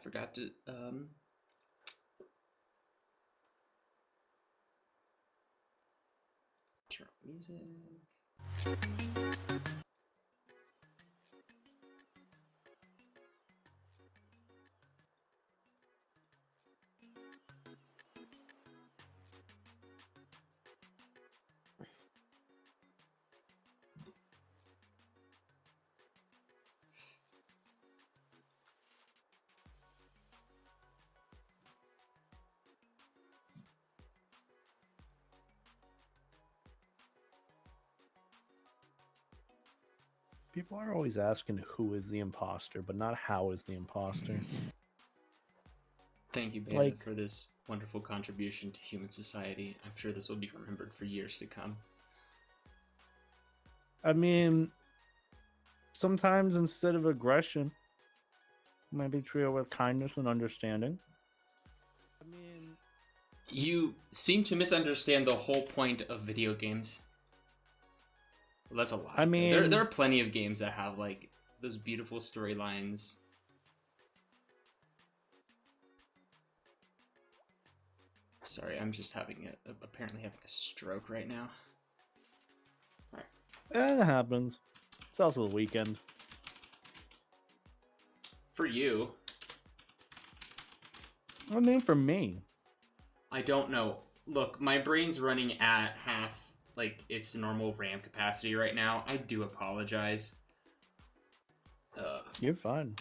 forgot to turn on music. People are always asking who is the imposter, but not how is the imposter. Thank you, Beta, Like- for this wonderful contribution to human society. I'm sure this will be remembered for years to come. I mean, sometimes instead of aggression, maybe treat it with kindness and understanding. I mean, You seem to misunderstand the whole point of video games. Well, that's a lie. I mean- there are plenty of games that have like those beautiful storylines. Sorry, I'm just apparently having a stroke right now. it happens. It's also the weekend. For you, I mean, for me, I don't know. Look, my brain's running at half like its normal RAM capacity right now. I do apologize. you're fine.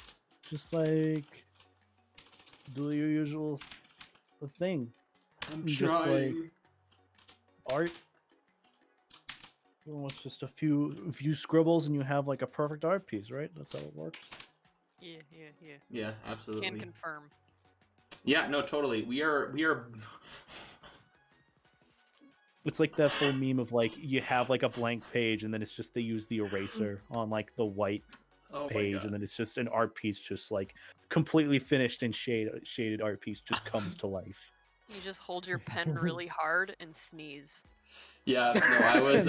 Just like do your usual thing. I'm Just trying. like art. Well, it's just a few scribbles and you have like a perfect art piece, right? That's how it works. Yeah. Yeah, absolutely. Can confirm. Yeah, no, totally. We are. It's like that full meme of like you have like a blank page and then it's just they use the eraser on like the white Oh my page god. and then it's just an art piece just like completely finished and shaded art piece just comes to life. You just hold your pen really hard and sneeze. Yeah, no, I was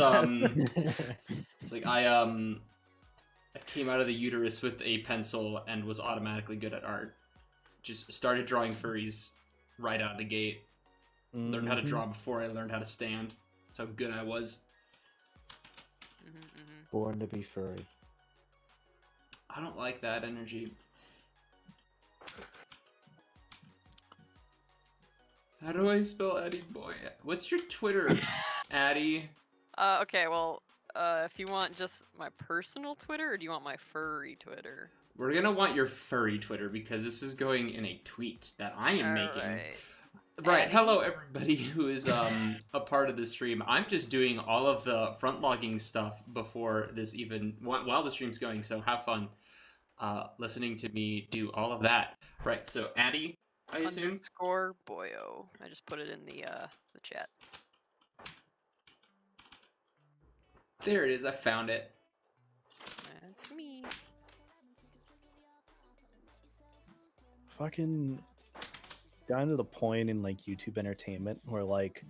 it's like I came out of the uterus with a pencil and was automatically good at art. Just started drawing furries right out of the gate. Learned how to draw before I learned how to stand. That's how good I was. Born to be furry. I don't like that energy. How do I spell Eddie Boy? What's your Twitter, Addie? Okay, well, if you want just my personal Twitter, or do you want my furry Twitter? We're gonna want your furry Twitter because this is going in a tweet that I am making. Right, Addie? hello everybody who is a part of the stream. I'm just doing all of the front logging stuff before this even, while the stream's going, so have fun listening to me do all of that. Right, so Addie, I assume? Underscore Boyo. I just put it in the chat. There it is, I found it. That's me. Fucking gotten to the point in like YouTube entertainment where like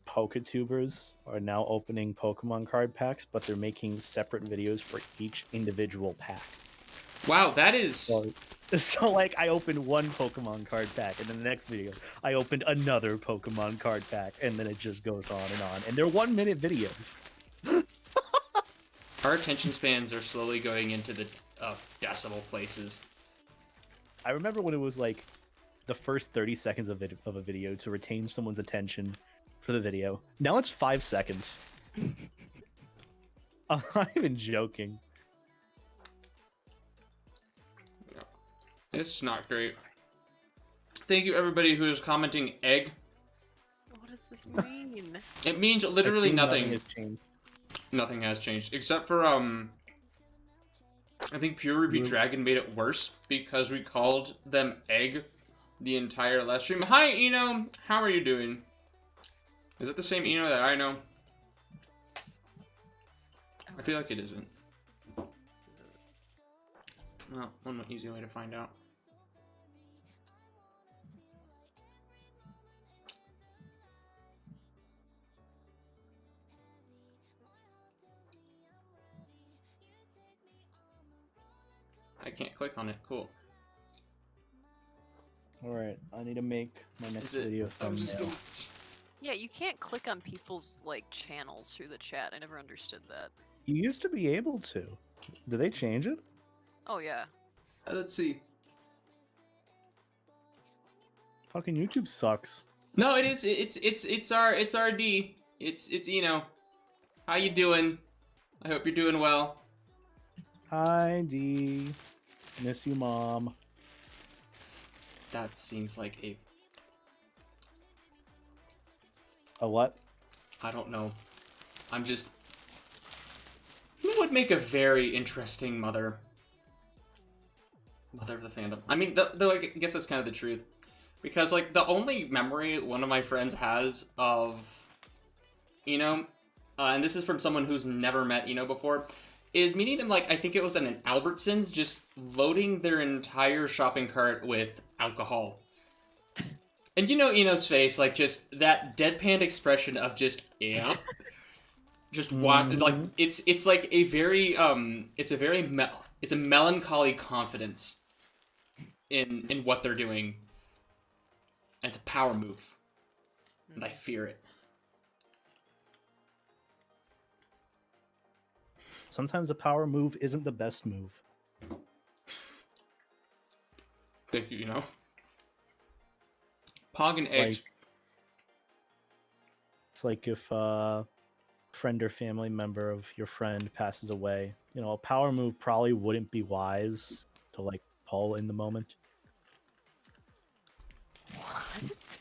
Poketubers are now opening Pokemon card packs, but they're making separate videos for each individual pack. Wow, that is... So like I opened one Pokemon card pack, and in the next video I opened another Pokemon card pack, and then it just goes on, and they're 1-minute videos. Our attention spans are slowly going into the decimal places. I remember when it was like the first 30 seconds of a video to retain someone's attention for the video. Now it's 5 seconds. I'm not even joking. It's not great. Thank you everybody who is commenting egg. What does this mean? It means literally I think nothing. has changed. Nothing has changed except for I think Pure Ruby Dragon made it worse because we called them egg the entire last stream. Hi Eno, how are you doing? Is it the same Eno that I know? I feel like it isn't. Well, one easy way to find out. I can't click on it. Cool. All right, I need to make my next Is it? video I'm just thumbnail. gonna... Yeah, you can't click on people's like channels through the chat. I never understood that. You used to be able to. Did they change it? Oh yeah. Let's see. Fucking YouTube sucks. No, it is. It's RD. It's Eno. How you doing? I hope you're doing well. Hi, D. Miss you, Mom. That seems like a... A what? I don't know. I'm just... Who would make a very interesting mother? Mother of the fandom. I mean, though I guess that's kind of the truth. Because, like, the only memory one of my friends has of Eno, and this is from someone who's never met Eno before, is meeting them, like, I think it was at an Albertsons, just loading their entire shopping cart with alcohol. And you know Eno's face, like, just that deadpan expression of just, yep. Just what, like, it's like a very, it's a melancholy confidence in what they're doing. And it's a power move. And I fear it. Sometimes a power move isn't the best move. Thank you, you know. Pog and It's Edge. It's like if a friend or family member of your friend passes away, you know, a power move probably wouldn't be wise to like pull in the moment. What?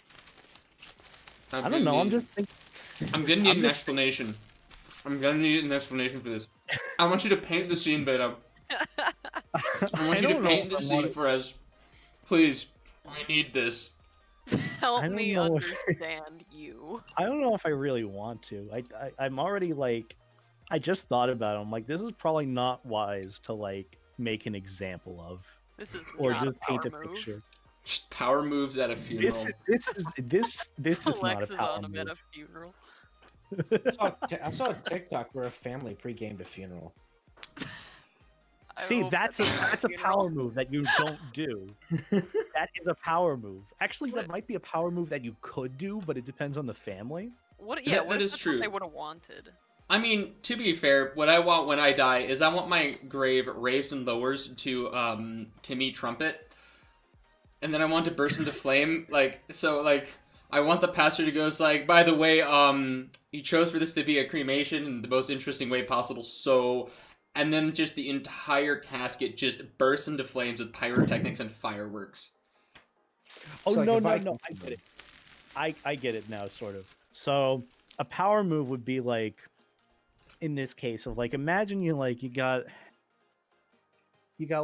I don't know. I'm just thinking. I'm gonna need an explanation. I'm gonna need an explanation for this. I want you to paint the scene, Beta. I want you to paint the scene for us. Please. We need this. Help don't me know understand you. I don't know if I really want to. I'm already like, I just thought about it. I'm like, this is probably not wise to like make an example of, This is or not just a power paint a move. picture. Just power moves at a funeral. This is not a Alexa's power on him at move. a funeral. I saw a TikTok where a family pre-gamed a funeral. I See, hope that's a funeral. power move that you don't do. That is a power move. Actually, that What? might be a power move that you could do, but it depends on the family. What? Yeah, That what if is that's true. what they would have wanted? I mean, to be fair, what I want when I die is I want my grave raised in lowers to me trumpet. And then I want to burst into flame, I want the pastor to go, it's like, by the way, you chose for this to be a cremation in the most interesting way possible, so... And then just the entire casket just bursts into flames with pyrotechnics and fireworks. Oh, So, like, no, if no, I no, can- I get it. I get it now, sort of. So, a power move would be like, in this case, of like, imagine you got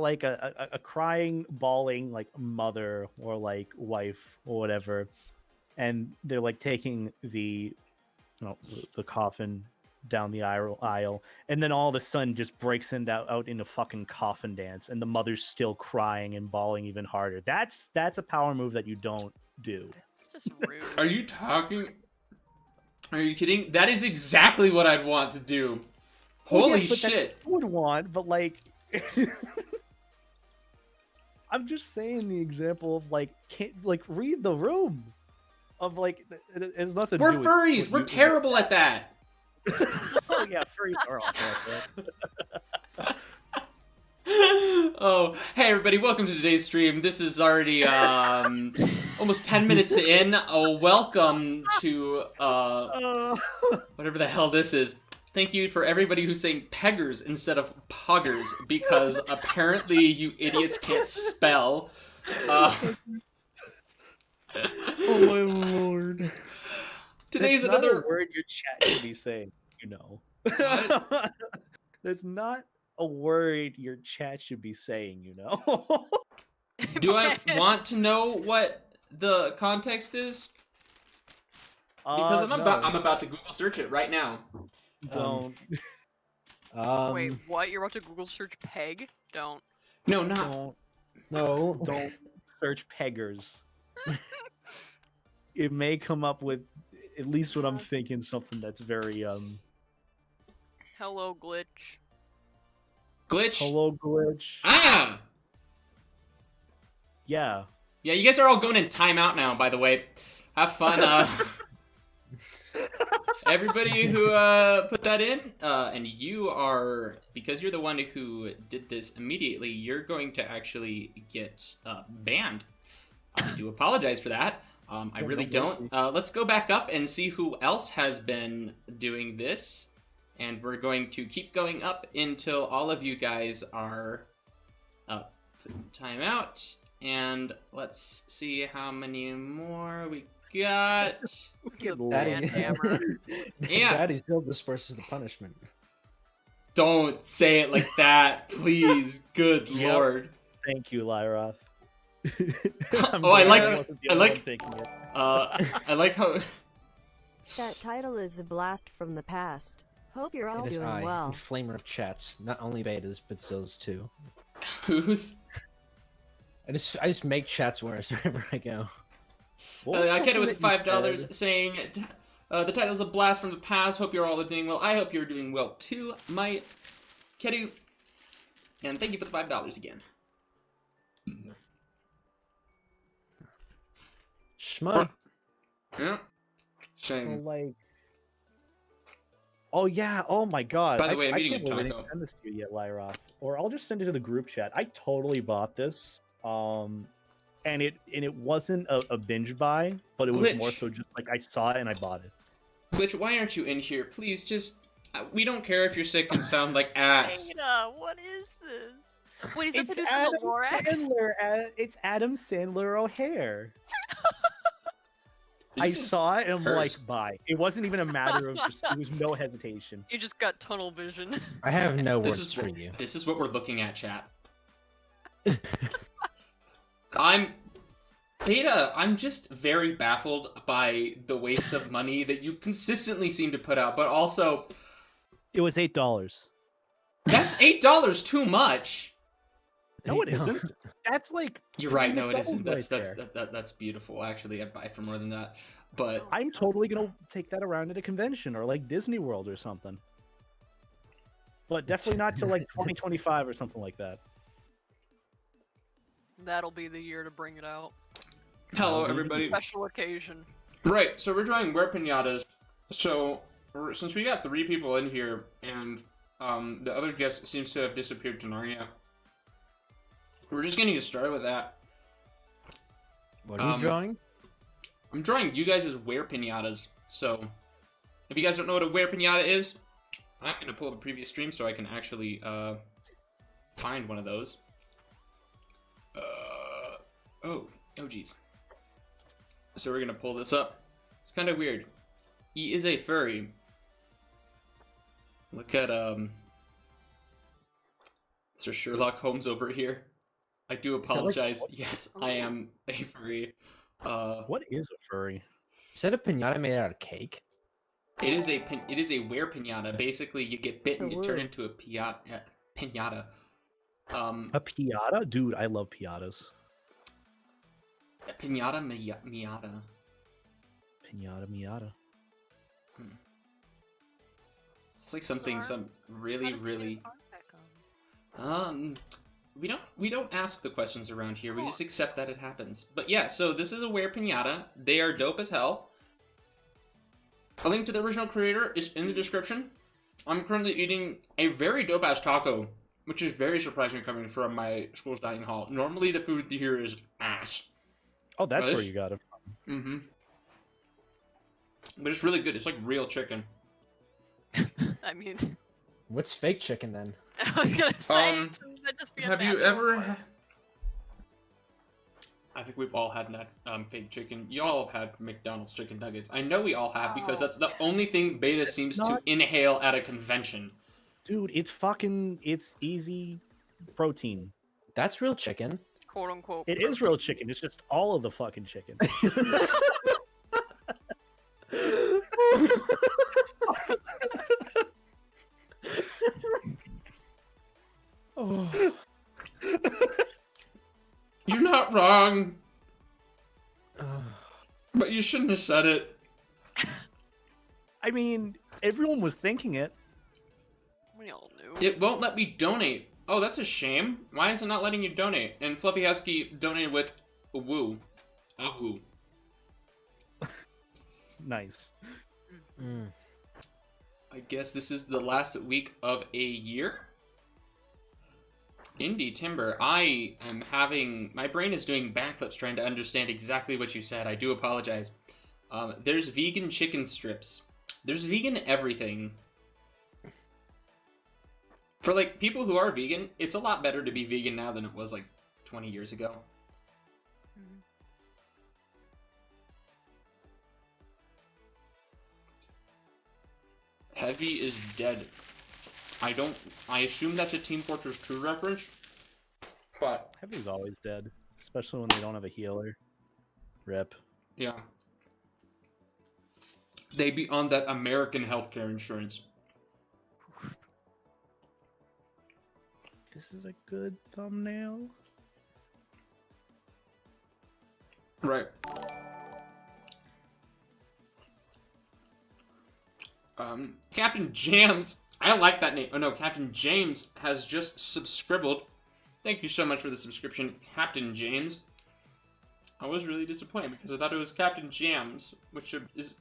like a crying, bawling, like, mother or like wife or whatever, and they're like taking the coffin down the aisle, and then all of a sudden just breaks out into fucking coffin dance, and the mother's still crying and bawling even harder. That's a power move that you don't do. That's just rude. Are you kidding? That is exactly what I'd want to do. Well, Holy yes, but that's shit. what you would want, but like I'm just saying the example of like, read the room of like, it has nothing to We're do with furries. what We're you- terrible at that. Oh yeah, furries are awful at that. Oh, hey everybody, welcome to today's stream. This is already almost 10 minutes in. Welcome to whatever the hell this is. Thank you for everybody who's saying peggers instead of poggers, because apparently you idiots can't spell. Oh my lord. Today's That's not another... a word your chat should be saying, you know. What? That's not a word your chat should be saying, you know. Do I want to know what the context is? Because I'm about to Google search it right now. Don't. Wait, what? You're about to Google search peg? Don't. No, not... Don't search peggers. It may come up with, at least what I'm thinking, something that's very Hello, glitch. Glitch? hello glitch. Ah! Yeah. Yeah, you guys are all going in timeout now, by the way. Have fun. Everybody who put that in, and you are, because you're the one who did this immediately, you're going to actually get banned. I do apologize for that. I really don't. Let's go back up and see who else has been doing this. And we're going to keep going up until all of you guys are up. Timeout. And let's see how many more we got. Band hammer. Yeah. Daddy's still disperses the punishment. Don't say it like that, please. Good Yep. Lord. Thank you, Lyroth. Oh, I like how. That title is a blast from the past. Hope you're all It is doing I, well. Flamer of Chats. Not only betas, but those too. Who's? I just make chats worse wherever I go. I get it with the $5 saying the title's a blast from the past. Hope you're all doing well. I hope you're doing well too, my Kedu. And thank you for the $5 again. Schmuck. Yeah. So, Shame. like, oh yeah, oh my god. By the way, I'm I eating can't a believe I didn't taco. send this to you yet, Lyroth. Or I'll just send it to the group chat. I totally bought this. And it wasn't a binge buy, but it was more Glitch. so just like I saw it and I bought it. Glitch, why aren't you in here? Please, just we don't care if you're sick and sound like ass. Ada, what is this? Wait, is it It's produced Adam in the Lorax? Sandler. It's Adam Sandler O'Hare. I This is saw it and I'm curse. like, bye. It wasn't even a matter of just, it was no hesitation. You just got tunnel vision. I have no This words is for you. This is what we're looking at, chat. I'm Beta, I'm just very baffled by the waste of money that you consistently seem to put out, but also It was $8. that's $8 too much. No, it isn't. That's like You're right, no it McDonald's isn't. That's right that's beautiful. Actually, I'd buy for more than that. But I'm totally gonna take that around at a convention or like Disney World or something. But definitely not till like 2025 or something like that. That'll be the year to bring it out. hello everybody. Special occasion. Right, so we're drawing Were-piñatas. So since we got 3 people in here and the other guest seems to have disappeared to Narnia, we're just getting started with that. What are you drawing? I'm drawing you guys as Were-piñatas. So if you guys don't know what a Were-piñata is, I'm gonna pull up a previous stream so I can actually find one of those. Oh geez. So we're gonna pull this up. It's kind of weird. He is a furry. Look at Mr. Sherlock Holmes over here. I do apologize. Yes, I am a furry. What is a furry? Is that a pinata made out of cake? It is a Were-piñata. Basically, you get bitten, you turn Ooh. into a piñata. A piata? Dude, I love piatas. A piñata miata. Pinata miata. It's like something some really we don't ask the questions around here. We just accept that it happens. But yeah, so this is a Were-piñata. They are dope as hell. A link to the original creator is in the description. I'm currently eating a very dope ass taco, which is very surprising coming from my school's dining hall. Normally the food here is ass. Oh, that's this- where you got it. Mm-hmm. But it's really good. It's like real chicken. I mean, What's fake chicken then? I was gonna say, Um, shouldn't that just be a Have you natural ever? part? I think we've all had fake chicken. You all have had McDonald's chicken nuggets. I know we all have because that's the only thing Beta seems to not- inhale at a convention. Dude, it's easy protein. That's real chicken. quote unquote? It is real chicken. It's just all of the fucking chicken. Oh. You're not wrong, but you shouldn't have said it. I mean, everyone was thinking it. We all knew. It won't let me donate. Oh, that's a shame. Why is it not letting you donate? And Fluffy Husky donated with A woo. A woo. Nice. Mm. I guess this is the last week of a year? Indie Timber, I am having... My brain is doing backflips trying to understand exactly what you said. I do apologize. There's vegan chicken strips. There's vegan everything. For, like, people who are vegan, it's a lot better to be vegan now than it was, like, 20 years ago. Mhm. Heavy is dead. I assume that's a Team Fortress 2 reference, but Heavy's always dead, especially when they don't have a healer. Rip. yeah. They be on that American healthcare insurance. This is a good thumbnail. Right. Captain Jams. I like that name. Oh no, Captain James has just subscribed. Thank you so much for the subscription, Captain James. I was really disappointed because I thought it was Captain Jams, which is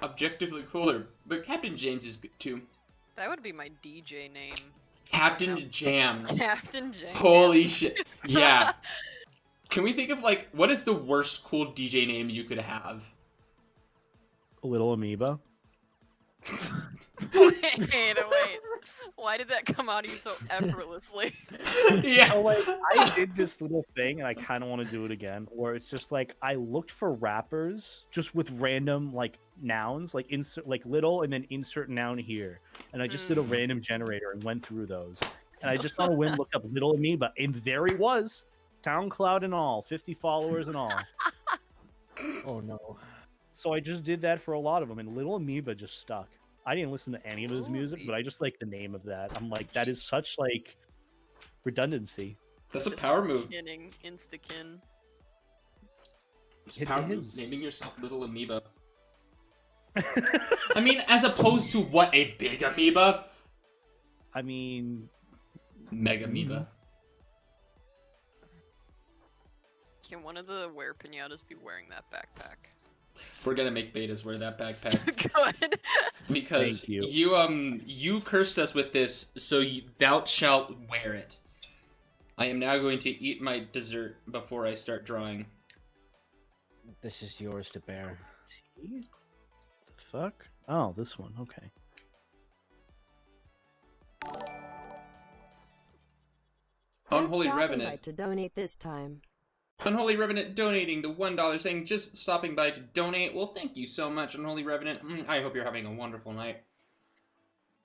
objectively cooler. But Captain James is good too. That would be my DJ name. Captain Jams. Captain James. Holy shit. Yeah. Can we think of, like, what is the worst cool DJ name you could have? A little amoeba. wait. Why did that come out of you so effortlessly? Yeah. So like I did this little thing and I kind of want to do it again where it's just like I looked for rappers just with random like nouns, like insert like little and then insert noun here, and I just did a random generator and went through those, and I just on a whim looked up little amoeba and there he was, SoundCloud and all, 50 followers and all. Oh no. So I just did that for a lot of them, and little amoeba just stuck. I didn't listen to any of his music, but I just like the name of that. I'm like, that is such like redundancy. That's a Just power move. Kinning, Instakin. It's a It power move. is. Naming yourself Little Amoeba. I mean, as opposed to what, a big amoeba? I mean, Mega amoeba. Can one of the Were-piñatas be wearing that backpack? We're gonna make betas wear that backpack. Good. Because Thank you. you cursed us with this, so thou shalt wear it. I am now going to eat my dessert before I start drawing. This is yours to bear. the fuck? Oh, this one. Okay. Unholy Just stopping by Revenant. to donate this time. Unholy Revenant donating the $1, saying just stopping by to donate. Well, thank you so much, Unholy Revenant. I hope you're having a wonderful night.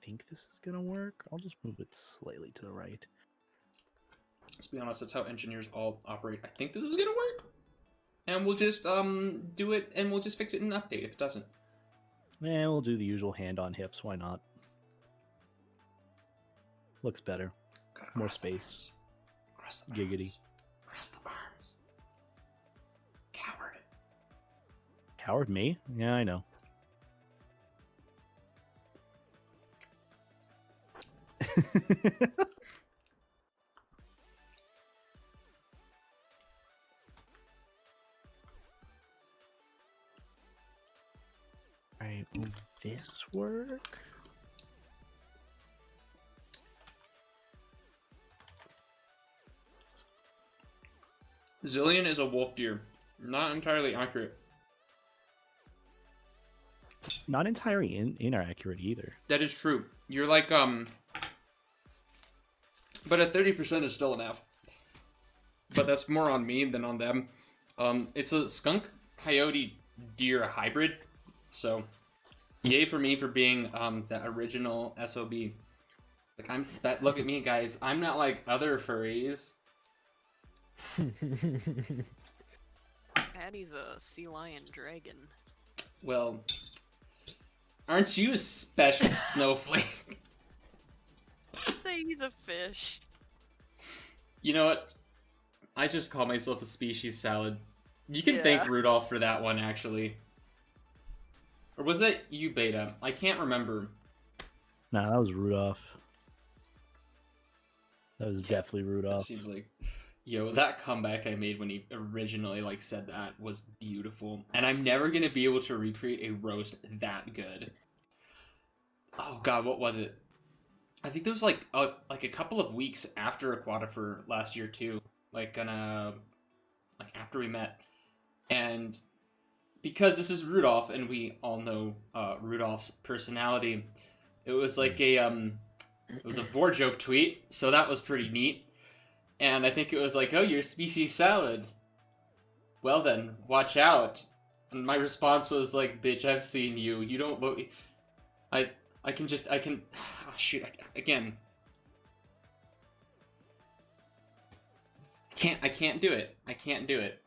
I think this is gonna work. I'll just move it slightly to the right. Let's be honest, that's how engineers all operate. I think this is gonna work. And we'll just do it, and we'll just fix it in an update if it doesn't. Yeah, we'll do the usual hand on hips. Why not? Looks better. Gotta More cross the space. arms. Cross the Giggity. arms. Cross the arms. Coward. Coward me? Yeah, I know. Alright, will this work? Zillion is a wolf deer. Not entirely accurate. Not entirely inaccurate either. That is true. You're like, but at 30% is still enough. But that's more on me than on them. It's a skunk coyote deer hybrid. So, yay for me for being, the original SOB. Like, look at me, guys. I'm not like other furries. Addie's a sea lion dragon. Well, aren't you a special snowflake? Say he's a fish. You know what? I just call myself a species salad. You can Yeah. thank Rudolph for that one, actually. Or was that you, Beta? I can't remember. Nah, that was Rudolph. That was definitely It Rudolph. seems like... Yo, that comeback I made when he originally like said that was beautiful, and I'm never gonna be able to recreate a roast that good. Oh God, what was it? I think there was like a couple of weeks after Aquatifur last year too, like after we met, and because this is Rudolph and we all know Rudolph's personality, it was like it was a Vor joke tweet, so that was pretty neat. And I think it was like, "Oh, you're species salad. Well then, watch out." And my response was like, "Bitch, I've seen you. You don't look. I can just oh, shoot again. I can't do it. I can't do it."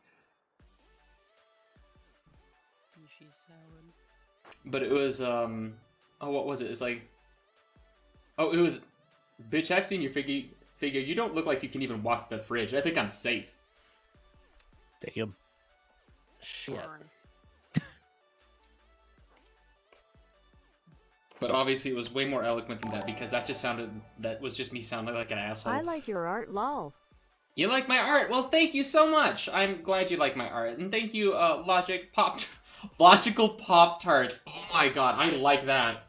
She's salad. But it was oh, what was it? It's like, oh, it was, "Bitch, I've seen your figure. You don't look like you can even walk the fridge. I think I'm safe." Damn. Shit. Darn. But obviously it was way more eloquent than that, because that was just me sounding like an asshole. I like your art, lol. You like my art? Well, thank you so much. I'm glad you like my art. And thank you, Logical Pop-Tarts. Oh my god, I like that.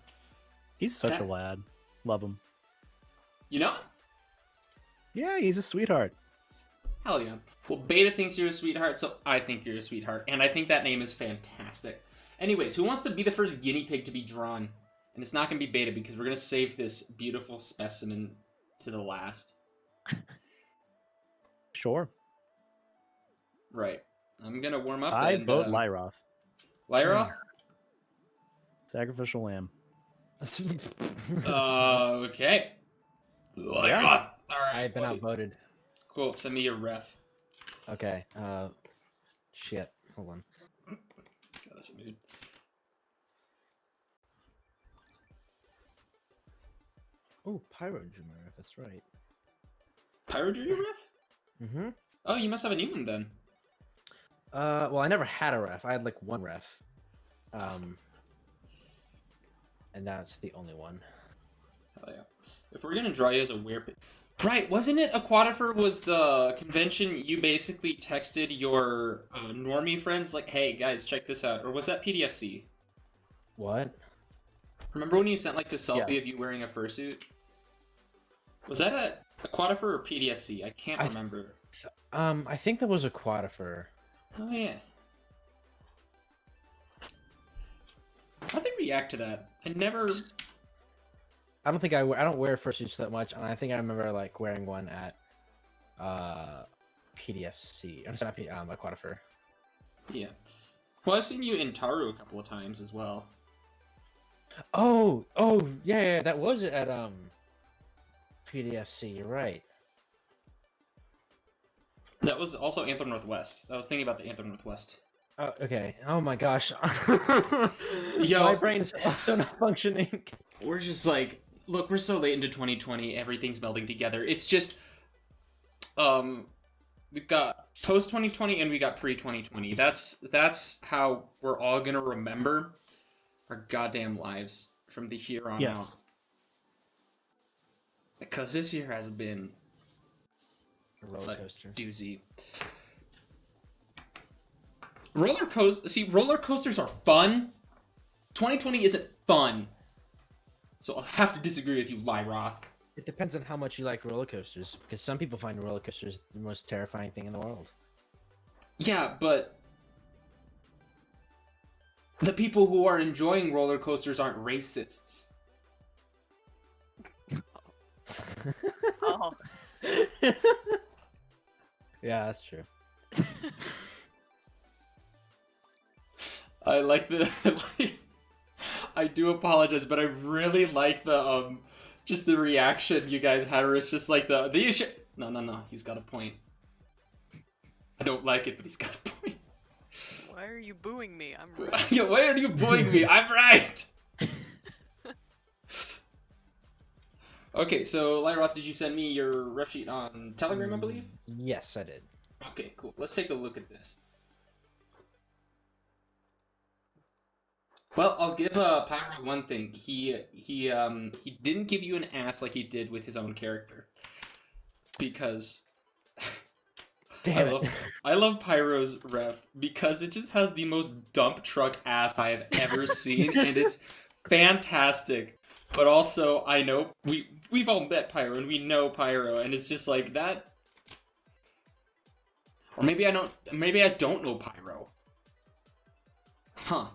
He's such a lad. Love him. You know? Yeah, he's a sweetheart. Hell yeah. Well, Beta thinks you're a sweetheart, so I think you're a sweetheart. And I think that name is fantastic. Anyways, who wants to be the first guinea pig to be drawn? And it's not going to be Beta, because we're going to save this beautiful specimen to the last. Sure. Right. I'm going to warm up. I and, vote Lyroth. Lyroth? Sacrificial lamb. Okay. Lyroth. Alright. I've been outvoted. Cool. Send me your ref. Okay. Shit. Hold on. God, that's a mood. Oh, Pyro Jumera, that's right. Pyro drew your ref? Mm-hmm. Oh, you must have a new one then. Well, I never had a ref. I had like one ref. And that's the only one. Hell yeah. If we're gonna draw you as a Were-piñata. Right, wasn't it Aquatifur was the convention you basically texted your normie friends like, "Hey guys, check this out," or was that PDFC? What? Remember when you sent like the selfie Yes. of you wearing a fursuit? Was that at Aquatifur or PDFC? I can't remember. I think that was Aquatifur. Oh yeah. How'd they react to that? I never. I don't think I don't wear fursuits that much, and I think I remember like wearing one at PDFC. I'm sorry, not Aquatifur. Yeah. Well, I've seen you in Taru a couple of times as well. Oh, yeah, that was at PDFC. You're right. That was also Anthem Northwest. I was thinking about the Anthem Northwest. Oh, okay. Oh my gosh. Yo. My brain's also not functioning. We're just like, look, we're so late into 2020. Everything's melding together. It's just, we've got post 2020 and we got pre 2020. That's how we're all gonna remember our goddamn lives from the here on Yes. out. Because this year has been A roller coaster. doozy. Roller coasters are fun. 2020 isn't fun. So I'll have to disagree with you, Lyroth. It depends on how much you like roller coasters, because some people find roller coasters the most terrifying thing in the world. Yeah, but the people who are enjoying roller coasters aren't racists. Oh. Yeah, that's true. I like the I do apologize, but I really like the just the reaction you guys had, where it's just like the issue. No, he's got a point. I don't like it, but he's got a point. Why are you booing me? I'm right. Yo, why are you booing me? I'm right. Okay, so Lyroth, did you send me your ref sheet on Telegram, I believe? Yes, I did. Okay, cool. Let's take a look at this. Well, I'll give Pyro one thing. He didn't give you an ass like he did with his own character, because Damn it. I love Pyro's ref because it just has the most dump truck ass I have ever seen, and it's fantastic. But also, I know we've all met Pyro and we know Pyro, and it's just like that. Or maybe I don't. Maybe I don't know Pyro. Huh.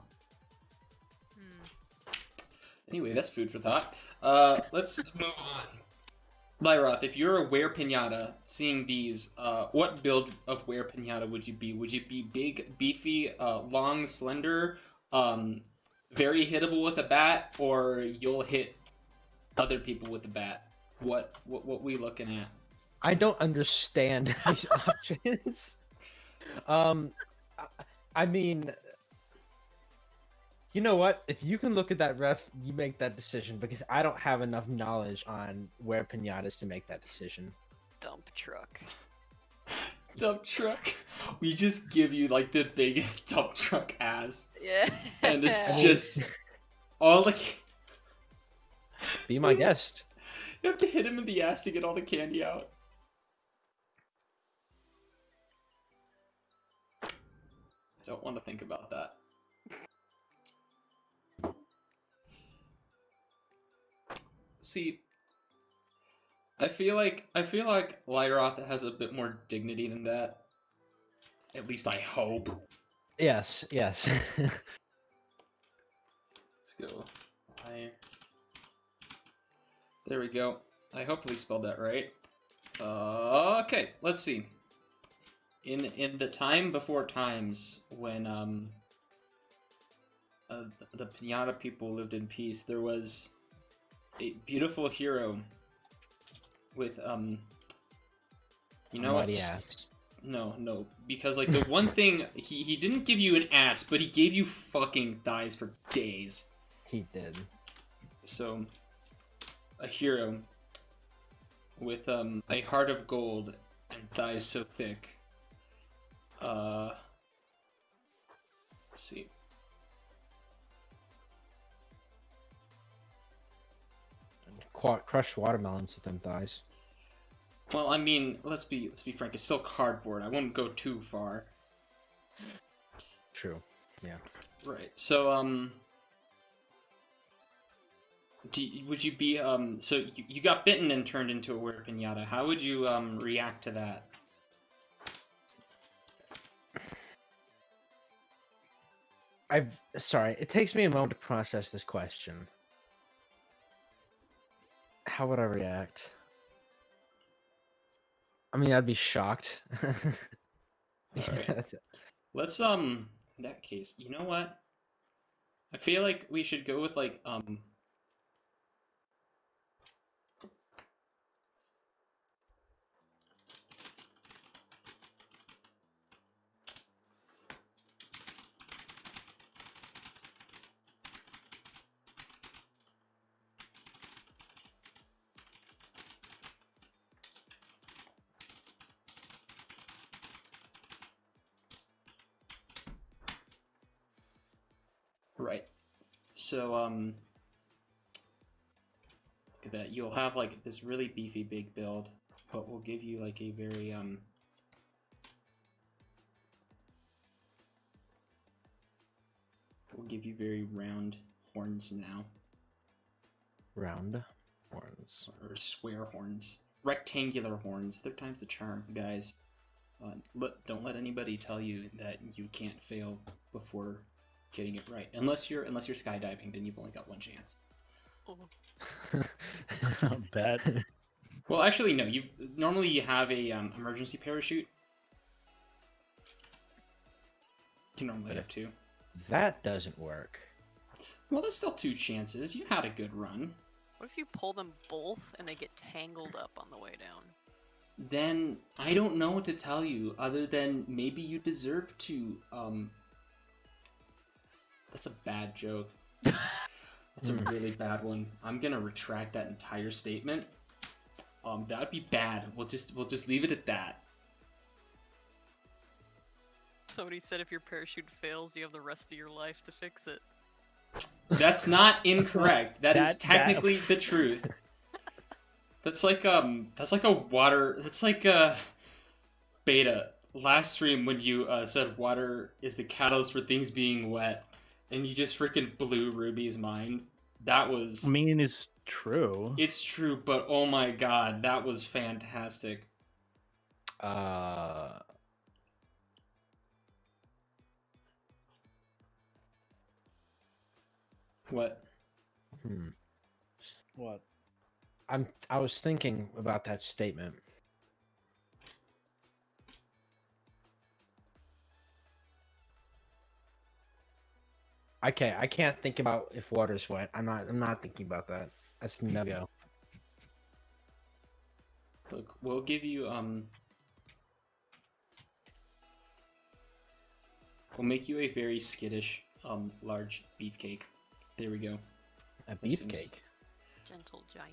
Anyway, that's food for thought. Let's move on. Lyroth, if you're a Were-piñata seeing these, what build of Were-piñata would you be? Would you be big, beefy, long, slender, very hittable with a bat, or you'll hit other people with a bat? What we looking at? I don't understand these options. I mean, you know what? If you can look at that ref, you make that decision because I don't have enough knowledge on Were-piñatas to make that decision. Dump truck. Dump truck. We just give you like the biggest dump truck ass, Yeah. and it's just all like. Be my guest. You have to hit him in the ass to get all the candy out. I don't want to think about that. See, I feel like Lyroth has a bit more dignity than that. At least I hope. Yes, yes. Let's go. There we go. I hopefully spelled that right. Okay, let's see. In the time before times, when the Piñata people lived in peace, there was a beautiful hero with you know Mighty what? ass. No, because like the one thing he didn't give you an ass, but he gave you fucking thighs for days. He did. So, a hero with a heart of gold and thighs so thick. Let's see. Crushed watermelons with them thighs. Well, I mean, let's be frank. It's still cardboard. I wouldn't go too far. True. Yeah. Right. So, would you be So you got bitten and turned into a Were-piñata. How would you react to that? Sorry, it takes me a moment to process this question. How would I react? I mean, I'd be shocked. Yeah, Alright. that's it. Let's in that case, you know what? I feel like we should go with like right. So look at that. You'll have like this really beefy big build, but we'll give you like a very we'll give you very round horns now. Round horns. Or square horns. Rectangular horns. Third time's the charm, guys. Don't let anybody tell you that you can't fail before getting it right. Unless you're skydiving, then you've only got one chance. Not bad. Well, actually, no. Normally you have a emergency parachute. You normally have two. That doesn't work. Well, there's still two chances. You had a good run. What if you pull them both and they get tangled up on the way down? Then I don't know what to tell you other than maybe you deserve to. That's a bad joke. That's a really bad one. I'm gonna retract that entire statement. That would be bad. We'll just leave it at that. Somebody said if your parachute fails, you have the rest of your life to fix it. That's not incorrect. That is That- technically the truth. That's like a water. That's like a beta last stream when you said water is the catalyst for things being wet, and you just freaking blew Ruby's mind. That was. I mean, it's true. It's true, but oh my god, that was fantastic. What? What? I was thinking about that statement. I can't think about if water's wet. I'm not thinking about that. That's no go. Look, we'll give you we'll make you a very skittish large beefcake. There we go. A That seems- beefcake. Gentle giant.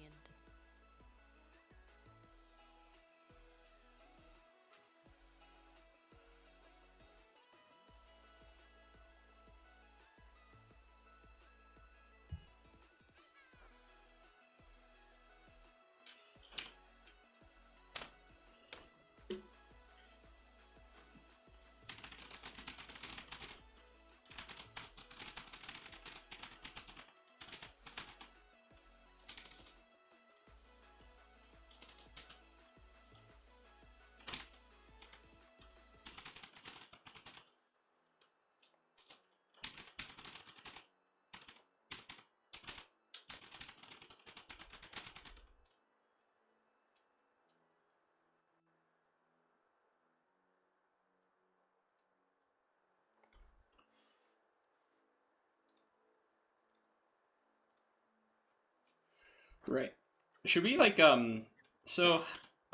Right. Should we so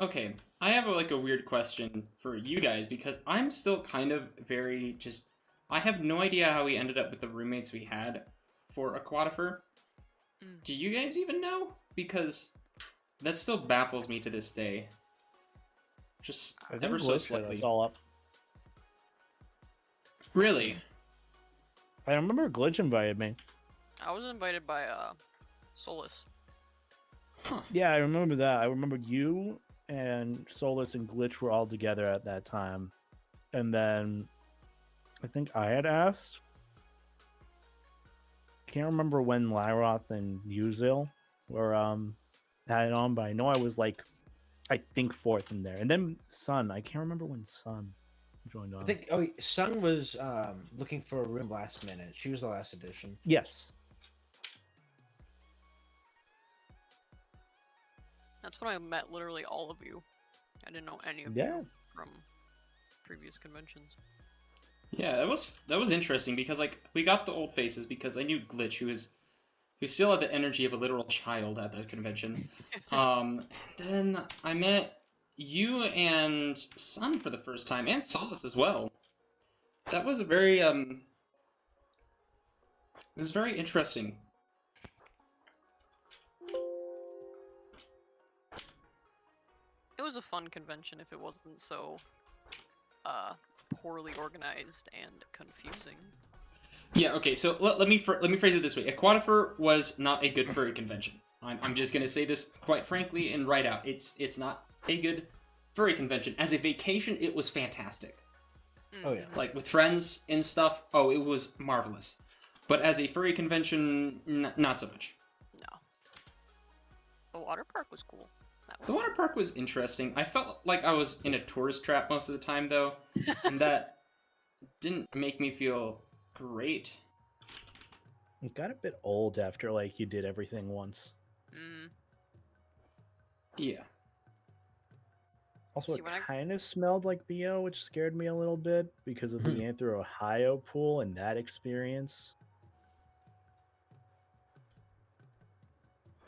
okay, I have a weird question for you guys because I'm still kind of very just I have no idea how we ended up with the roommates we had for Aquatifur. Do you guys even know? Because that still baffles me to this day. Just I think ever so Glitch set slightly. us all up. Really? I remember Glitch invited me. I was invited by Solus. Yeah, I remember that. I remember you and Solus and Glitch were all together at that time. And then I think I had asked. Can't remember when Lyroth and Uzil were had it on, but I know I was I think fourth in there. And then Sun. I can't remember when Sun joined on. I think Sun was looking for a room last minute. She was the last edition. Yes. That's when I met literally all of you. I didn't know any of Yeah. you from previous conventions. Yeah, that was interesting because we got the old faces because I knew Glitch who still had the energy of a literal child at that convention. Then I met you and Sun for the first time and Solace as well. That was a very it was very interesting. It was a fun convention if it wasn't so poorly organized and confusing. Yeah, okay, so let me phrase it this way. Aquatifur was not a good furry convention. I'm just gonna say this quite frankly and right out. It's not a good furry convention. As a vacation, it was fantastic. Oh yeah. Like with friends and stuff, oh, it was marvelous. But as a furry convention, not so much. No. The water park was cool. That was The water park was interesting. I felt like I was in a tourist trap most of the time, though, and that didn't make me feel great. It got a bit old after you did everything once. Yeah. Also, See, it when I- kind of smelled like BO, which scared me a little bit because of the Anthro Ohio pool and that experience.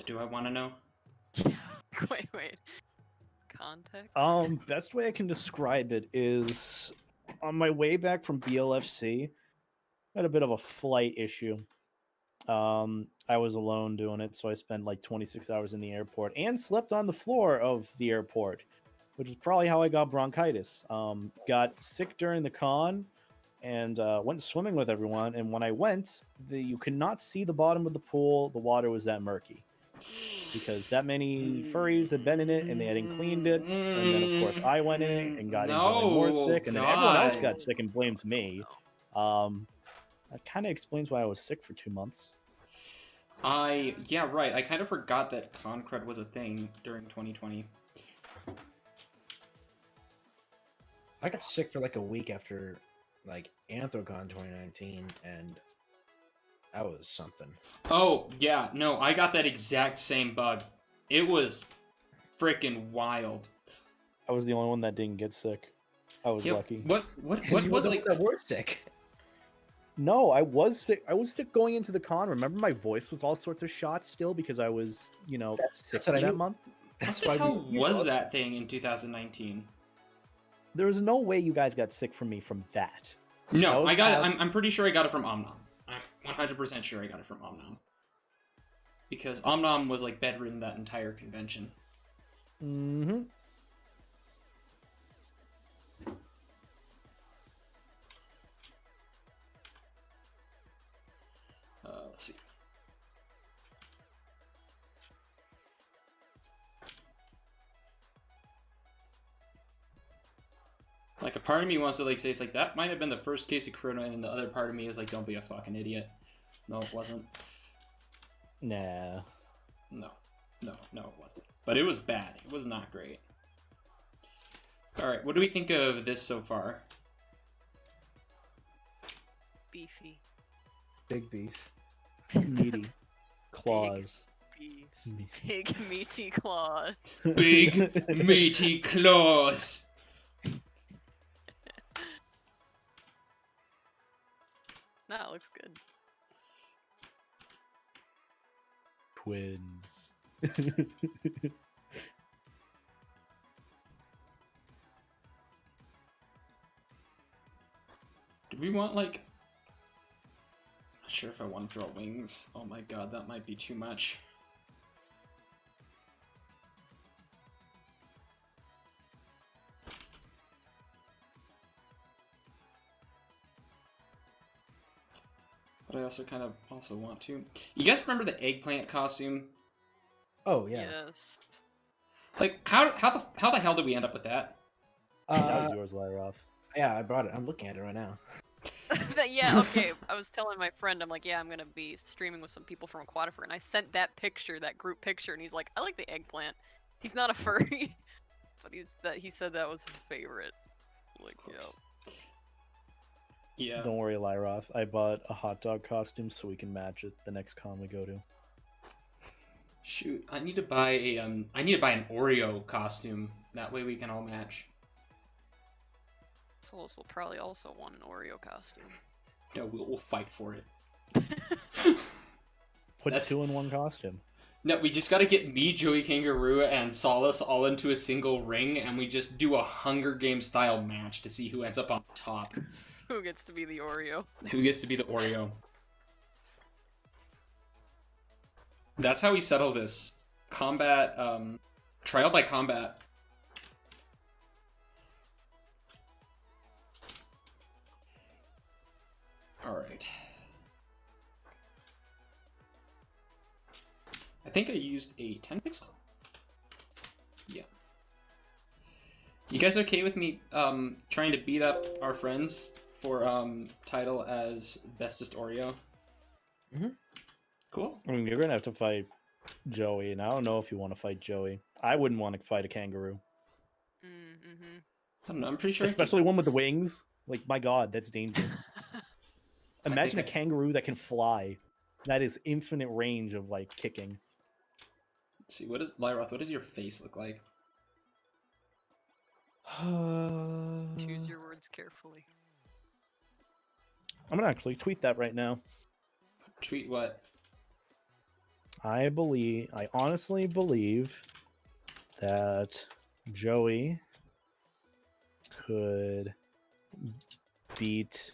Do I want to know? wait. Context? Best way I can describe it is on my way back from BLFC, I had a bit of a flight issue. I was alone doing it, so I spent 26 hours in the airport and slept on the floor of the airport, which is probably how I got bronchitis. Got sick during the con and went swimming with everyone. And when I went, you could not see the bottom of the pool. The water was that murky. because that many furries had been in it and they hadn't cleaned it. And then, of course, I went in it and got even more sick, and then everyone else got sick and blamed me. That kind of explains why I was sick for 2 months. Yeah, right. I kind of forgot that Concred was a thing during 2020. I got sick for like a week after like Anthrogon 2019, and that was something. Oh, yeah, no, I got that exact same bug. It was freaking wild. I was the only one that didn't get sick. I was lucky. What was like that were sick? No, I was sick. I was sick going into the con. Remember, my voice was all sorts of shots still because I was, sick what I that mean. month. What the hell was that thing in 2019? There was no way you guys got sick from me from that. No, That I got was it. I'm pretty sure I got it from Omnom. I'm 100% sure I got it from Omnom. Because Omnom was like bedridden that entire convention. Mm-hmm. Let's see. Like, a part of me wants to, like, say, it's like, that might have been the first case of Corona, and the other part of me is like, don't be a fucking idiot. No, it wasn't. Nah. No, it wasn't. But it was bad. It was not great. Alright, what do we think of this so far? Beefy. Big beef. Meaty. Claws. Beef. Big meaty claws. Big, meaty claws! No, it looks good. Twins. Do we want, like... Not sure if I want to draw wings. Oh my god, that might be too much. But I also kind of want to. You guys remember the eggplant costume? Oh yeah. Yes. Like, how the hell did we end up with that? That was yours, Lyroth. Yeah, I brought it. I'm looking at it right now. Yeah, okay. I was telling my friend, I'm like, yeah, I'm gonna be streaming with some people from Aquatifur, and I sent that picture, that group picture, and he's like, I like the eggplant. He's not a furry, but he said that was his favorite. Like, yeah. Yeah. Don't worry, Lyroth. I bought a hot dog costume so we can match it the next con we go to. Shoot, I need to buy an Oreo costume. That way we can all match. Solos will probably also want an Oreo costume. No, we'll fight for it. Put That's- 2 in 1 costume. No, we just gotta get me, Joey Kangaroo, and Solace all into a single ring, and we just do a Hunger Games style match to see who ends up on top. Who gets to be the Oreo? Who gets to be the Oreo? That's how we settle this. Combat, trial by combat. Alright. I think I used a 10 pixel. Yeah. You guys okay with me trying to beat up our friends for title as bestest Oreo? Mm-hmm. Cool. I mean, you're gonna have to fight Joey, and I don't know if you want to fight Joey. I wouldn't want to fight a kangaroo, Mm-hmm. I don't know, I'm pretty sure especially one with the wings. Like, my god, that's dangerous. Imagine a think kangaroo that can fly. That is infinite range of like kicking. Let's see, what does your face look like? Choose your words carefully. I'm gonna actually tweet that right now. Tweet what? I honestly believe that Joey could beat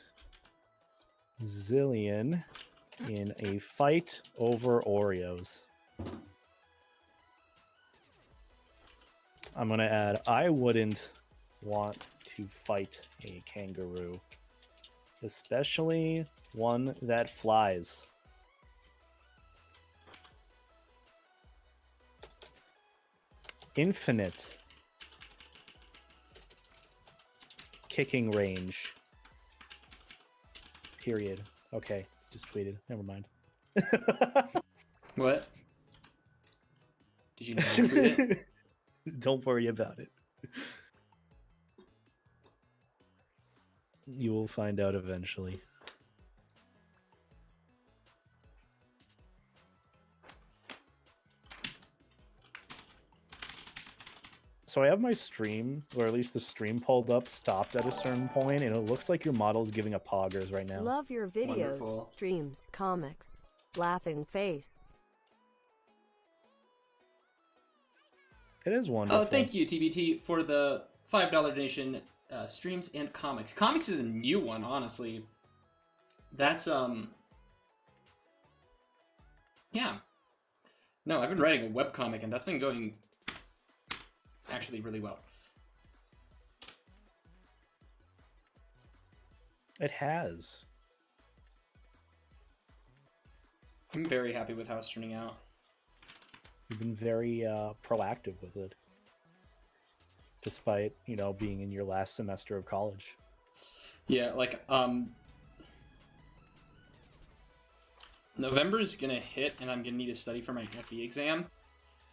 Zillion in a fight over Oreos. I'm gonna add, I wouldn't want to fight a kangaroo, especially one that flies. infinite kicking range. Period. Okay, just tweeted. Never mind. What? Did you know I tweeted it? Don't worry about it. You will find out eventually. So I have my stream, or at least the stream pulled up, stopped at a certain point, and it looks like your model is giving a poggers right now. Love your videos, Wonderful. streams, comics. Laughing face. It is wonderful. Oh, thank you, TBT, for the $5 donation. Streams and comics. Comics is a new one, honestly. That's, yeah. No, I've been writing a webcomic, and that's been going actually really well. It has. I'm very happy with how it's turning out. You've been very proactive with it. Despite, you know, being in your last semester of college. Yeah, like, November's gonna hit, and I'm gonna need to study for my FE exam.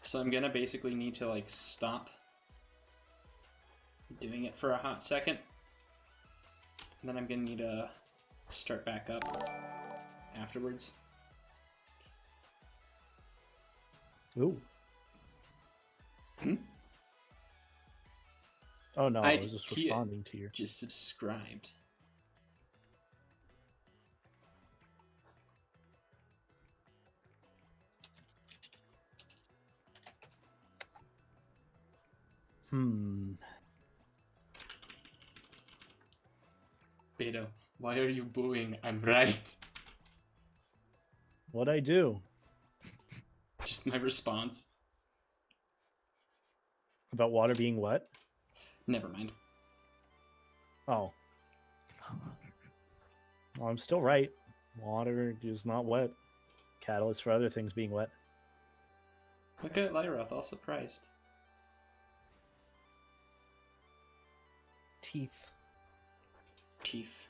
So I'm gonna basically need to, like, stop doing it for a hot second. And then I'm gonna need to start back up afterwards. Ooh. Hmm? Oh no, I was just Kia responding to your... just subscribed. Beta, why are you booing? I'm right. What'd I do? Just my response. About water being wet? Never mind. Oh. Well, I'm still right. Water is not wet. Catalyst for other things being wet. Look at Lyroth, all surprised. Teeth. Teeth.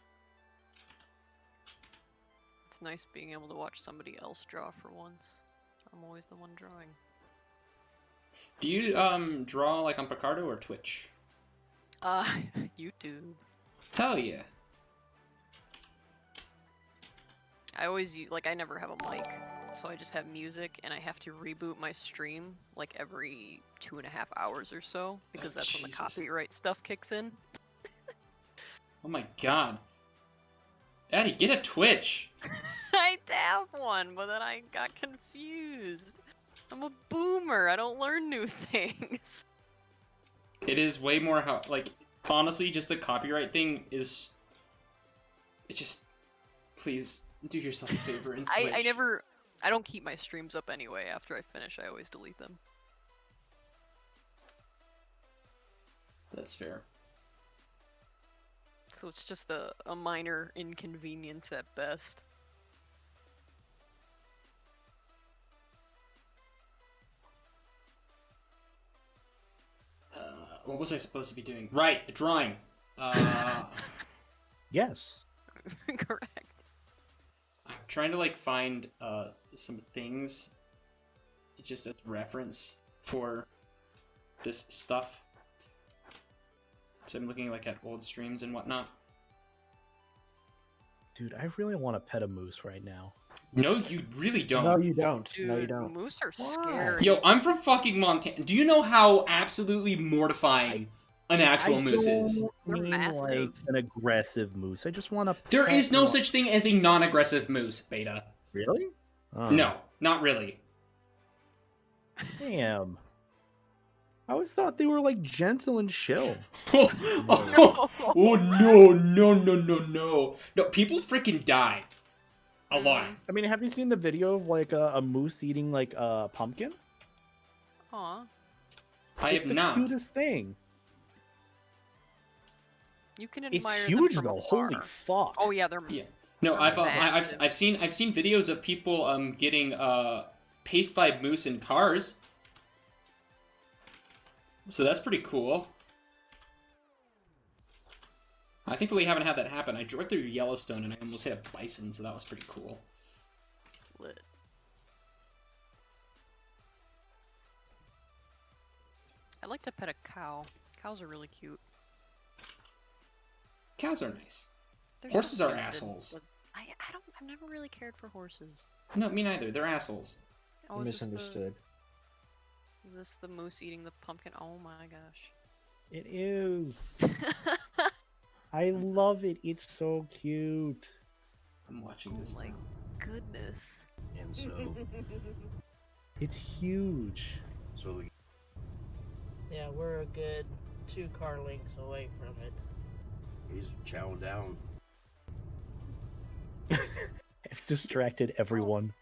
It's nice being able to watch somebody else draw for once. I'm always the one drawing. Do you draw like on Picardo or Twitch? YouTube. Hell yeah. I always use, like, I never have a mic, so I just have music, and I have to reboot my stream, like, every 2.5 hours or so, because that's when the Jesus. copyright stuff kicks in. Oh my god. Eddie, get a Twitch! I have one, but then I got confused. I'm a boomer, I don't learn new things. It is way more how, like, honestly, just the copyright thing is... It just... Please, do yourself a favor and switch. I don't keep my streams up anyway. After I finish, I always delete them. That's fair. So it's just a minor inconvenience at best. What was I supposed to be doing? Right, drawing. Yes. Correct. I'm trying to, like, find some things just as reference for this stuff. So I'm looking, like, at old streams and whatnot. Dude, I really want to pet a moose right now. No, you really don't. No, you don't. Dude, No, you don't. moose are Why? scary. Yo, I'm from fucking Montana. Do you know how absolutely mortifying an actual moose is? They're mean massive. like an aggressive moose. I just want to. There is no such thing as a non-aggressive moose, Beta. Really? Oh, No, not really. Damn. I always thought they were like gentle and chill. Oh, no, no, no, no, no. No, people freaking die. A lot. I mean, have you seen the video of like a moose eating like a pumpkin? Aw. I It's have the not. cutest thing. You can It's admire huge them from though. afar. Holy fuck. Oh yeah, they're Yeah. No, They're I've seen videos of people getting paced by moose in cars. So that's pretty cool. I think we haven't had that happen. I drove through Yellowstone and I almost hit a bison, so that was pretty cool. Lit. I'd like to pet a cow. Cows are really cute. Cows are nice. They're Horses so are cute, and- assholes. I've never really cared for horses. No, me neither. They're assholes. Oh, is this the- Misunderstood. Is this the moose eating the pumpkin? Oh my gosh. It is. I love it. It's so cute. I'm watching Oh this. my goodness. And so, It's huge. we Yeah, we're a good 2 car lengths away from it. he's chowing down. I've distracted everyone.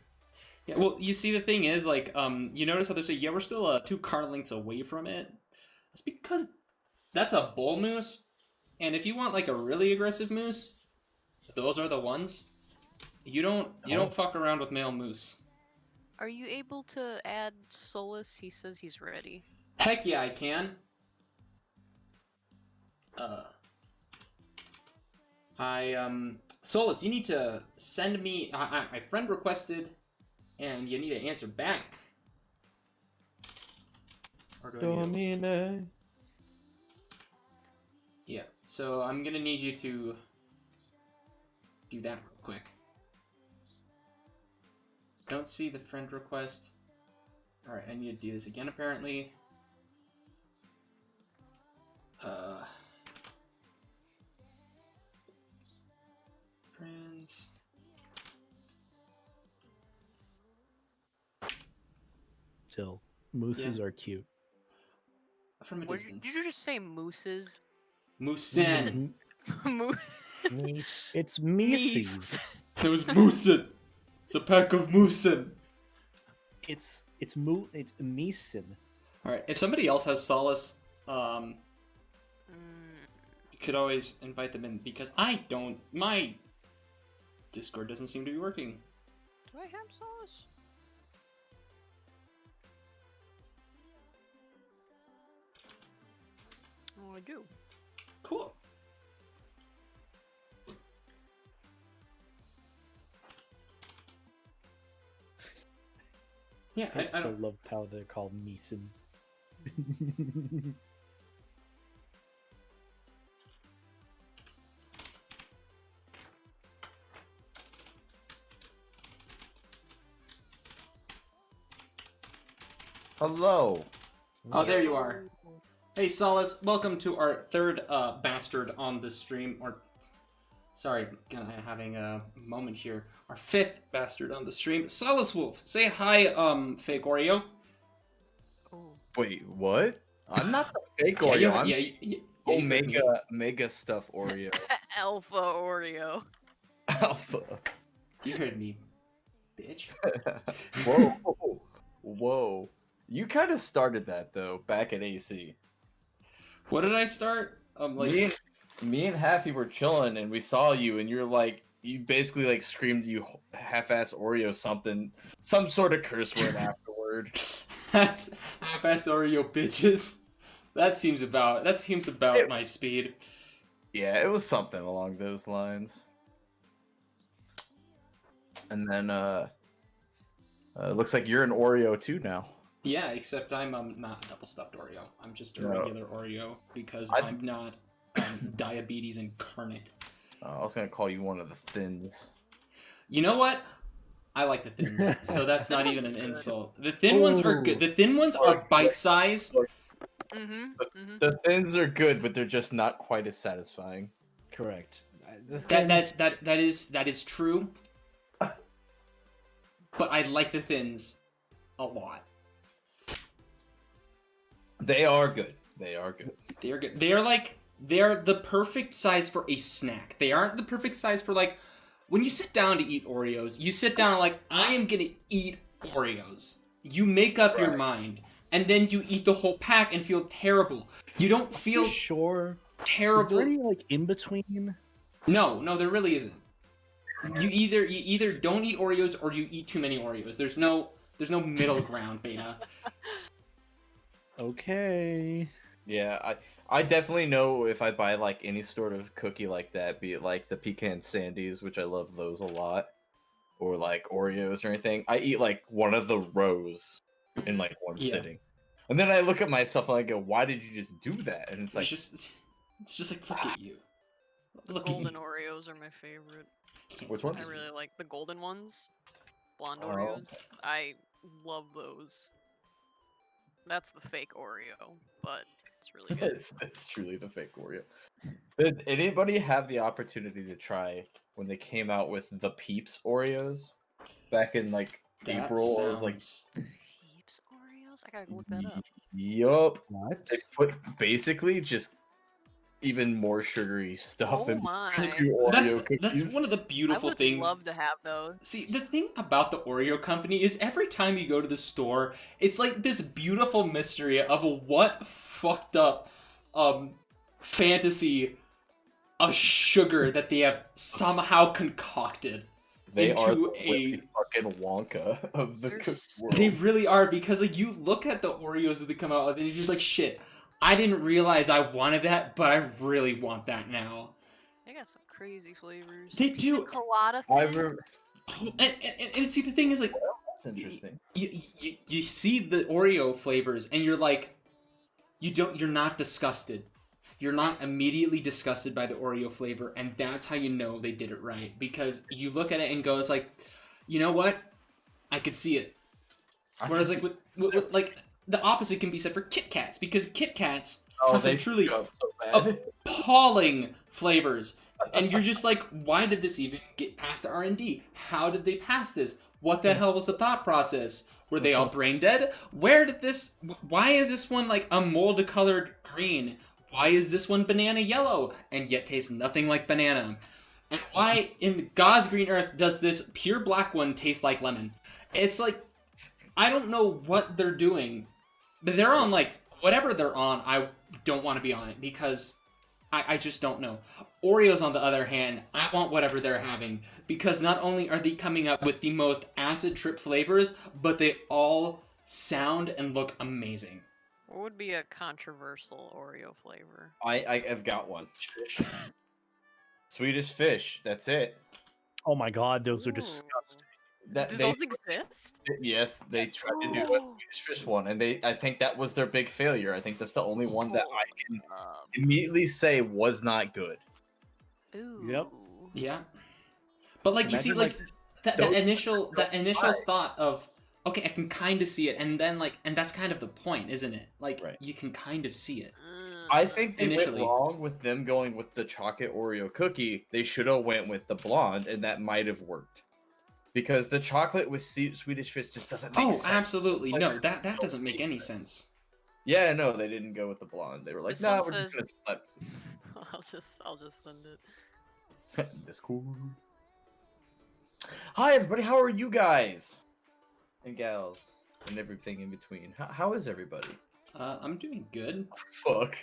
Yeah, well, you see, the thing is, like, you notice how they say, yeah, we're still 2 car lengths away from it. That's because that's a bull moose, and if you want like a really aggressive moose, those are the ones. You don't fuck around with male moose. Are you able to add Solus? He says he's ready. Heck yeah, I can. Solus, you need to send me. My friend requested, and you need to answer back. Or do I need to- Yeah, so I'm gonna need you to do that real quick. Don't see the friend request. Alright, I need to do this again apparently. Friends. Still, mooses are cute. From a What distance. did you just say? Mooses? Moosin. Moose. Meats. It's Meese's. It was moosin. It's a pack of moosin. It's Meeson. Alright, if somebody else has Solace, Mm, you could always invite them in because I don't. My Discord doesn't seem to be working. do I have Solus? Oh, I do. Cool. Yeah, I I still don't. love how they're called Meeson. Hello. Oh, there you are. Hey, Solace, welcome to our third bastard on the stream. Or, sorry, kind of having a moment here. Our fifth bastard on the stream. Solace Wolf, say hi, fake Oreo. Oh. Wait, what? I'm not the fake Yeah, Oreo. you, I'm yeah, you heard me. Omega stuff Oreo. Alpha Oreo. Alpha. You heard me, bitch. Whoa. Whoa. You kind of started that though back at AC. What did I start? Me and Haffy were chilling and we saw you and you're like you basically like screamed you half-ass Oreo something, some sort of curse word afterward. Half-ass Oreo bitches. That seems about my speed. Yeah, it was something along those lines. And then looks like you're an Oreo too now. Yeah, except I'm not a double stuffed Oreo. I'm just a No. regular Oreo because I'm not diabetes incarnate. I was gonna call you one of the thins. You know what? I like the thins, so that's not even an insult. The thin ones are good. The thin ones are bite size. Mm-hmm. Mm-hmm. The thins are good, but they're just not quite as satisfying. Correct. The That is true. But I like the thins a lot. They are good. They are good. They are good. They're the perfect size for a snack. They aren't the perfect size for like when you sit down to eat Oreos. You sit down like I am gonna eat Oreos. You make up your mind, and then you eat the whole pack and feel terrible. You don't feel Sure. Is terrible. there any like in between? No, there really isn't. You either don't eat Oreos or you eat too many Oreos. There's no middle ground, Beta. Okay. Yeah, I definitely know if I buy like any sort of cookie like that, be it like the pecan sandies, which I love those a lot, or like Oreos or anything. I eat like one of the rows in like one Yeah. sitting, and then I look at myself and I go, "Why did you just do that?" And it's like, It's just like look at you. The Look at golden you. Oreos are my favorite. which one? I really like the golden ones. Blonde Oh, Oreos. I love those. That's the fake Oreo, but it's really good. That's truly the fake Oreo. Did anybody have the opportunity to try when they came out with the Peeps Oreos back in like That April? It was like, sounds- Peeps Oreos? I gotta look that up. yup. What? They put basically just even more sugary stuff Oh in my. Oreo That's cookies. one of the I beautiful would things. love to have those. See, the thing about the Oreo company is every time you go to the store, it's like this beautiful mystery of what fucked up fantasy of sugar that they have somehow concocted They are into the Willy fucking Wonka of the They're cookie s- world. They really are, because like you look at the Oreos that they come out with and you're just like, shit, I didn't realize I wanted that, but I really want that now. They got some crazy flavors. They Pina do. colada I thins. remember- And see, the thing is, like, That's interesting. you see the Oreo flavors and you're like, you're not disgusted. You're not immediately disgusted by the Oreo flavor, and that's how you know they did it right, because you look at it and go, it's like, you know what, I could see it. Whereas like with like the opposite can be said for Kit Kats, because Kit Kats have some truly go so bad. appalling flavors, and you're just like, why did this even get past R&D? How did they pass this? What the hell was the thought process? Were they all brain dead? Where did this? Why is this one like a mold colored green? Why is this one banana yellow and yet tastes nothing like banana? And why in God's green earth does this pure black one taste like lemon? It's like, I don't know what they're doing, but they're on like whatever they're on. I don't want to be on it because I just don't know. Oreos, on the other hand, I want whatever they're having, because not only are they coming up with the most acid trip flavors, but they all sound and look amazing. What would be a controversial Oreo flavor? I've got one. Swedish fish. That's it. Oh my god, those are Ooh. disgusting. That Do they, those exist? yes, they tried to do a Oh. Swedish fish one, and I think that was their big failure. I think that's the only one that I can Um, immediately say was not good. ooh. Yep. Yeah, but like you see, Imagine, like that those- initial thought of, okay, I can kind of see it, and then like, and that's kind of the point, isn't it? Like, Right. you can kind of see it. I think they Initially. went wrong with them going with the chocolate Oreo cookie. They should have went with the blonde, and that might have worked. Because the chocolate with Swedish fish just doesn't make Oh, sense. absolutely. Like, No, that don't doesn't make make any sense. sense. Yeah, no, they didn't go with the blonde. They were like, This no, one we're just says- gonna I'll just send it. slap Discord. Hi everybody, how are you guys? And gals. And everything in between. How is everybody? I'm doing good. Fuck.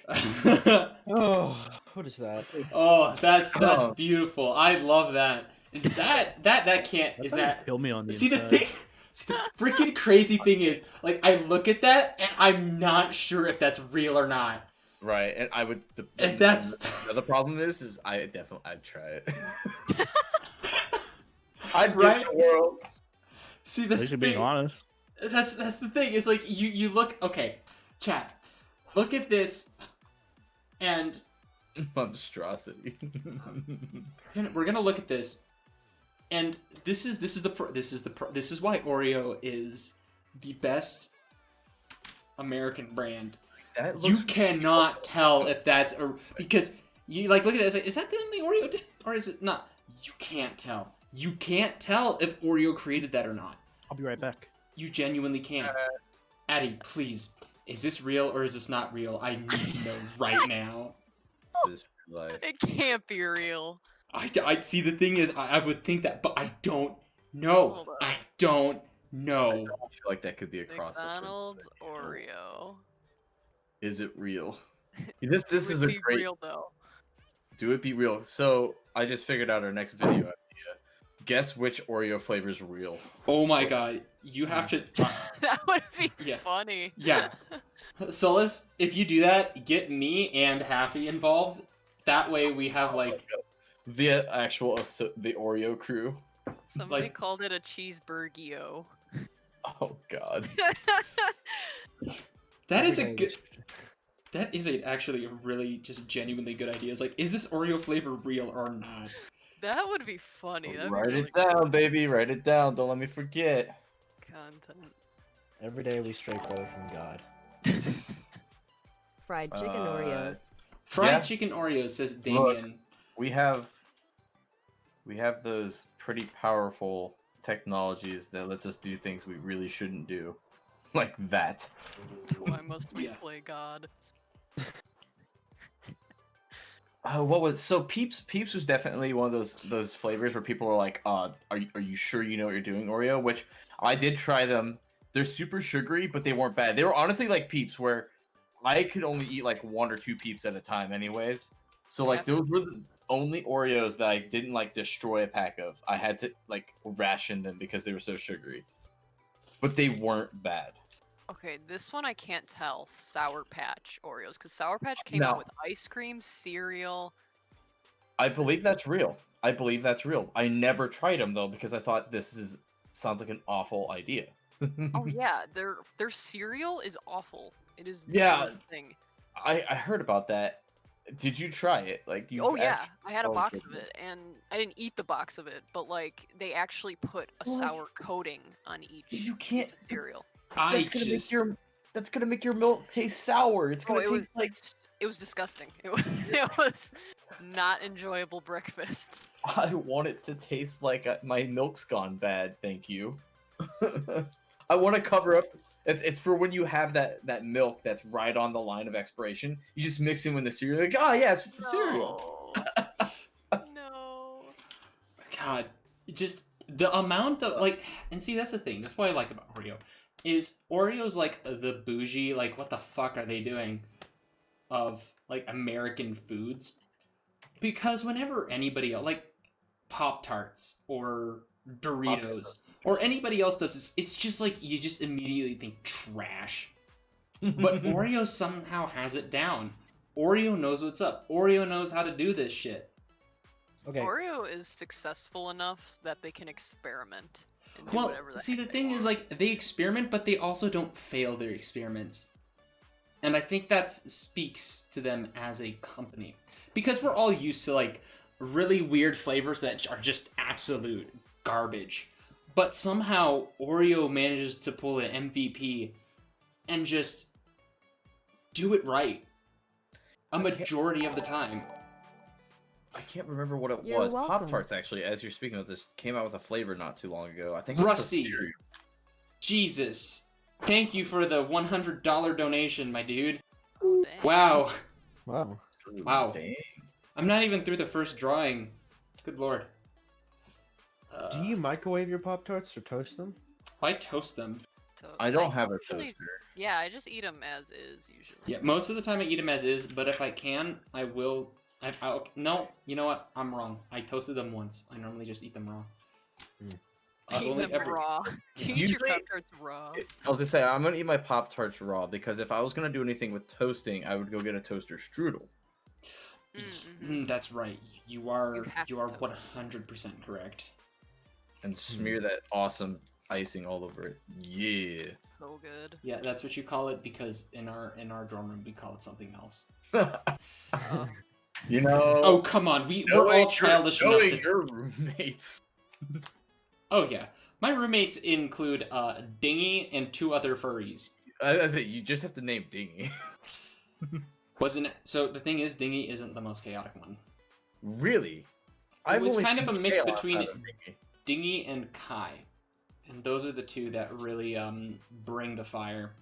Oh, what is that? Oh, that's Oh. beautiful. I love that. Is that can't That's is how you that kill me on the see inside. the thing? See, the freaking crazy thing is, like, I look at that and I'm not sure if that's real or not. Right, and I would. And that's the other problem is I'd try it. I'd Right? right the world. See, At that's least the you're being thing. honest. That's the thing. It's like you look, okay, chat. Look at this, and Monstrosity. we're gonna look at this, and this is why Oreo is the best American brand. That You looks cannot tell if that's because you like look at this. Like, is that the only Oreo did, or is it not? You can't tell. You can't tell if Oreo created that or not. I'll be right back. You genuinely can't. Addy, please. Is this real or is this not real? I need to know right now. this life. It can't be real. I see. The thing is, I would think that, but I don't know. Hold up. I don't I know. feel like that could be a crossover. McDonald's Oreo. Is it real? This Would is a be great. real though. Do it be real? So I just figured out our next video idea. Guess which Oreo flavor is real. Oh my god, you have to. That would be Yeah. funny. Yeah. Solus, if you do that, get me and Happy involved. That way we have like The actual the Oreo crew. Somebody Like- called it a cheeseburgio. Oh god. that is a Everything good. That is actually a really just genuinely good idea. It's like, is this Oreo flavor real or not? That would be funny. That'd Write be really it down, baby. Write it down. Don't let me forget. content. Every day we stray further from God. Fried chicken Uh, Oreos. Fried Yeah. chicken Oreos, says Look. Damien. We have those pretty powerful technologies that lets us do things we really shouldn't do. Like that. Why must we Yeah. play God? What was so Peeps was definitely one of those flavors where people are like, are you sure you know what you're doing, Oreo? Which I did try them. They're super sugary, but they weren't bad. They were honestly like Peeps, where I could only eat like 1 or 2 Peeps at a time anyways. So like Yeah. those were the only Oreos that I didn't like destroy a pack of. I had to like ration them because they were so sugary. But they weren't bad. Okay, this one I can't tell. Sour Patch Oreos, because Sour Patch came out No. with ice cream, cereal. I believe that's real. I never tried them though because I thought sounds like an awful idea. Oh yeah, their cereal is awful. It is the Yeah. worst thing. I heard about that. Did you try it? Like you? Oh yeah, I had a oh, box of goodness. it, and I didn't eat the box of it, but like they actually put a What? sour coating on each You can't- piece of cereal. I just That's gonna make your milk taste sour. It's Oh, gonna it was taste like. it was disgusting. It was not enjoyable breakfast. I want it to taste like my milk's gone bad. Thank you. I want to cover up. It's for when you have that milk that's right on the line of expiration. You just mix it with the cereal. Like, oh yeah, it's just a cereal. No. God, just the amount of like, and see, that's the thing. That's what I like about Oreo, is Oreo's like the bougie, like what the fuck are they doing, of like American foods, because whenever anybody else, like Pop Tarts or Doritos or anybody else does this, it's just like you just immediately think trash. But Oreo somehow has it down. Oreo knows what's up. Oreo knows how to do this shit. Okay. Oreo is successful enough that they can experiment and do Well, whatever the see, the heck they thing is, want. like, they experiment, but they also don't fail their experiments. And I think that speaks to them as a company. Because we're all used to, like, really weird flavors that are just absolute garbage. But somehow, Oreo manages to pull an MVP and just do it right. A majority of the time. I can't remember what it You're was. welcome. Pop Tarts, actually, as you're speaking of this, came out with a flavor not too long ago. I think it's a Rusty. cereal. Jesus. Thank you for the $100 donation, my dude. Oh, dang. Wow. Wow. Wow. Dang. I'm not even through the first drawing. Good lord. Do you microwave your Pop Tarts or toast them? I toast them. So I don't have a usually- toaster. Yeah, I just eat them as is usually. Yeah, most of the time I eat them as is, but if I can, I will. No, you know what? I'm wrong. I toasted them once. I normally just eat them raw. I've Eat only them ever- raw. Do you eat your Usually- Pop-Tarts raw? I was gonna say I'm gonna eat my Pop Tarts raw because if I was gonna do anything with toasting, I would go get a toaster strudel. Mm-hmm. That's right. You are You have you to are toast 100% correct. And smear that awesome icing all over it. Yeah. So good. Yeah, that's what you call it because in our dorm room we call it something else. You know. Oh come on, we're all childish enough knowing to. your roommates. Oh yeah, my roommates include Dingy and 2 other furries. That's it. You just have to name Dingy. Wasn't it? So the thing is, Dingy isn't the most chaotic one. Really? It's kind of seen a mix chaos between out of Dingy. Dingy and Kai, and those are the 2 that really bring the fire.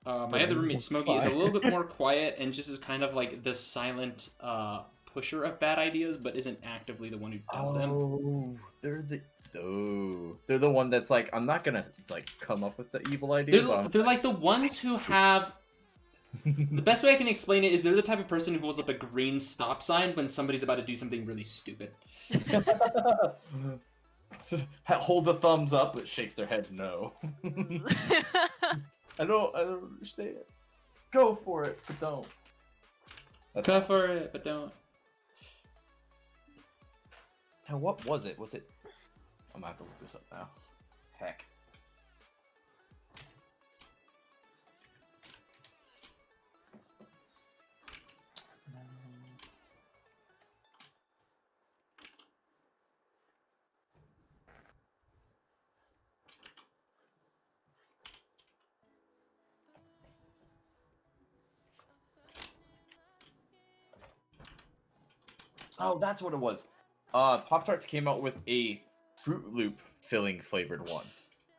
My other roommate Smokey is a little bit more quiet and just is kind of like the silent pusher of bad ideas, but isn't actively the one who does them. Oh, they're the one that's like, I'm not gonna like come up with the evil idea. They're like the ones who have. The best way I can explain it is they're the type of person who holds up a green stop sign when somebody's about to do something really stupid. Holds a thumbs up but shakes their head no. I don't understand. Go for it, but don't. That's Go awesome. for it, but don't. Now, what was it? Was it? I'm gonna have to look this up now. Heck. Oh, that's what it was. Pop-Tarts came out with a Fruit Loop filling flavored one.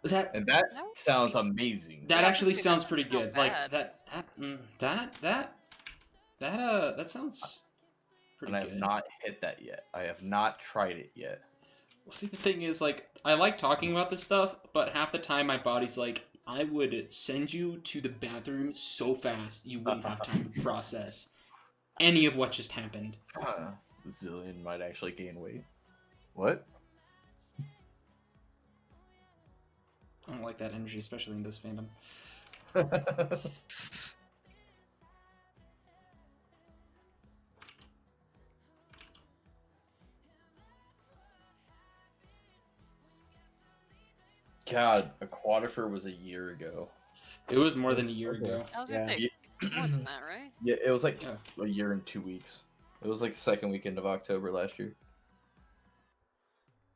That And that That would sounds be- amazing. that Yeah, actually honestly, sounds that pretty doesn't good. sound Like that sounds pretty And I have good. not hit that yet. I have not tried it yet. Well, see, the thing is, like, I like talking about this stuff, but half the time my body's like, I would send you to the bathroom so fast you wouldn't have time to process any of what just happened. Zillion might actually gain weight. What? I don't like that energy, especially in this fandom. God, Aquatifur was a year ago. It was more than a year ago. I was gonna Yeah. say it's more than that, right? Yeah, it was like Yeah. a year and 2 weeks. It was like the second weekend of October last year.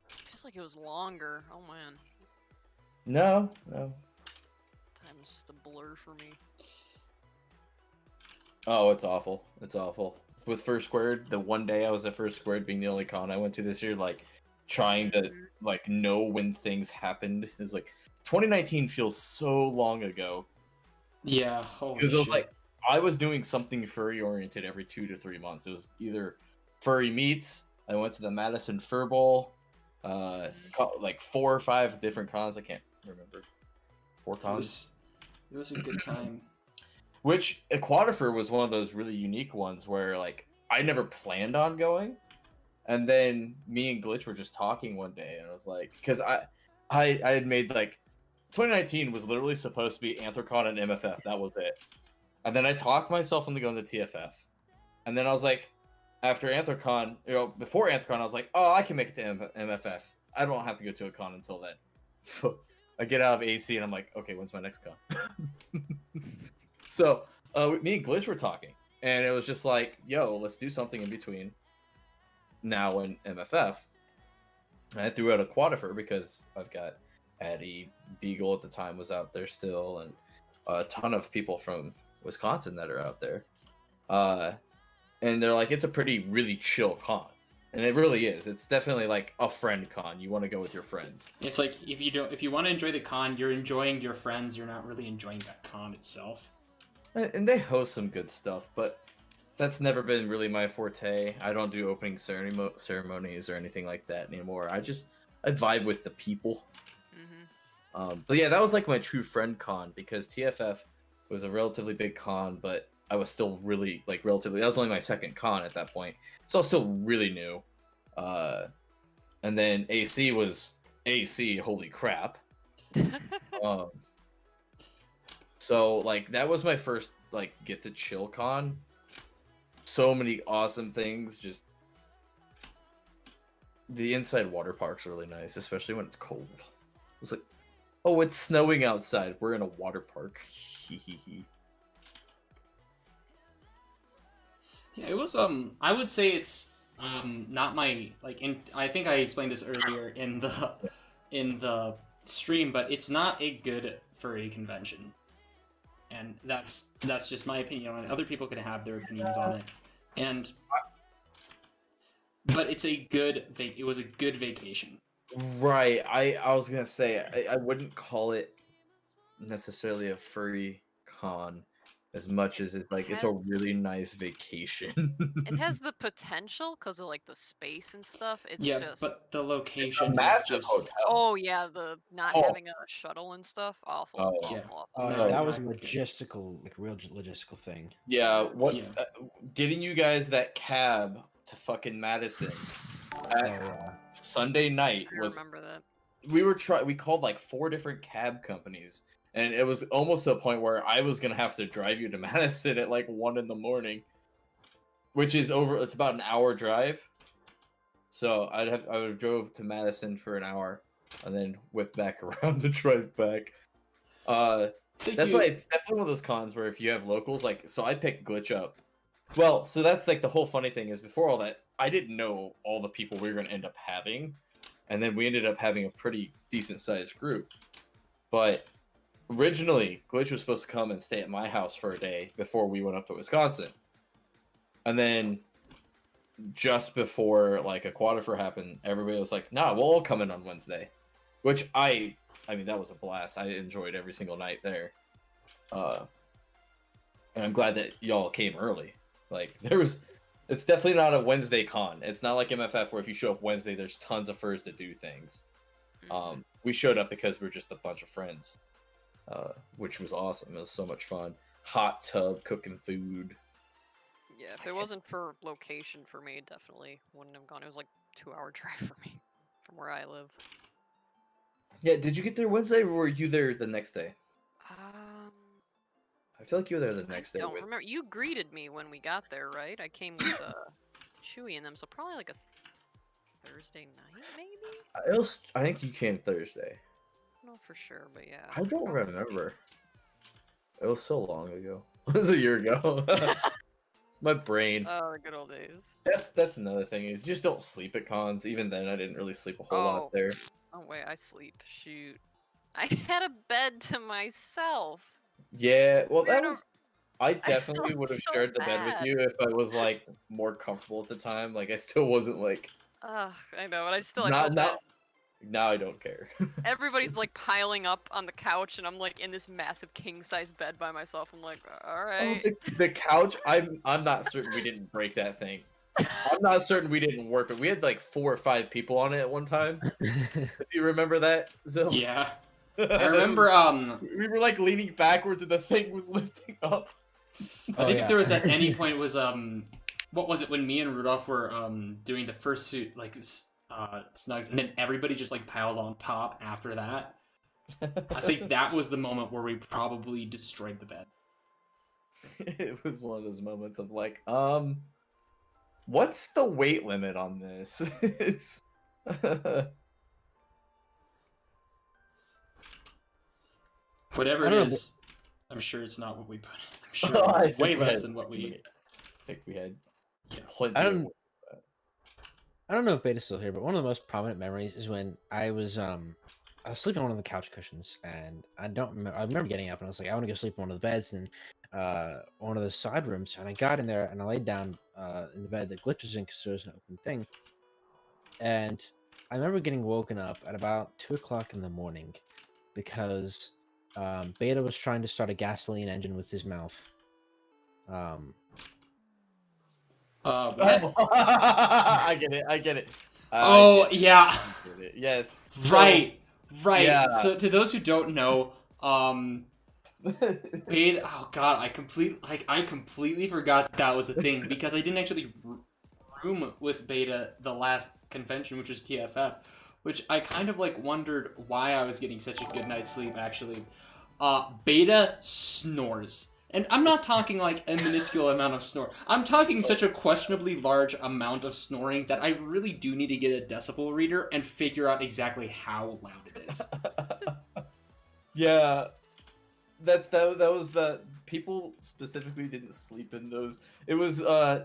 Feels like it was longer. Oh man, No. time is just a blur for me. Oh, it's awful. It's awful. With First Squared, the one day I was at First Squared being the only con I went to this year, like trying to like know when things happened is like 2019 feels so long ago. Yeah, holy Because it was shit. like I was doing something furry oriented every 2 to 3 months. It was either furry meets. I went to the Madison Fur Bowl, like 4 or 5 different cons. I can't remember. 4 cons. It was a good time. Which Aquatifur was one of those really unique ones where like I never planned on going, and then me and Glitch were just talking one day, and I was like, because I had made like 2019 was literally supposed to be Anthrocon and MFF. That was it. And then I talked myself into going to TFF. And then I was like, after Anthrocon, before Anthrocon, I was like, oh, I can make it to MFF. I don't have to go to a con until then. I get out of AC and I'm like, okay, when's my next con? So me and Glitch were talking. And it was just like, yo, let's do something in between now and MFF. And I threw out Aquatifur because I've got Addie, Beagle at the time was out there still, and a ton of people from Wisconsin that are out there. And they're like, it's a really chill con. And it really is. It's definitely like a friend con. You want to go with your friends. It's like if you want to enjoy the con, you're enjoying your friends. You're not really enjoying that con itself. And they host some good stuff, but that's never been really my forte. I don't do opening ceremonies or anything like that anymore. I vibe with the people. Mm-hmm. But yeah, that was like my true friend con because TFF was a relatively big con, but I was still really relatively. That was only my second con at that point, so I was still really new. And then AC was AC. Holy crap! So like that was my first like get to chill con. So many awesome things. Just the inside water park's really nice, especially when it's cold. It's like, oh, it's snowing outside. We're in a water park. Yeah, it was I would say it's not my I think I explained this earlier in the stream, but it's not a good furry convention. And that's just my opinion on it. Other people can have their opinions on it. But it's it was a good vacation. Right. I was gonna say I wouldn't call it necessarily a furry con as much as it's like it's a really nice vacation. It has the potential because of like the space and stuff. It's Yeah, just but the It's a location is massive just hotel. oh yeah, the not Oh. having a shuttle and stuff. Awful. Oh, awful, yeah. awful. No, That was a no. logistical, like real logistical thing. Yeah, what Yeah. getting you guys that cab to fucking Madison Oh, at yeah. Sunday night I was remember that. we called like 4 different cab companies and it was almost to a point where I was gonna have to drive you to Madison at like 1 in the morning, which is over. It's about an hour drive. So I would have drove to Madison for an hour, and then whipped back around to drive back. That's why it's definitely one of those cons where if you have locals, like, so I picked Glitch up. Well, so that's like the whole funny thing is before all that, I didn't know all the people we were going to end up having. And then we ended up having a pretty decent sized group. But originally, Glitch was supposed to come and stay at my house for a day before we went up to Wisconsin. And then just before like Aquatifur happened, everybody was like, nah, we'll all come in on Wednesday. Which I mean, that was a blast. I enjoyed every single night there. And I'm glad that y'all came early. Like, it's definitely not a Wednesday con. It's not like MFF where if you show up Wednesday, there's tons of furs to do things. We showed up because we're just a bunch of friends, which was awesome. It was so much fun. Hot tub, cooking food. Yeah, if it wasn't for location for me, definitely wouldn't have gone. It was like 2-hour drive for me from where I live. Yeah, did you get there Wednesday or were you there the next day? I feel like you were there the next day. I don't remember. You greeted me when we got there, right? I came with Chewy and them, so probably like a Thursday night, maybe? I think you came Thursday. I don't know for sure, but yeah. I don't remember. It was so long ago. It was a year ago. My brain. Oh, the good old days. That's another thing is just don't sleep at cons. Even then, I didn't really sleep a whole lot there. Oh wait, I sleep. Shoot, I had a bed to myself. Yeah, well, Man, that was. I definitely felt would have so shared the bed with bad. you if I was like more comfortable at the time. Like I still wasn't like. Ugh, I know, but I still Not, felt bad. now I don't care. Everybody's like piling up on the couch, and I'm like in this massive king size bed by myself. I'm like, all right. The couch. I'm not certain we didn't break that thing. I'm not certain we didn't warp it. We had like 4 or 5 people on it at one time. If you remember that, Zil. Yeah. I remember we were like leaning backwards and the thing was lifting up. I think if there was at any point it was what was it when me and Rudolph were doing the first suit like snugs and then everybody just like piled on top after that. I think that was the moment where we probably destroyed the bed. It was one of those moments of like, what's the weight limit on this? It's whatever it is. I'm sure it's not what we put. I'm sure it's way less than what we. I think we had. Yeah. Plenty I don't know if Beta's still here, but one of the most prominent memories is when I was sleeping on one of the couch cushions, and I remember getting up and I was like, I want to go sleep in one of the beds and one of the side rooms, and I got in there and I laid down in the bed that Glitch was in because there was an open thing, and I remember getting woken up at about 2 o'clock in the morning because Beta was trying to start a gasoline engine with his mouth. I get it. Yeah. I get it. Yes. Right. Yeah. So to those who don't know, Beta. Oh God, I completely forgot that was a thing because I didn't actually room with Beta the last convention, which was TFF, which I kind of like wondered why I was getting such a good night's sleep. Actually, Beta snores. And I'm not talking like a minuscule amount of snore. I'm talking such a questionably large amount of snoring that I really do need to get a decibel reader and figure out exactly how loud it is. Yeah, that was the people specifically didn't sleep in those. It was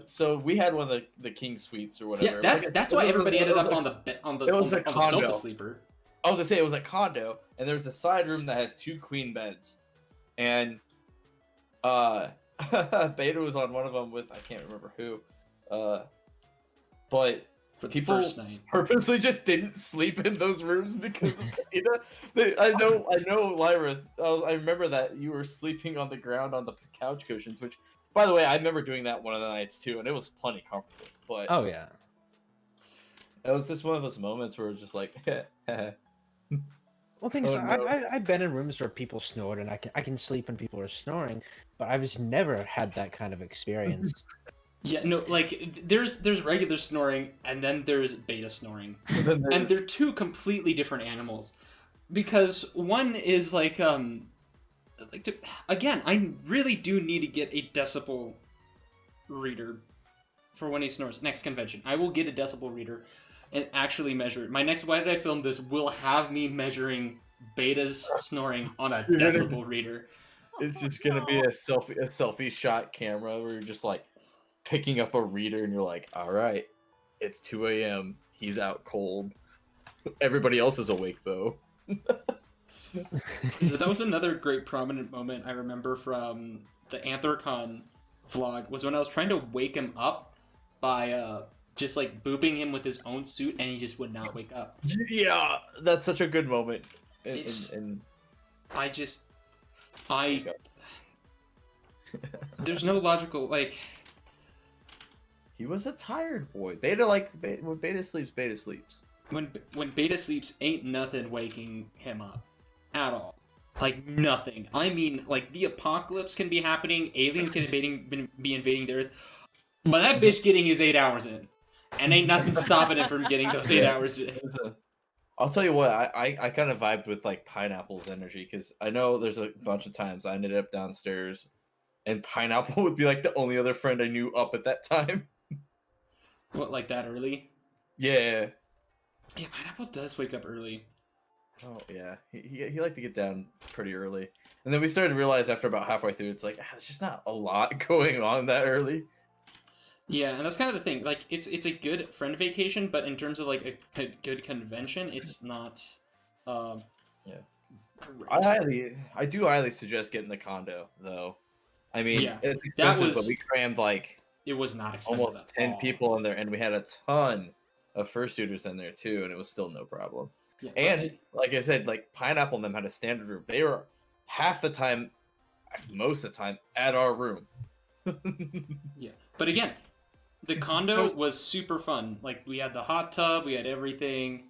so we had one of the king suites or whatever. Yeah, that's why everybody ended up on the sofa sleeper. I was gonna say it was a condo, and there's a side room that has 2 queen beds, and Beta was on one of them with I can't remember who, but For the people first night. purposely just didn't sleep in those rooms because of Beta. I know, Lyra. I remember that you were sleeping on the ground on the couch cushions, which, by the way, I remember doing that one of the nights too, and it was plenty comfortable. But Oh yeah. it was just one of those moments where it was just like, Well, things Oh, no. I've been in rooms where people snored, and I can sleep when people are snoring, but I've just never had that kind of experience. Yeah, no, like there's regular snoring and then there's Beta snoring. And they're 2 completely different animals. Because one is like like again, I really do need to get a decibel reader for when he snores. Next convention, I will get a decibel reader and actually measure it. My next Why Did I Film This will have me measuring Beta's snoring on a decibel reader. It's just gonna be a selfie shot camera where you're just like picking up a reader and you're like, all right, it's 2 a.m. He's out cold. Everybody else is awake though. So that was another great prominent moment I remember from the Anthrocon vlog, was when I was trying to wake him up by just like booping him with his own suit, and he just would not wake up. Yeah, that's such a good moment. And there's no logical, like, he was a tired boy. Beta likes when Beta sleeps. Beta sleeps. When Beta sleeps, ain't nothing waking him up at all. Like nothing. I mean, like the apocalypse can be happening, aliens can be invading the Earth, but that bitch getting his 8 hours in, and ain't nothing stopping him from getting those 8 hours in. I'll tell you what, I kind of vibed with like Pineapple's energy, because I know there's a bunch of times I ended up downstairs, and Pineapple would be like the only other friend I knew up at that time. What, like that early? Yeah. Yeah, Pineapple does wake up early. Oh yeah, he liked to get down pretty early, and then we started to realize after about halfway through, it's like there's just not a lot going on that early. Yeah, and that's kind of the thing. Like, it's a good friend vacation, but in terms of like a good convention, it's not. Yeah. Great. I do highly suggest getting the condo though. I mean, Yeah, it's expensive, but we crammed like it was not expensive almost at 10 all. people in there, and we had a ton of fursuiters in there too, and it was still no problem. Yeah, And like I said, like Pineapple and them had a standard room. They were half the time, most of the time, at our room. yeah, but again, the condo was super fun. Like, we had the hot tub, we had everything.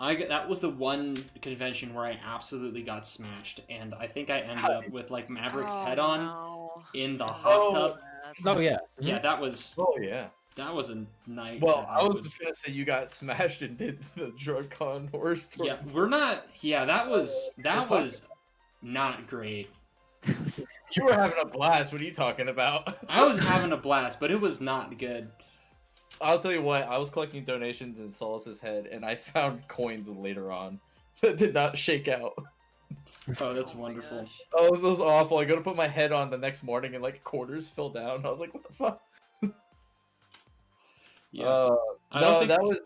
That was the one convention where I absolutely got smashed, and I think I ended up with like Maverick's head on in the hot tub. Oh yeah. Yeah, that was. Oh yeah. That was a night. Well, I was just gonna say you got smashed and did the drug con horror story. Yeah, we're not. Yeah, that was not great. You were having a blast. What are you talking about? I was having a blast, but it was not good. I'll tell you what. I was collecting donations in Solace's head, and I found coins later on that did not shake out. Oh, that's wonderful. Oh, it was awful. I go to put my head on the next morning, and like quarters fell down. I was like, "What the fuck?" Yeah. No, that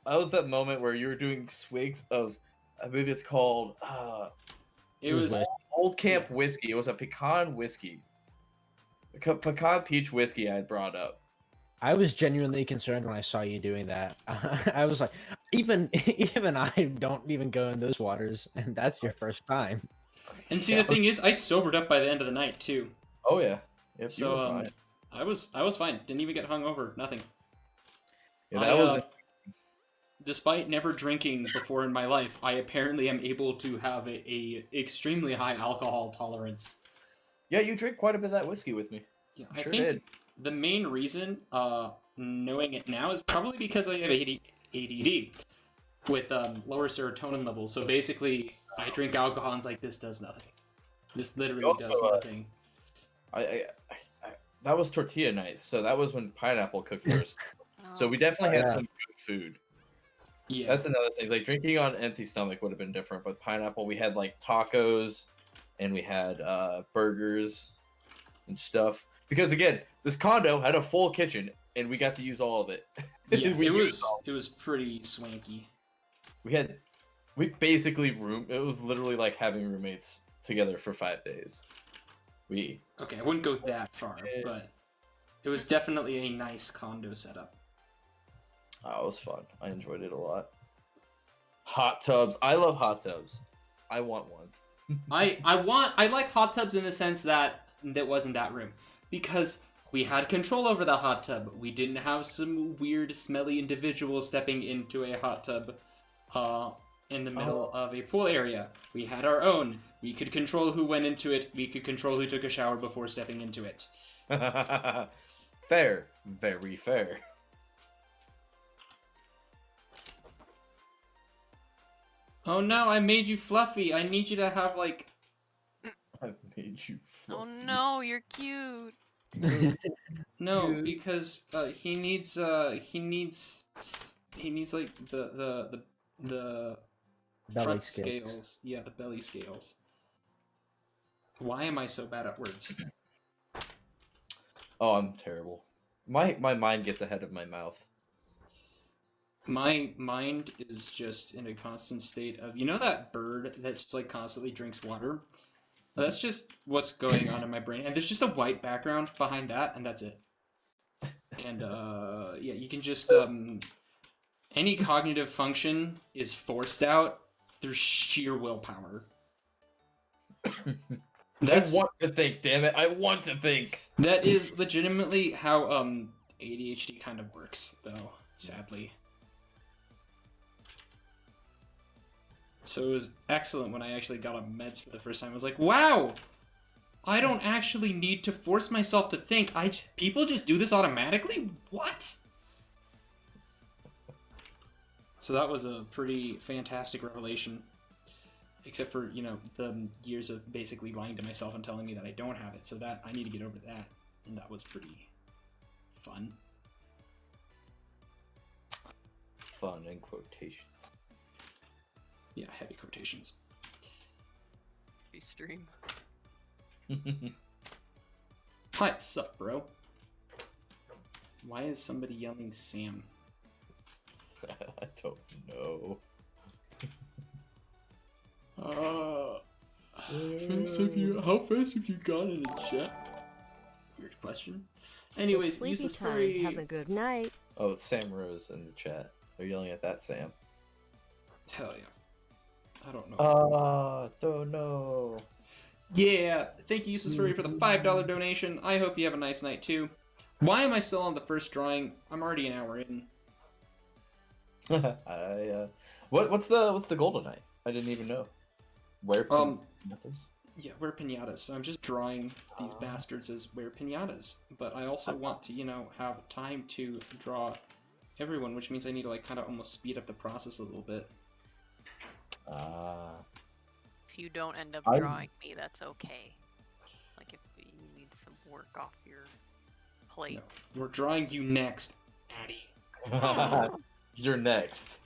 was that moment where you were doing swigs of, I believe it's called It was Old Camp whiskey. It was a pecan whiskey. Pecan peach whiskey I had brought up. I was genuinely concerned when I saw you doing that. I was like, even I don't even go in those waters, and that's your first time. And see, the thing is, I sobered up by the end of the night too. Oh yeah. Yep, you were So fine. I was fine. Didn't even get hungover. Nothing. Yeah, that was despite never drinking before in my life, I apparently am able to have a extremely high alcohol tolerance. Yeah, you drank quite a bit of that whiskey with me. Yeah, Sure I think did. the main reason, knowing it now, is probably because I have ADD with lower serotonin levels. So basically, I drink alcohol and it's like, this does nothing. This literally Also, does nothing. I that was tortilla night, so that was when Pineapple cooked first. So we definitely had some good food. Yeah, That's another thing. Like drinking on empty stomach would have been different, but Pineapple, we had like tacos, and we had burgers and stuff. Because again, this condo had a full kitchen, and we got to use all of it. yeah, We used it was pretty swanky. We basically it was literally like having roommates together for 5 days. Okay, I wouldn't go that far, but it was definitely a nice condo setup. Oh, it was fun. I enjoyed it a lot. Hot tubs. I love hot tubs. I want one. I like hot tubs in the sense that wasn't that room, because we had control over the hot tub. We didn't have some weird, smelly individual stepping into a hot tub in the middle of a pool area. We had our own. We could control who went into it. We could control who took a shower before stepping into it. Fair. Very fair. Oh no, I made you fluffy. I need you to have, like, You Oh fluffy. no, you're cute. No, because he needs like the Belly front scales. scales. Yeah, the belly scales. Why am I so bad at words? Oh, I'm terrible. My mind gets ahead of my mouth. My mind is just in a constant state of, you know, that bird that just like constantly drinks water? That's just what's going on in my brain. And there's just a white background behind that, and that's it. And yeah, you can just any cognitive function is forced out through sheer willpower. That's I want to think, damn it! I want to think. that is legitimately how ADHD kind of works, though, sadly. So it was excellent when I actually got on meds for the first time. I was like, wow, I don't actually need to force myself to think. People just do this automatically? What? So that was a pretty fantastic revelation. Except for, you know, the years of basically lying to myself and telling me that I don't have it. So that, I need to get over that. And that was pretty fun. Fun in quotations. Yeah, heavy quotations. Free stream. Hi, sup, bro? Why is somebody yelling Sam? I don't know. How fast have you gone in the chat? Weird question. Anyways, Sleepy useless time. furry. Have a good night. Oh, it's Sam Rose in the chat. They're yelling at that Sam. Hell yeah. I don't know. Don't know. Yeah, thank you, Useless Furry, for the $5 donation. I hope you have a nice night too. Why am I still on the first drawing? I'm already an hour in. What's the goal tonight? I didn't even know. Were-piñatas? Yeah, Were-piñatas. So I'm just drawing these bastards as Were-piñatas. But I also want to, you know, have time to draw everyone, which means I need to like kind of almost speed up the process a little bit. If you don't end up I'm- drawing me, that's okay. Like if you need some work off your plate. No, we're drawing you next, Addie. You're next.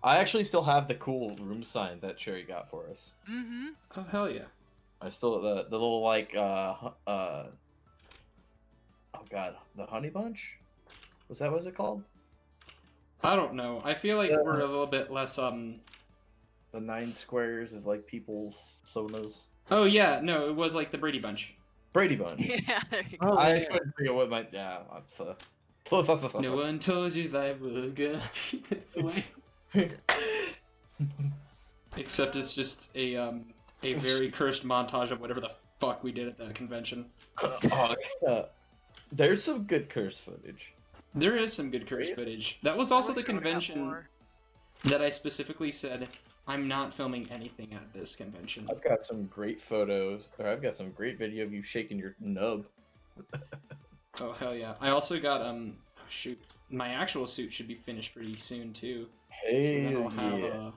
I actually still have the cool room sign that Cherry got for us. Mm-hmm. Oh hell yeah! I still the little like oh god, the honey bunch? Was that what it called? I don't know. I feel like we're a little bit less The 9 squares of like people's sonas. Oh yeah, no, it was like the Brady Bunch. Brady Bunch. Yeah, there you go. Oh, I yeah. couldn't figure what my No one told you life was gonna be this way. Except it's just a very cursed montage of whatever the fuck we did at that convention. There's some good curse footage. There is some good curse footage. That was also I the wish I would've got convention more. that I specifically said I'm not filming anything at this convention. I've got some great photos, or I've got some great video of you shaking your nub. Oh hell yeah! I also got oh shoot, my actual suit should be finished pretty soon too. So then Hey, I'll have yeah.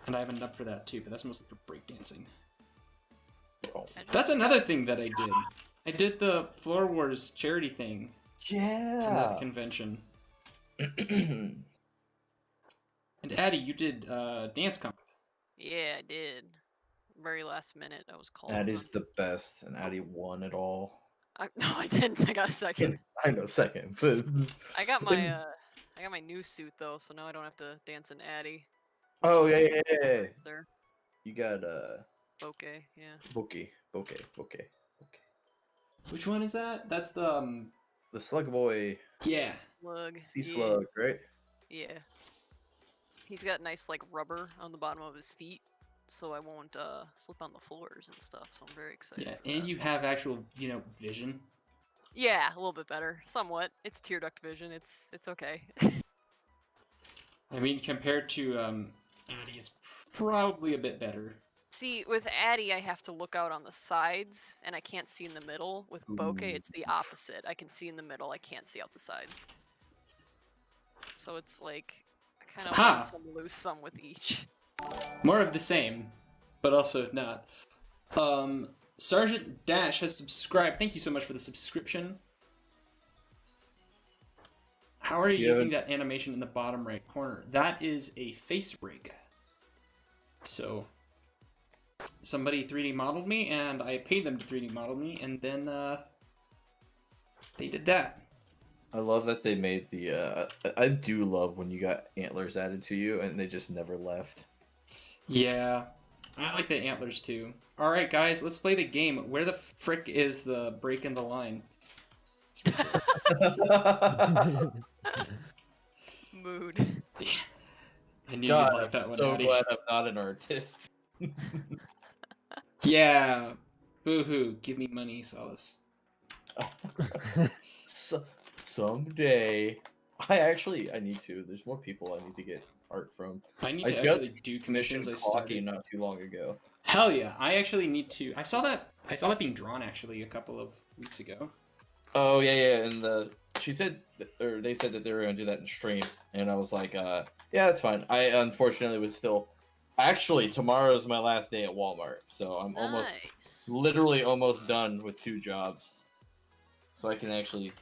and I have a nub for that too, but that's mostly for breakdancing. Oh, I just That's got- another thing that I did. I did the Floor Wars charity thing from that yeah. convention. And Addie, you did dance comp. Yeah, I did. Very last minute, I was called. That on. is the best, and Addie won it all. No, I didn't. I got a second. I know, second, but I got my new suit though, so now I don't have to dance in Addy. oh yeah. There, You got okay, yeah. Bokeh. Which one is that? That's the The Slug Boy yeah. Slug. Sea yeah. Slug, right? Yeah. He's got nice like rubber on the bottom of his feet, so I won't slip on the floors and stuff. So I'm very excited. Yeah, for and that. you have actual, you know, vision. Yeah, a little bit better, somewhat. It's tear duct vision. It's okay. I mean, compared to Addie, it's probably a bit better. See, with Addy, I have to look out on the sides, and I can't see in the middle. With Bokeh, Ooh. it's the opposite. I can see in the middle, I can't see out the sides. So it's like, I kind of Ha! win some, lose some with each. More of the same, but also not. Sergeant Dash has subscribed. Thank you so much for the subscription. How are you Yeah. using that animation in the bottom right corner? That is a face rig. So somebody 3D modeled me, and I paid them to 3D model me, and then they did that. I love that they made the. I do love when you got antlers added to you and they just never left. Yeah, I like the antlers too. All right, guys, let's play the game. Where the frick is the break in the line? Mood. I knew God, you'd like that I'm one, so Addy. glad I'm not an artist. Yeah, boo-hoo. Give me money, Solace. Someday, I need to. There's more people I need to get art from. I need I to just actually do commissions. I Clocky started. not too long ago. Hell yeah! I actually need to. I saw that being drawn actually a couple of weeks ago. Oh yeah, and she said, or they said that they were gonna do that in stream, and I was like, yeah, that's fine. I unfortunately was still. Actually, tomorrow's my last day at Walmart, so I'm Nice. literally almost done with 2 jobs, so I can actually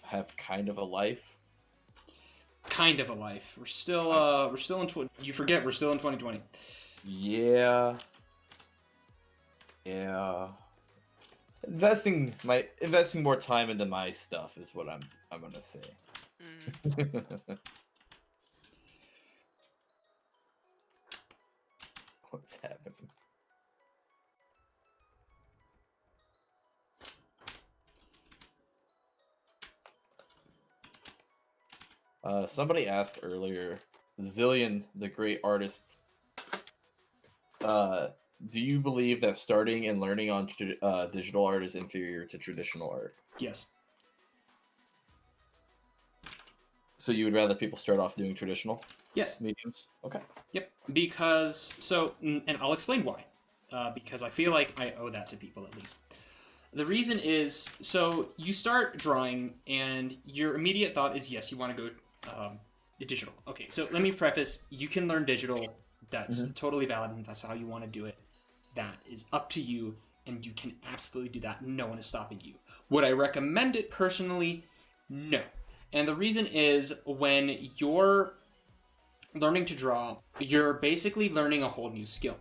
have kind of a life. Kind of a life. We're still in. You forget we're still in 2020. Yeah. Investing more time into my stuff is what I'm gonna say. Mm. What's happening? Somebody asked earlier, Zillion, the great artist, do you believe that starting and learning on digital art is inferior to traditional art? Yes. So you would rather people start off doing traditional Yes. mediums? Okay. Yep. Because and I'll explain why. Because I feel like I owe that to people at least. The reason is, so you start drawing and your immediate thought is, yes, you want to go digital. Okay, so let me preface, you can learn digital. That's totally valid, and that's how you want to do it. That is up to you, and you can absolutely do that. No one is stopping you. Would I recommend it personally? No. And the reason is, when you're learning to draw, you're basically learning a whole new skill.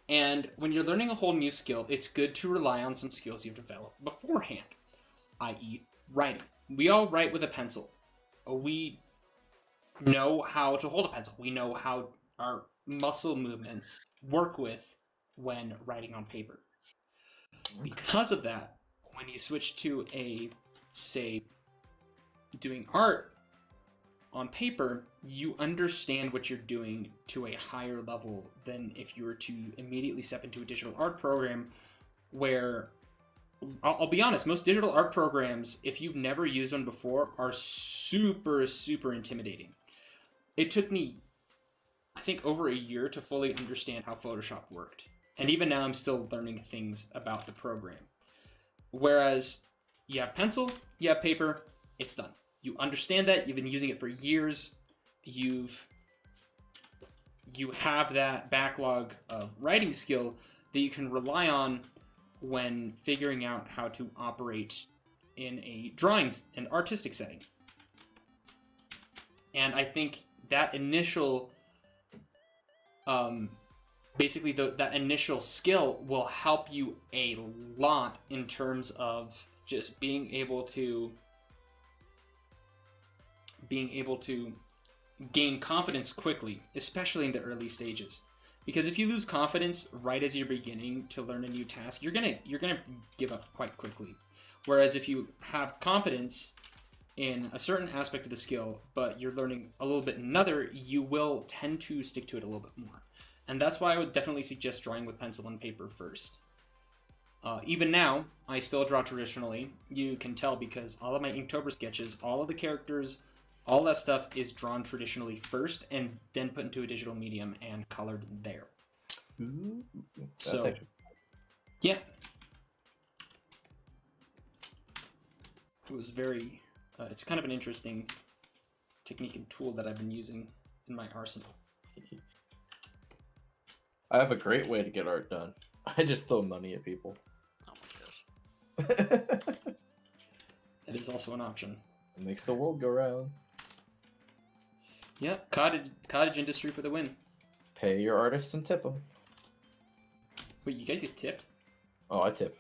And when you're learning a whole new skill, it's good to rely on some skills you've developed beforehand, i.e. writing. We all write with a pencil. We know how to hold a pencil. We know how our muscle movements work with when writing on paper. Because of that, when you switch to say, doing art on paper, you understand what you're doing to a higher level than if you were to immediately step into a digital art program where, I'll be honest, most digital art programs, if you've never used one before, are super, super intimidating. It took me, I think, over a year to fully understand how Photoshop worked. And even now, I'm still learning things about the program. Whereas, you have pencil, you have paper, it's done. You understand that, you've been using it for years, you have that backlog of writing skill that you can rely on when figuring out how to operate in a drawing and artistic setting. And I think that initial, basically that initial skill will help you a lot in terms of just being able to gain confidence quickly, especially in the early stages. Because if you lose confidence right as you're beginning to learn a new task, you're gonna give up quite quickly. Whereas if you have confidence in a certain aspect of the skill, but you're learning a little bit in another, you will tend to stick to it a little bit more. And that's why I would definitely suggest drawing with pencil and paper first. Even now, I still draw traditionally. You can tell because all of my Inktober sketches, all of the characters, all that stuff is drawn traditionally first and then put into a digital medium and colored there. Ooh, So, actually... yeah. It was very, it's kind of an interesting technique and tool that I've been using in my arsenal. I have a great way to get art done. I just throw money at people. Oh my gosh. It That is also an option. makes the world go round. Yeah, cottage industry for the win. Pay your artists and tip them. Wait, you guys get tipped? Oh, I tip.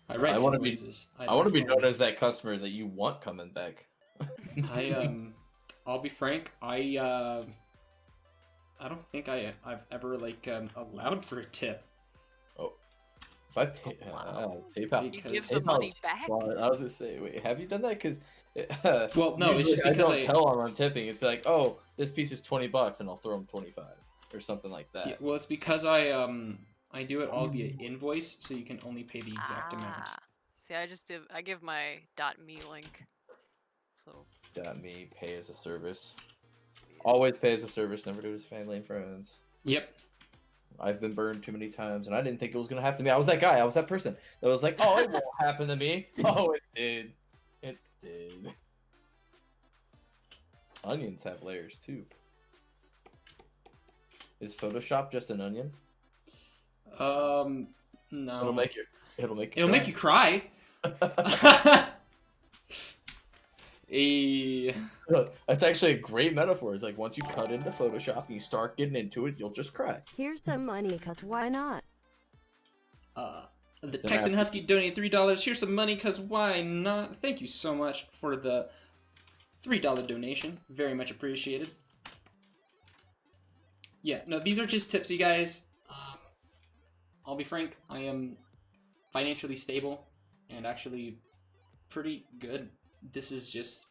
I write I wanna be- invoices. I want to be known as that customer that you want coming back. I'll be frank. I don't think I've ever like allowed for a tip. If I pay, Wow. PayPal. You Because give the money PayPal's back? fun. I was gonna say, wait, have you done that? Because Well, no, it's just because I don't tell them I'm tipping. It's like, oh, this piece is $20, and I'll throw them 25 or something like that. Yeah, well, it's because I do it all via invoice, so you can only pay the exact amount. See, I give my .me link. So Me pay as a service. Always pay as a service. Never do it as family and friends. Yep. I've been burned too many times, and I didn't think it was gonna happen to me. I was that guy. I was that person that was like, "Oh, it won't happen to me." Oh, it did. It did. Onions have layers too. Is Photoshop just an onion? No. It'll make you. It'll make you. It'll make you cry. That's actually a great metaphor. It's like once you cut into Photoshop and you start getting into it, you'll just cry. Here's some money, cause why not? The Texan Husky donated $3. Here's some money, cause why not? Thank you so much for the $3 donation. Very much appreciated. Yeah, no, these are just tips, you guys. I'll be frank, I am financially stable and actually pretty good. This is just...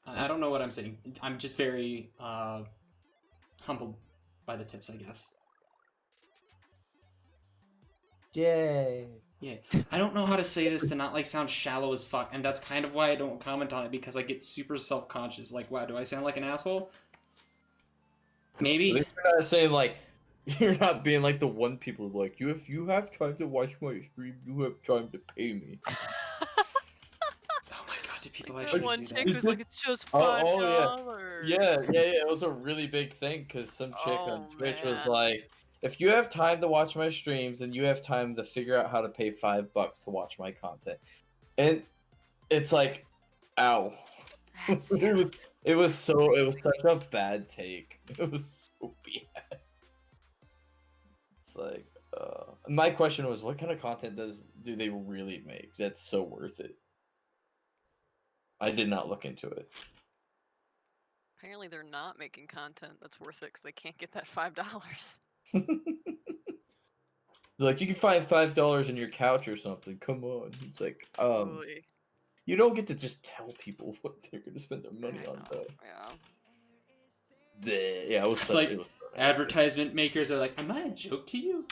I don't know what I'm saying. I'm just very humbled by the tips, I guess. Yay. Yeah, I don't know how to say this to not like sound shallow as fuck, and that's kind of why I don't comment on it, because I get super self-conscious. Like, wow, do I sound like an asshole? Maybe. At least you're not saying like you're not being like the one people like if you have time to watch my stream, you have time to pay me. Oh my god, do people that actually one do chick that? was like, it's just Oh, $5. Yeah. It was a really big thing because some chick on Oh, Twitch was man. like, if you have time to watch my streams, then you have time to figure out how to pay $5 to watch my content. And it's like, ow. It was such a bad take. It was so bad. It's like, my question was, what kind of content do they really make that's so worth it? I did not look into it. Apparently they're not making content that's worth it because they can't get that $5. Like, you can find $5 in your couch or something. Come on. It's like, Absolutely. you don't get to just tell people what they're gonna spend their money I on, know, though. Yeah. Yeah, it was It's such, like it was so nasty. advertisement makers are like, am I a joke to you?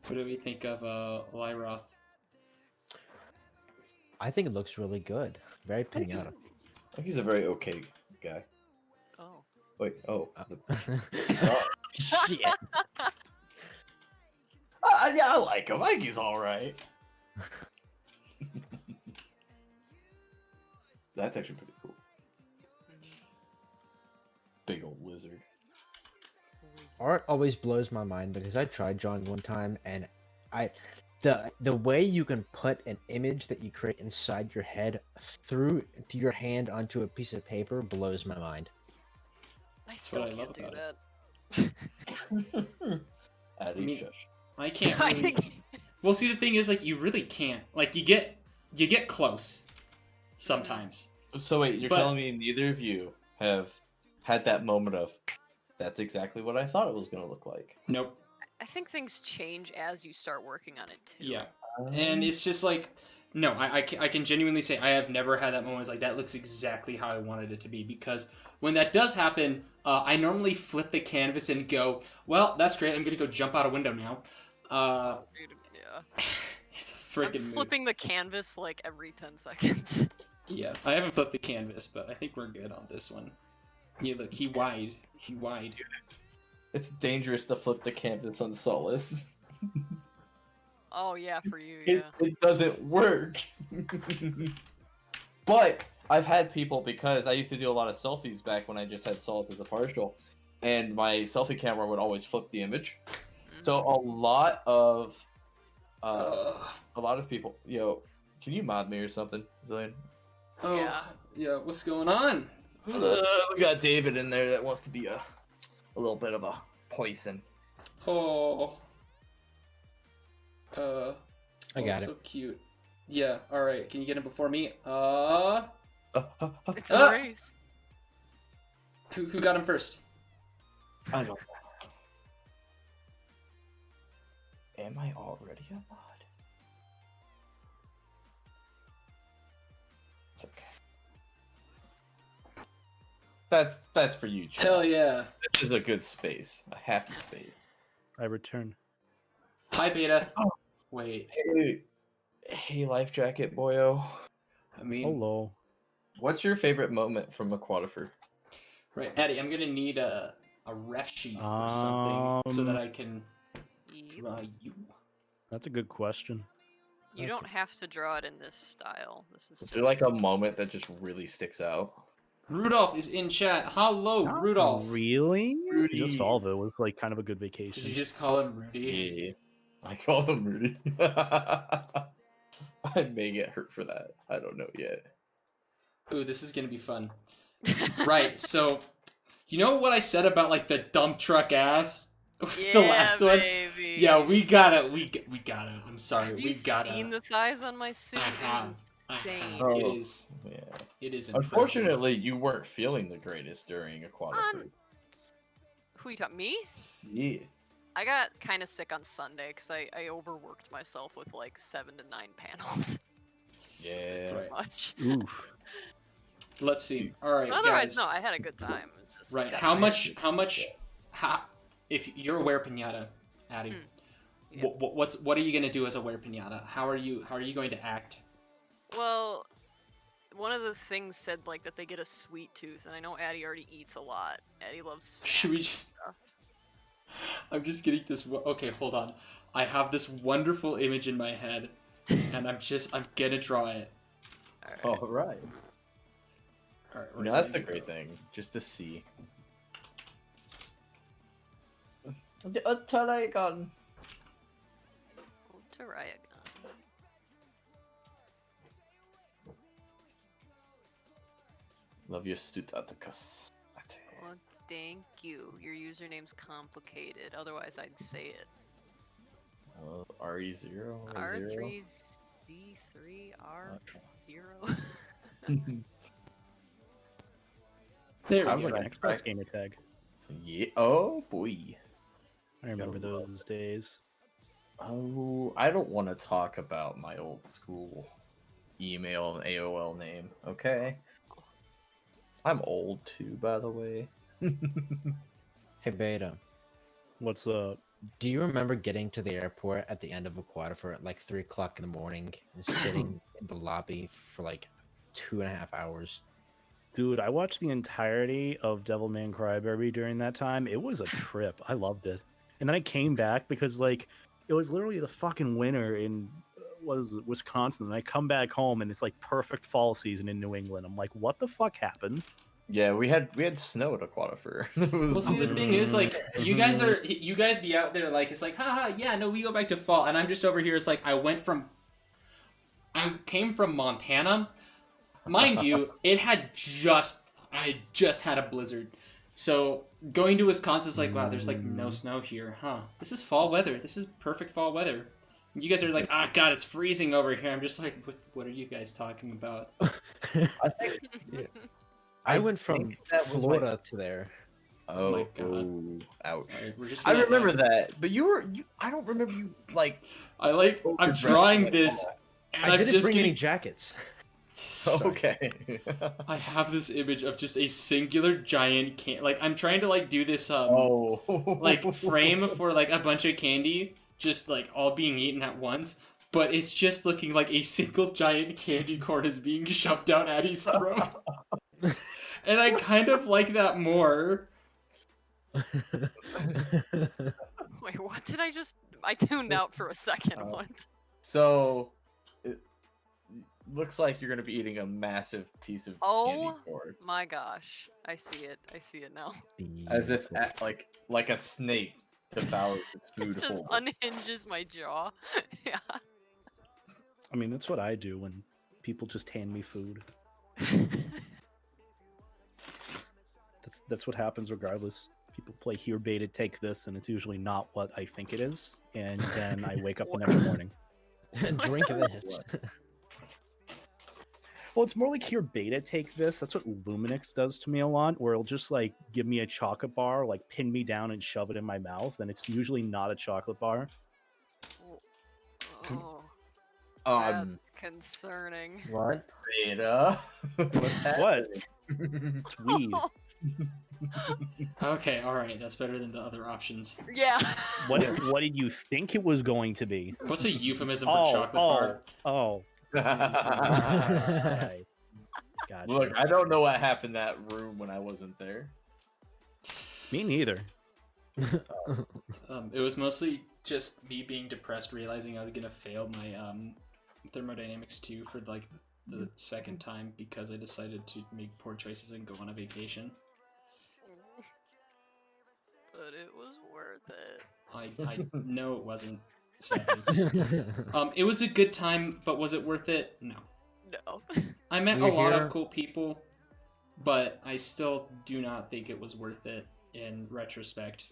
What do we think of Lyroth? I think it looks really good. Very pinata. I think he's a very okay guy. Oh. Wait, oh. Shit. Yeah, I like him. I think he's alright. That's actually pretty cool. Big old lizard. Art always blows my mind because I tried drawing one time and the way you can put an image that you create inside your head through to your hand onto a piece of paper blows my mind. I still what I love can't do about that. Addy, mean- shush. I can't really... Well, see, the thing is, like, you really can't. Like, you get close sometimes. So wait, you're But- telling me neither of you have had that moment of, that's exactly what I thought it was going to look like. Nope. I think things change as you start working on it too. Yeah. And it's just like, no, I can genuinely say I have never had that moment. It's like, that looks exactly how I wanted it to be. Because when that does happen, I normally flip the canvas and go, well, that's great. I'm going to go jump out a window now. Dude, yeah. It's a I'm freaking move. flipping the canvas like every 10 seconds. Yeah, I haven't flipped the canvas, but I think we're good on this one. Yeah, look, he wide. It's dangerous to flip the canvas on Solace. Oh yeah, for you, yeah. It doesn't work. But I've had people, because I used to do a lot of selfies back when I just had Salt as a partial, and my selfie camera would always flip the image. So a lot of people, can you mod me or something, Zillion? Oh, Yeah. yeah. What's going on? We got David in there that wants to be a little bit of a poison. Oh. I got so it. cute. Yeah. All right. Can you get him before me? It's a race. Who got him first? I don't know. Am I already a mod? It's okay. That's for you, Chad. Hell yeah. This is a good space. A happy space. I return. Hi, Beta. Oh. Wait. Hey, life jacket boyo. I mean, Hello. What's your favorite moment from Aquatifur? right, Eddie. I'm gonna need a ref sheet or something so that I can draw you. That's a good question. You don't have to draw it in this style. This is Is there like a moment that just really sticks out? Rudolph is in chat. Hello, Not Rudolph. Really? Rudy. Just all of it was like kind of a good Did you vacation. just call him Rudy? Yeah. I call him Rudy. I may get hurt for that. I don't know yet. Ooh, this is gonna be fun. Right, so you know what I said about like the dump truck ass? Yeah, The last one? baby. Yeah, we gotta. I'm sorry, Have we you gotta. seen the thighs on my suit? I It have. was insane. Oh. It is. Yeah. It is. Impressive. Unfortunately, you weren't feeling the greatest during Aquatifur. Who you talking? Me? Yeah. I got kind of sick on Sunday because I overworked myself with like 7 to 9 panels. Yeah. Too Right. much. Oof. Let's see. All right, Otherwise, guys. no, I had a good time. It's just Right. got How tired. much? If you're a Were-piñata, Addie, Yeah. what are you gonna do as a Were-piñata? How are you going to act? Well, one of the things said like that they get a sweet tooth, and I know Addie already eats a lot. Addie loves snacks. Should we and just? stuff. I'm just getting this. Okay, hold on. I have this wonderful image in my head, and I'm gonna draw it. Alright. All right. All right, No, that's the great thing. Just to see. A Trigon. Oh, Tarayagon. Love your suit, Atticus. Well, thank you. Your username's complicated. Otherwise, I'd say it. RE0. R3Z3R0. There Sounds we like go. an Xbox gamer tag. Yeah. Oh boy. I remember those days. Oh, I don't want to talk about my old school email and AOL name. Okay. I'm old too, by the way. Hey, Beta, What's up? do you remember getting to the airport at the end of Aquatifur at like 3 o'clock in the morning and sitting in the lobby for like 2.5 hours? Dude, I watched the entirety of Devilman Crybaby during that time. It was a trip. I loved it. And then I came back because like it was literally the fucking winter in what is it, Wisconsin. And I come back home and it's like perfect fall season in New England. I'm like, what the fuck happened? Yeah, we had snow at Aquatifur. It was Well, see, the thing is, like, you guys be out there, like, it's like, haha, yeah, no, we go back to fall, and I'm just over here. It's like I came from Montana, mind you. I had just had a blizzard, so going to Wisconsin is like, wow, there's like no snow here, huh? This is fall weather. This is perfect fall weather. And you guys are like, ah, God, it's freezing over here. I'm just like, what are you guys talking about? I think. Yeah. I went from think that was my- Florida to there. Oh, my God. oh, ouch. All right, we're just I gonna- remember that, but I don't remember you like. I'm drawing this, and I I'm didn't just bring getting. any jackets. Okay. I have this image of just a singular giant like I'm trying to like do this Oh. like frame for like a bunch of candy just like all being eaten at once, but it's just looking like a single giant candy corn is being shoved down Addie's throat. And I kind of like that more. Wait, what? did I just? I tuned out for a second Oh. once. So, it looks like you're gonna be eating a massive piece of candy Oh corn, my gosh, I see it. I see it now. as if Beautiful. like a snake devours its It food just whole. unhinges my jaw. Yeah. I mean, that's what I do when people just hand me food. That's what happens regardless. People play here baited, take this, and it's usually not what I think it is. And then I wake up the next morning. Drink this. Well, it's more like here beta, take this. That's what Luminix does to me a lot, where it'll just like give me a chocolate bar, like pin me down and shove it in my mouth, and it's usually not a chocolate bar. Oh, Um, that's concerning. What? Beta. What's What? happening? It's weed. Okay, all right, that's better than the other options. Yeah. What did you think it was going to be? What's a euphemism for chocolate bar? Oh. Okay. Gotcha. Look, I don't know what happened in that room when I wasn't there. Me neither. It was mostly just me being depressed, realizing I was gonna fail my thermodynamics 2 for like the second time because I decided to make poor choices and go on a vacation. But it was worth it. I know it wasn't. Sadly. It was a good time, but was it worth it? No. No. I met We're a lot here- of cool people, but I still do not think it was worth it in retrospect.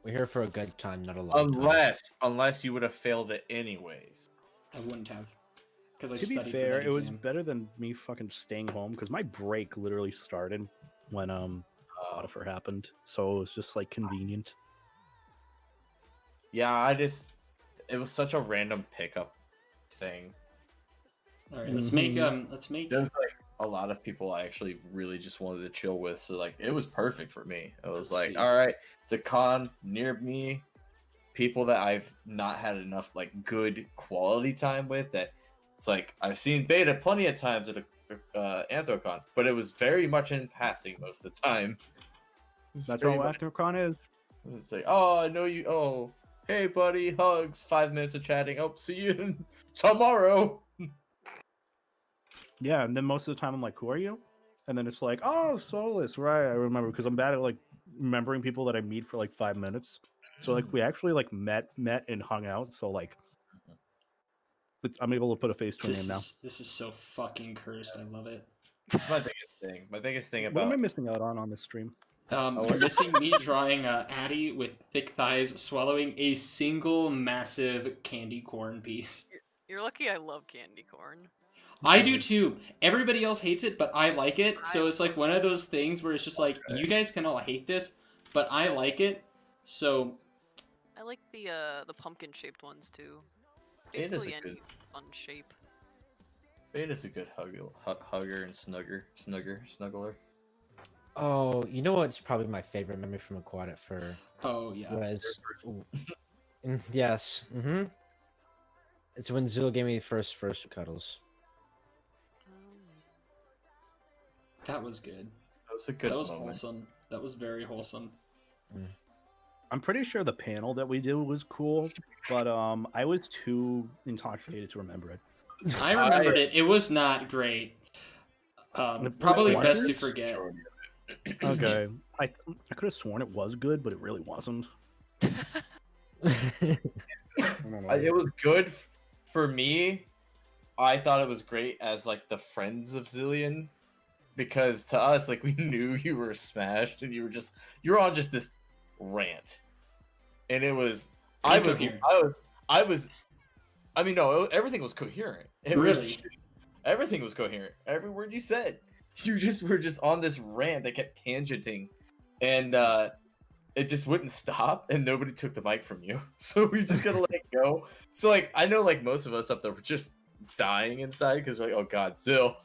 We're here for a good time, not a long time. Unless you would have failed it anyways. I wouldn't have, because I To be studied fair, for that it was exam. better than me fucking staying home because my break literally started when Aquatifur happened, so it was just like convenient. Yeah, it was such a random pickup thing. All right, let's make There was like a lot of people I actually really just wanted to chill with, so like it was perfect for me. It was Let's like, see. all right, it's a con near me, people that I've not had enough like good quality time with. That it's like I've seen Beta plenty of times at a Anthrocon, but it was very much in passing most of the time. It's That's very all much- Aftercon is. It's like, oh, I know you. Oh, hey, buddy, hugs. 5 minutes of chatting. Oh, see you tomorrow. Yeah, and then most of the time I'm like, who are you? And then it's like, oh, Solus, right? I remember because I'm bad at like remembering people that I meet for like 5 minutes. So like we actually like met and hung out. So like, I'm able to put a face to a name now. This is so fucking cursed. I love it. That's my biggest thing. My biggest thing What am I about missing out on this stream? You're missing me drawing Addie with thick thighs swallowing a single massive candy corn piece. You're lucky I love candy corn. I do too. Everybody else hates it, but I like it. So it's like one of those things where it's just like, you guys can all hate this, but I like it. So I like the pumpkin shaped ones too. It is Basically a any good- fun shape. Beta's a good hugger and snuggler. Oh, you know what's probably my favorite memory from Aquatifur oh yeah. was yes, it's when Zil gave me first cuddles. That was good. That was a good That was moment. wholesome. That was very wholesome. I'm pretty sure the panel that we did was cool, but I was too intoxicated to remember it. I remembered it. It was not great. Probably What? best to forget. Okay, I could have sworn it was good, but it really wasn't. I don't know. It was good for me. I thought it was great as like the friends of Zillion, because to us, like we knew you were smashed and you were on just this rant, and it was Incoherent. I mean, no, everything was coherent. It Really? was everything was coherent. Every word you said, you just were just on this rant that kept tangenting, and it just wouldn't stop, and nobody took the mic from you. So we just gotta let it go. So like, I know like most of us up there were just dying inside because we're like, oh god, Zill,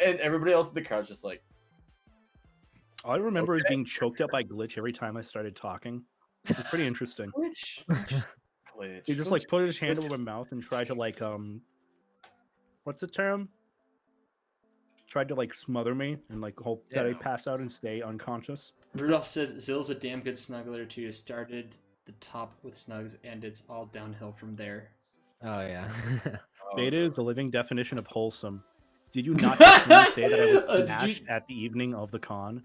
and everybody else in the crowd's just like, All I remember is Okay. being choked up by Glitch every time I started talking. It was pretty interesting. glitch. Glitch. He just like put his hand over my mouth and tried to like what's the term? Tried to like smother me and like hope that I Yeah. pass out and stay unconscious. Rudolph says Zill's a damn good snuggler too. Started the top with Snugs, and it's all downhill from there. Oh yeah. Beta is the living definition of wholesome. Did you not just hear me say that I was Did smashed you- at the evening of the con?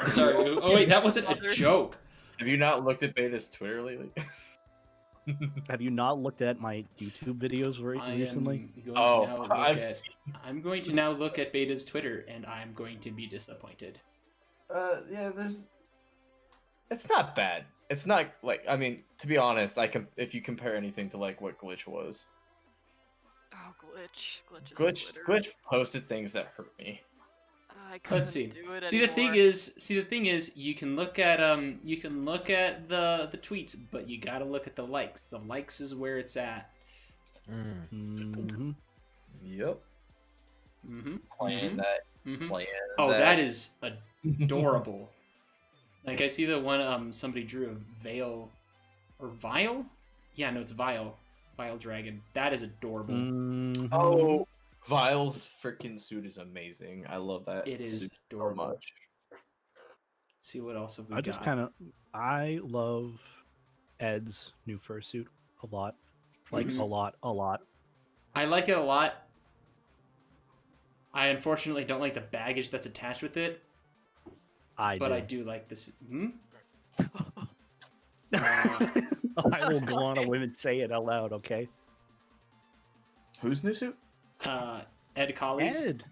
Sorry. Oh wait, that wasn't a Smothered. joke. Have you not looked at Beta's Twitter lately? Have you not looked at my YouTube videos recently? I'm going to now look at Beta's Twitter, and I'm going to be disappointed. Yeah, it's not bad. It's not like, I mean, to be honest, if you compare anything to like what Glitch was. Oh, Glitch. Glitch posted things that hurt me. I couldn't Let's see. do it See, the thing anymore. is, you can look at the tweets, but you gotta look at the likes. The likes is where it's at. Mhm. Yep. Mm-hmm. Playing that. Mm-hmm. Playing Oh, that is adorable. Like I see the one somebody drew a Veil or Vile? Yeah, no, it's Vile. Vile Dragon. That is adorable. Mhm. Oh, Vile's freaking suit is amazing. I love that. It is suit so adorable. much. See what else have we I just got? kind of, I love Ed's new fursuit a lot, like Mhm. a lot. I like it a lot. I unfortunately don't like the baggage that's attached with it, but I do like this. I will go on a whim and say it out loud. Okay. Whose new suit? Ed Colley's. Ed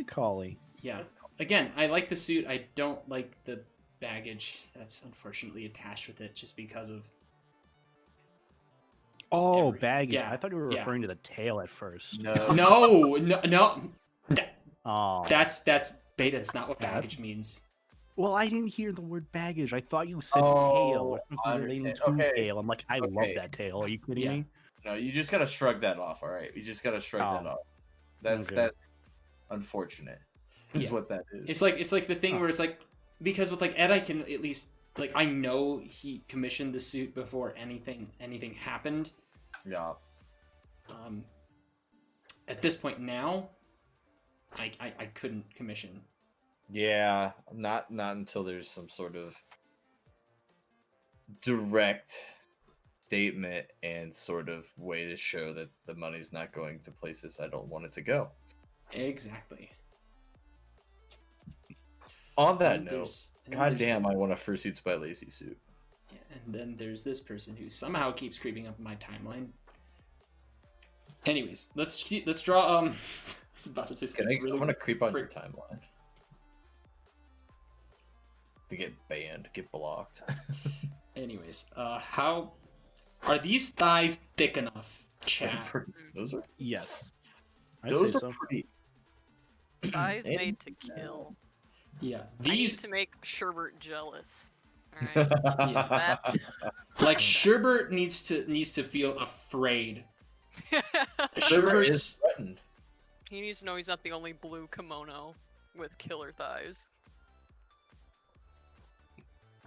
Colley. Yeah. Again, I like the suit. I don't like the baggage that's unfortunately attached with it, just because of. Oh, baggage. yeah, I thought you were yeah. referring to the tail at first. No. No. Oh. That's Beta. It's not what baggage means. Well, I didn't hear the word baggage. I thought you said Oh, tail or I something relating to understand. Okay. tail. I'm like, I love Okay. that tail. Are you kidding Yeah. me? No, you just gotta shrug that off. All right, you just gotta shrug that Oh. off. That's Okay. that's unfortunate. Is Yeah. what that is. It's like the thing where it's like, because with like Ed, I can at least like I know he commissioned the suit before anything happened. Yeah. At this point now, I couldn't commission. Yeah, not until there's some sort of direct statement and sort of way to show that the money's not going to places I don't want it to go. Exactly. On that And note, there's- and god there's damn, the- I want a fursuits by Lazy suit. Yeah, and then there's this person who somehow keeps creeping up my timeline. Anyways, let's draw. I was about to say something I'm really. gonna creep on your frick- timeline. To get banned, get blocked. Anyways, how are these thighs thick enough, chat? Those are Yes. I'd those say are so. pretty. Eyes And- made to kill. Yeah, I need these to make Sherbert jealous. Alright. yeah, That's like Sherbert needs to feel afraid. Sherbert is Sherbert's threatened. he needs to know he's not the only blue kimono with killer thighs.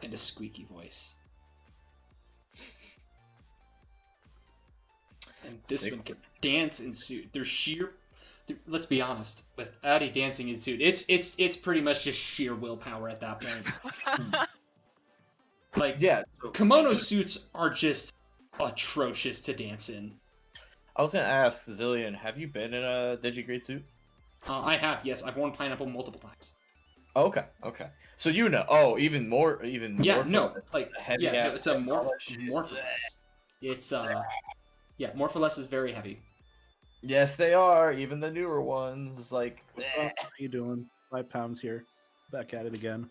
and a squeaky voice. And this one can dance in suit. Let's be honest, with Addy dancing in suit, it's pretty much just sheer willpower at that point. Like, Yeah. So kimono suits are just atrocious to dance in. I was gonna ask Zillion, have you been in a digigrade suit? I have, yes. I've worn pineapple multiple times. Oh, okay. So you know. Oh, even more. Yeah, no, fun. like, a heavy yeah, no, ass it's a technology. Morpholess. It's, yeah, Morpholess is very heavy. Yes, they are. Even the newer ones, like. How you doing? 5 pounds here. Back at it again.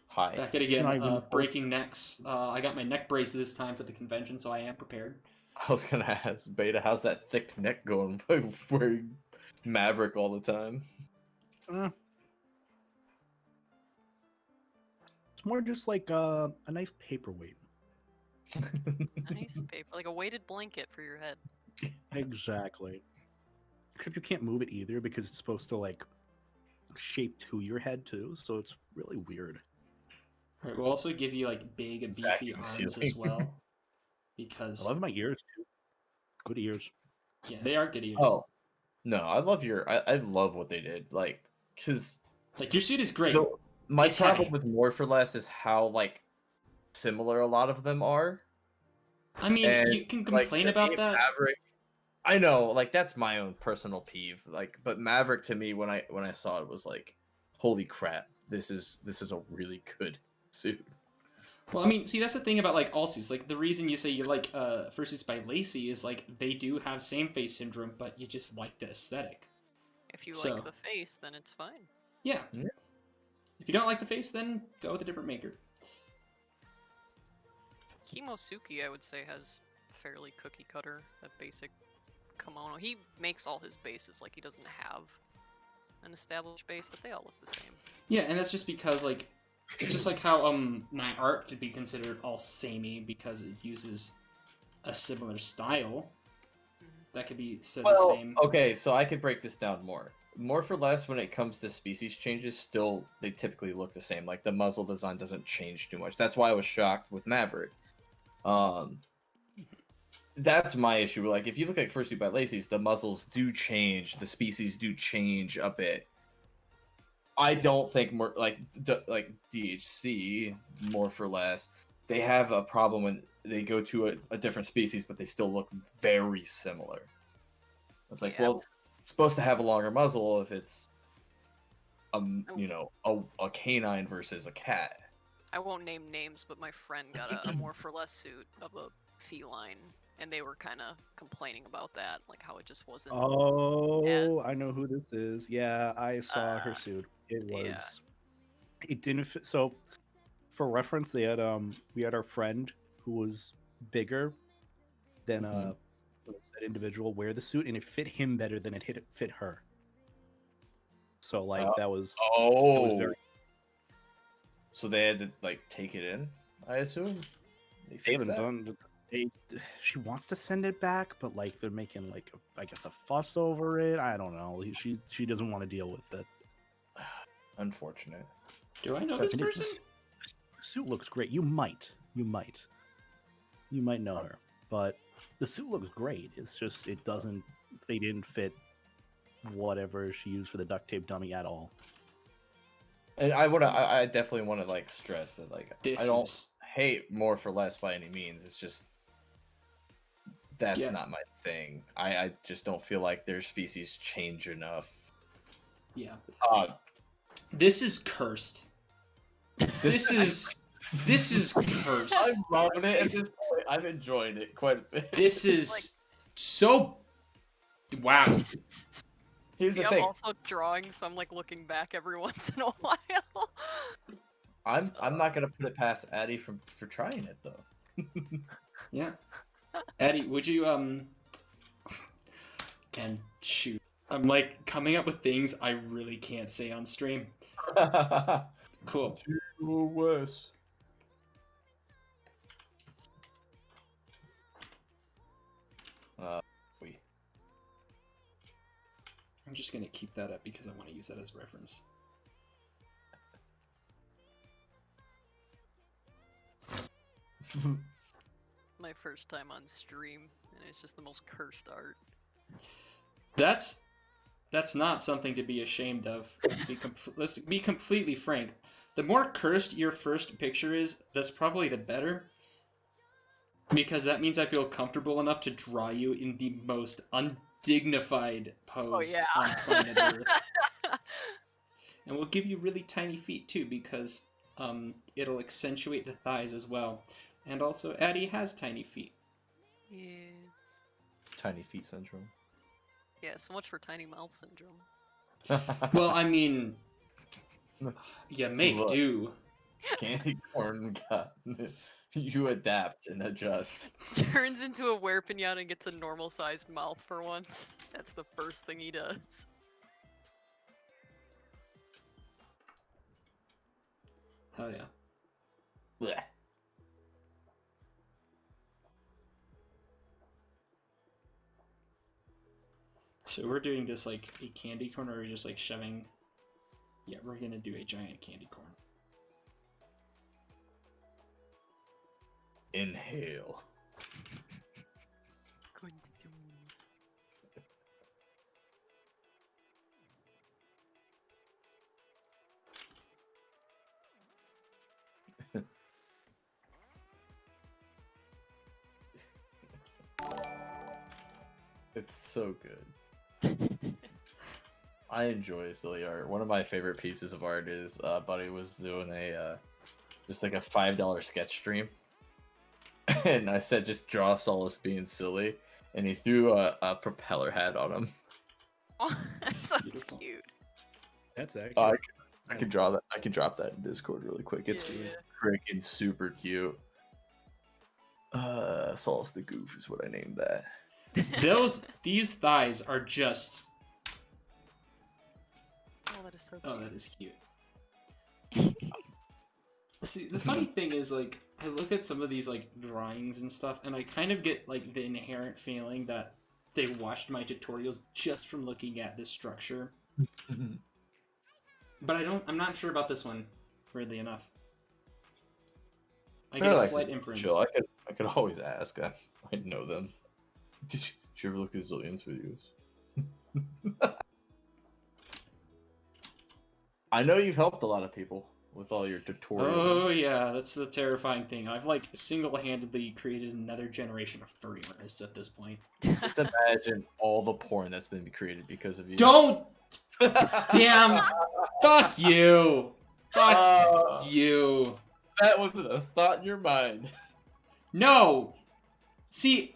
Hi. Back at it again, Can I even- breaking necks. I got my neck brace this time for the convention, so I am prepared. I was gonna ask Beta, how's that thick neck going? Wearing Maverick all the time. It's more just like a nice paperweight. Nice paper, like a weighted blanket for your head. Exactly. Except you can't move it either because it's supposed to like shape to your head too, so it's really weird. Alright, we'll also give you like big and beefy Vacuum arms sealing. as well. I Because love my ears too. Good ears. yeah, they are good ears. Oh, no, I love I love what they did. Like, cause Like your suit is great. my It's problem heavy. with More for Less is how like similar a lot of them are. I mean, And, you can like, complain to about me, that. Maverick, I know, like that's my own personal peeve. Like, but Maverick to me, when I saw it, was like, holy crap, this is a really good suit. Well, I mean, see, that's the thing about like all suits. Like the reason you say you like Fursuits by Lacey is like they do have same face syndrome, but you just like the aesthetic. If you So- like the face, then it's fine. Yeah. Yeah. If you don't like the face, then go with a different maker. Kimosuke, I would say, has fairly cookie cutter, that basic kimono. He makes all his bases, like he doesn't have an established base, but they all look the same. Yeah, and that's just because like, it's just like how my art could be considered all samey because it uses a similar style. That could be said the same. Okay, so I could break this down more. More for less when it comes to species changes, still they typically look the same. Like the muzzle design doesn't change too much. That's why I was shocked with Maverick. That's my issue. Like if you look at Fursuit by Lacey's, the muzzles do change, the species do change a bit. I don't think more like DHC, more for less, they have a problem when they go to a different species, but they still look very similar. It's like, Yeah. well, it's supposed to have a longer muzzle if it's a canine versus a cat. I won't name names, but my friend got a more for less suit of a feline, and they were kind of complaining about that, like how it just wasn't. Oh, I know who this is. Yeah, I saw her Uh, suit. It was. yeah. It didn't fit. So, for reference, they had we had our friend who was bigger than that individual wear the suit, and it fit him better than it fit her. So like that was. Oh, was very- so they had to like take it in, I assume. They fixed haven't that? done. She wants to send it back, but like they're making like I guess a fuss over it. I don't know. She doesn't want to deal with it. Unfortunate. Do I know this And it's- person? The suit looks great. You might know her, but the suit looks great. It's just it doesn't. They didn't fit whatever she used for the duct tape dummy at all. And I definitely want to like stress that like This I don't is- hate more for less by any means. It's just that's Yeah. not my thing. I just don't feel like their species change enough. Yeah. Uh, This is cursed. This is cursed. I'm loving it at this point. I'm enjoying it quite a bit. This is so. Wow. Here's See, the I'm thing. also drawing, so I'm like looking back every once in a while. I'm not gonna put it past Addy for trying it though. Yeah. Eddie, would you and shoot. I'm like coming up with things I really can't say on stream. Cool. Worse. I'm just gonna keep that up because I want to use that as reference. My first time on stream, and it's just the most cursed art. That's not something to be ashamed of. Let's be completely frank. The more cursed your first picture is, that's probably the better. Because that means I feel comfortable enough to draw you in the most undignified pose on planet Earth. And we'll give you really tiny feet too, because it'll accentuate the thighs as well. And also, Addie has tiny feet. Yeah. Tiny feet syndrome. Yeah, so much for tiny mouth syndrome. Well, I mean, you make Look. do. Candy corn got you adapt and adjust. Turns into a were-piñata and gets a normal-sized mouth for once. That's the first thing he does. Hell yeah. Blech. So we're doing this like a candy corn, or we're just like shoving. Yeah, we're gonna do a giant candy corn. Inhale. Consume. It's so good. I enjoy silly art. One of my favorite pieces of art is Buddy was doing a just like a $5 sketch stream, and I said just draw Solace being silly, and he threw a propeller hat on him. Oh, that's Beautiful. cute. That's actually. I can draw that. I can drop that in Discord really quick. It's Yeah. freaking super cute. Solace the Goof is what I named that. These thighs are just. Oh, that is so cute. Oh, that is cute. See, the funny thing is, like, I look at some of these like drawings and stuff, and I kind of get like the inherent feeling that they watched my tutorials just from looking at this structure. But I'm not sure about this one, weirdly enough. I get a slight inference. Chill. I could always ask. I know them. Did you ever look at Zillion's videos? I know you've helped a lot of people with all your tutorials. Oh yeah, that's the terrifying thing. I've like single-handedly created another generation of furry artists at this point. Just imagine all the porn that's been created because of you. Don't! Damn! Fuck you! Fuck you! That wasn't a thought in your mind. No! See,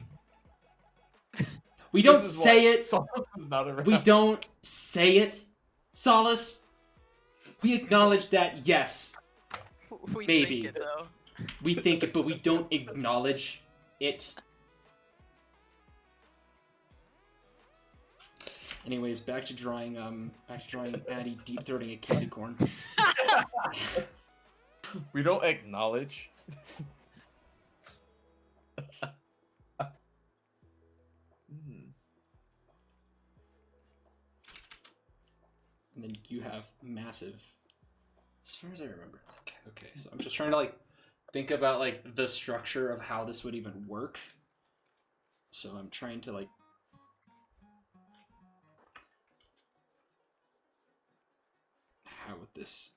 we don't say it. We don't say it, Solace. We acknowledge that, yes, We maybe. think it, though. we think it, but we don't acknowledge it. Anyways, back to drawing Addie deep throating a candy corn. We don't acknowledge. And then you have massive, as far as I remember. Okay, so I'm just trying to like think about like the structure of how this would even work. So I'm trying to like how would this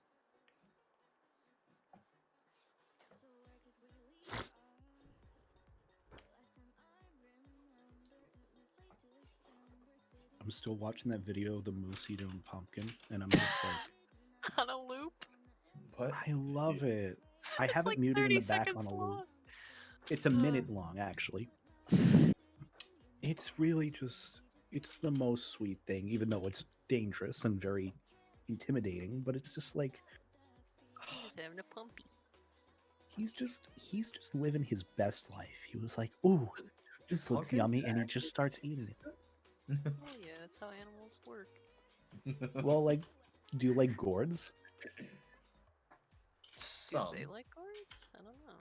I'm still watching that video of the moose eating pumpkin, and I'm just like, On a loop. What? I love it. I It's have like it muted in 30 the back on seconds a loop. long. It's a minute long, actually. It's really just, it's the most sweet thing, even though it's dangerous and very intimidating, but it's just like, He's having a pumpy. he's just living his best life. He was like, ooh, this looks Pumpkin yummy, and he jack. just starts eating it. Oh yeah, that's how animals work. Well, like, do you like gourds? Do Some. they like gourds? I don't know.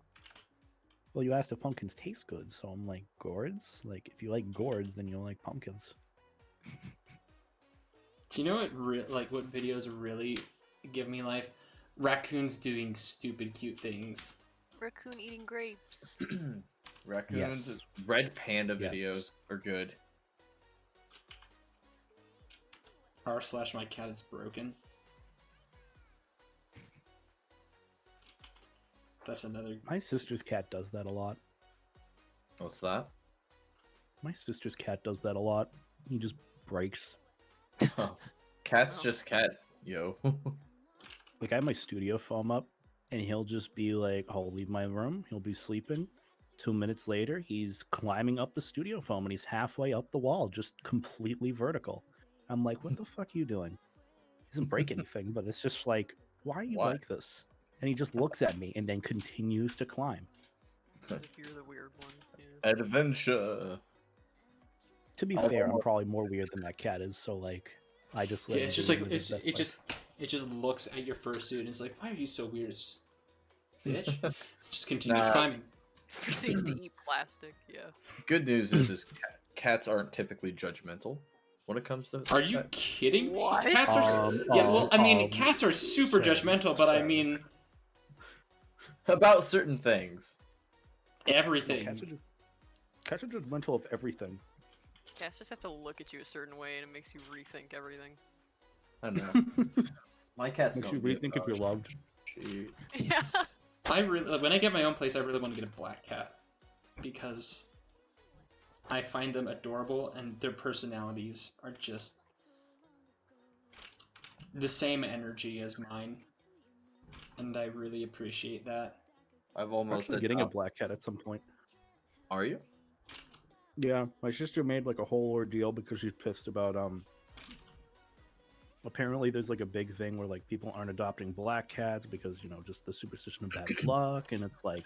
Well, you asked if pumpkins taste good, so I'm like, gourds? Like, if you like gourds, then you'll like pumpkins. Do you know what videos really give me life? Raccoons doing stupid cute things. Raccoon eating grapes. Raccoons, Yes. red panda Yes. videos are good. r/ my cat is broken. That's another. My sister's cat does that a lot. What's that? My sister's cat does that a lot. He just breaks. Cat's Oh. just cat, yo. Like, I have my studio foam up, and he'll just be like, I'll leave my room. He'll be sleeping. 2 minutes later, he's climbing up the studio foam, and he's halfway up the wall, just completely vertical. I'm like, what the fuck are you doing? He doesn't break anything, but it's just like, why are you Why? like this? And he just looks at me and then continues to climb. As if you're the weird one. Yeah. Adventure. To be Oh, fair, I'm oh. probably more weird than that cat is, so like, I just let Yeah, him it's just do like live his best life. it just looks at your fursuit and it's like, why are you so weird? It's just, bitch. Just continues Nah. climbing. Proceeds to eat plastic. Yeah. Good news is cats aren't typically judgmental when it comes to. Are you kidding me? What? Cats are yeah. Well, I mean, cats are super sorry, judgmental, but I sorry. mean about certain things? everything. Cats are judgmental of everything. Cats just have to look at you a certain way and it makes you rethink everything. I don't know. My cats Makes you don't give rethink if a you're loved. shit. Yeah. I really, when I get my own place, I really want to get a black cat because I find them adorable, and their personalities are just the same energy as mine, and I really appreciate that. I've almost Actually getting a black cat at some point. Are you? Yeah, my sister made like a whole ordeal because she's pissed about apparently there's like a big thing where like people aren't adopting black cats because, you know, just the superstition of bad luck, and it's like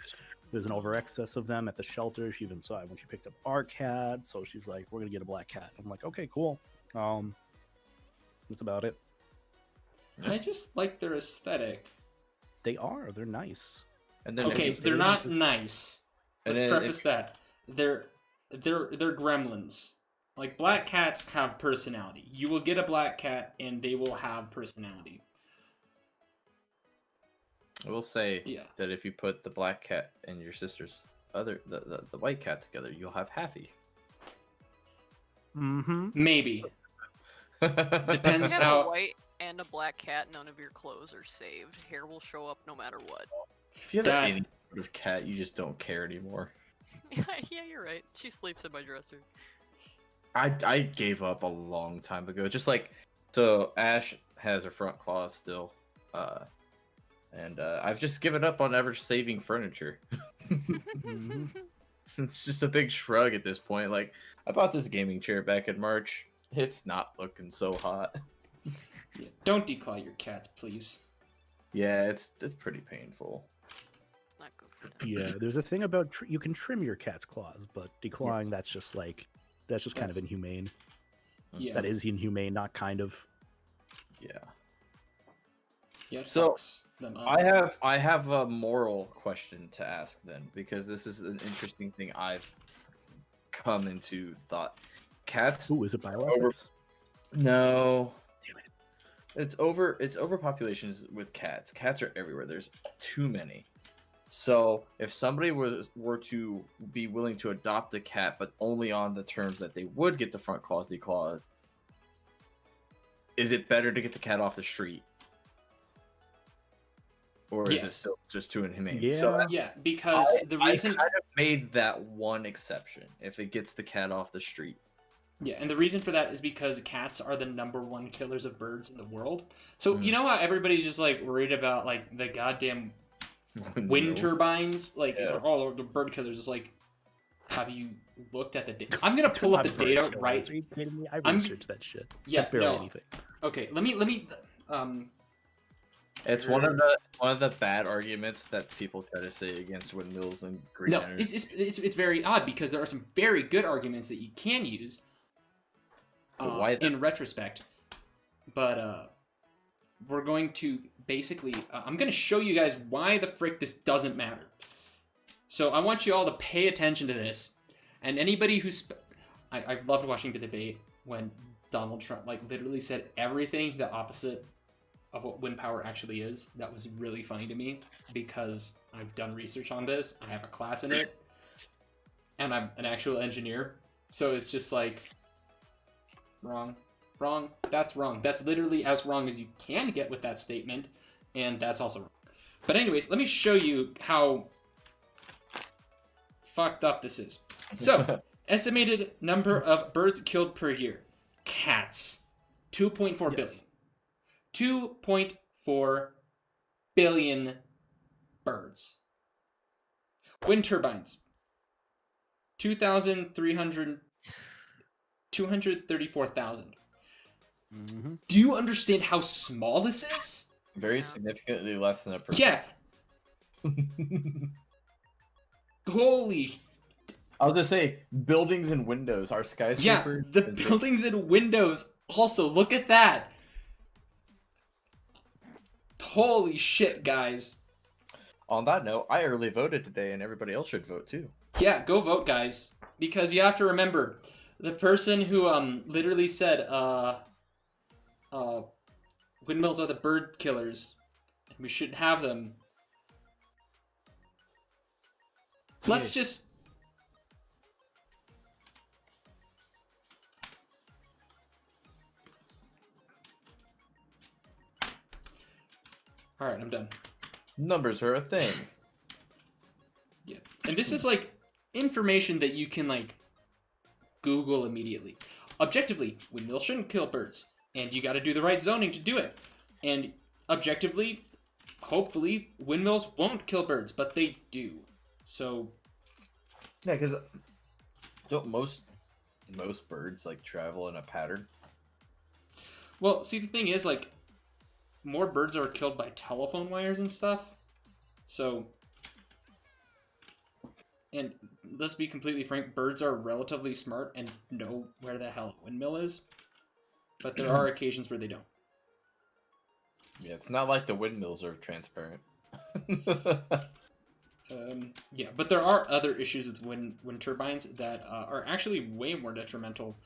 there's an over excess of them at the shelter. She even saw it when she picked up our cat, so she's like, we're gonna get a black cat. I'm like, okay, cool. That's about it. I just like their aesthetic. They're nice. And then Okay, if you- they're not nice. And Let's then preface that. They're gremlins. Like, black cats have personality. You will get a black cat and they will have personality. I will say Yeah. that if you put the black cat and your sister's the white cat together, you'll have Happy. Mm-hmm. Maybe. If Depends you have a how... white and a black cat, none of your clothes are saved. Hair will show up no matter what. If you have That- any sort of cat, you just don't care anymore. Yeah, you're right. She sleeps in my dresser. I gave up a long time ago. Just like, so Ash has her front claws still, and I've just given up on ever saving furniture. Mm-hmm. It's just a big shrug at this point. Like, I bought this gaming chair back in March. It's not looking so hot. Yeah, don't declaw your cats, please. Yeah, it's pretty painful. It's not good for them. Yeah, there's a thing about you can trim your cat's claws, but declawing that's just kind of That's- inhumane. Yeah. That is inhumane, not kind of. Yeah. Yeah, it So, fucks them up. I have a moral question to ask then, because this is an interesting thing I've come into thought. Cats Ooh, is it bioethics? No. Damn it. It's overpopulations with cats. Cats are everywhere. There's too many. So if somebody were to be willing to adopt a cat, but only on the terms that they would get the front claws declawed, is it better to get the cat off the street? Or is it Yes. still just too inhumane? Yeah. So Yeah, because the reason... I kind of made that one exception if it gets the cat off the street. Yeah, and the reason for that is because cats are the #1 killers of birds in the world. So, you know how everybody's just, like, worried about, like, the goddamn wind turbines? Like, it's Yeah. like, oh, the bird killers. It's like, have you looked at the data? I'm going to pull up the data right... Are you kidding me? I I'm- researched that shit. Yeah, Like, barely no. anything. Okay, let me, It's one of the bad arguments that people try to say against windmills and green no, energy. it's very odd because there are some very good arguments that you can use But why in retrospect. But we're going to basically, I'm going to show you guys why the frick this doesn't matter. So I want you all to pay attention to this, and anybody who's, I've loved watching the debate when Donald Trump like literally said everything the opposite of what wind power actually is. That was really funny to me because I've done research on this. I have a class in it, and I'm an actual engineer. So it's just like, wrong, that's wrong. That's literally as wrong as you can get with that statement, and that's also wrong. But anyways, let me show you how fucked up this is. So, estimated number of birds killed per year. Cats, 2.4 billion. 2.4 billion birds. Wind turbines, 234,000. Mm-hmm. Do you understand how small this is? Very significantly less than a person. Yeah. Holy. I was gonna say buildings and windows are Yeah, skyscrapers. the and buildings and windows. Also, look at that. Holy shit, guys. On that note, I early voted today, and everybody else should vote too. Yeah, go vote, guys. Because you have to remember, the person who literally said windmills are the bird killers, and we shouldn't have them. Let's just... Alright, I'm done. Numbers are a thing. Yeah. And this is like information that you can like Google immediately. Objectively, windmills shouldn't kill birds, and you got to do the right zoning to do it. And objectively, hopefully, windmills won't kill birds, but they do. So, Yeah, because don't most birds like travel in a pattern? well, see, the thing is, like, more birds are killed by telephone wires and stuff. So, and let's be completely frank, birds are relatively smart and know where the hell a windmill is. But there are occasions where they don't. Yeah, it's not like the windmills are transparent. Yeah, but there are other issues with wind turbines that are actually way more detrimental.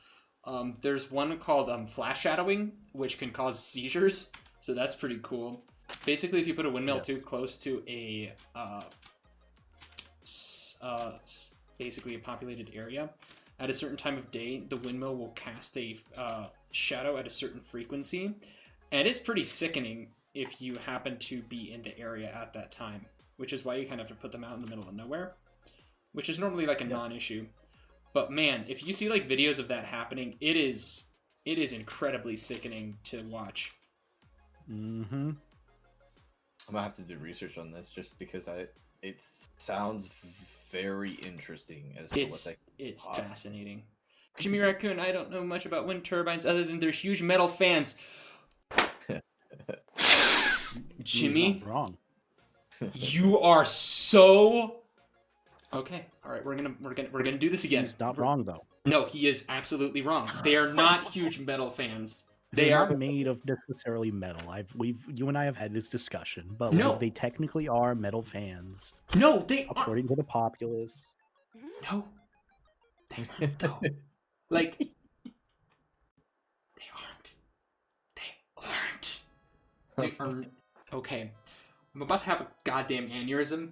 There's one called flash shadowing, which can cause seizures, so that's pretty cool. Basically, if you put a windmill too close to a basically a populated area, at a certain time of day, the windmill will cast a shadow at a certain frequency, and it's pretty sickening if you happen to be in the area at that time, which is why you kind of have to put them out in the middle of nowhere, which is normally like a non-issue. But man, if you see like videos of that happening, it is incredibly sickening to watch. Mm-hmm. I'm gonna have to do research on this just because it sounds very interesting as to what It's fascinating. Jimmy Raccoon, I don't know much about wind turbines other than they're huge metal fans. Jimmy, He's not wrong. you are so okay. All right, we're gonna do this again. He's not wrong though. No, he is absolutely wrong. They are not huge metal fans. They They're are not made of necessarily metal. You and I have had this discussion, but No. like, they technically are metal fans no, they are according to the populace. no, they aren't though. Like they aren't. They aren't. They aren't. Okay, I'm about to have a goddamn aneurysm,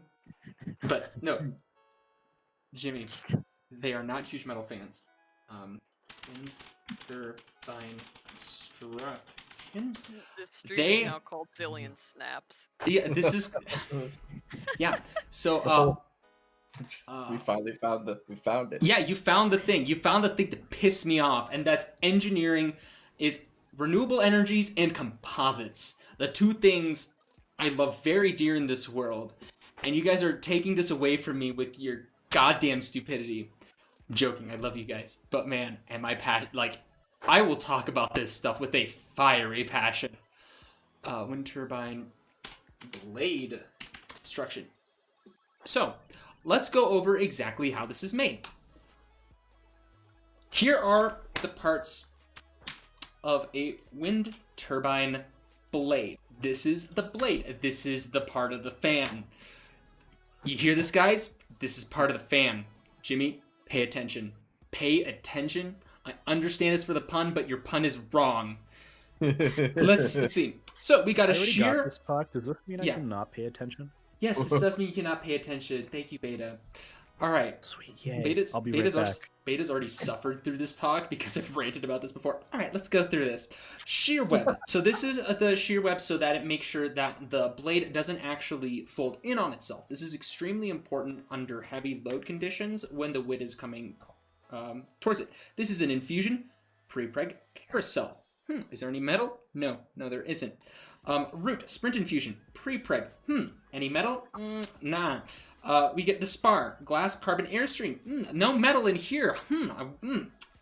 but no, Jimmy, they are not huge metal fans. Wind turbine construction. This stream They- is now called Zillion Snaps. Yeah, this is. Yeah. So, we finally found it. yeah, you found the thing. You found the thing that pissed me off, and that's engineering, is renewable energies and composites. The two things I love very dear in this world, and you guys are taking this away from me with your goddamn stupidity. I'm joking, I love you guys, but man, am I like, I will talk about this stuff with a fiery passion. Wind turbine blade construction. So, let's go over exactly how this is made. Here are the parts of a wind turbine blade. This is the blade. This is the part of the fan. You hear this, guys? This is part of the fan. Jimmy, pay attention. Pay attention. I understand it's for the pun, but your pun is wrong. Let's see. So we got a I already sheer. got this talk. Does this mean Yeah. I cannot pay attention? Yes, this does mean you cannot pay attention. Thank you, Beta. All right. Sweet. Yay. Beta's, I'll be Beta's, right already, back. Beta's already suffered through this talk because I've ranted about this before. All right, let's go through this. Shear web. So this is the shear web so that it makes sure that the blade doesn't actually fold in on itself. This is extremely important under heavy load conditions when the wind is coming towards it. This is an infusion pre-preg carousel. Is there any metal? No, there isn't. Root, sprint infusion, pre-preg. Any metal? Nah. We get the spar, glass carbon airstream. No metal in here.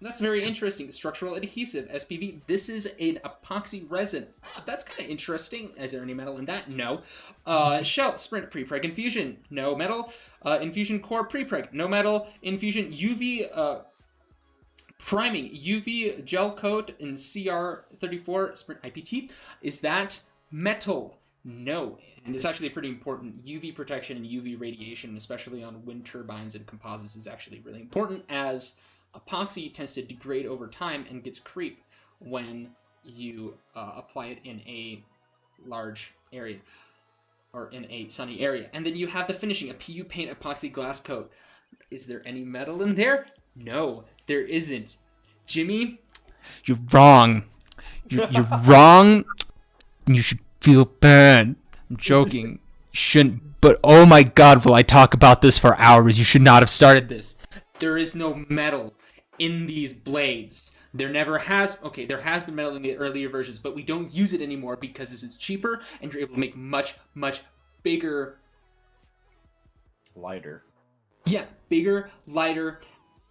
That's very interesting. Structural adhesive, SPV. This is an epoxy resin. That's kind of interesting. Is there any metal in that? No. Shell, sprint, pre-preg infusion. No metal. Infusion core, pre-preg. No metal. Infusion UV priming, UV gel coat in CR34 sprint IPT. Is that metal? No. And it's actually pretty important. UV protection and UV radiation, especially on wind turbines and composites, is actually really important, as epoxy tends to degrade over time and gets creep when you apply it in a large area or in a sunny area. And then you have the finishing, a PU paint epoxy glass coat. Is there any metal in there? No, there isn't. Jimmy, you're wrong. You're wrong. You should feel bad. I'm joking. You shouldn't. But oh my god, will I talk about this for hours. You should not have started this. There is no metal in these blades. There has been metal in the earlier versions, but we don't use it anymore because this is cheaper and you're able to make much, much bigger, Lighter. yeah, bigger, lighter,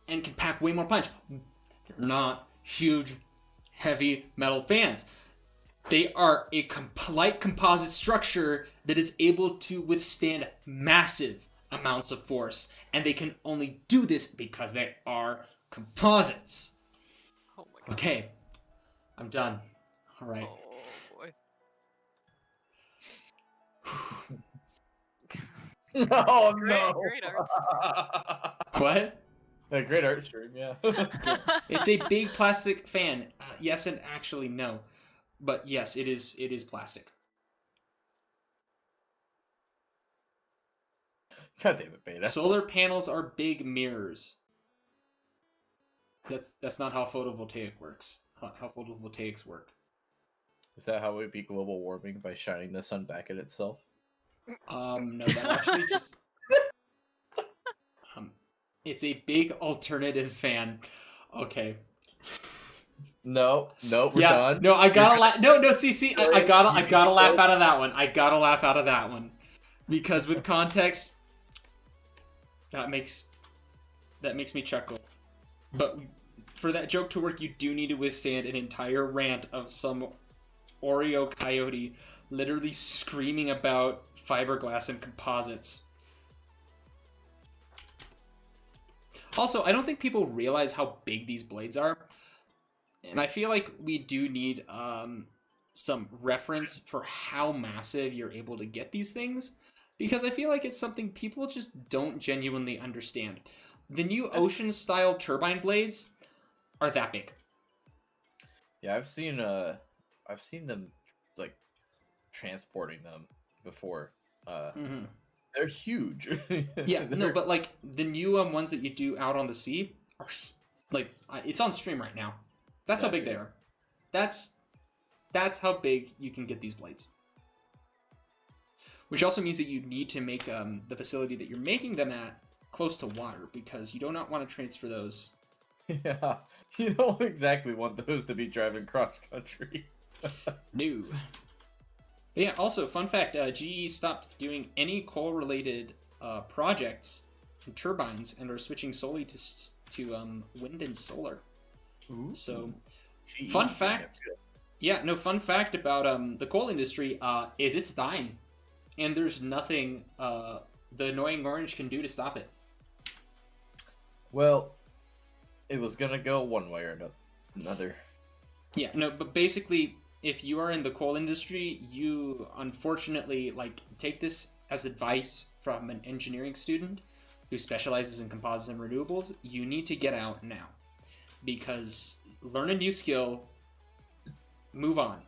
and can pack way more punch. They're not huge, heavy metal fans. They are a light composite structure that is able to withstand massive amounts of force, and they can only do this because they are composites. Oh my god. Okay, I'm done. All right. Oh boy. Oh Great, no! great art. What? A great art stream, yeah. It's a big plastic fan. Yes and actually no, but yes, it is. It is plastic. God damn it, Beta. Solar panels are big mirrors. That's not how photovoltaic works. How photovoltaics work. Is that how it would be global warming, by shining the sun back at itself? No, that actually just. It's a big alternative fan. Okay. No, we're Yeah. done. No, I gotta laugh. No. See, I gotta laugh out of that one. I gotta laugh out of that one, because with context, that makes me chuckle. But for that joke to work, you do need to withstand an entire rant of some Oreo coyote literally screaming about fiberglass and composites. Also, I don't think people realize how big these blades are. And I feel like we do need some reference for how massive you're able to get these things. Because I feel like it's something people just don't genuinely understand. The new ocean-style turbine blades are that big. Yeah, I've seen them like transporting them before. They're huge. Yeah, no, but like the new ones that you do out on the sea are like it's on stream right now. That's how big they are. That's how big you can get these blades. Which also means that you need to make the facility that you're making them at close to water, because you do not want to transfer those. Yeah, you don't exactly want those to be driving cross country. No. But yeah, also, fun fact, GE stopped doing any coal-related projects and turbines and are switching solely to wind and solar. Ooh. So, GE, fun fact about the coal industry is it's dying. And there's nothing the annoying orange can do to stop it. Well, it was gonna go one way or another. Yeah, no, but basically, if you are in the coal industry, you unfortunately take this as advice from an engineering student who specializes in composites and renewables. You need to get out now, because learn a new skill, move on.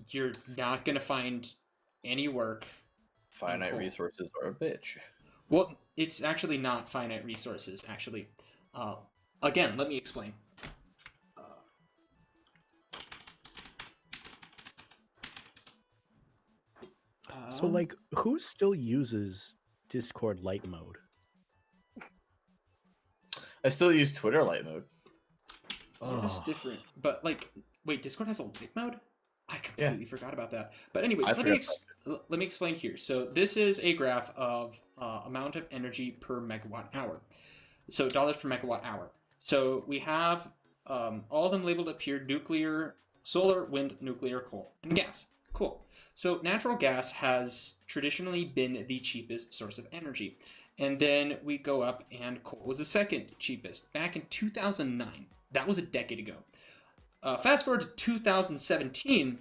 You're not gonna find any work. Finite resources are a bitch. Well, it's actually not finite resources. Actually, again, let me explain. So, like, who still uses Discord light mode? I still use Twitter light mode. Yeah, that's different. But wait, Discord has a light mode? I completely forgot about that. But anyways, let me explain here. So this is a graph of amount of energy per megawatt hour. So dollars per megawatt hour. So we have all of them labeled up here: nuclear, solar, wind, nuclear, coal, and gas. Cool. So natural gas has traditionally been the cheapest source of energy. And then we go up, and coal was the second cheapest back in 2009. That was a decade ago. Fast forward to 2017,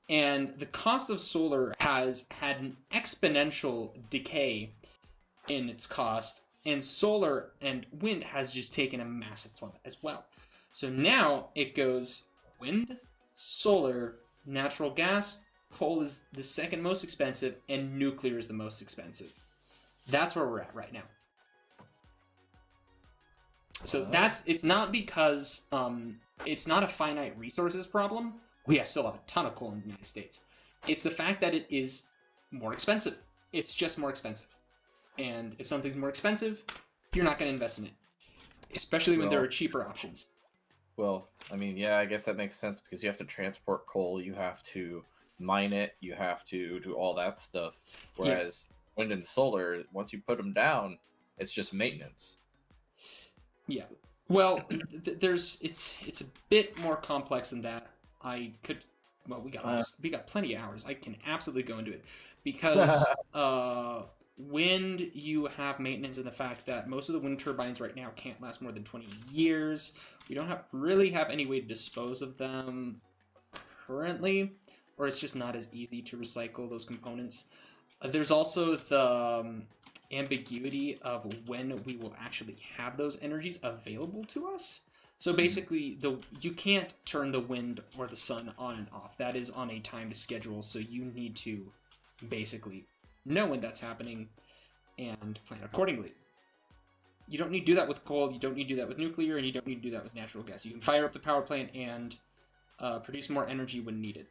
and the cost of solar has had an exponential decay in its cost, and solar and wind has just taken a massive plummet as well. So now it goes wind, solar, natural gas, coal is the second most expensive, and nuclear is the most expensive. That's where we're at right now. So it's not because it's not a finite resources problem. We still have a ton of coal in the United States. It's the fact that it is more expensive. It's just more expensive. And if something's more expensive, you're not going to invest in it. especially when there Well- are cheaper options. Well, I mean, yeah, I guess that makes sense because you have to transport coal, you have to mine it, you have to do all that stuff. Whereas wind and solar, once you put them down, it's just maintenance. Yeah. Well, it's a bit more complex than that. We got plenty of hours. I can absolutely go into it because wind, you have maintenance in the fact that most of the wind turbines right now can't last more than 20 years. We don't really have any way to dispose of them currently, or it's just not as easy to recycle those components. There's also the ambiguity of when we will actually have those energies available to us. So basically, you can't turn the wind or the sun on and off. That is on a timed schedule, so you need to basically know when that's happening and plan accordingly. You don't need to do that with coal, you don't need to do that with nuclear, and you don't need to do that with natural gas. You can fire up the power plant and produce more energy when needed.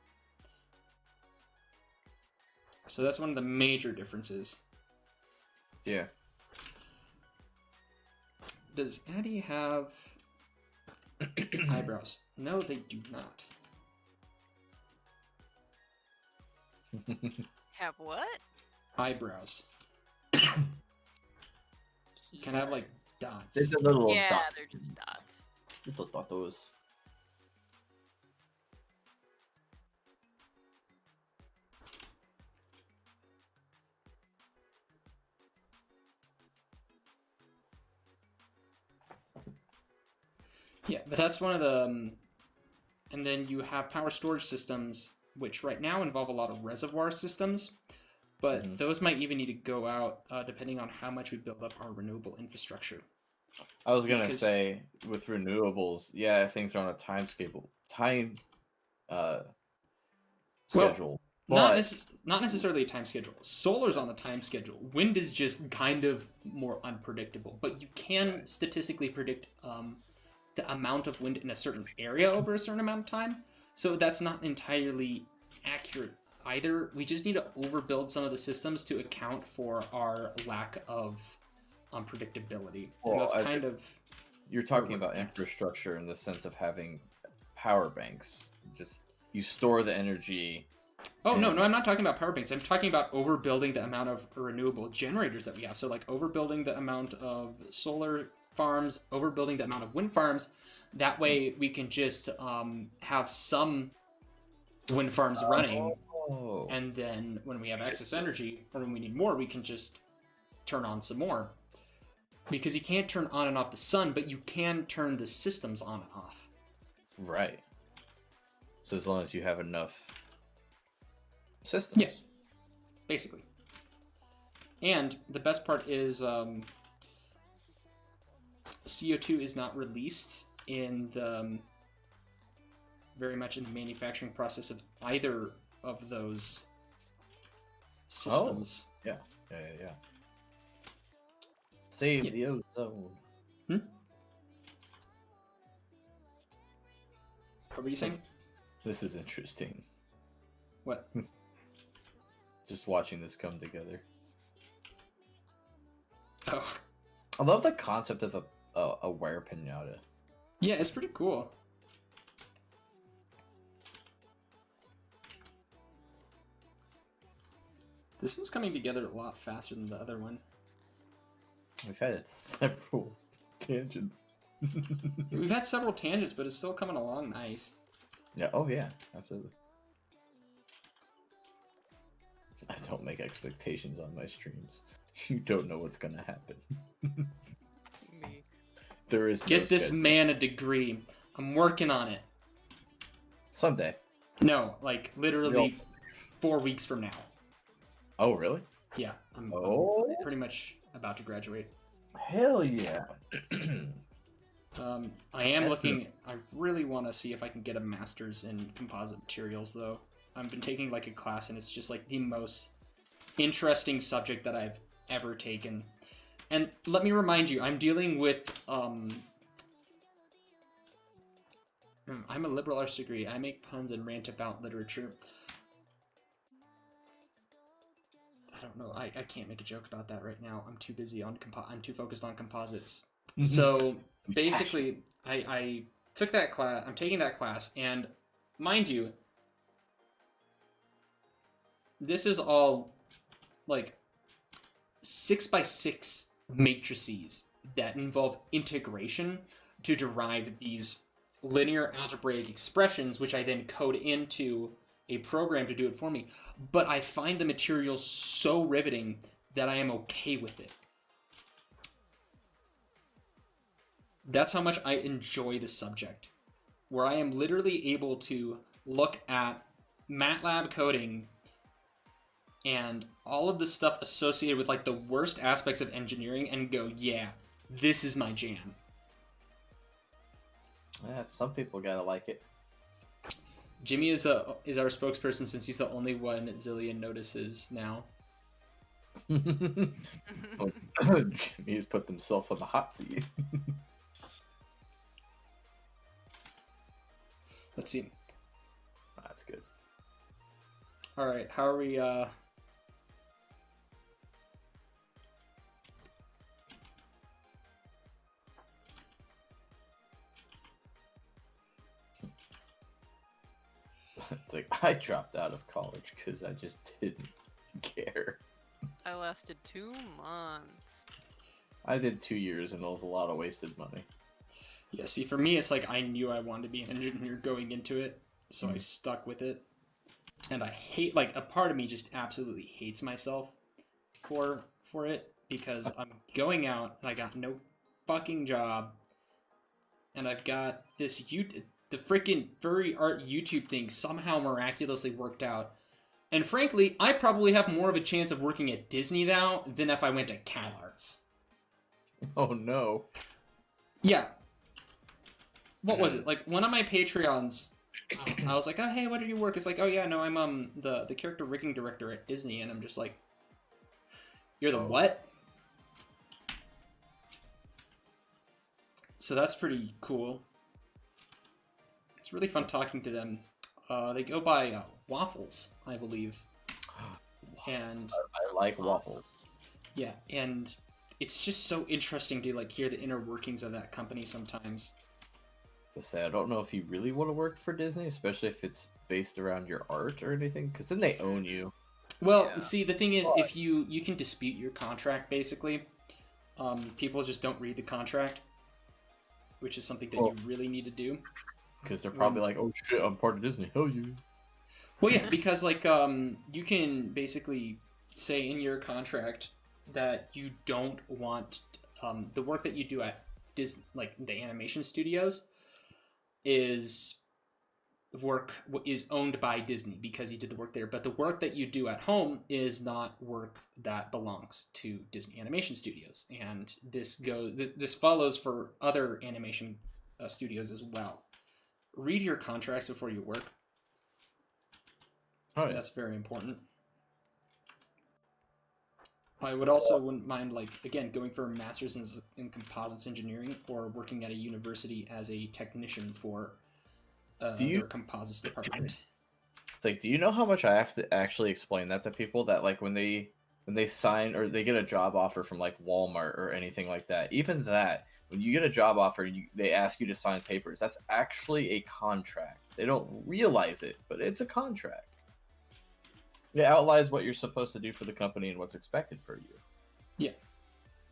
So that's one of the major differences. Yeah. Does Addie have eyebrows? No, they do not. Have what? Eyebrows. Can I have like dots? There's a little Yeah, dot. they're just dots. Little dotos. Yeah, but that's one of the... and then you have power storage systems, which right now involve a lot of reservoir systems, but those might even need to go out depending on how much we build up our renewable infrastructure. I was gonna Because- say with renewables, yeah, things are on a time schedule. Not, But not necessarily a time schedule. Solar's on the time schedule. Wind is just kind of more unpredictable, but you can statistically predict the amount of wind in a certain area over a certain amount of time. So that's not entirely accurate either. We just need to overbuild some of the systems to account for our lack of predictability. And Well, that's I kind of... you're talking we're about at. infrastructure in the sense of having power banks. Just you store the energy. Oh, no, And- I'm not talking about power banks. I'm talking about overbuilding the amount of renewable generators that we have. So, like, overbuilding the amount of solar farms, overbuilding the amount of wind farms. That way, we can just have some wind farms running, Oh. and then when we have excess energy, or when we need more, we can just turn on some more. Because you can't turn on and off the sun, but you can turn the systems on and off. Right. So as long as you have enough systems. Yeah. Basically. And the best part is CO2 is not released in the very much in the manufacturing process of either of those systems. Yeah. Save Yeah. the ozone. What were you saying? This is interesting. What? Just watching this come together. Oh, I love the concept of a Were-piñata. yeah, it's pretty cool. This one's coming together a lot faster than the other one. We've had several tangents. We've had several tangents, but it's still coming along nice. Yeah, oh yeah, absolutely. I don't make expectations on my streams. You don't know what's gonna happen. Me. There is no Get this schedule. man a degree. I'm working on it. Someday. No, like literally 4 weeks from now. Oh really? Yeah, I'm Oh. pretty much about to graduate. Hell yeah. I am That's looking. I really want to see if I can get a master's in composite materials, though. I've been taking like a class, and it's just like the most interesting subject that I've ever taken. And let me remind you, I'm dealing with. I'm a liberal arts degree. I make puns and rant about literature. I don't know. I can't make a joke about that right now. I'm too busy on I'm too focused on composites. So basically, I took that class. I'm taking that class, and mind you, this is all like 6x6 matrices that involve integration to derive these linear algebraic expressions, which I then code into a program to do it for me. But I find the material so riveting that I am okay with it. That's how much I enjoy the subject, where I am literally able to look at MATLAB coding and all of the stuff associated with like the worst aspects of engineering and go, yeah, this is my jam. Yeah, some people gotta like it. Jimmy is our spokesperson since he's the only one Zillion notices now. Jimmy's put himself on the hot seat. Let's see. That's good. All right, how are we? It's like, I dropped out of college because I just didn't care. I lasted 2 months. I did 2 years and it was a lot of wasted money. Yeah, see, for me, it's like I knew I wanted to be an engineer going into it, so I stuck with it. And I hate, like, a part of me just absolutely hates myself for it, because I'm going out and I got no fucking job, and I've got this the freaking furry art YouTube thing somehow miraculously worked out. And frankly, I probably have more of a chance of working at Disney now than if I went to CalArts. Oh no. Yeah. What was it? Like, one of my Patreons, I was like, oh, hey, what do you work? It's like, oh, yeah, no, I'm the character rigging director at Disney. And I'm just like, you're the what? So that's pretty cool. It's really fun talking to them. They go by Waffles, I believe. And I like waffles. yeah, and it's just so interesting to like hear the inner workings of that company sometimes. To say, I don't know if you really want to work for Disney, especially if it's based around your art or anything, because then they own you. Well, Yeah. see, the thing is, if you can dispute your contract, basically, people just don't read the contract, which is something that you really need to do. Because they're probably like, oh shit, I'm part of Disney. Hell you. Well, yeah, because like you can basically say in your contract that you don't want the work that you do at Disney, like the animation studios, is owned by Disney because you did the work there, but the work that you do at home is not work that belongs to Disney Animation Studios, and this follows for other animation studios as well. Read your contracts before you work. Oh yeah. That's very important. I would also wouldn't mind, like, again, going for a master's in composites engineering or working at a university as a technician for their composites department. It's like, do you know how much I have to actually explain that to people? That like when they sign or they get a job offer from like Walmart or anything like that, even that, when you get a job offer, they ask you to sign papers. That's actually a contract. They don't realize it, but it's a contract. It outlines what you're supposed to do for the company and what's expected for you. Yeah.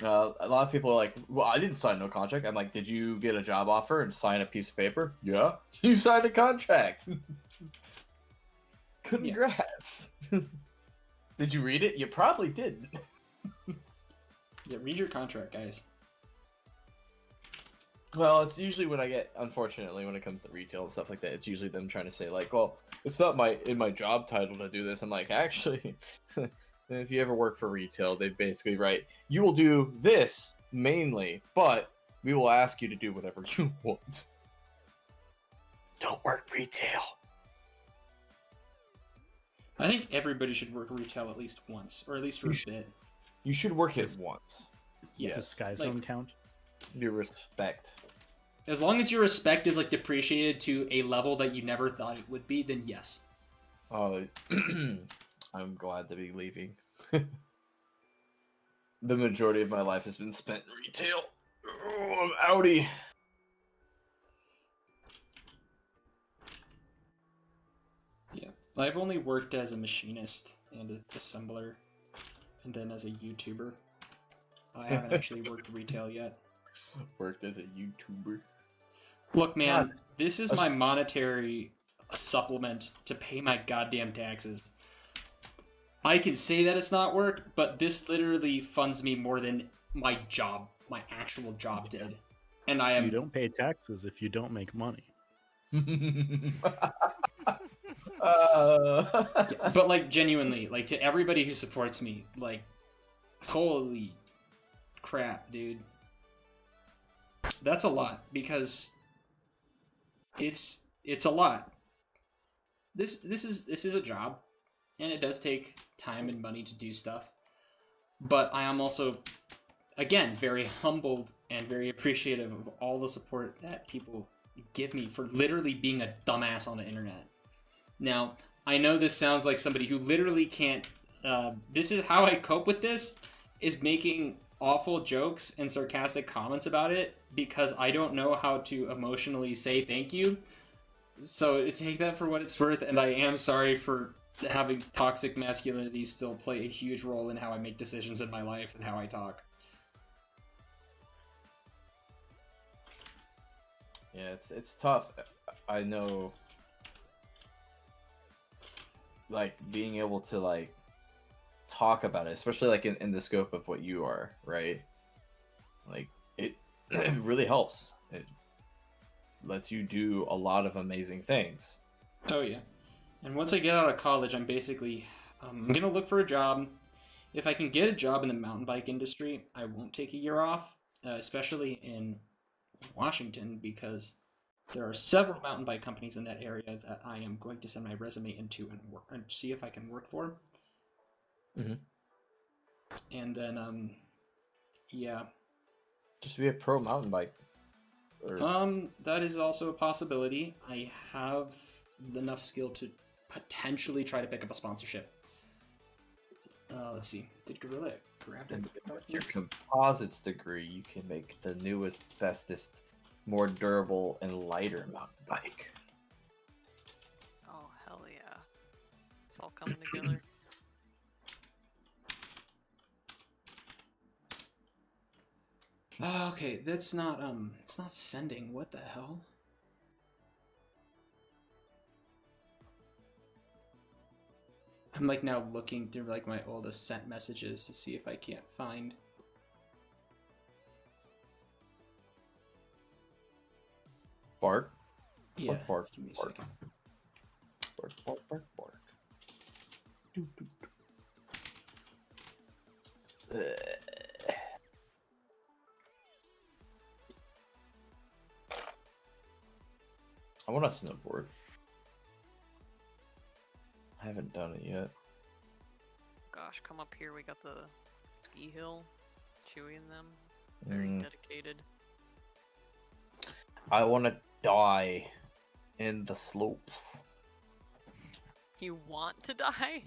A lot of people are like, well, I didn't sign no contract. I'm like, did you get a job offer and sign a piece of paper? Yeah. You signed a contract. Congrats. Yeah. Did you read it? You probably didn't. Yeah, read your contract, guys. Well, it's usually unfortunately, when it comes to retail and stuff like that, it's usually them trying to say like, well, it's not in my job title to do this. I'm like, actually, if you ever work for retail, they basically write, you will do this mainly, but we will ask you to do whatever you want. Don't work retail. I think everybody should work retail at least once, or at least for a bit. You should work it once. Yes. Does Sky like, Zone count? Your respect. As long as your respect is like depreciated to a level that you never thought it would be, then yes. Oh, I'm glad to be leaving. The majority of my life has been spent in retail. Oh, I'm outie. Yeah, I've only worked as a machinist and an assembler, and then as a YouTuber. I haven't actually worked retail yet. Worked as a YouTuber. Look, man, God. this is my monetary supplement to pay my goddamn taxes. I can say that it's not work, but this literally funds me more than my job, my actual job did. And I am... You don't pay taxes if you don't make money. But like genuinely, like to everybody who supports me, like holy crap, dude. That's a lot because it's a lot. This is a job and it does take time and money to do stuff. But I am also again very humbled and very appreciative of all the support that people give me for literally being a dumbass on the internet. Now, I know this sounds like somebody who literally can't... this is how I cope with this, is making awful jokes and sarcastic comments about it, because I don't know how to emotionally say thank you. So take that for what it's worth, and I am sorry for having toxic masculinity still play a huge role in how I make decisions in my life and how I talk. Yeah, it's tough. I know, like, being able to, like, talk about it, especially, like, in the scope of what you are, right? Like, it really helps. It lets you do a lot of amazing things. Oh, yeah. And once I get out of college, I'm basically... I'm going to look for a job. If I can get a job in the mountain bike industry, I won't take a year off, especially in Washington, because there are several mountain bike companies in that area that I am going to send my resume into and see if I can work for. Mm-hmm. And then, yeah. Just be a pro mountain bike. Or... that is also a possibility. I have enough skill to potentially try to pick up a sponsorship. Let's see. Did Gorilla grab it? With your composites degree, you can make the newest, bestest, more durable, and lighter mountain bike. Oh, hell yeah. It's all coming together. Okay, that's not, it's not sending. What the hell? I'm like now looking through like my oldest sent messages to see if I can't find. Bark? Yeah, bark, give me a bark. second. Bark, bark, bark, bark. I want a snowboard. I haven't done it yet. Gosh, come up here. We got the ski hill. Chewy and them. Very dedicated. I want to die in the slopes. You want to die?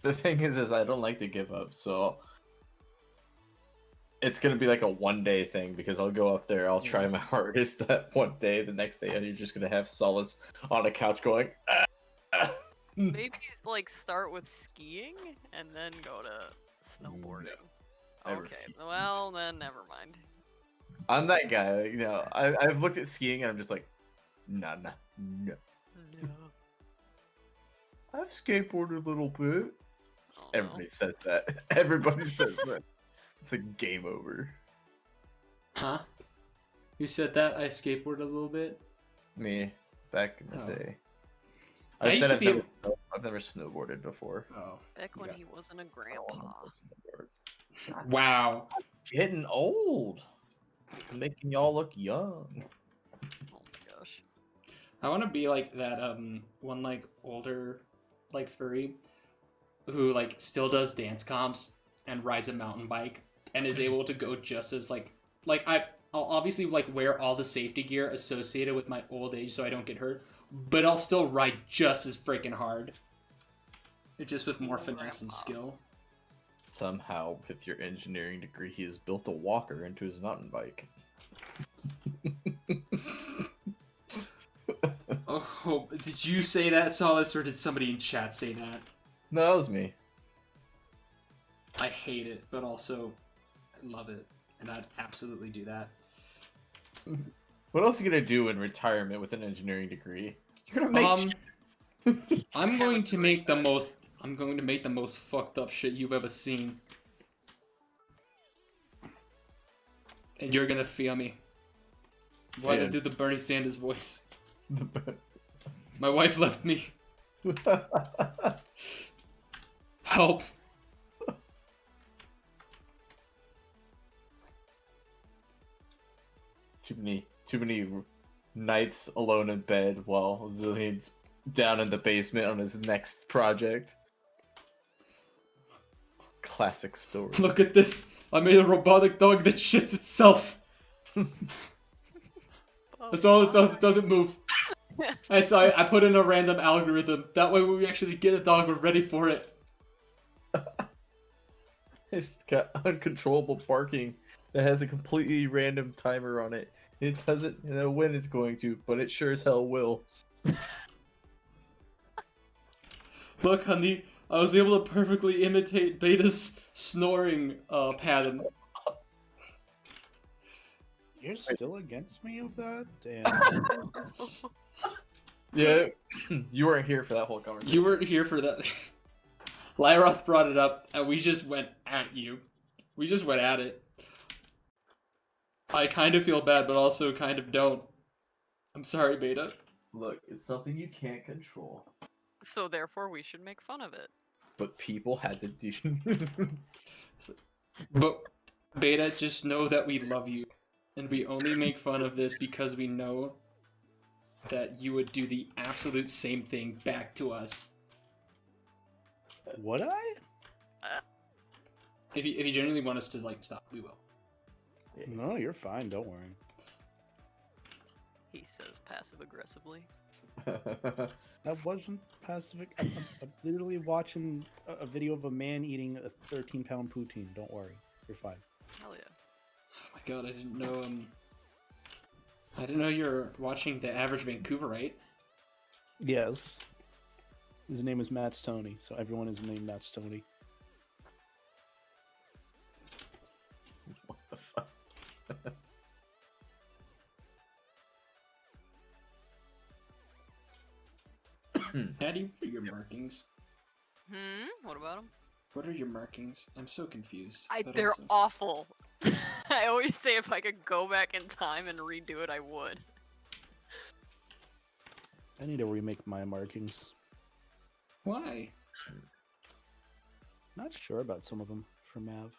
The thing is I don't like to give up, so it's gonna be like a one-day thing because I'll go up there, I'll try my hardest that one day, the next day, and you're just gonna have Solace on a couch going. Maybe like start with skiing and then go to snowboarding. I Okay, well then never mind. I'm that guy, you know. I've looked at skiing and I'm just like, no. No. I've skateboarded a little bit. Oh, Everybody says that. Everybody says that. It's a game over. Huh? Who said that? I skateboarded a little bit? Me, back in the day. I used to be I've never snowboarded before. Oh. Back when he wasn't a grandpa. Wow. Getting old. Making y'all look young. Oh my gosh. I want to be like that one like older like furry who like still does dance comps and rides a mountain bike and is able to go just as like I'll obviously like wear all the safety gear associated with my old age so I don't get hurt, but I'll still ride just as freaking hard. Just with more finesse and skill. Somehow, with your engineering degree, he has built a walker into his mountain bike. Oh, did you say that, Solace, or did somebody in chat say that? No, that was me. I hate it, but also I love it, and I'd absolutely do that. What else are you gonna do in retirement with an engineering degree? You're gonna make. I'm going to make the most. I'm going to make the most fucked up shit you've ever seen, and you're gonna feel me. Why did I do the Bernie Sanders voice? My wife left me. Help. Too many nights alone in bed while Zillion's down in the basement on his next project. Classic story. Look at this. I made a robotic dog that shits itself. That's all it does. It doesn't move. And so I put in a random algorithm. That way when we actually get a dog, we're ready for it. It's got uncontrollable barking that has a completely random timer on it. It doesn't know when it's going to, but it sure as hell will. Look, honey, I was able to perfectly imitate Beta's snoring pattern. You're still against me of that? Damn. Yeah, you weren't here for that whole conversation. You weren't here for that. Lyroth brought it up, and we just went at you. We just went at it. I kind of feel bad, but also kind of don't. I'm sorry, Beta. Look, it's something you can't control. So therefore, we should make fun of it. But people had to do. But Beta, just know that we love you, and we only make fun of this because we know that you would do the absolute same thing back to us. Would I? If you genuinely want us to like stop, we will. No, you're fine. Don't worry. He says passive aggressively. That wasn't pacific. I'm literally watching a video of a man eating a 13-pound poutine. Don't worry, you're fine. Hell yeah. Oh my god, I didn't know. I didn't know you were watching The Average Vancouverite. Yes. His name is Matt Stoney, so everyone is named Matt Stoney. What the fuck? Daddy, what are your markings? What about them? What are your markings? I'm so confused. but They're also- awful. I always say if I could go back in time and redo it, I would. I need to remake my markings. Why? Not sure about some of them for Mav.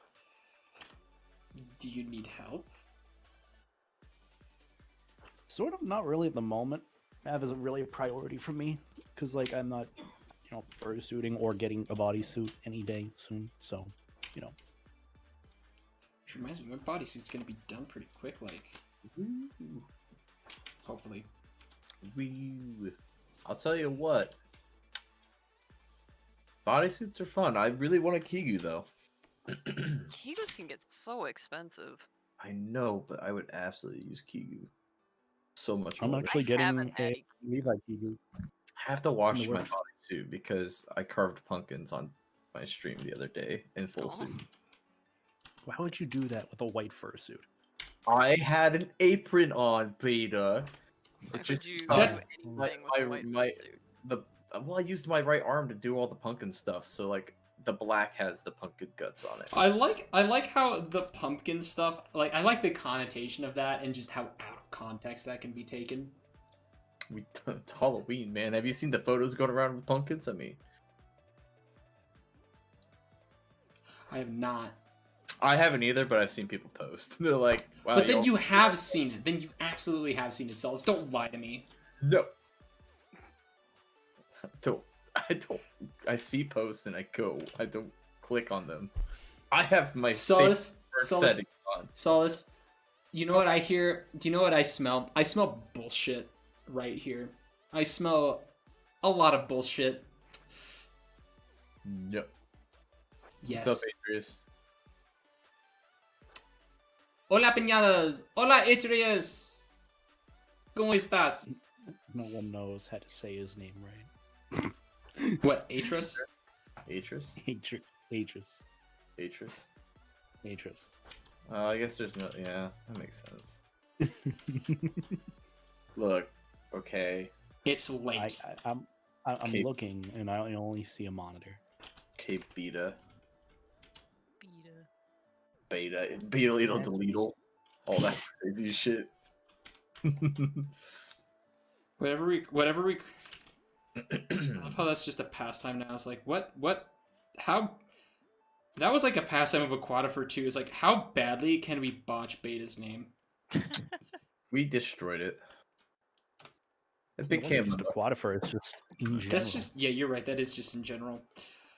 Do you need help? Sort of, not really at the moment. Mav isn't really a priority for me because, like, I'm not, fursuiting or getting a bodysuit any day soon. So, Which reminds me, my bodysuit's gonna be done pretty quick, like. Hopefully. I'll tell you what. Bodysuits are fun. I really want a Kigu though. Kigus can get so expensive. I know, but I would absolutely use Kigu. So much I'm more. actually I getting haven't had a Levi Kigu. I have to in wash the my works. bodysuit because I carved pumpkins on my stream the other day in full Oh. suit. Why would you do that with a white fursuit? I had an apron on, Beta. Why It would just you do That- anything my- with a white my- suit? Well, I used my right arm to do all the pumpkin stuff, so like the black has the pumpkin guts on it. I like how the pumpkin stuff, like, I like the connotation of that and just how out of context that can be taken. It's Halloween, man. Have you seen the photos going around with pumpkins? I mean, I have not. I haven't either, but I've seen people post. They're like, "Wow." But then y'all- you have seen it. Then you absolutely have seen it, Cells. Don't lie to me. No. I don't. I see posts and I go. I don't click on them. I have my Solace, safe Solace, settings on. Solace, you know what I hear? Do you know what I smell? I smell bullshit right here. I smell a lot of bullshit. No. Yes. What's up, Adrius? Hola, piñatas. Hola, Adrius. ¿Cómo estás? No one knows how to say his name right. What, Atris? Atris? Atris. Atris? Atris. I guess there's no. Yeah, that makes sense. Look, okay. It's late. I'm Okay. looking and I only see a monitor. Okay, beta. Beta. Beta. Beetle, deletal. All that crazy shit. Whatever we I love how that's just a pastime now. It's like, what, how, that was like a pastime of Aquatifur too. It's like, how badly can we botch Beta's name? We destroyed it. It It wasn't became just Aquatifur, it's just in general. That's just, yeah, you're right. That is just in general.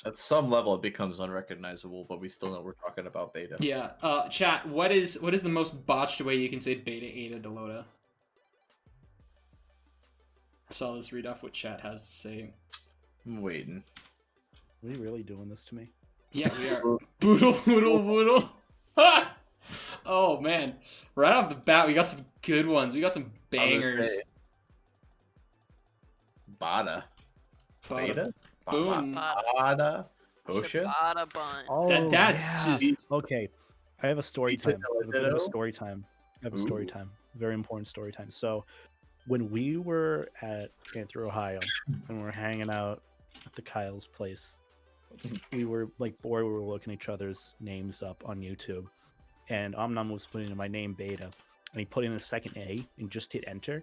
at some level it becomes unrecognizable, but we still know we're talking about Beta. Yeah. Chat, what is the most botched way you can say Beta Ada Delota? So let's read off what chat has to say. I'm waiting. Are we really doing this to me? Yeah, we are. Boodle. Ha! Oh man, right off the bat, we got some good ones. We got some bangers. Bada. Beta? Boom. Bada. Osha? Ciabatta bun. Oh, that's just- okay. I have a story Pizza time. I have a bit of a Dildo? story time. I have a story Ooh. time. Very important story time. So, when we were at Panther, Ohio, and we were hanging out at the Kyle's place, we were like bored. We were looking each other's names up on YouTube, and Omnam was putting in my name Beta, and he put in a second A and just hit enter,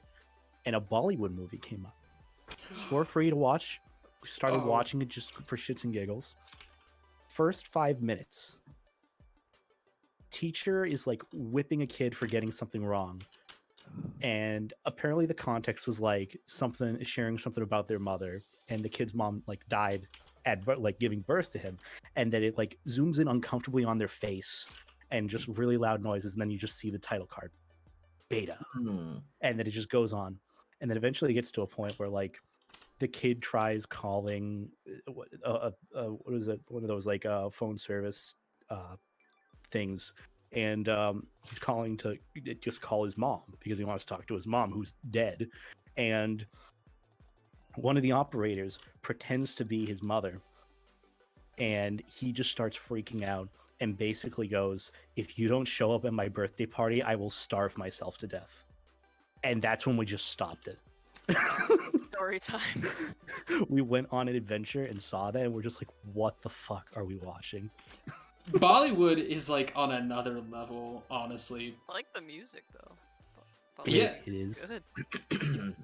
and a Bollywood movie came up. It's for free to watch. We started Oh. watching it just for shits and giggles. First 5 minutes, teacher is like whipping a kid for getting something wrong, and apparently the context was like something sharing something about their mother, and the kid's mom like died at like giving birth to him, and then it like zooms in uncomfortably on their face and just really loud noises, and then you just see the title card Beta, and then it just goes on, and then eventually it gets to a point where like the kid tries calling what is it, one of those like phone service things, and he's calling to just call his mom because he wants to talk to his mom who's dead, and one of the operators pretends to be his mother, and he just starts freaking out and basically goes, "If you don't show up at my birthday party, I will starve myself to death." And that's when we just stopped it. Story time. We went on an adventure and saw that, and we're just like, what the fuck are we watching? Bollywood is like on another level, honestly. I like the music though. Yeah. It is. Good.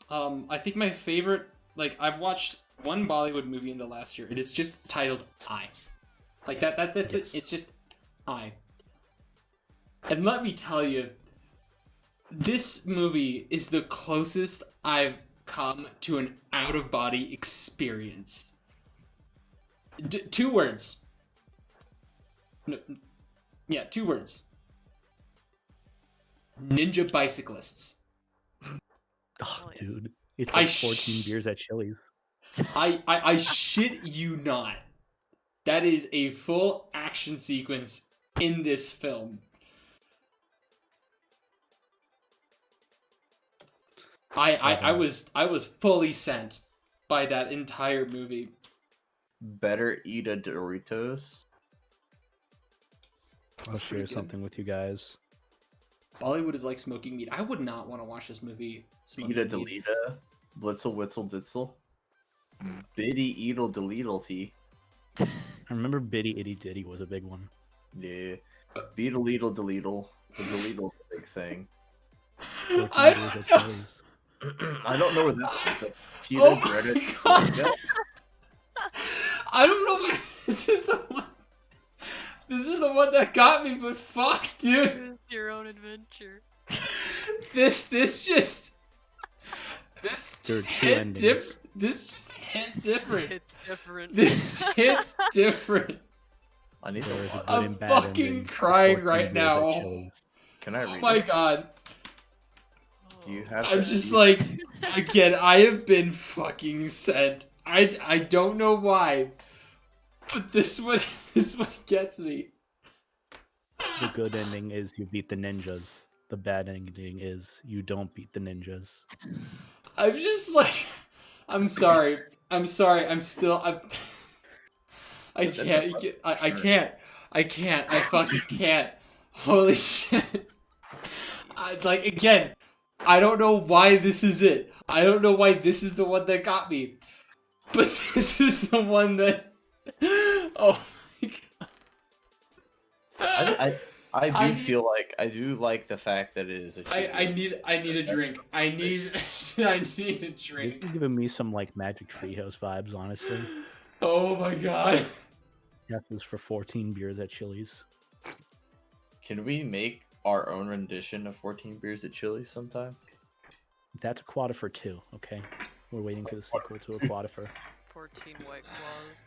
I think my favorite, like, I've watched one Bollywood movie in the last year. It is just titled I. Like that's Yes. it. It's just I. And let me tell you, this movie is the closest I've come to an out-of-body experience. 2 words. No, yeah, 2 words. Ninja bicyclists. Oh, dude. It's I like 14 beers at Chili's. I shit you not. That is a full action sequence in this film. I was fully sent by that entire movie. Better eat a Doritos. I'll That's pretty share good. something with you guys. Bollywood is like smoking meat. I would not want to watch this movie. Eat a Smoking meat. Delita. Blitzel Witzel Ditzel. Biddy Eedle Deleedle Tea. I remember Biddy Itty Ditty was a big one. Yeah. Beetle Eedle Deleedle. The Deleedle's a big thing. 14 I beers don't at know. Chili's. I don't know where that is, but Cheetah Oh my breaded. God. Yep. I don't know why this is the one. This is the one that got me, but fuck, dude. Choose your own adventure. This There just are two hit endings. different. This just hits different. It's different. This hits different. I need There to is a watch. good I'm and bad fucking ending to crying 14 right beers at now. Chili's. Can I Oh read my it? god. You have I'm to just eat- like, again, I have been fucking sent. I don't know why, But this one gets me. The good ending is you beat the ninjas. The bad ending is you don't beat the ninjas. I'm just like, I'm sorry. I'm still. I can't. I can't. I can't. I fucking can't. Holy shit. Like, again, I don't know why this is it. I don't know why this is the one that got me. But this is the one that. Oh my god. I do like the fact that it is a I need a drink. I need a This drink. is giving me some like Magic Treehouse vibes, honestly. Oh my god. That was for 14 beers at Chili's. Can we make our own rendition of 14 beers at Chili's sometime? That's Aquatifer 2, okay? We're waiting for the sequel to Aquatifer. 14 white claws.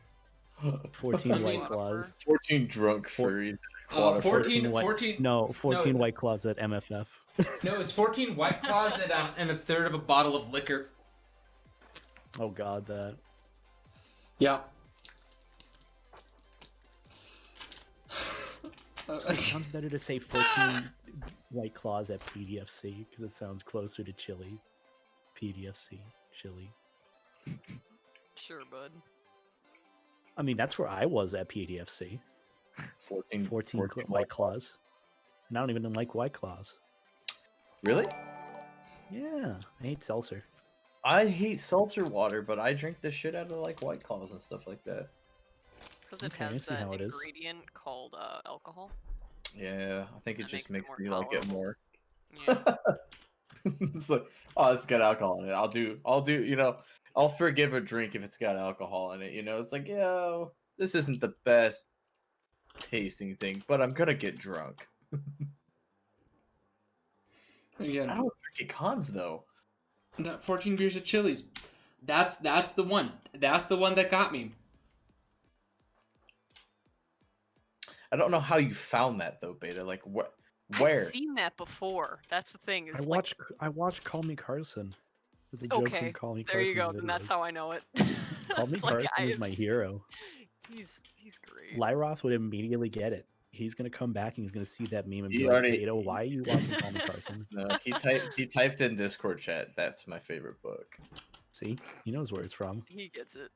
14 White Claws. 14 drunk furries. 14 White Claws at MFF. No, it's 14 White Claws and a third of a bottle of liquor. Oh god, that. Yeah. It sounds better to say 14 White Claws at PDFC, because it sounds closer to Chili. PDFC, Chili. Sure, bud. I mean, that's where I was at PDFC. 14 White Claws. And I don't even like White Claws. Really? Yeah, I hate seltzer. I hate seltzer water, but I drink the shit out of like White Claws and stuff like that. Because it Okay, I has see that how it is. ingredient called alcohol. Yeah, I think it That just makes makes it me more like it tolerable. more. Yeah. It's like, oh, it's got alcohol in it. I'll do, I'll forgive a drink if it's got alcohol in it. It's like, yeah, this isn't the best tasting thing, but I'm gonna get drunk. Again, I don't drink at cons though. that 14 beers at Chili's. That's the one. That's the one that got me. I don't know how you found that though, Beta. Like, what? I've Where? seen that before. That's the thing. It's I watched Call Me Carson. It's a joke Okay, from Call Me there Carson. you go. Then that's how I know it. Call Me It's like, Carson is my hero. He's great. Lyroth would immediately get it. He's gonna come back and he's gonna see that meme and He be like, already- Beta, why are you watching Call Me Carson? No, he typed in Discord chat. That's my favorite book. See? He knows where it's from. He gets it.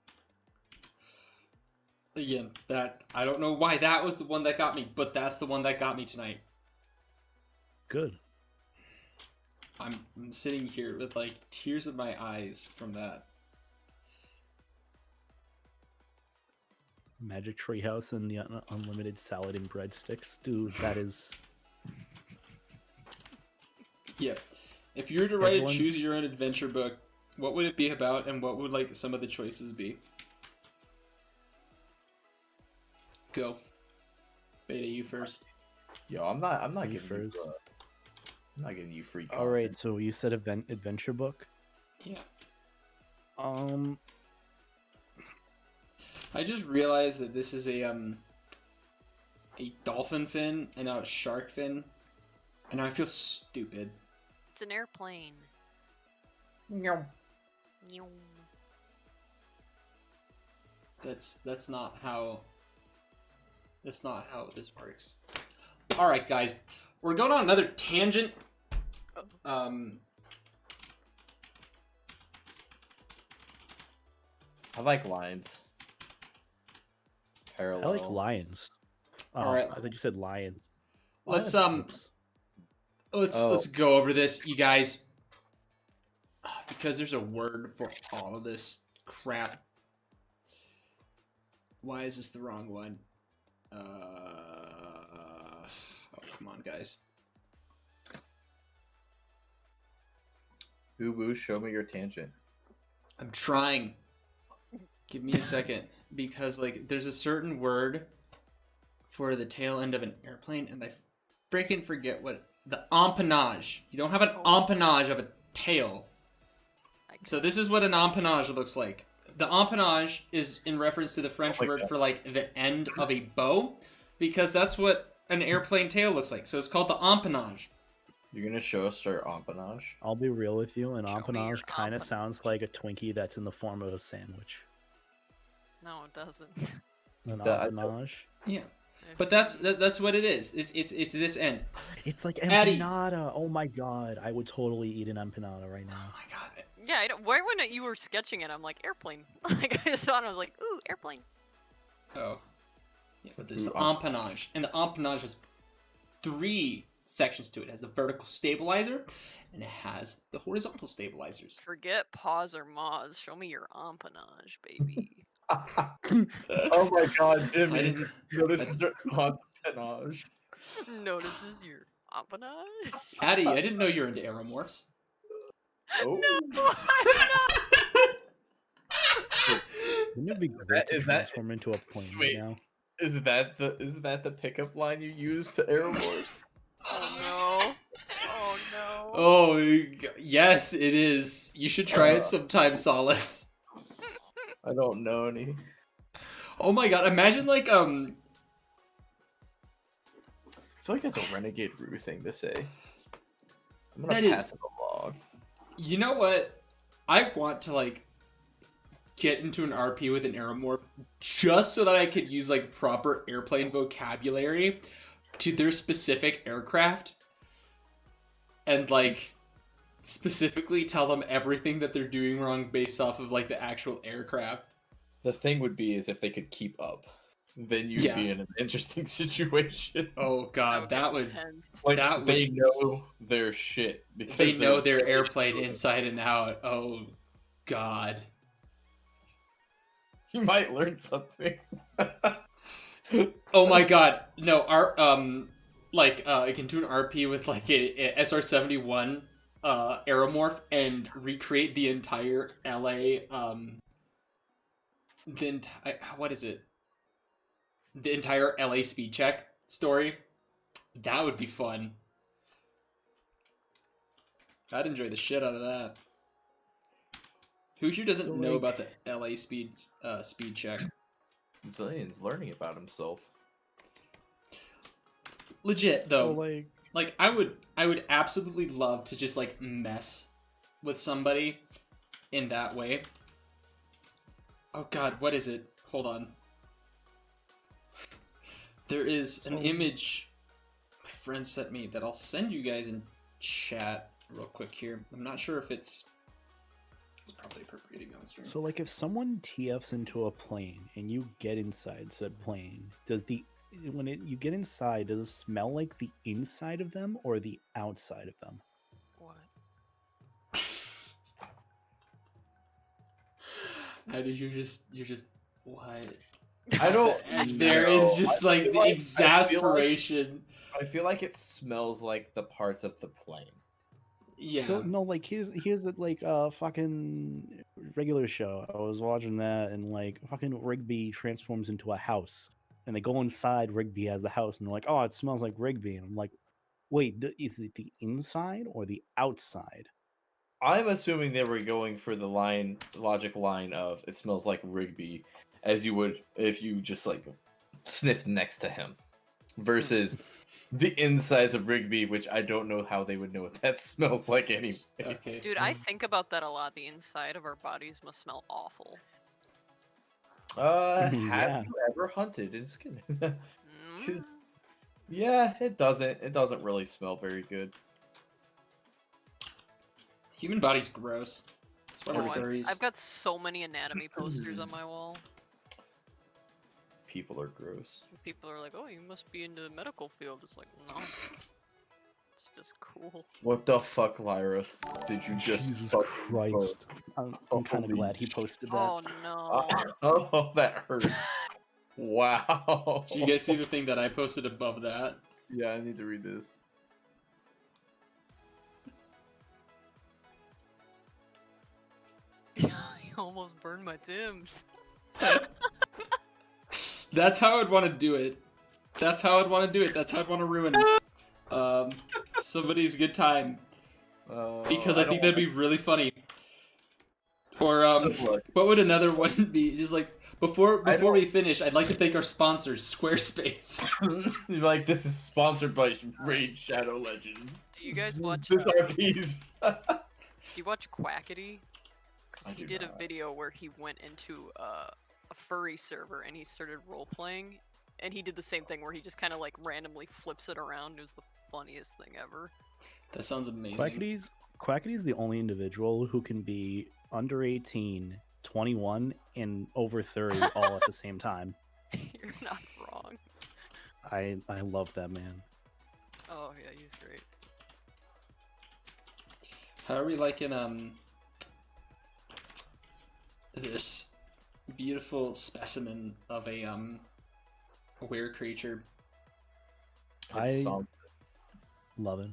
Again, that I don't know why that was the one that got me, but that's the one that got me tonight. Good. I'm sitting here with like tears in my eyes from that. Magic Treehouse and the unlimited salad and breadsticks. Dude, that is... Yeah. If you were to write a Everyone's- choose your own adventure book, what would it be about and what would like some of the choices be? Go. Beta, you first. Yo, I'm not You giving first. you. I'm not giving you free content. Alright, so you said adventure book? Yeah. I just realized that this is a dolphin fin and not a shark fin, and I feel stupid. It's an airplane. No. Meow. That's not how this works. All right, guys, we're going on another tangent. I like lines. Parallel. I like lions. All right. I thought you said lions. Let's Oops. let's go over this, you guys, because there's a word for all of this crap. Why is this the wrong one? Oh, come on, guys. Boo boo, show me your tangent. I'm trying. Give me a second, because like there's a certain word for the tail end of an airplane, and I freaking forget what the empennage. You don't have an empennage of a tail. So this is what an empennage looks like. The empennage is in reference to the French Oh my word God. for like the end of a bow, because that's what an airplane tail looks like. So it's called the empennage. You're gonna show us our empennage? I'll be real with you. An Show me your empennage kind of empennage. sounds like a Twinkie that's in the form of a sandwich. No, it doesn't. An I- empennage. Yeah, but that's what it is. It's this end. It's like Addy. empanada. Oh my god, I would totally eat an empanada right Oh now. my god. Yeah, I don't, why when you were sketching it, I'm like airplane. Like I saw it, and I was like, ooh, airplane. Oh. Yeah, but this Ooh, empennage, and the empennage has 3 sections to it. It has the vertical stabilizer, and it has the horizontal stabilizers. Forget pause or Moz. Show me your empennage, baby. Oh my god, I Jimmy. didn't. This is empennage. Notices your empennage. Addy, I didn't know you're into aeromorphs. Oh. No, I'm not. Wouldn't it be great to is that- transform into a plane wait. now? Is that the pickup line you use to Aerowars? Oh no. Oh no. Oh, yes, it is. You should try it sometime, Solace. I don't know any. Oh my god, imagine like I feel like that's a Renegade Rue thing to say. I'm gonna That is- pass it along. you know what? I want to like get into an RP with an aeromorph just so that I could use like proper airplane vocabulary to their specific aircraft and like specifically tell them everything that they're doing wrong based off of like the actual aircraft. The thing would be is if they could keep up, then you'd Yeah. be in an interesting situation. Oh god, that would Intense. Like that they would- know their shit because they know they're their airplane inside and out. Oh god. You might learn something. Oh my god. No, our I can do an RP with like a SR-71 aeromorph and recreate the entire LA what is it? The entire LA speed check story. That would be fun. I'd enjoy the shit out of that. Who here doesn't So, know like- about the LA speed check? Zillion's learning about himself. Legit though. So like, Like I would absolutely love to just like mess with somebody in that way. Oh god, what is it? Hold on. There is an So- image my friend sent me that I'll send you guys in chat real quick here. I'm not sure if it's probably appropriate to go on stream. so like, if someone TFs into a plane and you get inside said plane, does you get inside, does it smell like the inside of them or the outside of them? What? You're just what? I don't. There know. is just I like feel the like- I feel like- exasperation. I feel like it smells like the parts of the plane. Yeah. So no, like here's like fucking regular show. I was watching that and like fucking Rigby transforms into a house, and they go inside. Rigby has the house, and they're like, "Oh, it smells like Rigby," and I'm like, "Wait, is it the inside or the outside?" I'm assuming they were going for the logic line of it smells like Rigby, as you would if you just like sniffed next to him, versus the insides of Rigby, which I don't know how they would know what that smells like anyway. Okay. Dude, I think about that a lot. The inside of our bodies must smell awful. Have Yeah. you ever hunted in skin? Mm. Yeah, it doesn't. It doesn't really smell very good. Human body's gross. That's why Oh, we're I've, furries. I've got so many anatomy posters on my wall. People are gross. People are like, "Oh, you must be into the medical field." It's like, no, it's just cool. What the fuck, Lyra? Did you just Jesus fucking Christ! I'm kind of Holy- glad he posted that. Oh no! Oh, that hurt. Wow. Did you guys see the thing that I posted above that? Yeah, I need to read this. You almost burned my Tims. That's how I'd want to do it. That's how I'd want to do it. That's how I'd want to ruin somebody's good time. Because I think that'd be really funny. Or what would another one be? Just like before we finish, I'd like to thank our sponsors, Squarespace. Like, this is sponsored by Raid Shadow Legends. Do you guys watch? This Do RP's. you watch Quackity? 'Cause I he do did not. a video where he went into a a furry server and he started role playing, and he did the same thing where he just kind of like randomly flips it around. It was the funniest thing ever. That sounds amazing. Quackity's the only individual who can be under 18, 21, and over 30 all at the same time. You're not wrong. I love that man. Oh yeah, he's great. How are we liking this beautiful specimen of a were creature? I Sounds- love it.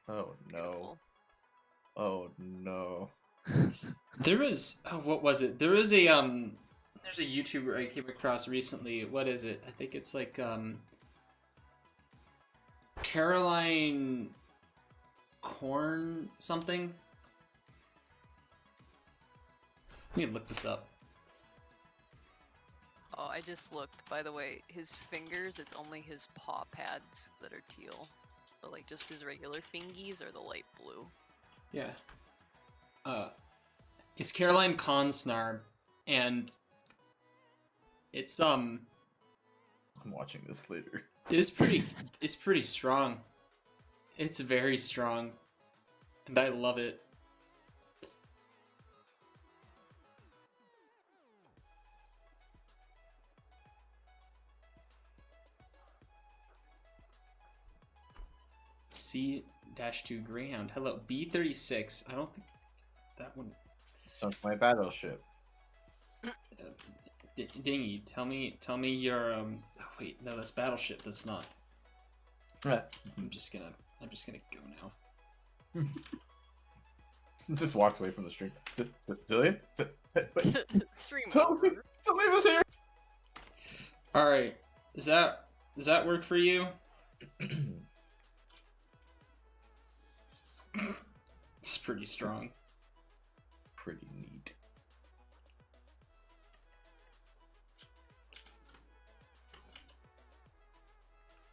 Oh no. Beautiful. Oh no. There was what was it? There was a there's a YouTuber I came across recently. What is it? I think it's like Caroline Corn something. Let me look this up. Oh, I just looked. By the way, his fingers, it's only his paw pads that are teal. So like just his regular fingies are the light blue. Yeah. It's Caroline Consnar, and it's I'm watching this later. it's pretty strong. It's very strong, and I love it. C-2 Greyhound. Hello, B36. I don't think that one. Sunk my battleship. Dingy, tell me your Oh, wait, no, that's Battleship. That's not. Right. I'm just gonna go now. Just walks away from the stream. Zillion? Wait. Stream Somebody over. was here! All right, does that work for you? It's pretty strong. Pretty neat.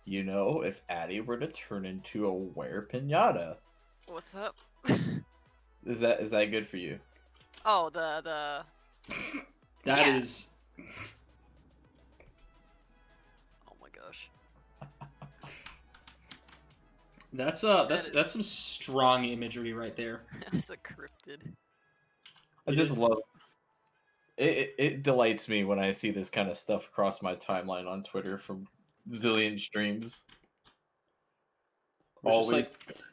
You know, if Addie were to turn into a Were-piñata, What's up? is that good for you? Oh, the That Yeah. is. Oh my gosh. That's is- that's some strong imagery right there. That's a cryptid. I It just is- love it delights me when I see this kind of stuff across my timeline on Twitter from zillion streams. It's just like,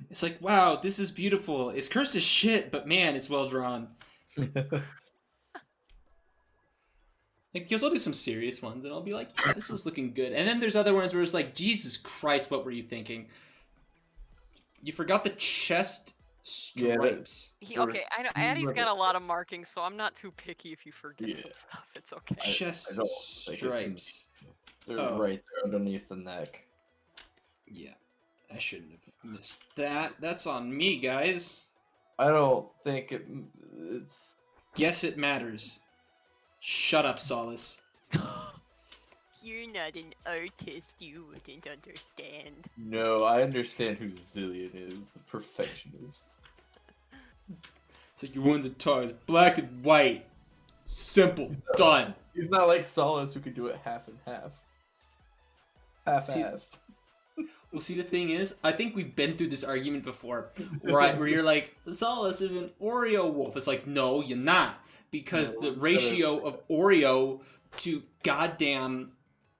it's like, wow, this is beautiful. It's cursed as shit, but man, it's well drawn. Like, guess I'll do some serious ones, and I'll be like, yeah, this is looking good. And then there's other ones where it's like, Jesus Christ, what were you thinking? You forgot the chest Yeah, stripes. Okay, I know Addie's got a Right. lot of markings, so I'm not too picky if you forget Yeah. some stuff. It's okay. Chest I don't think it's stripes. They're Oh. right there underneath the neck. Yeah, I shouldn't have missed that. That's on me, guys. I don't think it's. Yes, it matters. Shut up, Solace. You're not an artist, you wouldn't understand. No, I understand who Zillion is, the perfectionist. So you want the toys black and white. Simple. Done. He's not like Solace who could do it half and half. Half-assed. Well, see, the thing is, I think we've been through this argument before, where you're like, Solace is an Oreo wolf. It's like, no, you're not, because No, the it's ratio better. of Oreo to goddamn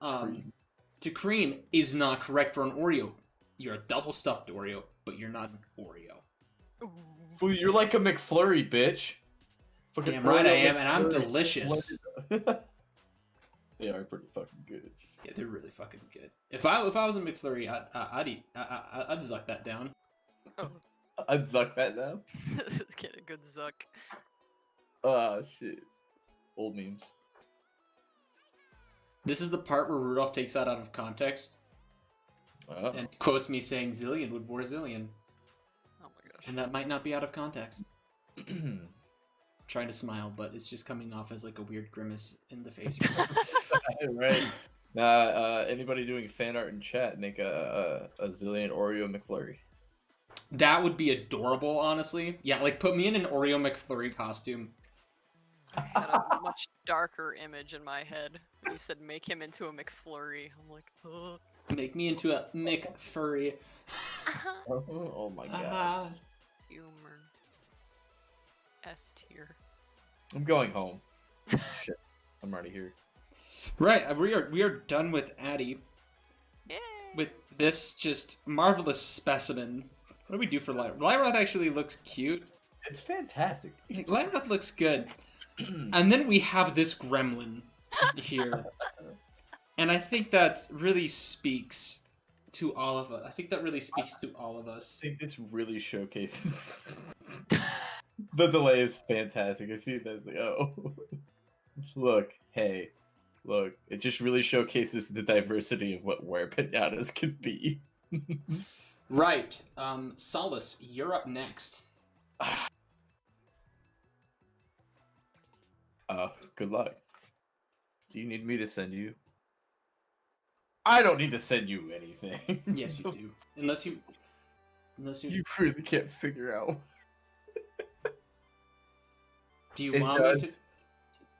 to cream is not correct for an Oreo. You're a double stuffed Oreo, but you're not an Oreo. Well, you're like a McFlurry, bitch. Fucking Damn right I Oreo am, and I'm McFlurry. delicious. They are pretty fucking good. Yeah, they're really fucking good. If I was a McFlurry, I'd zuck that down. I'd zuck that now. Let's get a good zuck. Oh shit. Old memes. This is the part where Rudolph takes that out of context Oh. and quotes me saying Zillion would war Zillion. Oh my gosh. And that might not be out of context. Trying to smile, but it's just coming off as like a weird grimace in the face. Right. Anybody doing fan art in chat, make a Zillion Oreo McFlurry. That would be adorable, honestly. Yeah, like put me in an Oreo McFlurry costume. had a much darker image in my head. You said make him into a McFlurry. I'm like, ugh. Make me into a McFurry. Oh my god. Ah. Humor. S tier. I'm going home. Shit. I'm already here. Right, we are done with Addie. Yay! With this just marvelous specimen. What do we do for Lyroth? Lyroth actually looks cute. It's fantastic. Lyroth looks good. And then we have this gremlin here. And I think that really speaks to all of us. I think that really speaks to all of us. I think this really showcases the delay is fantastic. I see that. It's like, oh, look, hey, look. It just really showcases the diversity of what Were-piñatas could be. Right. Solace, you're up next. Good luck. Do you need me to send you? I don't need to send you anything. Yes, you do. Unless you You really can't figure out. do you It want does. me to?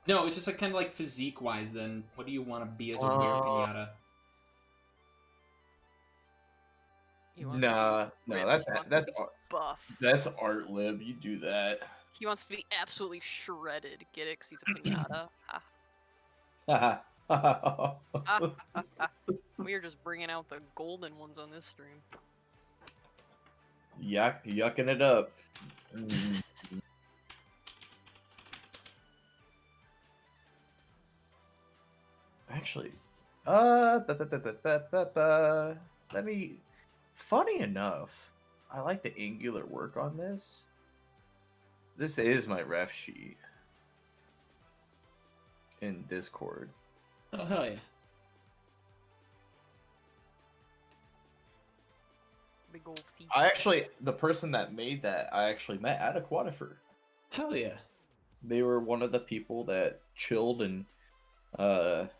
No, it's just like kind of like physique wise. Then, what do you want to be as a Were-piñata? He wants to Nah, be no, ripped, that's he wants to that's be art, buff. that's art lib. You do that. He wants to be absolutely shredded. Get it? 'Cause he's a pinata. We are just bringing out the golden ones on this stream. Yucking it up. Mm. Actually, let me. Funny enough, I like the angular work on this. This is my ref sheet in Discord. Oh hell yeah! Big old feet. The person that made that, I actually met at Aquatifur. Hell yeah! They were one of the people that chilled and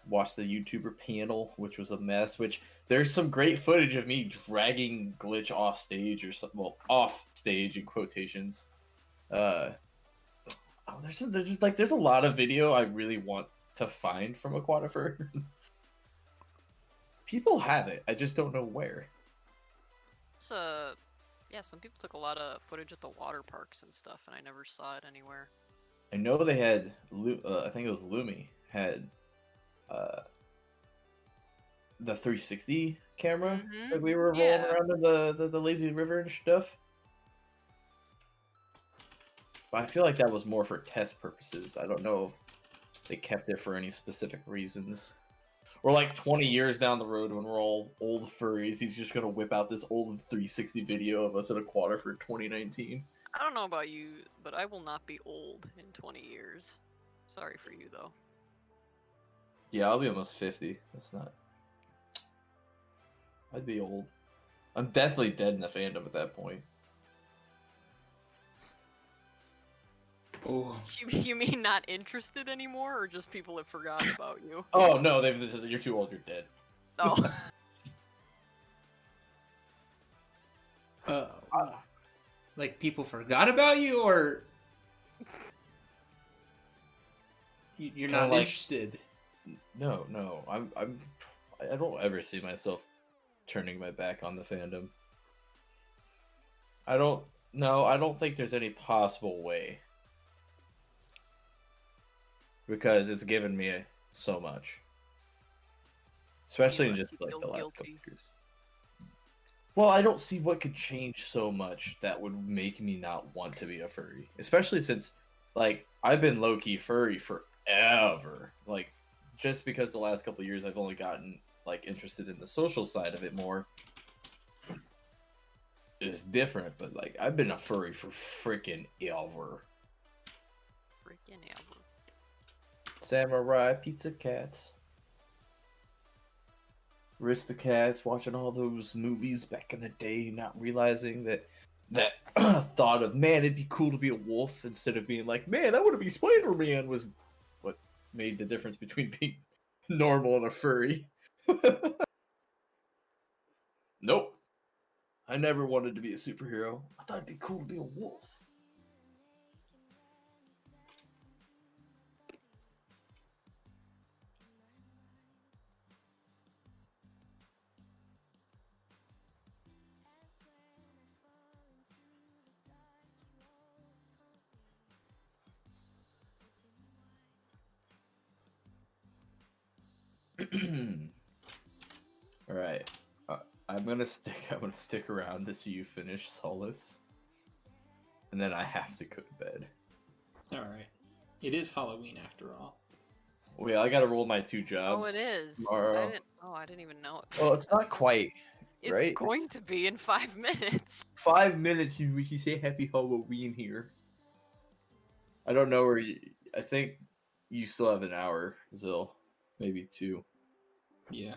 watched the YouTuber panel, which was a mess. Which there's some great footage of me dragging Glitch off stage or something. Well, off stage in quotations. There's a lot of video I really want to find from Aquatifur. People have it. I just don't know where. It's, yeah, some people took a lot of footage at the water parks and stuff, and I never saw it anywhere. I know they had. I think it was Lumi had the 360 camera Mhm, that we were rolling yeah. around in the lazy river and stuff. But I feel like that was more for test purposes. I don't know if they kept it for any specific reasons. Or like 20 years down the road when we're all old furries, he's just gonna whip out this old 360 video of us at Aquatifur 2019. I don't know about you, but I will not be old in 20 years. Sorry for you, though. Yeah, I'll be almost 50. That's not. I'd be old. I'm definitely dead in the fandom at that point. Oh, You mean not interested anymore, or just people have forgotten about you? Oh no, you're too old. You're dead. Oh. like people forgot about you, or you're Kinda not like- interested? No. I don't ever see myself turning my back on the fandom. I don't think there's any possible way. Because it's given me so much. Especially in just like feel the last couple guilty. years. Well, I don't see what could change so much that would make me not want to be a furry. Especially since, like, I've been low-key furry forever. Like, just because the last couple of years I've only gotten, like, interested in the social side of it more. It's different, but, like, I've been a furry for freaking ever. Freaking ever. Samurai Pizza Cats. Aristocats, watching all those movies back in the day, not realizing that thought of, man, it'd be cool to be a wolf, instead of being like, man, I want to be Spider-Man, was what made the difference between being normal and a furry. Nope. I never wanted to be a superhero. I thought it'd be cool to be a wolf. All right. I'm gonna stick around to see you finish Solace, and then I have to go to bed. All right. It is Halloween after all. Wait, I gotta roll my 2 jobs. Oh, it is. Tomorrow. I didn't even know it. Well, it's not quite. It's right? going It's to be in 5 minutes. 5 minutes. You say Happy Halloween here. I don't know where you. I think you still have an hour, Zill. Maybe 2. Yeah.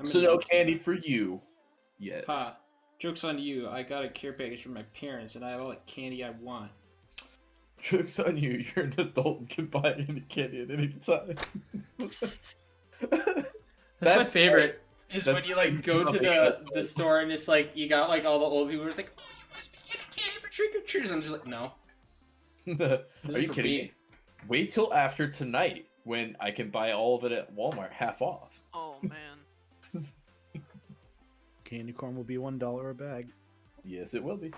So no candy for you yet. Ha. Joke's on you. I got a care package from my parents, and I have all the candy I want. Joke's on you. You're an adult and can buy any candy at any time. That's my favorite. Is That's when you like go to the store and it's like you got like all the old people who's like, oh, you must be getting candy for trick or treaters. I'm just like, no. Are you kidding me? Wait till after tonight when I can buy all of it at Walmart half off. Oh man. Candy corn will be $1 a bag. Yes, it will be.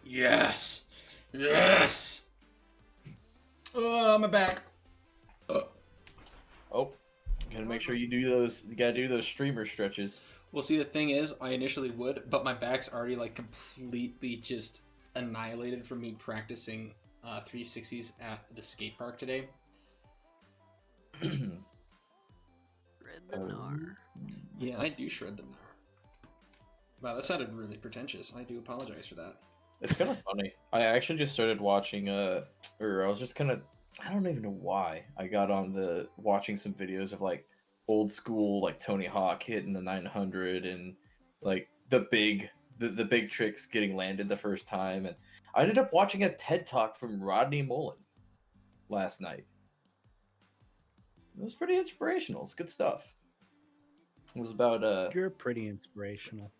Yes. Yes. Oh, my back. Oh, gotta make sure you do those. You gotta do those streamer stretches. Well, see, the thing is, I initially would, but my back's already like completely just annihilated from me practicing 360s at the skate park today. Shred the gnar. Yeah, I do shred the gnar. Wow, that sounded really pretentious. I do apologize for that. It's kind of funny. I actually just started watching, or I was just kind of, I don't even know why. I got on watching some videos of like old school, like Tony Hawk hitting the 900 and like the big tricks getting landed the first time. And I ended up watching a TED Talk from Rodney Mullen last night. It was pretty inspirational. It's good stuff. It was about, You're pretty inspirational.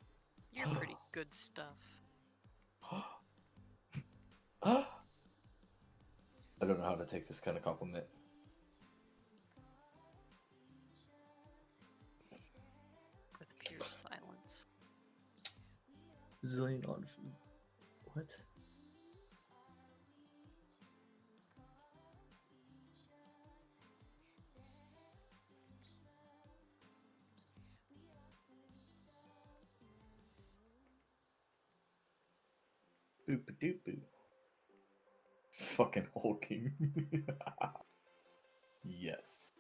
You're pretty good stuff. I don't know how to take this kind of compliment. With pure silence. Zillion on food. What? Boop a doop boo. Fucking hulking. Yes.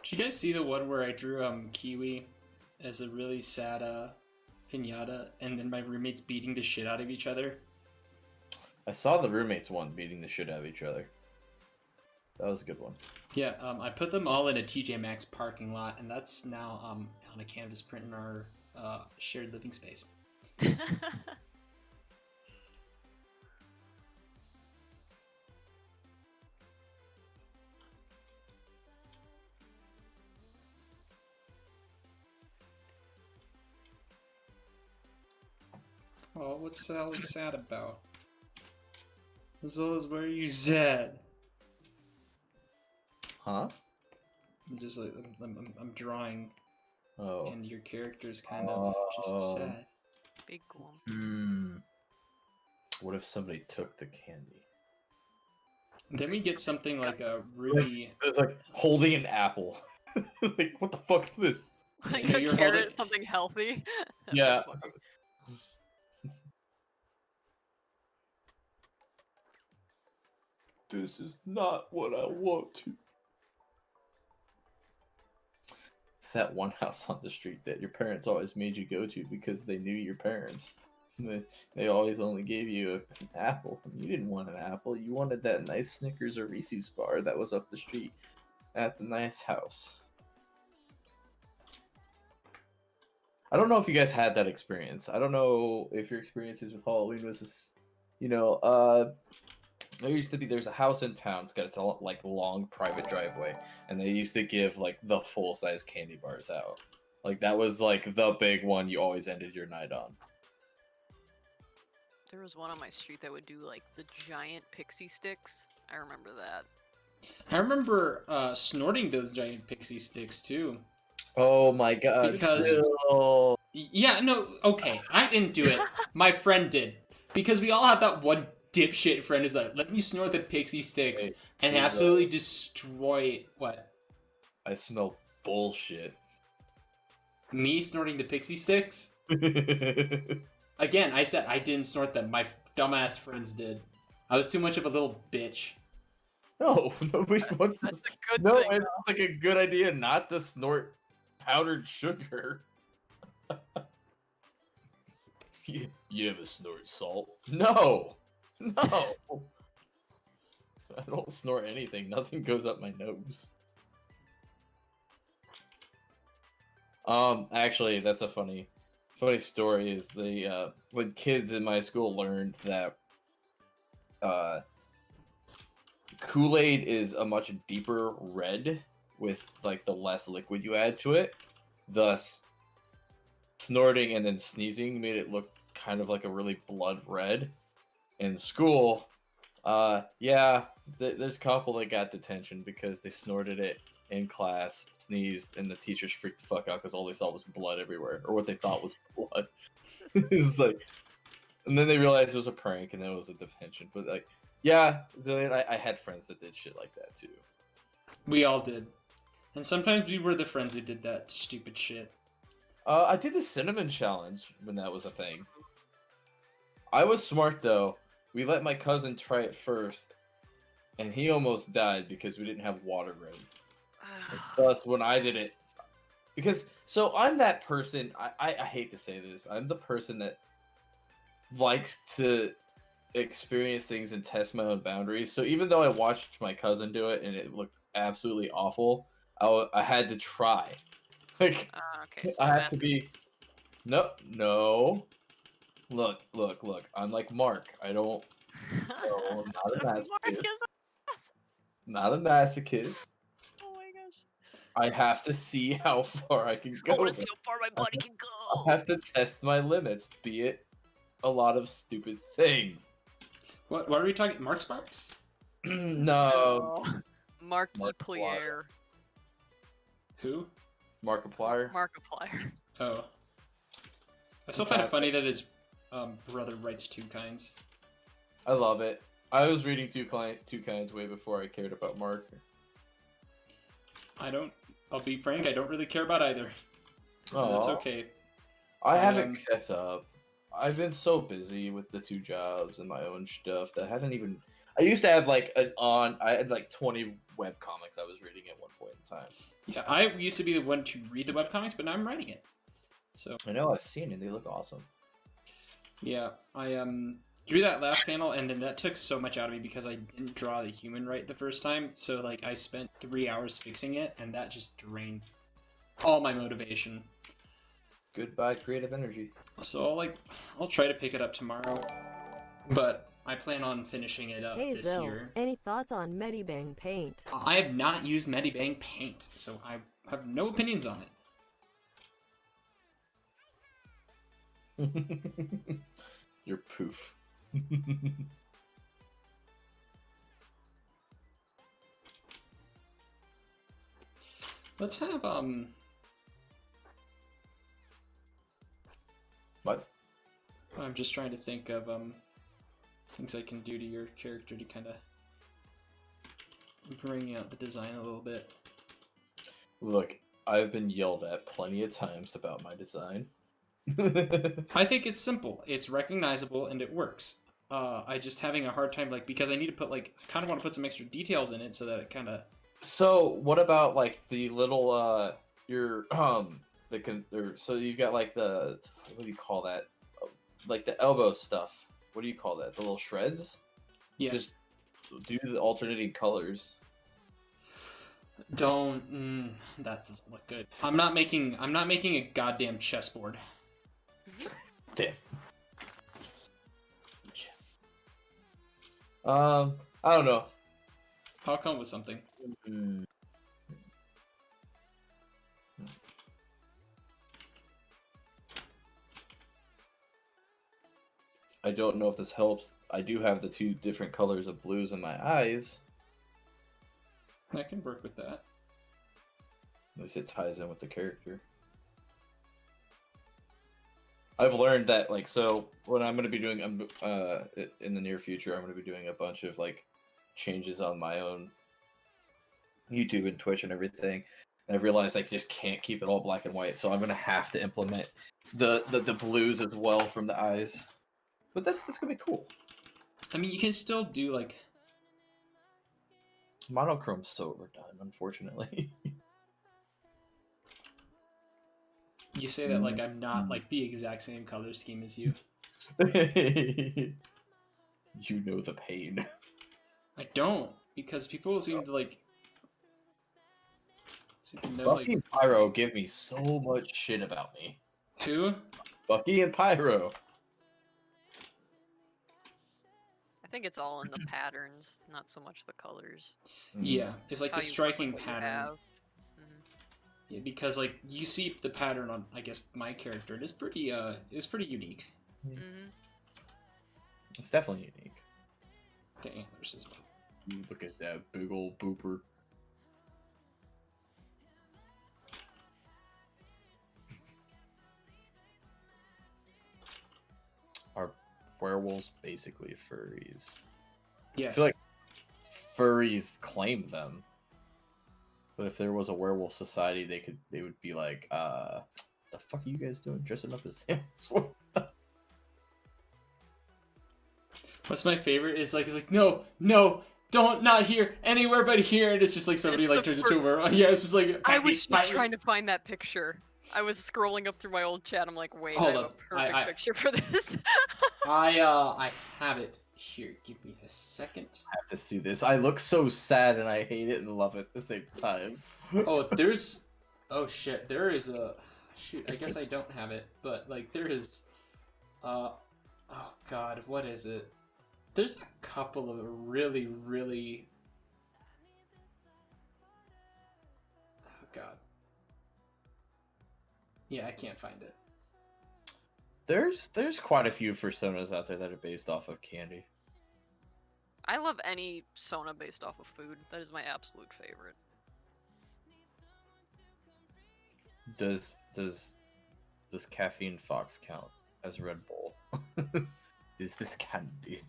Did you guys see the one where I drew Kiwi as a really sad piñata, and then my roommates beating the shit out of each other? I saw the roommates one beating the shit out of each other. That was a good one. Yeah, I put them all in a TJ Maxx parking lot, and that's now on a canvas print in our shared living space. Oh, what's Sally sad about? Zola's where you sad? Huh? I'm just like I'm drawing, Oh. and your character's kind of just sad. Big one. What if somebody took the candy? Then we get something like a Ruby. It's like holding an apple. Like, what the fuck's this? Like know, a you're carrot, holding- something healthy. That's Yeah. so funny. This is not what I want to. It's that one house on the street that your parents always made you go to because they knew your parents. They always only gave you an apple. You didn't want an apple. You wanted that nice Snickers or Reese's bar that was up the street at the nice house. I don't know if you guys had that experience. I don't know if your experiences with Halloween was this, there's a house in town. It's got its own, like, long private driveway, and they used to give like the full size candy bars out. Like, that was like the big one you always ended your night on. There was one on my street that would do like the giant pixie sticks. I remember that. I remember snorting those giant pixie sticks too. Oh my god! Because- Phil. Yeah, no, okay. I didn't do it. My friend did. Because we all have that one dipshit friend who's like, let me snort the pixie sticks Hey, and who's, absolutely destroy what? I smell bullshit. Me snorting the pixie sticks? Again, I said I didn't snort them. My dumbass friends did. I was too much of a little bitch. No, nobody wants That's to. a good No, thing. it's like a good idea not to snort powdered sugar. You ever snort salt? No, no. I don't snort anything. Nothing goes up my nose. Actually, that's a funny story. Is the when kids in my school learned that Kool-Aid is a much deeper red with like the less liquid you add to it. Thus, snorting and then sneezing made it look kind of like a really blood red. In school, yeah, there's a couple that got detention because they snorted it in class, sneezed, and the teachers freaked the fuck out because all they saw was blood everywhere, or what they thought was blood. It's like, and then they realized it was a prank, and then it was a detention. But like, yeah, Zillion, I had friends that did shit like that too. We all did. And sometimes we were the friends who did that stupid shit. I did the cinnamon challenge when that was a thing. I was smart though. We let my cousin try it first, and he almost died because we didn't have water ready. And thus, when I did it, because so I'm that person. I hate to say this. I'm the person that likes to experience things and test my own boundaries. So even though I watched my cousin do it and it looked absolutely awful, I had to try. Like Okay, so I you're have to be. No. Look. I'm like Mark. I don't. No, I'm not a Mark masochist. is ass. Not a masochist. Oh my gosh. I have to see how far I can go. I want to see how far my body can I go. have to test my limits, be it a lot of stupid things. What are we talking? Mark Sparks? No. Markiplier. Who? Markiplier. Markiplier. Oh. I still find it funny that his brother writes Two Kinds. I love it. I was reading Two Kinds way before I cared about Mark. I'll be frank, I don't really care about either. Oh, That's okay. I haven't kept up. I've been so busy with the 2 jobs and my own stuff that I haven't even. I used to have like I had like 20 webcomics I was reading at one point in time. Yeah, I used to be the one to read the webcomics, but now I'm writing it. So I know, I've seen it. They look awesome. yeah, I drew that last panel, and then that took so much out of me because I didn't draw the human right the first time. So like I spent 3 hours fixing it, and that just drained all my motivation. Goodbye, creative energy. So I'll try to pick it up tomorrow, but I plan on finishing it up Hey this Zil, year. any thoughts on Medibang Paint? I have not used Medibang Paint, so I have no opinions on it. You're poof. Let's have What? I'm just trying to think of things I can do to your character to kind of bring out the design a little bit. Look, I've been yelled at plenty of times about my design. I think it's simple, it's recognizable, and it works. I just having a hard time because I need to put I kind of want to put some extra details in it so that it kind of. So what about the little so you've got the what do you call that? Like the elbow stuff. What do you call that? The little shreds? Yeah. Just do the alternating colors. Don't. That doesn't look good. I'm not making a goddamn chessboard. Damn. Yes. I don't know. I'll come with something. I don't know if this helps. I do have the 2 different colors of blues in my eyes. I can work with that. At least it ties in with the character. I've learned that like so what I'm gonna be doing in the near future, I'm gonna be doing a bunch of like changes on my own YouTube and Twitch and everything. And I've realized I just can't keep it all black and white, so I'm gonna have to implement the blues as well from the eyes. But that's gonna be cool. I mean, you can still do like Monochrome's so overdone, unfortunately. you say that like I'm not like the exact same color scheme as you. You know the pain. I don't, because people seem to like know Bucky like and Pyro give me so much shit about me. who. Bucky and Pyro. I think it's all in the patterns, not so much the colors. Yeah, it's like How the you work striking with what you pattern. have. Yeah, because like you see the pattern on, I guess, my character. It is pretty unique. Mm-hmm. It's definitely unique. The antlers as well. You look at that big old booper. Are werewolves basically furries? I Yes. feel like furries claim them. But if there was a werewolf society, they would be like, the fuck are you guys doing dressing up as Samus? What's my favorite is like, it's like, no, don't, not here, anywhere but here, and it's just like somebody It's like the turns into a werewolf. Yeah, it's just like, I was just trying to find that picture. I was scrolling up through my old chat. I'm like, wait, Hold I have up. a perfect picture for this. I have it here. Give me a second. I have to see this. I look so sad and I hate it and love it at the same time. Oh, oh shit, there is a, shoot, I guess I don't have it, but like there is, oh god, what is it? There's a couple of really, oh god. Yeah, I can't find it. There's quite a few personas out there that are based off of candy. I love any Sona based off of food. That is my absolute favorite. Does Caffeine Fox count as Red Bull? Is this candy?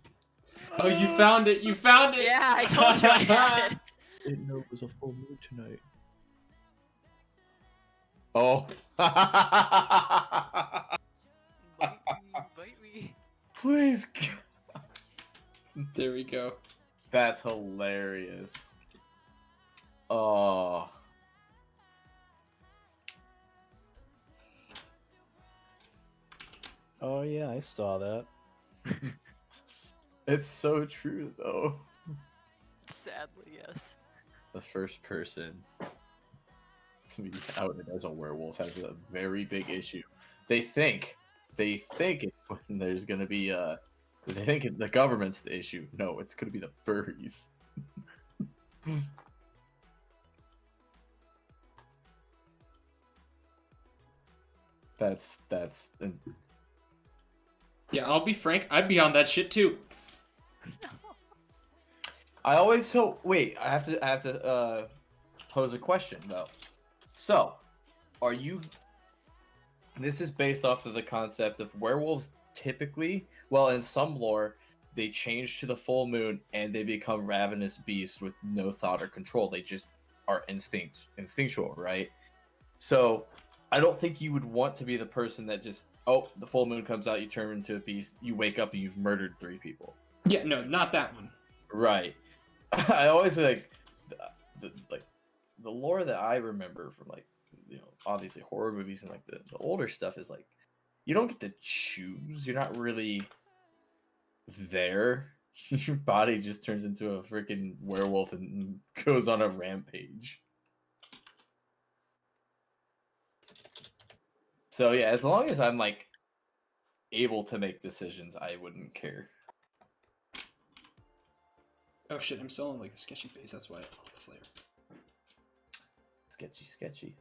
Oh, you found it! You found it! Yeah, I told you I had it. Didn't know it was a full moon tonight. Oh. Bite me. Please. There we go. That's hilarious. Oh. Oh yeah, I saw that. It's so true though. Sadly, yes. The first person to be outed as a werewolf has a very big issue. They think it's when there's gonna be they think the government's the issue. No, it's gonna be the furries. That's Yeah, I'll be frank, I'd be on that shit too. I always wait, I have to pose a question though. So, are you this is based off of the concept of werewolves typically, well, in some lore, they change to the full moon and they become ravenous beasts with no thought or control. They just are instinctual, right? So, I don't think you would want to be the person that just, oh, the full moon comes out, you turn into a beast, you wake up and you've murdered 3 people. Yeah, no, not that one. Right. I always like the lore that I remember from like, you know, obviously horror movies and like the older stuff is like you don't get to choose. You're not really there. Your body just turns into a freaking werewolf and goes on a rampage. So yeah, as long as I'm like able to make decisions, I wouldn't care. Oh shit, I'm still in like a sketchy phase, that's why I pulled this layer. Sketchy.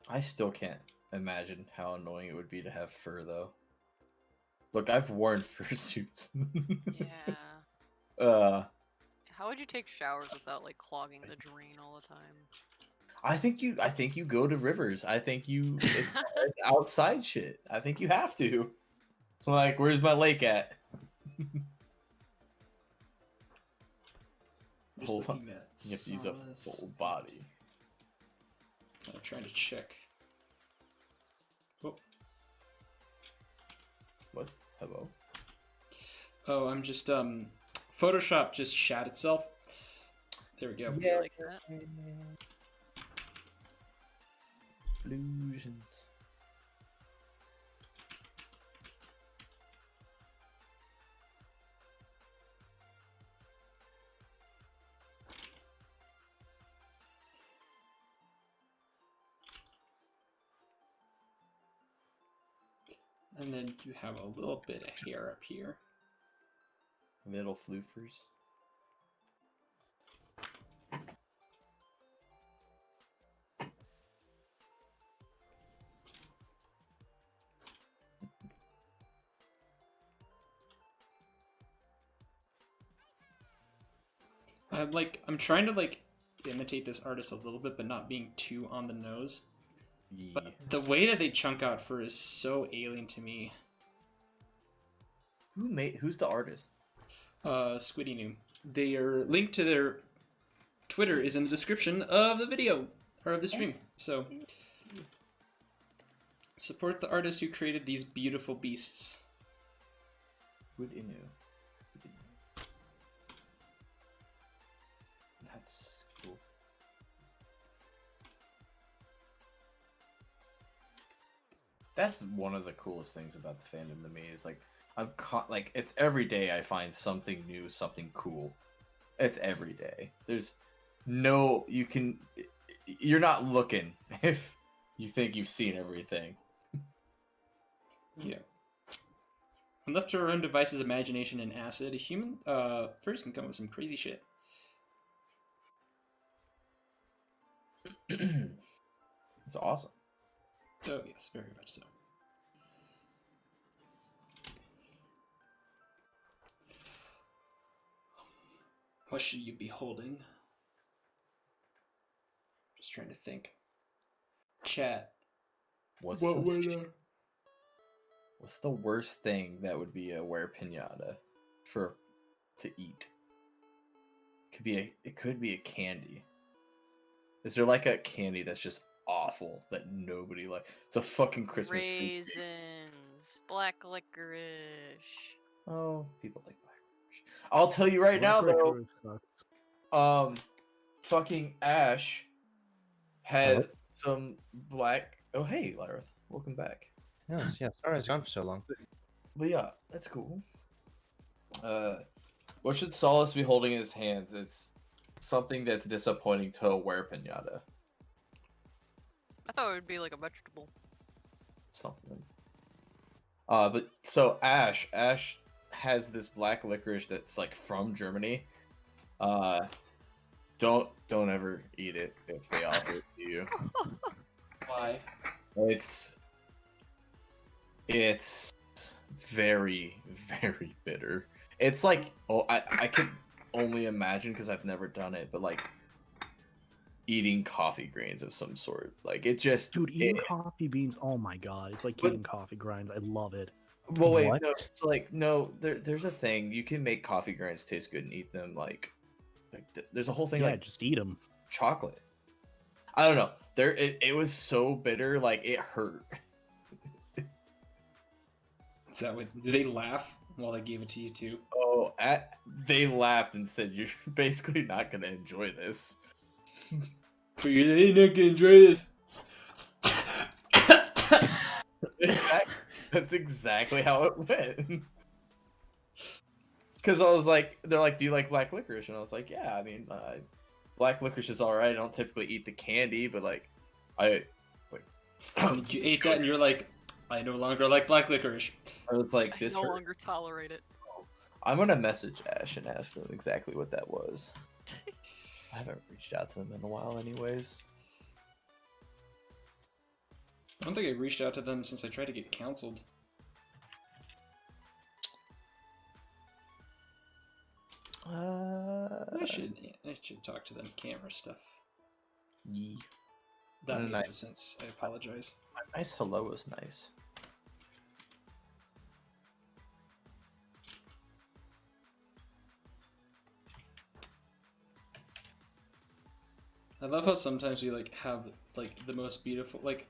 I still can't imagine how annoying it would be to have fur, though. Look, I've worn fursuits. Yeah. How would you take showers without like clogging the drain all the time? I think you go to rivers. It's outside shit. I think you have to. Like, where's my lake at? Just Hold on. looking at You have to use a saunas. full body. I'm trying to check. Oh, What? Hello? oh, I'm just Photoshop just shat itself. There we go. Yeah, like that. Illusions. And then you have a little bit of hair up here. Middle floofers. I'm trying to like imitate this artist a little bit, but not being too on the nose. Yeah. But the way that they chunk out fur is so alien to me. Who's the artist? Squiddy New. Their link to their Twitter is in the description of the video or of the stream. So support the artist who created these beautiful beasts. Wood Inu. That's cool. That's one of the coolest things about the fandom to me is like like it's every day I find something new, something cool. It's every day. There's no you're not looking if you think you've seen everything. Yeah. When left to our own devices, imagination, and acid, human furs can come up with some crazy shit. It's awesome. Oh yes, very much so. What should you be holding? Just trying to think. Chat. What's would the worst thing that would be a Were-piñata to eat? It could be a candy. Is there like a candy that's just awful that nobody like? It's a fucking Christmas fruit cake. Raisins, black licorice. Oh, people like black licorice. I'll tell you right now though. Fucking Ash has some black. Oh hey, Lareth, welcome back. Yes, yeah. Sorry, it's gone for so long. But yeah, that's cool. What should Solace be holding in his hands? It's something that's disappointing to a Were-piñata. I thought it would be like a vegetable. Something. But so Ash has this black licorice that's like from Germany. Don't ever eat it if they offer it to you. Why? It's very, very bitter. It's like, I could only imagine because I've never done it, but like eating coffee grains of some sort. Like it just, Dude, eating coffee beans, oh my god, it's like eating coffee grinds. I love it. Well, wait, What? no, it's like no. There's a thing you can make coffee grinds taste good and eat them like there's a whole thing Yeah, like just eat them. chocolate. I don't know. It was so bitter, like it hurt. Is that what? Did they laugh while they gave it to you too? Oh, they laughed and said you're basically not gonna enjoy this. But you're not gonna enjoy this. That's exactly how it went. Because I was like, they're like, do you like black licorice? And I was like, yeah, I mean, black licorice is alright. I don't typically eat the candy, but like, You ate that and you're like, I no longer like black licorice. I was like, I this no hurt. longer tolerate it. I'm gonna message Ash and ask them exactly what that was. I haven't reached out to them in a while, anyways. I don't think I reached out to them since I tried to get counseled. I should talk to them camera stuff. Yee. That made no Nice. sense. I apologize. A nice hello is nice. I love how sometimes we like have like the most beautiful like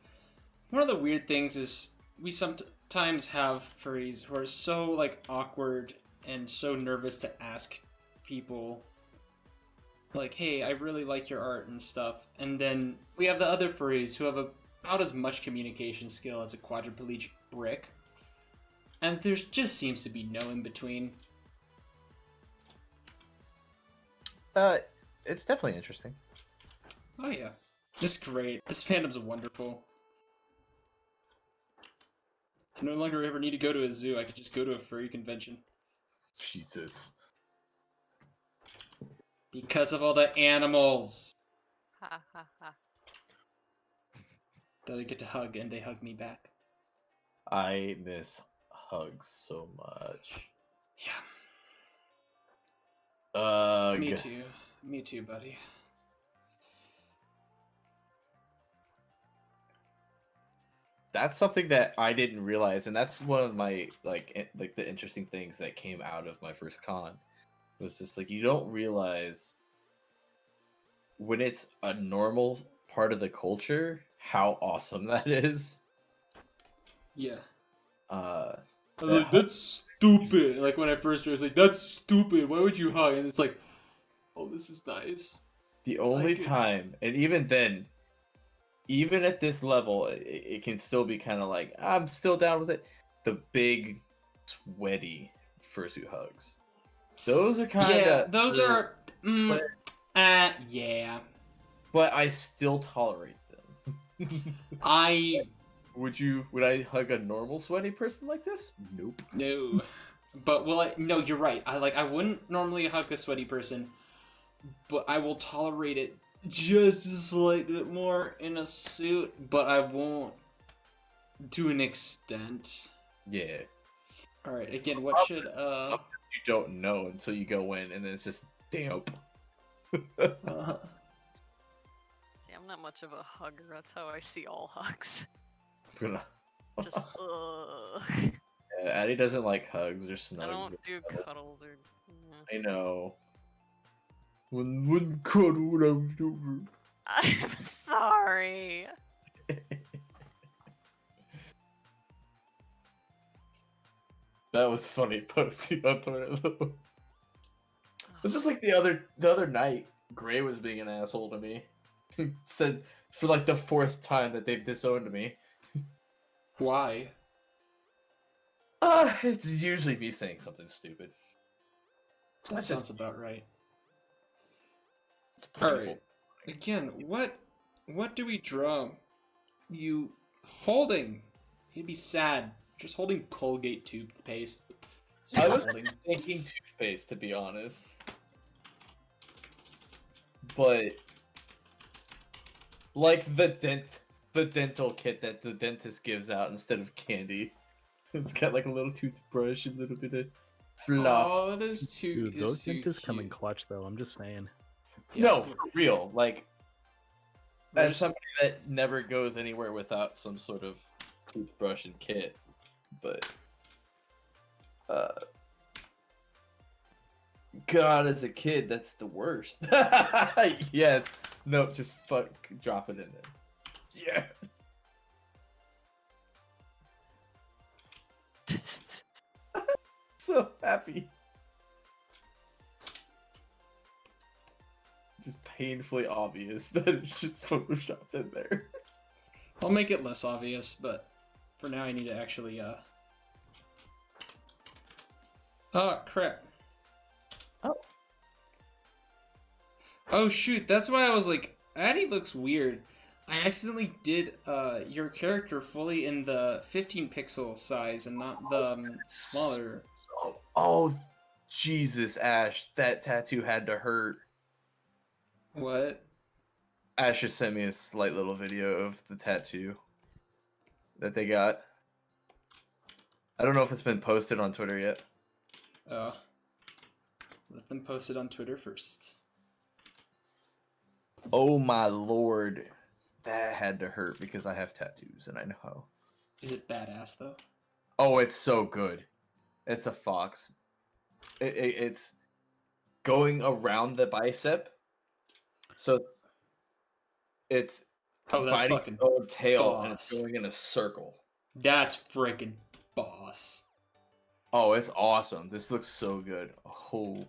one of the weird things is we sometimes have furries who are so like awkward and so nervous to ask people like, hey, I really like your art and stuff. And then we have the other furries who have about as much communication skill as a quadriplegic brick. And there's just seems to be no in between. It's definitely interesting. Oh yeah. This is great. This fandom's wonderful. I no longer ever need to go to a zoo. I could just go to a furry convention. Jesus. Because of all the animals Ha ha ha. that I get to hug and they hug me back. I miss hugs so much. Yeah. Me too. Me too, buddy. That's something that I didn't realize, and that's one of my like the interesting things that came out of my first con was just like you don't realize when it's a normal part of the culture how awesome that is. Yeah. Uh, I was like, that's stupid. Like when I first joined, I was like, that's stupid. Why would you hug? And it's like, oh, this is nice. the only Like it. time, and even then, even at this level, it can still be kind of like I'm still down with it. The big, sweaty fursuit hugs. Those are kind of Yeah, those are. Yeah. But I still tolerate them. Would I hug a normal sweaty person like this? Nope. No. But no, you're right. I wouldn't normally hug a sweaty person, but I will tolerate it just a slight bit more in a suit, but I won't to an extent. Yeah. All right. Again, what should Something you don't know until you go in, and then it's just damp. See, I'm not much of a hugger. That's how I see all hugs. Just Yeah, Addie doesn't like hugs or snugs. I don't do cuddles or. I know. One cuddle when I was over. I'm sorry. That was funny posting on Twitter though. It's just like the other night, Gray was being an asshole to me. Said for like the 4th time that they've disowned me. Why? It's usually me saying something stupid. That That's sounds just- about right. It's All painful. right. Again, what do we draw? You holding? You'd be sad. Just holding Colgate toothpaste. That's what I you're was holding. thinking toothpaste, to be honest. But like the dental kit that the dentist gives out instead of candy. It's got like a little toothbrush, a little bit of fluff. Oh, that is too. Dude, those too dentists come in cute. clutch, though. I'm just saying. Yeah. No, for real. Like, There's- as somebody that never goes anywhere without some sort of toothbrush and kit, but God, as a kid, that's the worst. Yes. No, just drop it in there. Yes. So happy. Just painfully obvious that it's just photoshopped in there. I'll make it less obvious, but for now I need to actually Oh crap. Oh shoot, that's why I was like, Addie looks weird. I accidentally did your character fully in the 15 pixel size and not the smaller. Oh, Jesus, Ash, that tattoo had to hurt. What? Ash just sent me a slight little video of the tattoo that they got. I don't know if it's been posted on Twitter yet. Let them post it on Twitter first. Oh my lord, that had to hurt because I have tattoos and I know how. Is it badass though? Oh, it's so good. It's a fox. It's going around the bicep, so it's Oh, that's biting fucking its own tail and it's boss. going in a circle. That's freaking boss. Oh, it's awesome. This looks so good. Oh.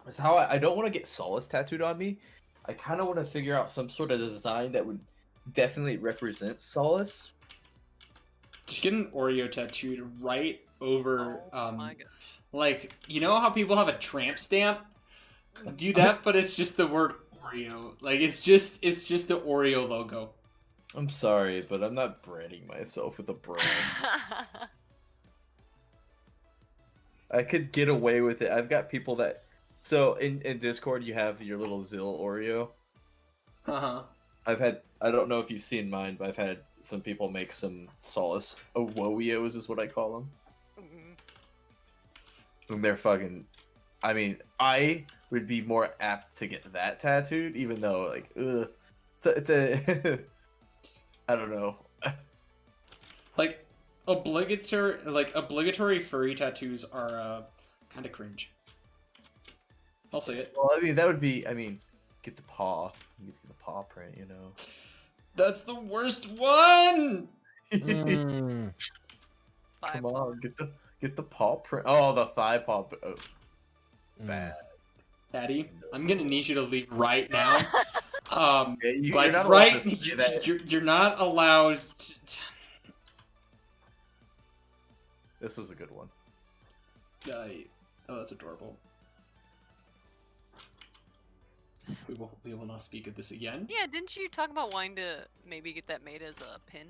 It's how I don't want to get Solace tattooed on me. I kind of want to figure out some sort of design that would definitely represent Solace. Just get an Oreo tattooed right over, Oh my gosh. like, you know how people have a tramp stamp? Do that, but it's just the word Oreo. Like, it's just the Oreo logo. I'm sorry, but I'm not branding myself with a brand. I could get away with it. I've got people that... So, in Discord, you have your little Zill Oreo. Uh-huh. I don't know if you've seen mine, but I've had some people make some Solace Owoios is what I call them. Mhm. And they're fucking... I mean, I would be more apt to get that tattooed, even though, like, ugh. It's a... I don't know. Like, obligatory furry tattoos are, kind of cringe. I'll say it. Well, I mean, that would be... I mean, get the paw. You get the paw print, you know. That's the worst one! Mm. Five. Come on, get the paw print. Oh, the thigh paw. Oh, bad. Daddy, I'm gonna need you to leave right now. Yeah, you're Like, not allowed right, to say that. you're not allowed to... This was a good one. Oh, that's adorable. We will not speak of this again. Yeah, didn't you talk about wanting to maybe get that made as a pin?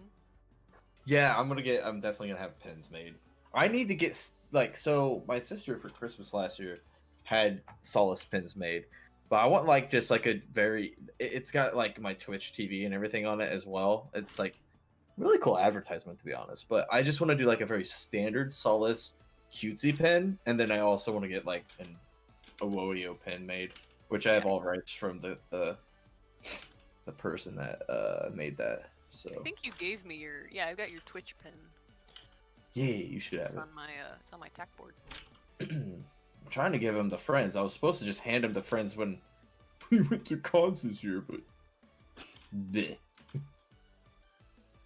Yeah, I'm definitely gonna have pins made. I need to get like, so my sister for Christmas last year had Solace pins made, but I want like just like a very. It's got like my Twitch TV and everything on it as well. It's like really cool advertisement to be honest. But I just want to do like a very standard Solace cutesy pin, and then I also want to get like an Owoio pin made, which I have all rights from the person that made that. So I think you gave me your I've got your Twitch pin. yeah, you should have It's it. on my it's on my tack board. I'm trying to give him to friends. I was supposed to just hand him to friends when we went to cons this year, but bleh.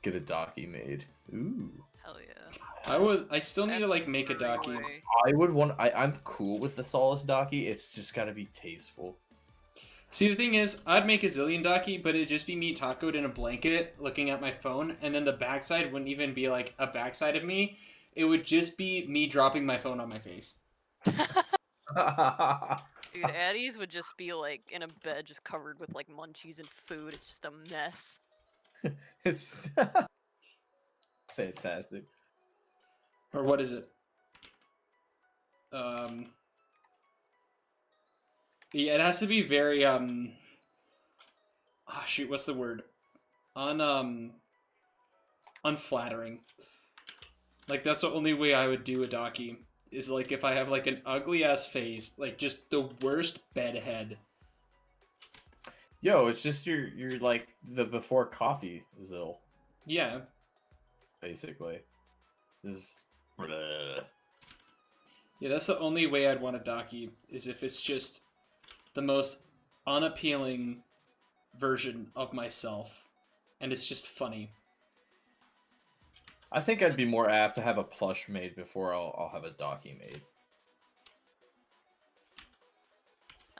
Get a docky made. Ooh. Hell yeah. I still need to like make a docky. Way. I would want. I'm cool with the Solace docky. It's just gotta be tasteful. See, the thing is, I'd make a zillion docky, but it'd just be me tacoed in a blanket looking at my phone, and then the backside wouldn't even be like a backside of me. It would just be me dropping my phone on my face. Dude, Addie's would just be like in a bed just covered with like munchies and food. It's just a mess. It's fantastic. Or what is it? Yeah, it has to be very shoot, what's the word? Unflattering. Like that's the only way I would do a docky is like if I have like an ugly ass face, like just the worst bedhead. Yo, it's just you're like the before coffee Zill, Yeah. basically. Just Yeah, that's the only way I'd want a docky is if it's just the most unappealing version of myself and it's just funny. I think I'd be more apt to have a plush made before I'll have a docky made.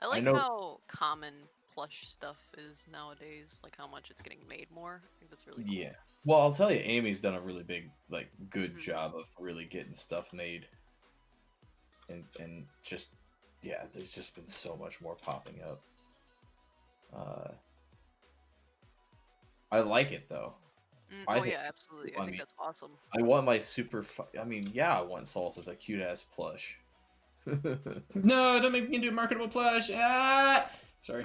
I like know- how common plush stuff is nowadays, like how much it's getting made more. I think that's really cool. Yeah. Well, I'll tell you, Amy's done a really big, like, good Mhm. job of really getting stuff made. And just yeah, there's just been so much more popping up. I like it though. I Oh think yeah, absolutely. I I think mean- that's awesome. I want my I mean, yeah, I want Salsa's a cute ass plush. No, don't make me into a marketable plush. Ah! Sorry.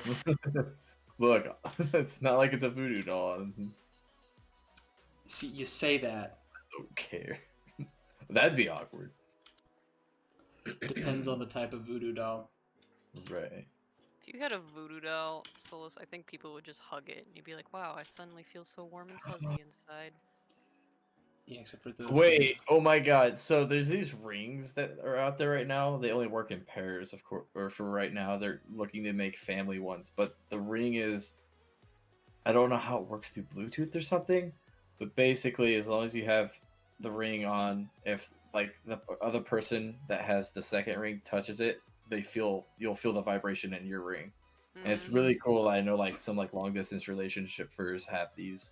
Look, it's not like it's a voodoo doll. I See, you say that. don't care. That'd be awkward. Depends on the type of voodoo doll. Right. If you had a voodoo doll, Solus, I think people would just hug it, and you'd be like, "Wow, I suddenly feel so warm and fuzzy inside." Yeah, except for those. Wait, oh my god. So there's these rings that are out there right now. They only work in pairs, of course, or for right now. They're looking to make family ones, but the ring is, I don't know how it works through Bluetooth or something, but basically, as long as you have the ring on, if like the other person that has the second ring touches it, you'll feel the vibration in your ring. And it's really cool. I know like some like long distance relationship furs have these.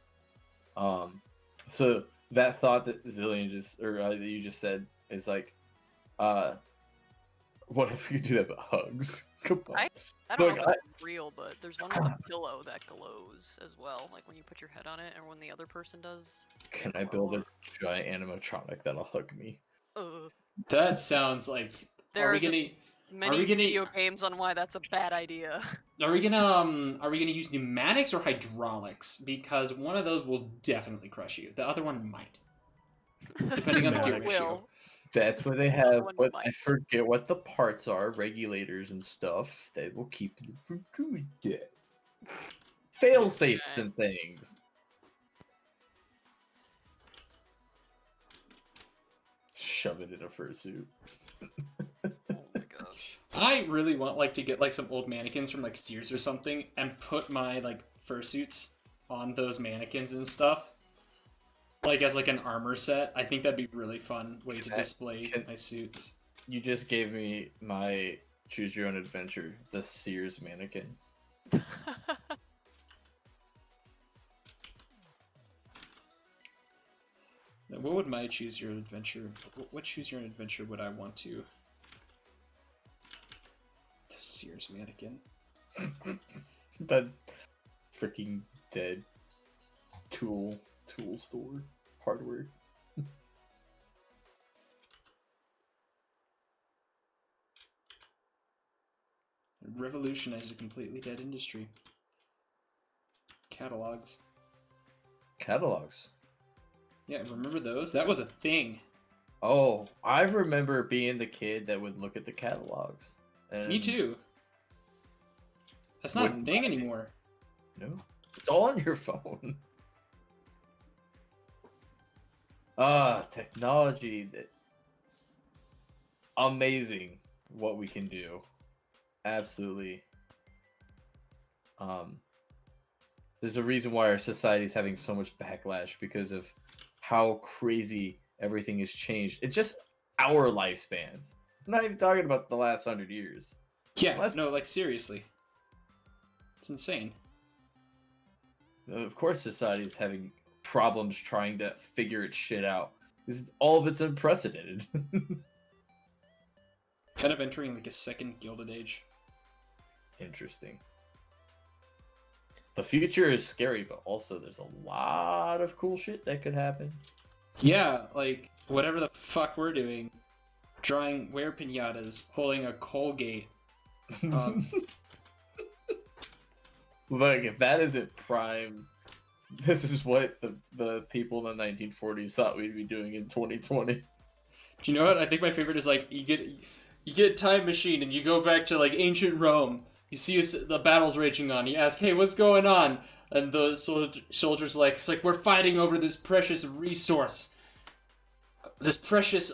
So that thought that Zillion just that you just said is like, what if you do that with hugs? Come on. I don't Look, know if it's real, but there's one with a pillow that glows as well, like when you put your head on it, and when the other person does. Can I build a giant animatronic that'll hug me? That sounds like. Are we There's gonna? many we gonna- video games on why that's a bad idea. Are we gonna use pneumatics or hydraulics? Because one of those will definitely crush you. The other one might, depending on the gear It ratio. will. That's where they have, one but I might. forget what the parts are, regulators and stuff that will keep you from doing that. Fail safes and things. Shove it in a fursuit. Oh my gosh. I really want like to get like some old mannequins from like Sears or something and put my like fursuits on those mannequins and stuff. Like as like an armor set. I think that'd be really fun way to display my suits. You just gave me my choose your own adventure, the Sears mannequin. Now, what would my choose your adventure? What choose your own adventure would I want to? The Sears mannequin. That freaking dead tool store hardware. Revolutionized a completely dead industry. Catalogs. Catalogs. Yeah, remember those? That was a thing. Oh, I remember being the kid that would look at the catalogs. Me too. That's not a Wouldn't thing buy it. anymore. No, it's all on your phone. Technology that amazing what we can do. Absolutely. There's a reason why our society is having so much backlash because of how crazy everything has changed. It's just our lifespans. I'm not even talking about the last 100 years. Yeah, no, like seriously. It's insane. Of course, society is having problems trying to figure its shit out. All of it's unprecedented. Kind of entering like a second Gilded Age. Interesting. The future is scary, but also there's a lot of cool shit that could happen. Yeah, like whatever the fuck we're doing, drawing Were-piñatas, holding a Colgate. Like, if that isn't prime, this is what the people in the 1940s thought we'd be doing in 2020. Do you know what? I think my favorite is like you get a time machine and you go back to like ancient Rome. You see the battles raging on. You ask, "Hey, what's going on?" And the soldiers like, "It's like we're fighting over this precious resource, this precious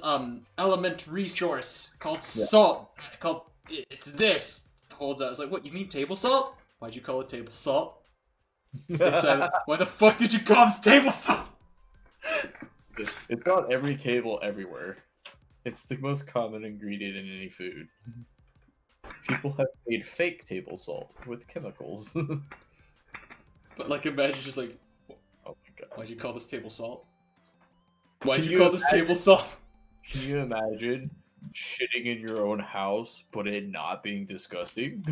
element resource called salt. It's this." Holds out. It's like, "What? You mean table salt? Why'd you call it table salt?" Stay silent. Why the fuck did you call this table salt? It's on every table everywhere. It's the most common ingredient in any food. People have made fake table salt with chemicals. But like, imagine just like, Oh my god. why'd you call this table salt? Why'd Can you you call this table salt? Can you imagine shitting in your own house, but it not being disgusting?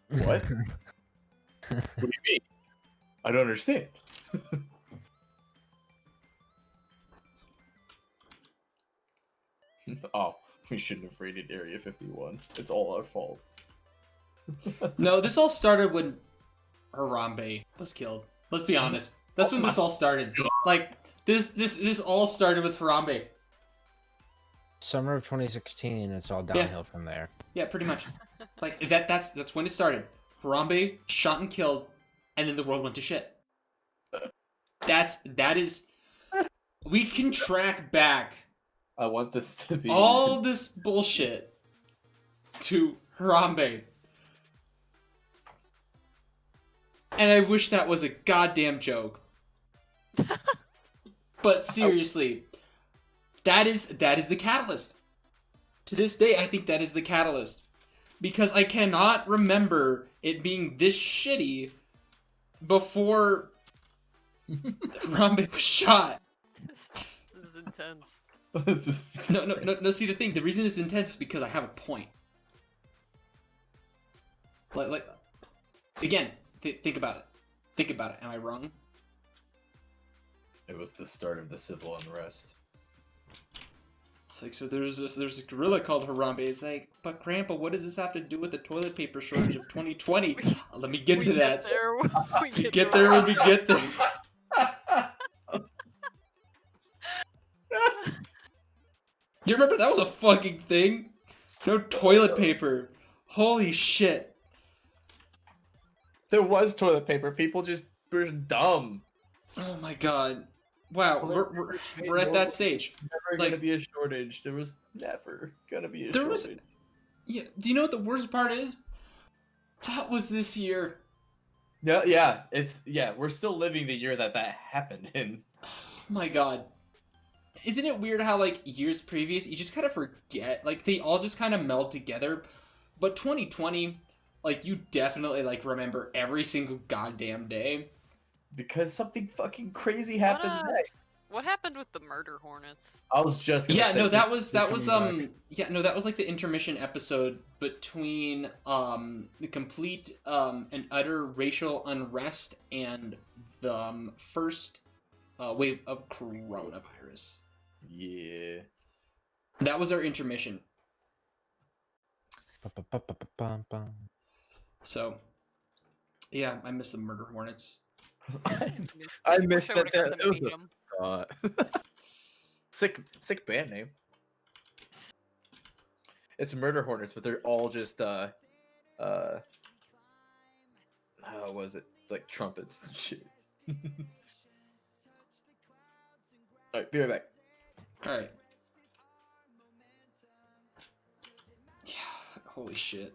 What? What do you mean? I don't understand. Oh, we shouldn't have raided Area 51. It's all our fault. No, this all started when Harambe was killed. Let's be honest. That's when this all started. Like, this all started with Harambe. Summer of 2016, it's all downhill from there. Yeah, pretty much. Like that's when it started. Harambe shot and killed, and then the world went to shit. That is. We can track back I want this to be all this bullshit to Harambe. And I wish that was a goddamn joke. But seriously, that is the catalyst. To this day, I think that is the catalyst. Because I cannot remember it being this shitty before Harambe was shot. This is intense. No, see, the thing, the reason it's intense is because I have a point. Like again, think about it. Think about it. Am I wrong? It was the start of the civil unrest. It's like, so there's a gorilla called Harambe. It's like, but Grandpa, what does this have to do with the toilet paper shortage of 2020? Let me get to that. We get there when we get there. You remember that was a fucking thing? No toilet paper. Holy shit. There was toilet paper. People just were dumb. Oh my god. Wow, we're at that stage. Never Like, gonna be a shortage. There was never gonna be a there shortage. was. Yeah. Do you know what the worst part is? That was this year. Yeah. We're still living the year that happened in. Oh my god. Isn't it weird how, like, years previous, you just kind of forget? Like, they all just kind of meld together. But 2020, like, you definitely, like, remember every single goddamn day. Because something fucking crazy happened next. What happened with the murder hornets? I was just gonna Yeah, say no, that was like the intermission episode between the complete and utter racial unrest and the first wave of coronavirus. Yeah. That was our intermission. So, yeah, I miss the murder hornets. I missed I would've that. got to meet 'em. Sick band name. It's Murder Hornets, but they're all just how was it? Like trumpets and shit. Alright, be right back. Alright. Yeah, holy shit.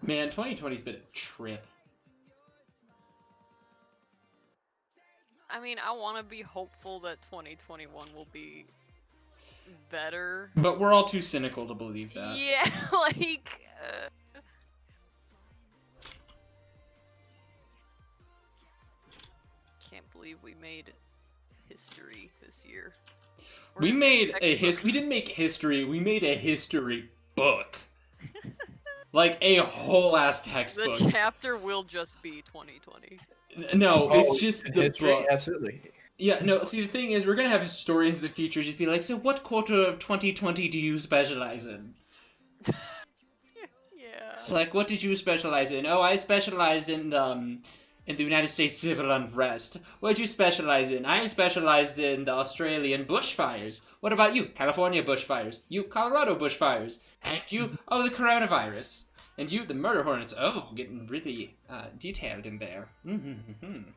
Man, 2020's been a trip. I mean, I want to be hopeful that 2021 will be better. But we're all too cynical to believe that. Yeah, like... Can't believe we made history this year. We made a we didn't make history, we made a history book. Like a whole ass textbook. The chapter will just be 2020. No, it's just the history, book. absolutely. Yeah, no, see, the thing is, we're gonna have historians in the future just be like, so what quarter of 2020 do you specialize in? Yeah. It's like, what did you specialize in? Oh, I specialized in the United States civil unrest. What did you specialize in? I specialized in the Australian bushfires. What about you? California bushfires. You, Colorado bushfires. And you, oh, the coronavirus. And you, the murder hornets. Oh, getting really detailed in there. And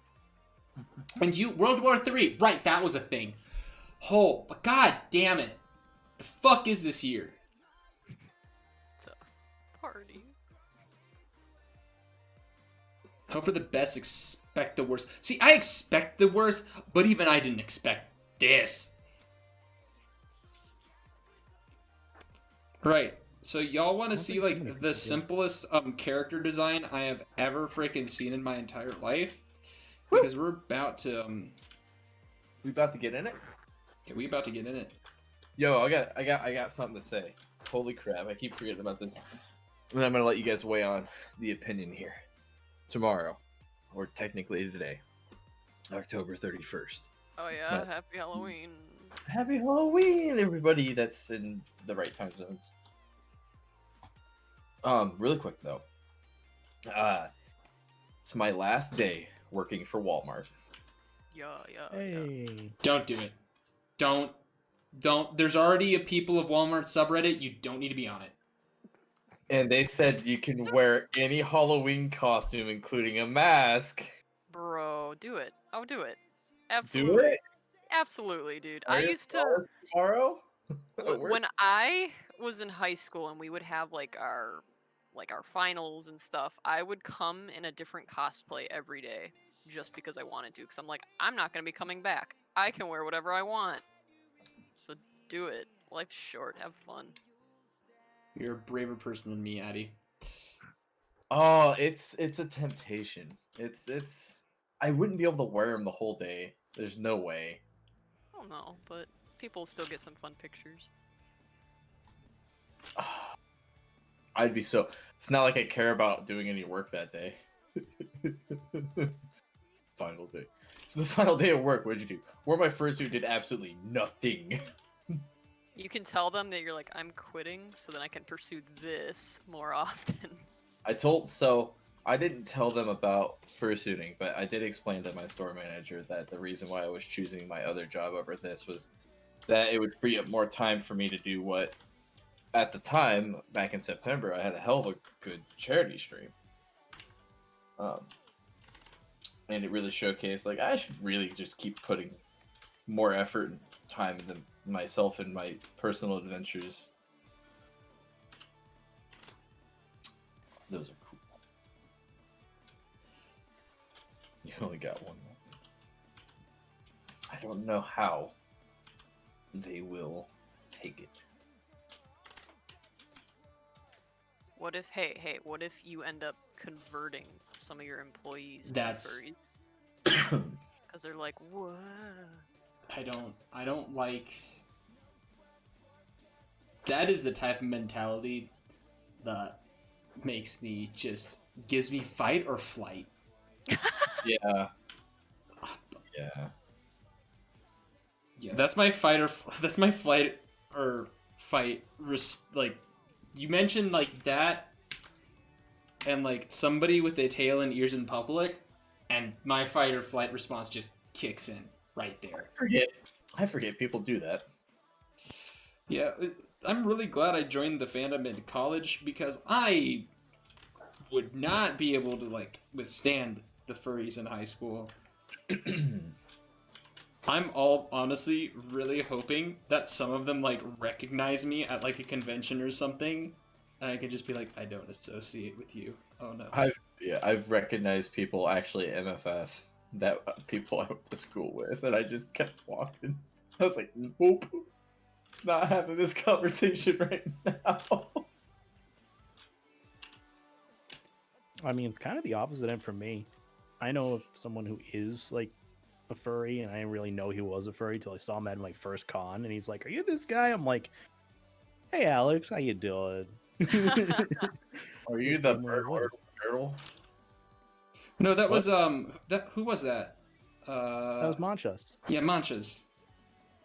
you, World War III. Right, that was a thing. Oh, but god damn it. The fuck is this year? It's a party. Hope for the best, expect the worst. See, I expect the worst, but even I didn't expect this. Right. So y'all want to don't see think too many like people the do. simplest character design I have ever freaking seen in my entire life? Because we're about to We about to get in it? yeah, we about to get in it. Yo, I got something to say. Holy crap, I keep forgetting about this. And I'm gonna let you guys weigh on the opinion here. Tomorrow, or technically today, October 31st. Oh It's yeah, not- happy Halloween. Happy Halloween, everybody that's in the right time zones. Really quick though. It's my last day working for Walmart. Yeah. Hey. Don't do it. Don't. There's already a people of Walmart subreddit. You don't need to be on it. And they said you can wear any Halloween costume, including a mask. Bro, do it. Oh, do it. Do Absolutely. it Absolutely, dude. Are I you used to jealous tomorrow. when I was in high school and we would have like our finals and stuff, I would come in a different cosplay every day just because I wanted to. Because I'm like, I'm not gonna be coming back. I can wear whatever I want. So do it. Life's short. Have fun. You're a braver person than me, Addy. Oh, it's a temptation. It's. I wouldn't be able to wear them the whole day. There's no way. I don't know, but people still get some fun pictures. I'd be so. It's not like I care about doing any work that day. Final day. The final day of work. What'd you do? Wore my fursuit. Did absolutely nothing. You can tell them that you're like, I'm quitting, so then I can pursue this more often. I didn't tell them about fursuiting, but I did explain to my store manager that the reason why I was choosing my other job over this was that it would free up more time for me to do what, at the time, back in September, I had a hell of a good charity stream. And it really showcased, like, I should really just keep putting more effort and time into myself and my personal adventures. Those are cool. You only got one more. I don't know how they will take it. What if, hey, what if you end up converting some of your employees to That's- furries? Because they're like, what? I don't like. That is the type of mentality that makes me gives me fight or flight. Yeah. Yeah, that's my fight or that's my flight or fight. Like, you mentioned like that, and like somebody with their tail and ears in public, and my fight or flight response just kicks in right there. I forget people do that. Yeah, I'm really glad I joined the fandom in college because I would not be able to like withstand the furries in high school. I'm honestly really hoping that some of them like recognize me at like a convention or something, and I can just be like, I don't associate with you. Oh no. I've recognized people actually at MFF that people I went to school with, and I just kept walking. I was like, nope, not having this conversation right now. I mean, it's kind of the opposite end for me. I know of someone who is like a furry, and I didn't really know he was a furry till I saw him at my first con, and he's like, "Are you this guy?" I'm like, "Hey, Alex, how you doing?" Are you the bird turtle? No, that was that who was that? That was Manchas. Yeah, Manchas.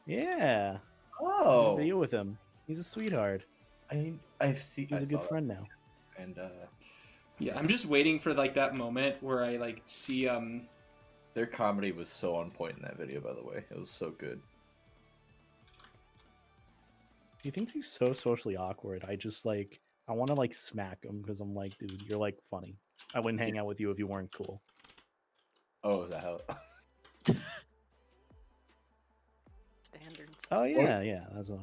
Yeah. Oh, Video with him. He's a sweetheart. I've seen. He's a good friend now. And Yeah, I'm just waiting for like that moment where I like see their comedy was so on point in that video. By the way, it was so good. He thinks he's so socially awkward. I just like I want to like smack him because I'm like, dude, you're like funny. I wouldn't hang out with you if you weren't cool. Oh, is that how? Standards. Oh yeah, yeah. That's a...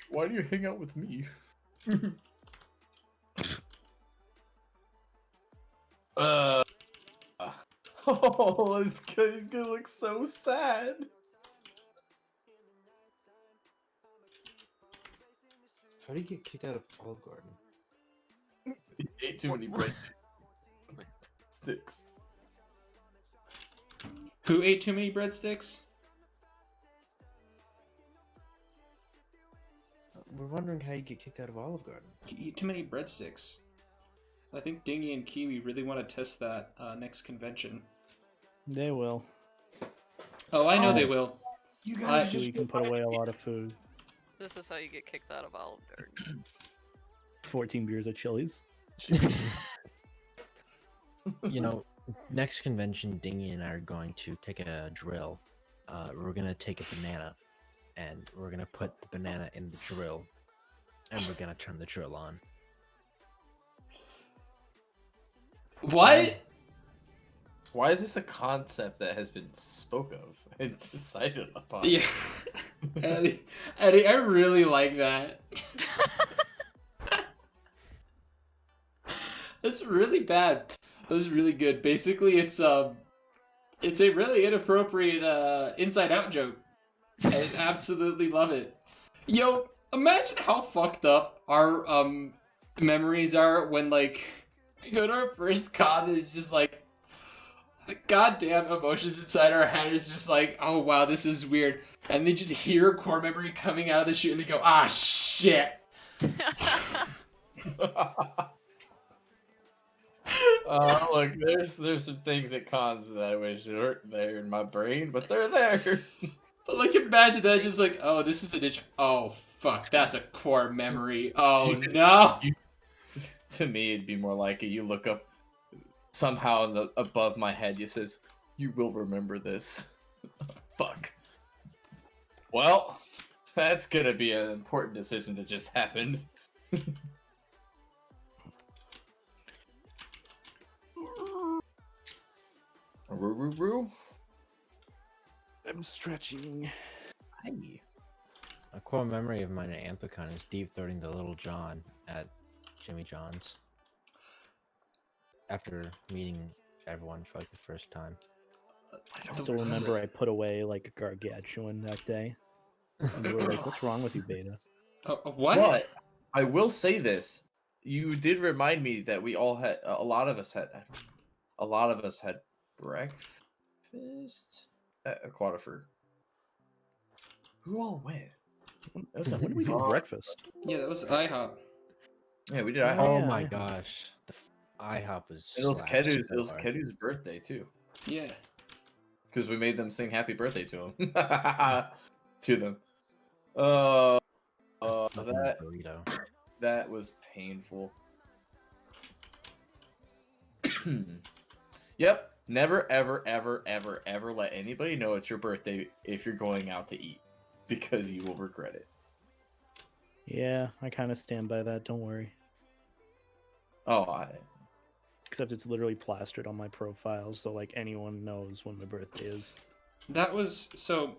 Why do you hang out with me? Oh, he's gonna look so sad. How do you get kicked out of Olive Garden? He ate too many bread sticks. Who ate too many breadsticks? We're wondering how you get kicked out of Olive Garden. You eat too many breadsticks. I think Dingy and Kiwi really want to test that next convention. They will. Oh, I know they will. You guys Kiwi can put away a lot of food. This is how you get kicked out of Olive Garden. 14 beers at Chili's. You know, next convention, Dingy and I are going to take a drill. We're gonna take a banana, and we're gonna put the banana in the drill, and we're gonna turn the drill on. What? Why is this a concept that has been spoke of and decided upon? Yeah. Eddie, I really like that. That's really bad. That was really good. Basically, it's a really inappropriate Inside Out joke. I absolutely love it. Yo, imagine how fucked up our memories are when like we go to our first con and it's just like the goddamn emotions inside our head is just like, oh wow, this is weird. And they just hear a core memory coming out of the chute and they go, ah shit. Look, there's some things at cons that I wish weren't there in my brain, but they're there. But like, imagine that, just like, oh, this is an itch. Oh fuck, that's a core memory. Oh no. To me, it'd be more like you look up somehow above my head. It says, "You will remember this." Fuck. Well, that's gonna be an important decision that just happened. Roo. I'm stretching. Hi. A core memory of mine at Anthocon is deep throating the Little John at Jimmy John's. After meeting everyone for like the first time. I still remember I put away like a gargantuan that day. And they were like, what's wrong with you, Beta? What? But I will say this. You did remind me that we all had a lot of us had breakfast at Aquatifur. Who all went? When did we do breakfast? Yeah, that was IHOP. Yeah, we did. Oh yeah. my gosh. The IHOP was It was slapped Kedu's. so It was hard. Kedu's birthday too, Yeah. because we made them sing "Happy Birthday" to him. To them. Oh, Fucking that burrito. that was painful. Yep. Never, ever, ever, ever, ever let anybody know it's your birthday if you're going out to eat, because you will regret it. Yeah, I kind of stand by that. Don't worry. Oh, Except it's literally plastered on my profile, so like anyone knows when my birthday is. That was so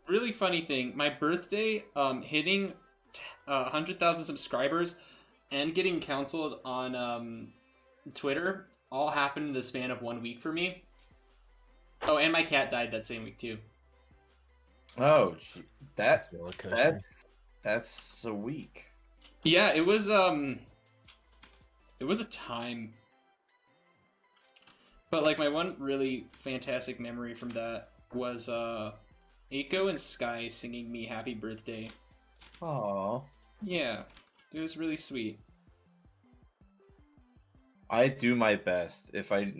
really funny thing. My birthday, hitting 100,000 subscribers and getting counseled on Twitter all happened in the span of 1 week for me. Oh, and my cat died that same week too. oh, that Roller coaster. that's a week. Yeah, it was a time. But like my one really fantastic memory from that was Aiko and Sky singing me happy birthday. Aw. Yeah, it was really sweet. I do my best if I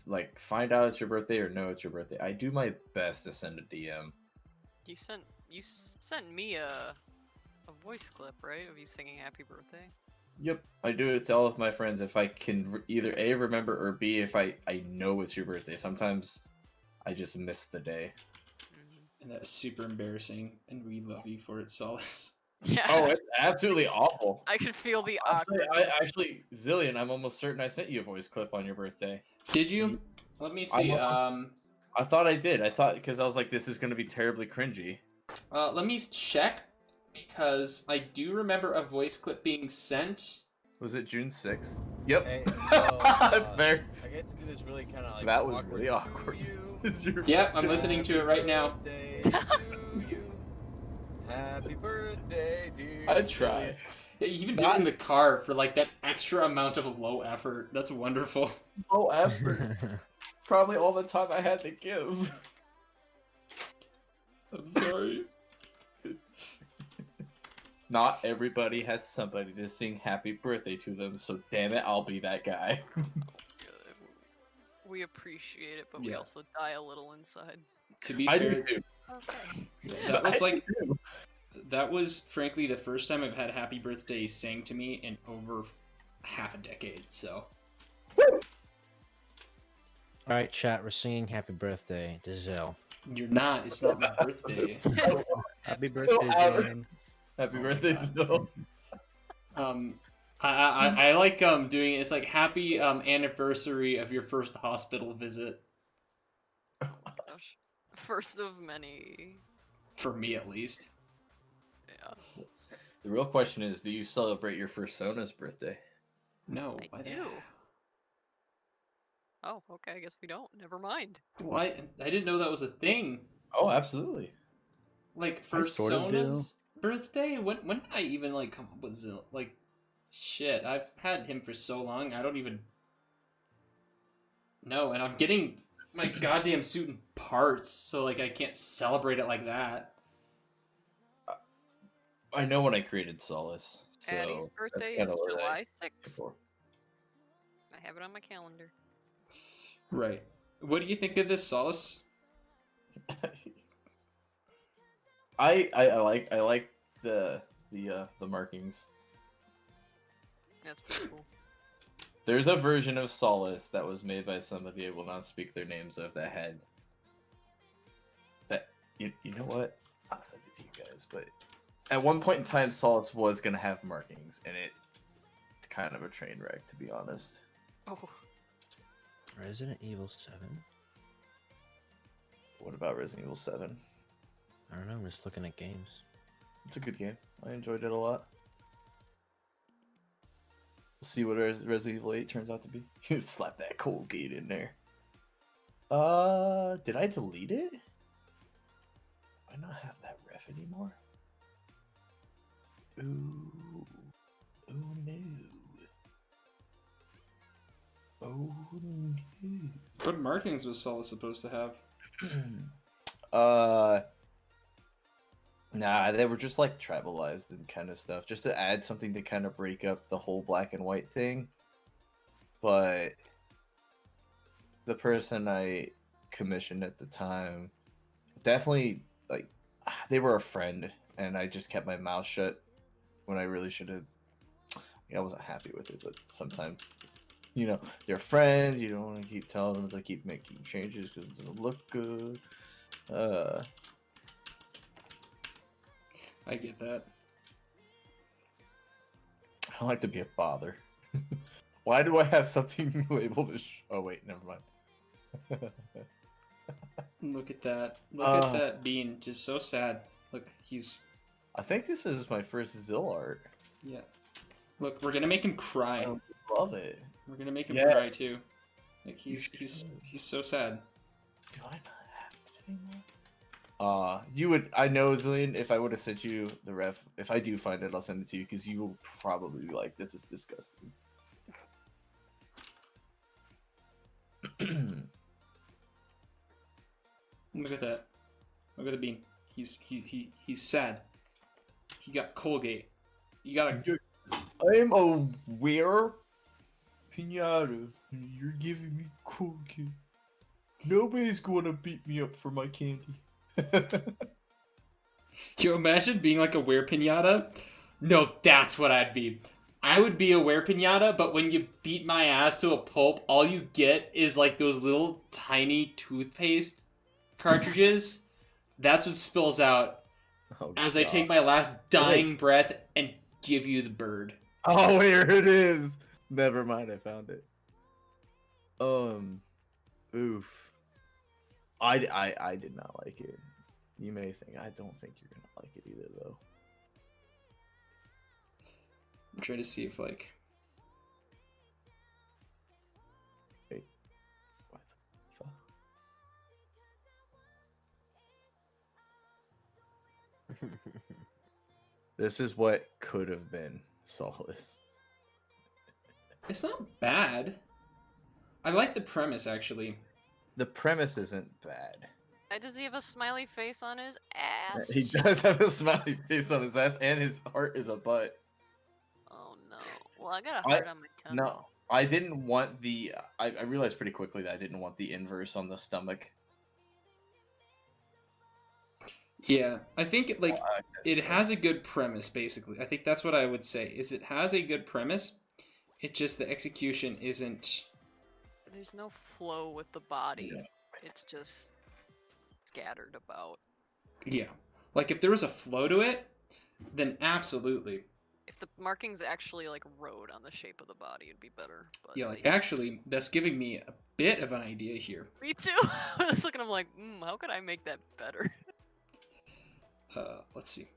like find out it's your birthday or know it's your birthday. I do my best to send a DM. You sent me a voice clip, right, of you singing happy birthday? Yep, I do it to all of my friends if I can either A, remember, or B, if I know it's your birthday. Sometimes I just miss the day. And that's super embarrassing, and we love you for it, Solace. Yeah. Oh, it's absolutely awful. I could feel the Actually, awkward. Zillion, I'm almost certain I sent you a voice clip on your birthday. Did you? Let me see. I thought I did. I thought, because I was like, this is going to be terribly cringy. Let me check, because I do remember a voice clip being sent. Was it June 6th? Yep. Hey, That's fair. I get to do this really kind of like. That was really awkward. It's your Yep, I'm listening to it right now. Happy birthday to you. I try. Zillion. Even doing the car for like that extra amount of low effort. That's wonderful. Oh, effort. Probably all the time I had to give. I'm sorry. Not everybody has somebody to sing happy birthday to them, so damn it, I'll be that guy. We appreciate it, but we Yeah. also die a little inside. To be I do fair, too. It's okay. that was I like do. that was frankly the first time I've had happy birthday sang to me in over half a decade. So All right, chat. We're singing "Happy Birthday" to Zell. you're not. It's not my birthday. Happy So birthday, out- Zane. Happy Oh my birthday, God. Snow. I like doing it. It's like happy anniversary of your first hospital visit Gosh. First of many. for me at least. Yeah. The real question is, do you celebrate your first Sona's birthday? No, I why the- do. Oh, okay. I guess we don't. Never mind. Why? I didn't know that was a thing. Oh, absolutely. Like for sort of do. Sona's birthday, when did I even like come up with Zil? Like, shit, I've had him for so long. I don't even know, and I'm getting my goddamn suit in parts, so like I can't celebrate it like that. I know when I created Solace. So Addie's that's birthday kinda is what I July look 6th. for. I have it on my calendar. Right. What do you think of this, Solace? I like the markings. That's pretty cool. There's a version of Solace that was made by somebody I will not speak their names of that had that you know what? I'll send it to you guys, but at one point in time Solace was gonna have markings and it's kind of a train wreck, to be honest. Oh, Resident Evil 7. What about Resident Evil 7? I don't know. I'm just looking at games. It's a good game. I enjoyed it a lot. We'll see what Resident Evil 8 turns out to be. Slap that Colgate in there. Did I delete it? Do I not have that ref anymore? Ooh. Oh no. Oh no. What markings was Solace supposed to have? Nah, they were just like tribalized and kind of stuff, just to add something to kind of break up the whole black and white thing. But the person I commissioned at the time definitely, like, they were a friend, and I just kept my mouth shut when I really should have. I wasn't happy with it, but sometimes, you know, you're friends, you don't want to keep telling them to keep making changes because it doesn't look good. I get that. I don't like to be a bother. Why do I have something labeled as? Oh wait, never mind. Look at that. Look at that bean. Just so sad. Look, he's I think this is my first Zill art. yeah. Look, we're gonna make him cry. I love it. We're gonna make him Yeah. cry too. Like he's so sad. Do I not have it anymore? You would. I know, Zillion. If I would have sent you the ref, if I do find it, I'll send it to you because you will probably be like, "This is disgusting." Look at that. Look at the bean. He's sad. He got Colgate. You gotta. I'm a Were-piñata. You're giving me Colgate. Nobody's gonna beat me up for my candy. Can you imagine being like a Were-piñata? No, that's what I'd be. I would be a Were-piñata, but when you beat my ass to a pulp, all you get is like those little tiny toothpaste cartridges. That's what spills out Oh, as I God. take my last dying breath and give you the bird. Oh, here it is. Never mind, I found it. Oof. I did not like it. You may think I don't think you're gonna like it either, though. I'm trying to see if like Wait, what the fuck? This is what could have been. Solace. It's not bad. I like the premise actually. The premise isn't bad. Does he have a smiley face on his ass? He does have a smiley face on his ass, and his heart is a butt. Oh no. Well, I got a heart on my tummy. No, I didn't want the. I realized pretty quickly that I didn't want the inverse on the stomach. Yeah, I think like it has a good premise. Basically, I think that's what I would say. Is it has a good premise? It just the execution isn't. There's no flow with the body. Yeah. It's just scattered about. Yeah, like if there was a flow to it, then absolutely. If the markings actually like rode on the shape of the body, it'd be better. But Yeah, like they- actually, that's giving me a bit of an idea here. Me too. I was looking. I'm like, how could I make that better? Let's see.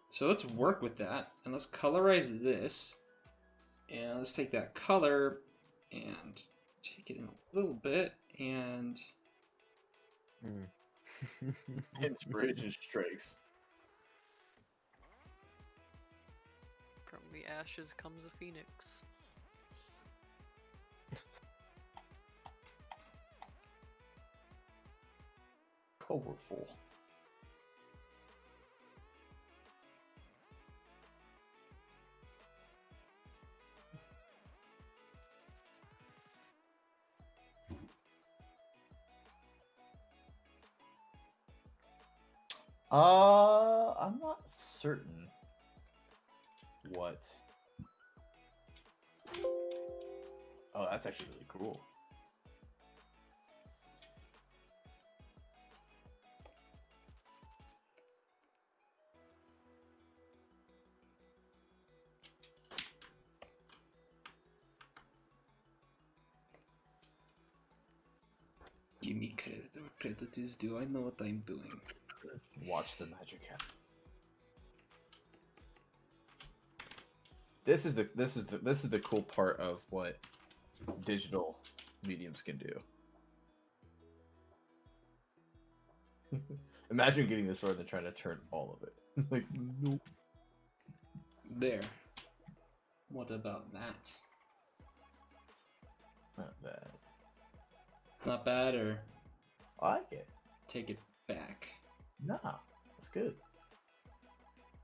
So let's work with that, and let's colorize this, and let's take that color and take it in a little bit, and Inspiration strikes. From the ashes comes a phoenix. Colorful. I'm not certain what. Oh, that's actually really cool. give me credit where credit is due. I know what I'm doing. Watch the magic happen. This is the cool part of what digital mediums can do. Imagine getting this right and trying to turn all of it. Like, nope. There. What about that? Not bad. Not bad, or I like it. take it back? Nah, it's good.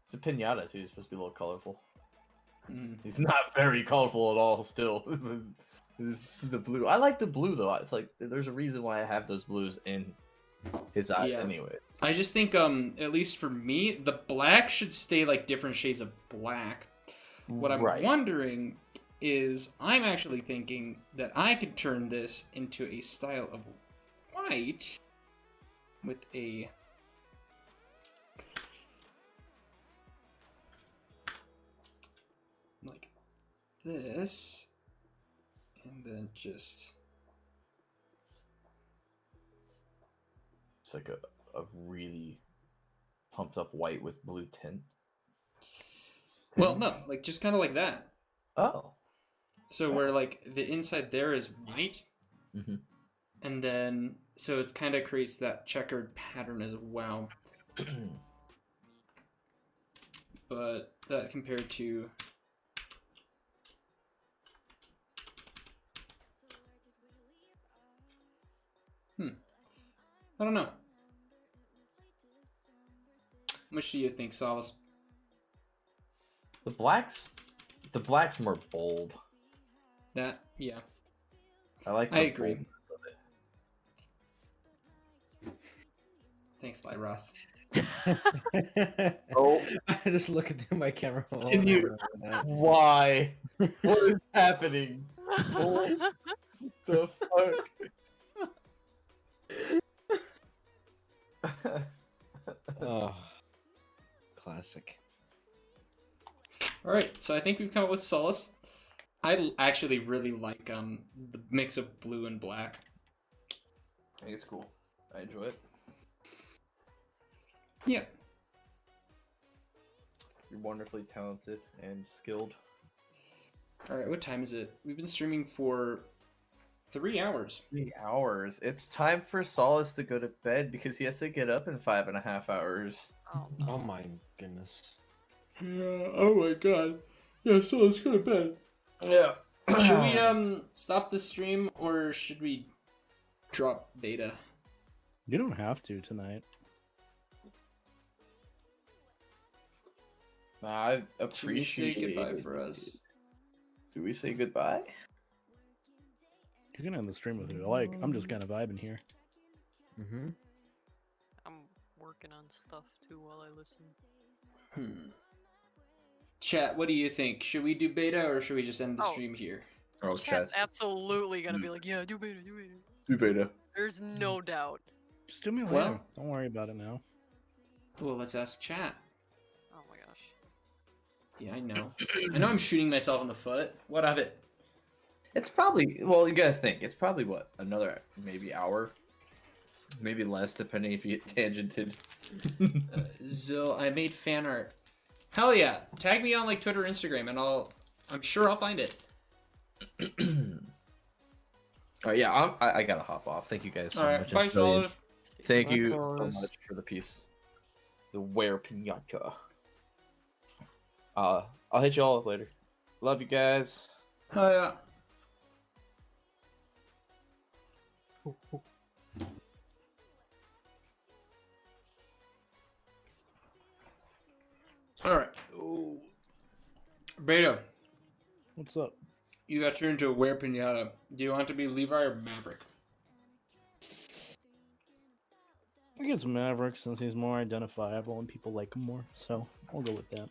It's a pinata too. It's supposed to be a little colorful. Mm. He's not very colorful at all. Still, this is the blue. I like the blue though. It's like there's a reason why I have those blues in his eyes Yeah. anyway. I just think, at least for me, the black should stay like different shades of black. What I'm Right. wondering is, I'm actually thinking that I could turn this into a style of white with a like this, and then just It's like a really pumped up white with blue tint. well, no, like just kind of like that. Oh. So where like the inside there is white, Mhm. and then so it kind of creates that checkered pattern as well. But that compared to I don't know. Which do you think, Solace? The black's more bold. That yeah. I like. I the agree. boldness of it. Thanks, Lyroth. Oh, I just look at my camera. while Can I'm you- doing that. why? What is happening? What the fuck? Oh, classic. All right, so I think we've come up with Solace. Actually really like the mix of blue and black. I think it's cool. I enjoy it. Yeah. You're wonderfully talented and skilled. All right, what time is it? We've been streaming for 3 hours. 3 hours. It's time for Solace to go to bed because he has to get up in 5.5 hours. Oh Oh no. my goodness. Yeah. Oh my god. Yeah, so let's go to bed. Yeah. Should we stop the stream or should we drop beta? You don't have to tonight. I Should we say appreciate. goodbye for us? Do we say goodbye? You can end the stream with who you like. I'm just kind of vibing here. Mm-hmm. I'm working on stuff too while I listen. Chat, what do you think? Should we do beta or should we just end the Oh. stream here? Oh, Chat's absolutely gonna be like, yeah, do beta, do beta. Do beta. There's no doubt. Just do me later. Well- Don't worry about it now. Well, let's ask chat. Oh my gosh. Yeah, I know. I know I'm shooting myself in the foot. What of it? It's probably, well, you gotta think. It's probably what, another maybe hour, maybe less, depending if you get tangented. Zill, I made fan art. Hell yeah! Tag me on like Twitter, or Instagram, and I'm sure I'll find it. Oh yeah, I gotta hop off. Thank you guys so All right, much. bye, It's brilliant. fellas. Thank Bye, you so fellas. much for the piece. The Were-piñata. I'll hit you all up later. Love you guys. Hell yeah. All right. Beta, What's up? you got turned into a Were-piñata. Do you want to be Levi or Maverick? I guess Maverick, since he's more identifiable and people like him more. So I'll go with that.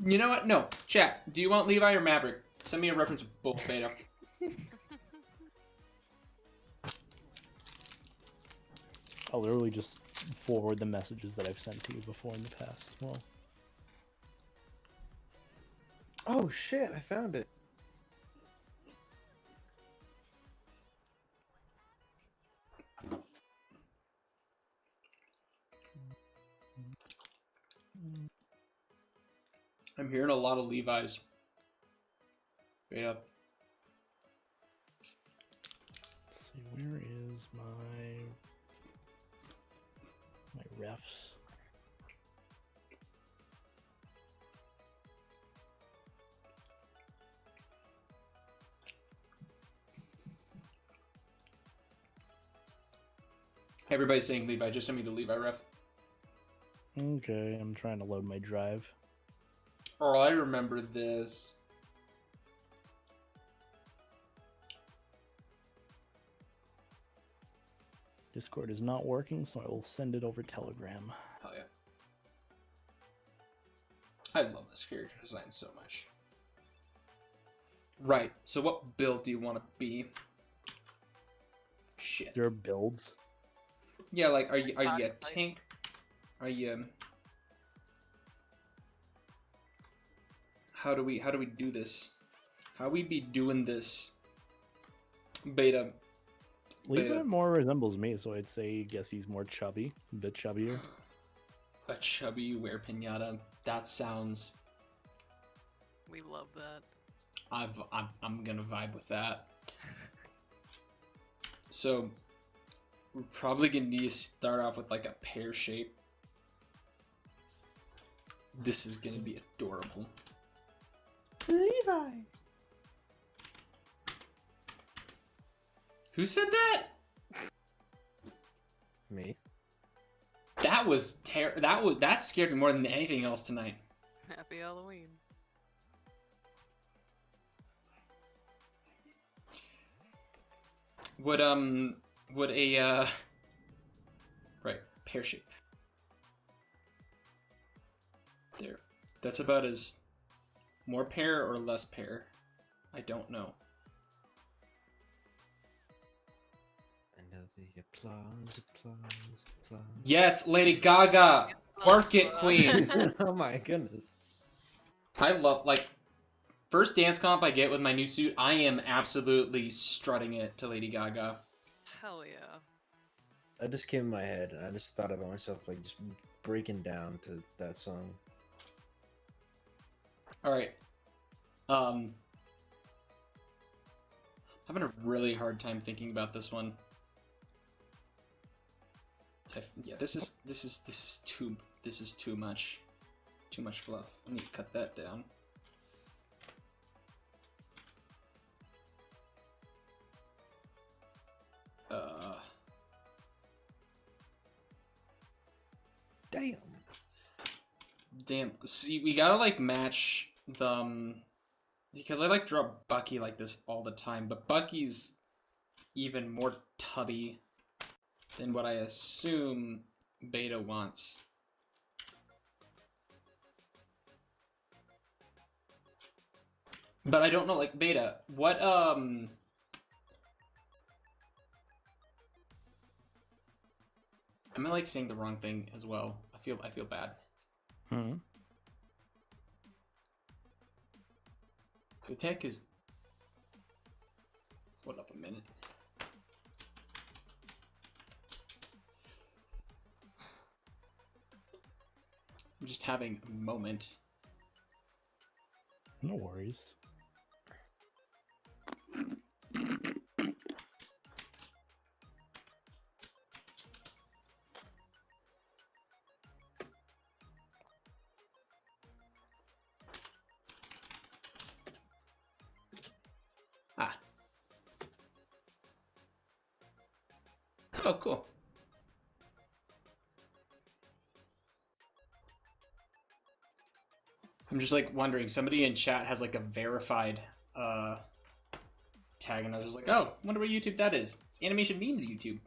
You know what? No. Chat, do you want Levi or Maverick? Send me a reference of both, Beta. I'll literally just forward the messages that I've sent to you before in the past. Well, Oh shit! I found it. I'm hearing a lot of Levi's. Beta. let's see, where is my refs? Everybody's saying Levi. Just send me the Levi ref. Okay, I'm trying to load my drive. Oh, I remember this. Discord is not working, so I will send it over Telegram. Hell yeah. I love this character design so much. Right, so what build do you want to be? Shit. Your builds. Yeah, like, are you a Type. tank? Are you... How do we do this? How we be doing this? Beta. Levi Beta. more resembles me, so I'd say guess he's more chubby, a bit chubbier. A chubby Were-piñata. That sounds... We love that. I'm gonna vibe with that. So, we're probably gonna need to start off with like a pear shape. This is gonna be adorable. Levi. Who said that? Me. That scared me more than anything else tonight. Happy Halloween. Would a right, pear shape. There. That's about as more pear or less pear. I don't know. And the applause. Yes, Lady Gaga! Work it, queen! Oh my goodness. I love, like, first dance comp I get with my new suit, I am absolutely strutting it to Lady Gaga. Hell yeah. That just came in my head, and I just thought about myself like just breaking down to that song. Alright. Having a really hard time thinking about this one. Yeah, this is too much. Too much fluff. I need to cut that down. Uh, Damn. damn. See, we gotta like match the because I like draw Bucky like this all the time, but Bucky's even more tubby than what I assume Beta wants. But I don't know, like Beta, what am I like saying the wrong thing as well? I feel bad. Hmm. Who the heck is? Hold up a minute. I'm just having a moment. No worries. Ah. Oh, cool. I'm just like wondering, somebody in chat has like a verified tag, and I was just like, oh, wonder what YouTube that is. It's Animation Memes YouTube.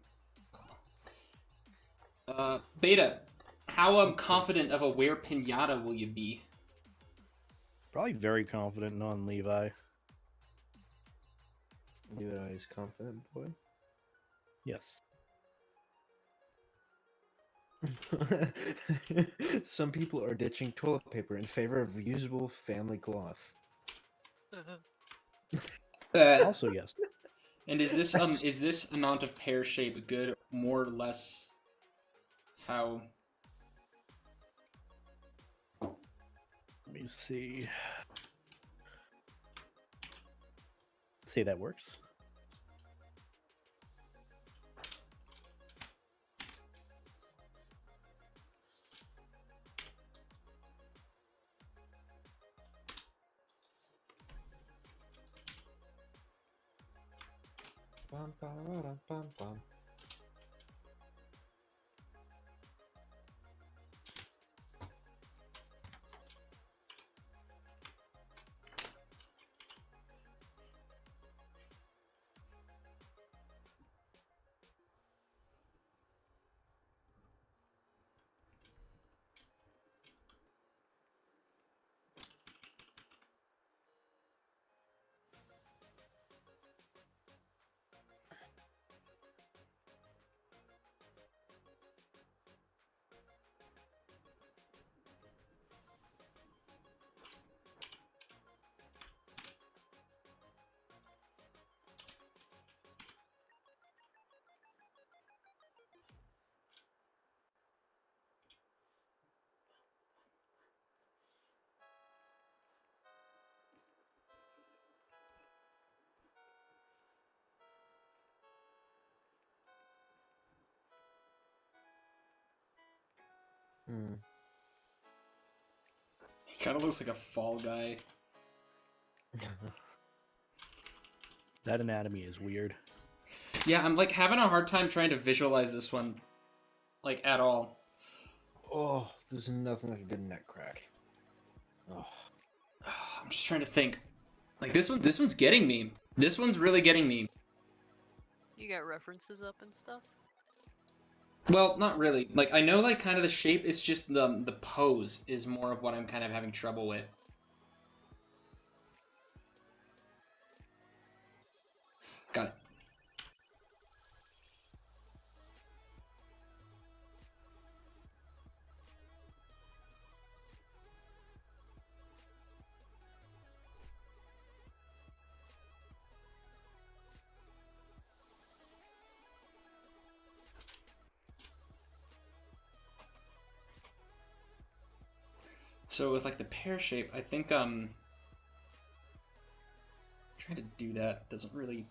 Beta, how confident of a Were-piñata will you be? Probably very confident on Levi. Levi's confident boy. Yes. Some people are ditching toilet paper in favor of reusable family cloth. Also, yes. And is this amount of pear shape good, more or less? How? Let me see. Say that works. Bum, ba, ra, da, bum, bum. Hmm. He kind of looks like a fall guy. That anatomy is weird. Yeah, I'm like having a hard time trying to visualize this one, like at all. Oh, there's nothing like a good neck crack. Oh. I'm just trying to think. Like this one's getting me. This one's really getting me. You got references up and stuff? Well, not really. Like I know like kind of the shape. It's just the pose is more of what I'm kind of having trouble with. Got it. So with like the pear shape, I think trying to do that doesn't really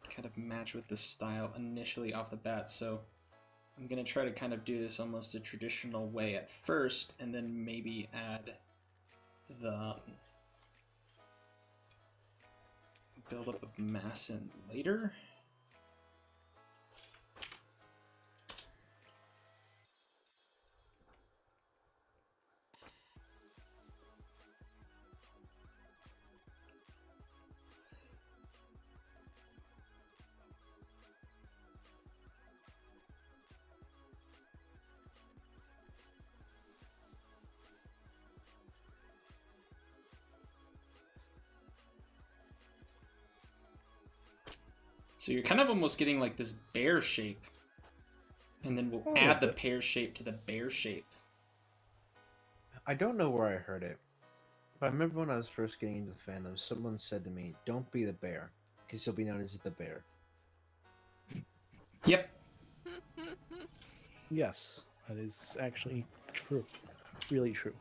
kind of match with the style initially off the bat. So I'm gonna try to kind of do this almost a traditional way at first, and then maybe add the buildup of mass in later. So you're kind of almost getting like this bear shape. And then we'll add the pear shape to the bear shape. I don't know where I heard it, but I remember when I was first getting into the fandom, someone said to me, "Don't be the bear, because you'll be known as the bear." Yep. Yes, that is actually true. Really true.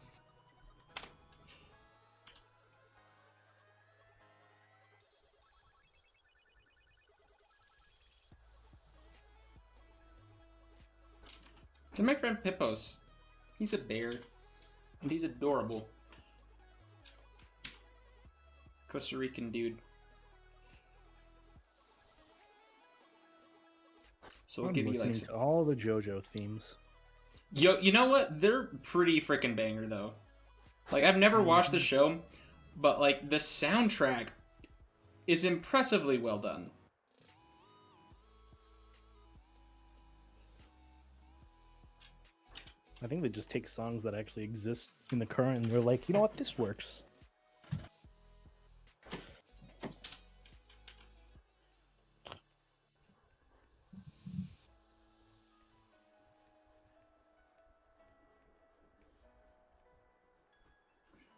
So my friend Pippos, he's a bear, and he's adorable. Costa Rican dude. So we'll I'm give you like listening to all the JoJo themes. Yo, you know what? They're pretty freaking banger though. Like I've never watched the show, but like the soundtrack is impressively well done. I think they just take songs that actually exist in the current and they're like, you know what, this works.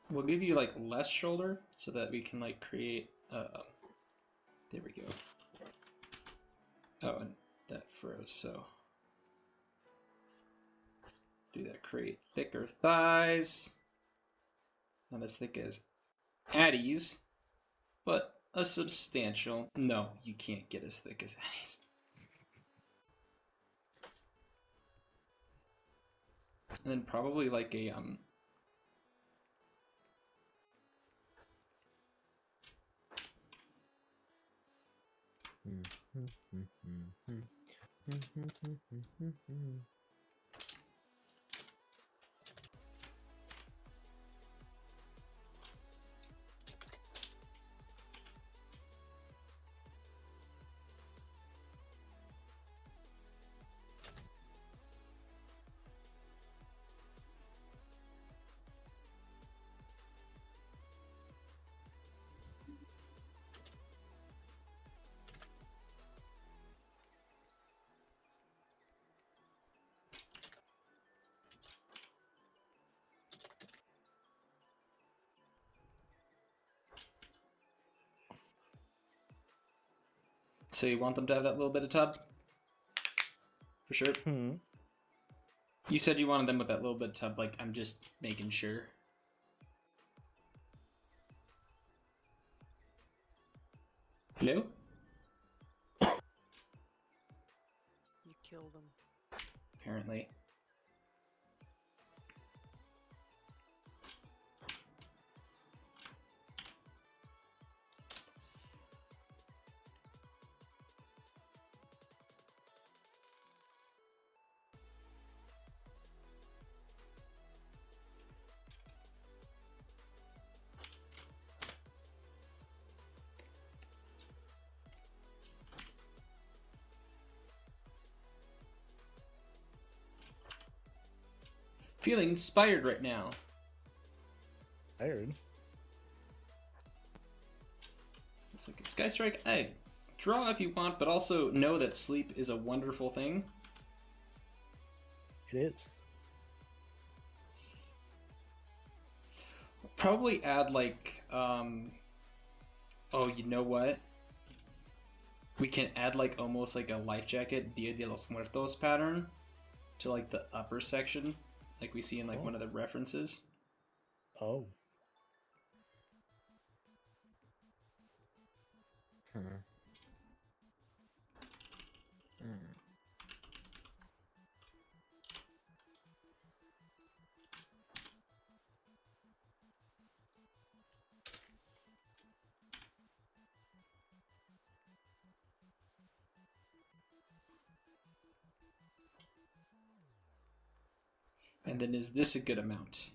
We'll give you like less shoulder so that we can like create there we go. Oh, and that froze, so do that, create thicker thighs. Not as thick as Addie's, but a substantial. No, you can't get as thick as Addie's. And then probably like a So you want them to have that little bit of tub? For sure. You said you wanted them with that little bit of tub, like I'm just making sure. Hello? You killed him. Apparently. Feeling inspired right now. Tired. It's like Sky Strike. Hey, draw if you want, but also know that sleep is a wonderful thing. It is. Probably add like oh, you know what? We can add like almost like a life jacket Dia de los Muertos pattern to like the upper section, like we see in like one of the references. Oh. And then is this a good amount?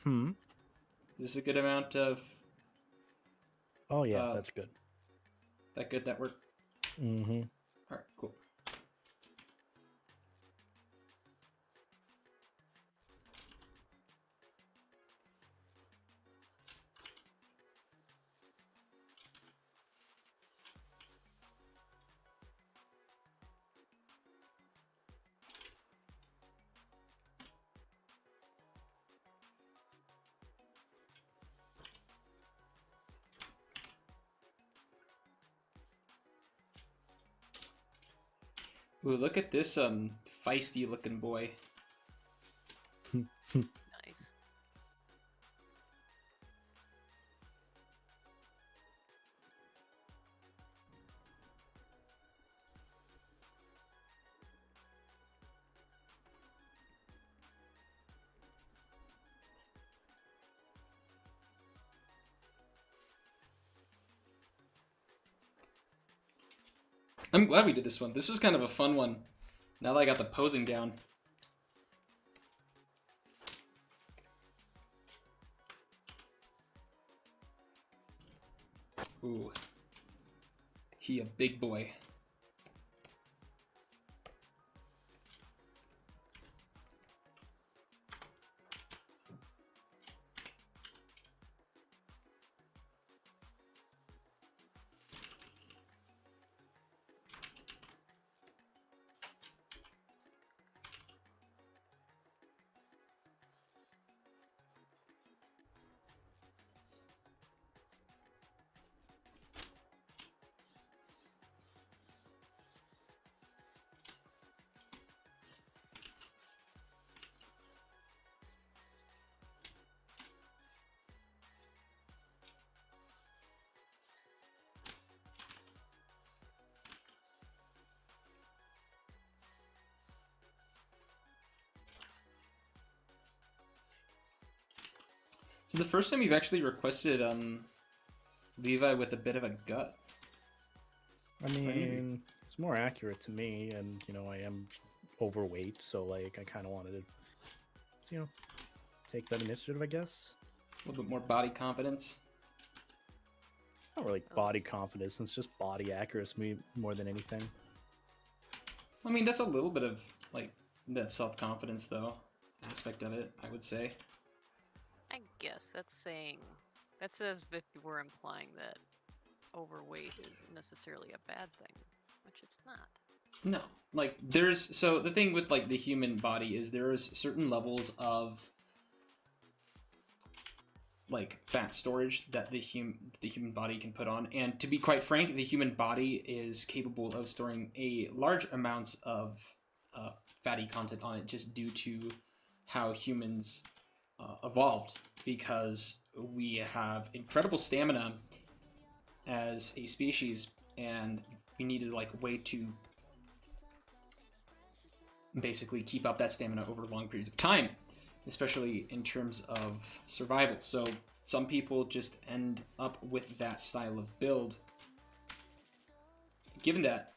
Hmm. Is this a good amount of... Oh yeah, that's good. That good? That work? Mm-hmm. Alright, cool. Ooh, look at this feisty looking boy. Nice. I'm glad we did this one. This is kind of a fun one. Now that I got the posing down. Ooh. He a big boy. This is the first time you've actually requested Levi with a bit of a gut. I mean, it's more accurate to me, and you know, I am overweight, so like I kind of wanted to, you know, take that initiative, I guess. A little bit more body confidence. Not really body confidence; it's just body accuracy more than anything. I mean, that's a little bit of like that self-confidence though aspect of it, I would say. I guess that's as if you were implying that overweight is necessarily a bad thing, which it's not. No, like so the thing with like the human body is there's certain levels of like fat storage that the human body can put on, and to be quite frank, the human body is capable of storing a large amounts of fatty content on it just due to how humans evolved, because we have incredible stamina as a species, and we needed like a way to basically keep up that stamina over long periods of time, especially in terms of survival. So some people just end up with that style of build. Given that,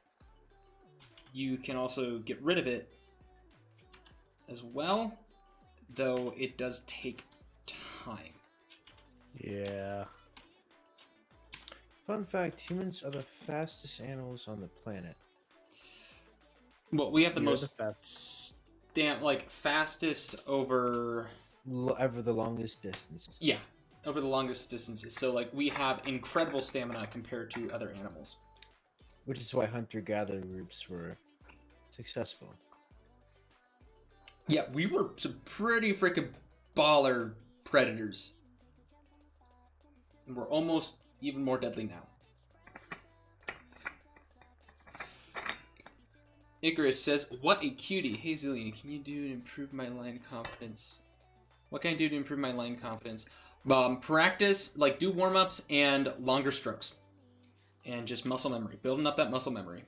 you can also get rid of it as well, though it does take time. Yeah. Fun fact, humans are the fastest animals on the planet. Well, we have the You're most the fastest over Ever the longest distance. yeah, over the longest distances. So like we have incredible stamina compared to other animals. Which is why hunter-gatherer groups were successful. Yeah, we were some pretty freaking baller predators. And we're almost even more deadly now. Icarus says, "What a cutie. Hey Zillion, can you do to improve my line confidence?" What can I do to improve my line confidence? Practice, like do warm-ups and longer strokes. And just muscle memory. Building up that muscle memory.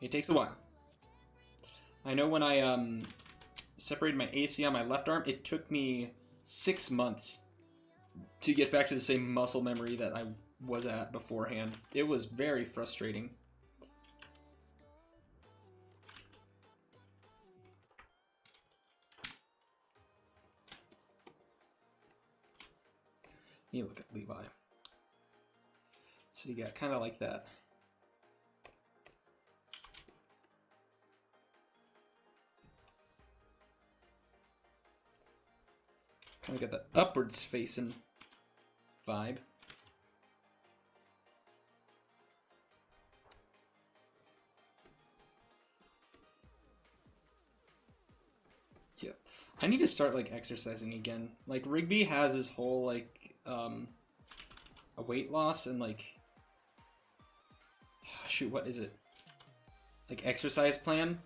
It takes a while. I know when I separated my AC on my left arm, it took me 6 months to get back to the same muscle memory that I was at beforehand. It was very frustrating. You look at Levi. So you got kind of like that. Kind of got that upwards facing vibe. Yep. I need to start like exercising again. Like Rigby has his whole like a weight loss and like shoot, what is it? Like exercise plan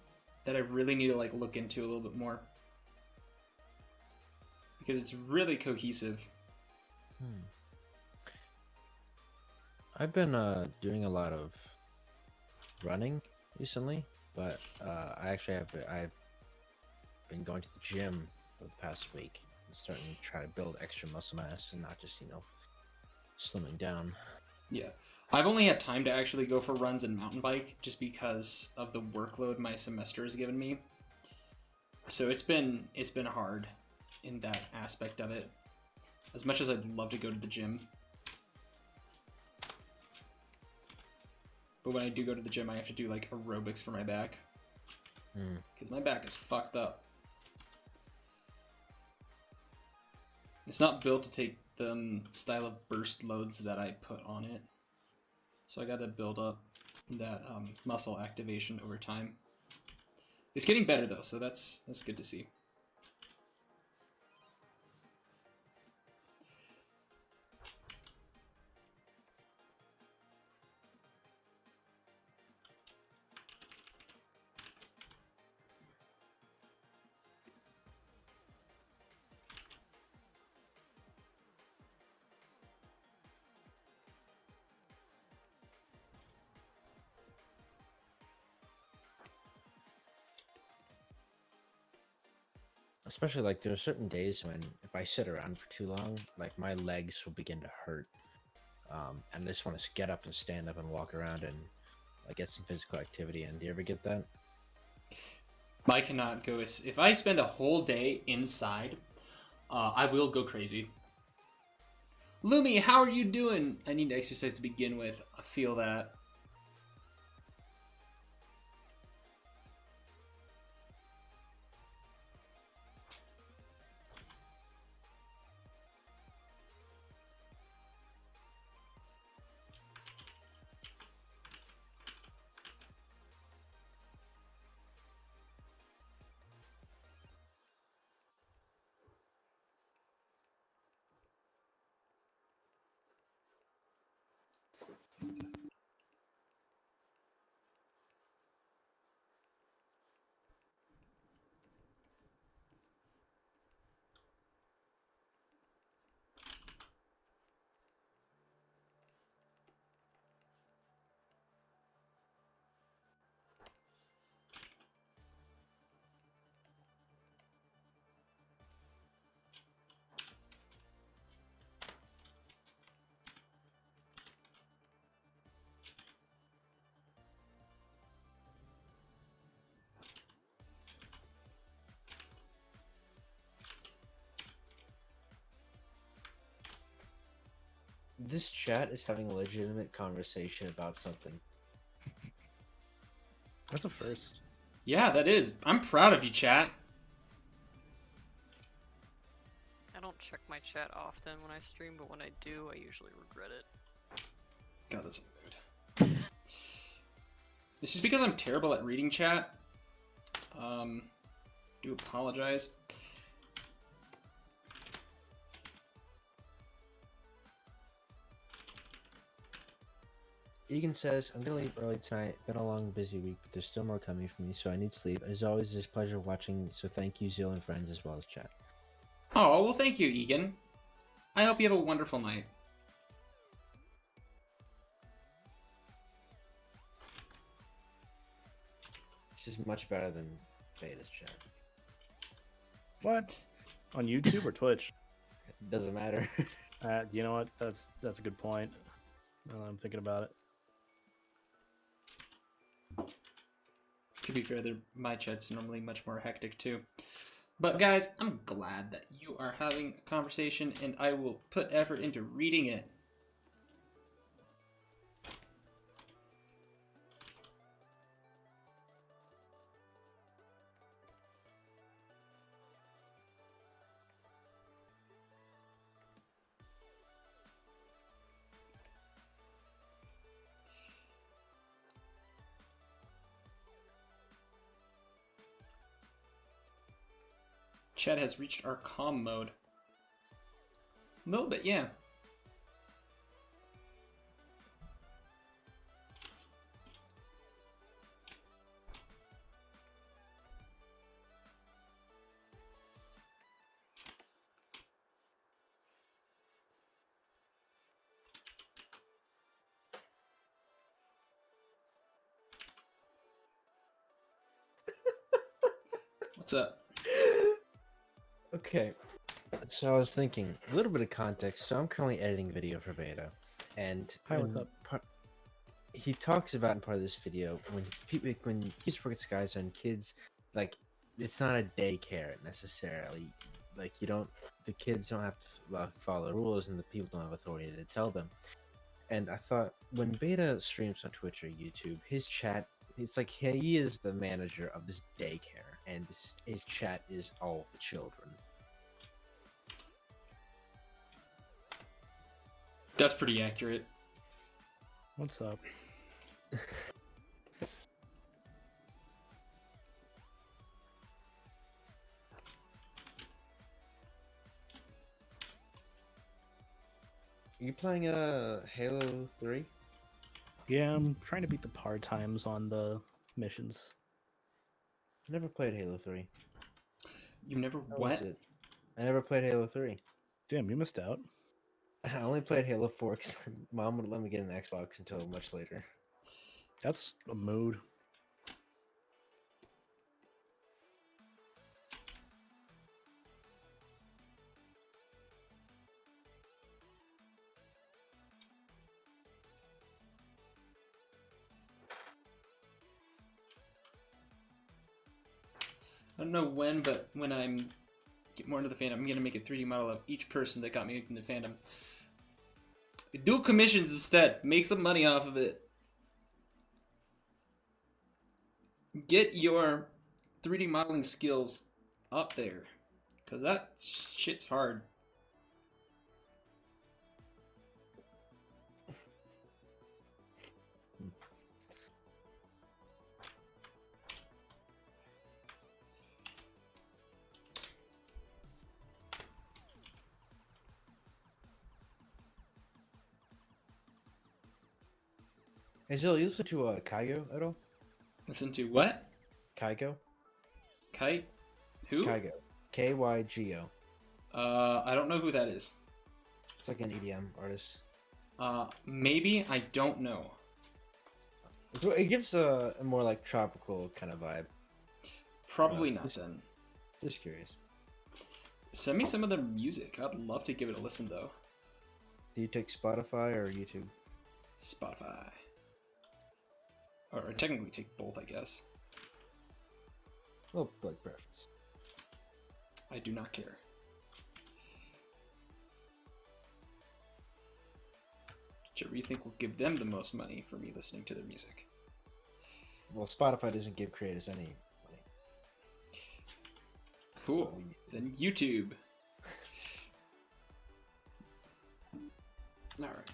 that I really need to like look into a little bit more. Because it's really cohesive. I've been doing a lot of running recently, but I've been going to the gym for the past week. I'm starting to try to build extra muscle mass and not just, slimming down. Yeah. I've only had time to actually go for runs and mountain bike just because of the workload my semester has given me. So it's been hard in that aspect of it. As much as I'd love to go to the gym. But when I do go to the gym, I have to do like aerobics for my back. Because my back is fucked up. It's not built to take the style of burst loads that I put on it. So I got to build up that muscle activation over time. It's getting better though, so that's good to see. Especially like there are certain days when if I sit around for too long, like my legs will begin to hurt. And I just want to get up and stand up and walk around and like get some physical activity in. Do you ever get that? I cannot go. If I spend a whole day inside, I will go crazy. Lumi, how are you doing? I need exercise to begin with. I feel that. This chat is having a legitimate conversation about something. That's a first. Yeah, that is. I'm proud of you, chat. I don't check my chat often when I stream, but when I do, I usually regret it. God, that's so rude. It's just because I'm terrible at reading chat. Do apologize. Egan says, I'm gonna leave early tonight. Been a long, busy week, but there's still more coming for me, so I need sleep. As always, it's a pleasure watching, so thank you, Zeal and friends, as well as chat. Oh, well, thank you, Egan. I hope you have a wonderful night. This is much better than Beta's chat. What? On YouTube or Twitch? It doesn't matter. You know what? That's a good point. I'm thinking about it. To be fair, my chat's normally much more hectic too. But guys, I'm glad that you are having a conversation, and I will put effort into reading it. Chat has reached our calm mode. A little bit, yeah. What's up? Okay, so I was thinking a little bit of context. So I'm currently editing video for beta, and Hi, what's up? He talks about in part of this video when he's working skies on kids, like it's not a daycare necessarily. Like the kids don't have to follow the rules, and the people don't have authority to tell them. And I thought when beta streams on Twitch or YouTube, his chat, it's like he is the manager of this daycare, and his chat is all the children. That's pretty accurate. What's up? You playing Halo 3? Yeah, I'm trying to beat the par times on the missions. I never played Halo 3. You never How what? was it? I never played Halo 3. Damn, you missed out. I only played Halo 4 because my mom wouldn't let me get an Xbox until much later. That's a mood. I don't know when, but when I'm get more into the fandom, I'm gonna make a 3D model of each person that got me into fandom. Do commissions instead. Make some money off of it. Get your 3D modeling skills up there, cause that shit's hard. Hey, Zill, you listen to Kygo at all? Listen to what? Kygo? Kite? Who? Kygo. Kygo. I don't know who that is. It's like an EDM artist. Maybe, I don't know. So it gives a more like tropical kind of vibe. Probably not then. Just curious. Send me some of their music. I'd love to give it a listen though. Do you take Spotify or YouTube? Spotify. Or I technically take both, I guess. Well, like preference. I do not care. Whichever you think will give them the most money for me listening to their music. Well, Spotify doesn't give creators any money. Cool. So Then YouTube. Alright.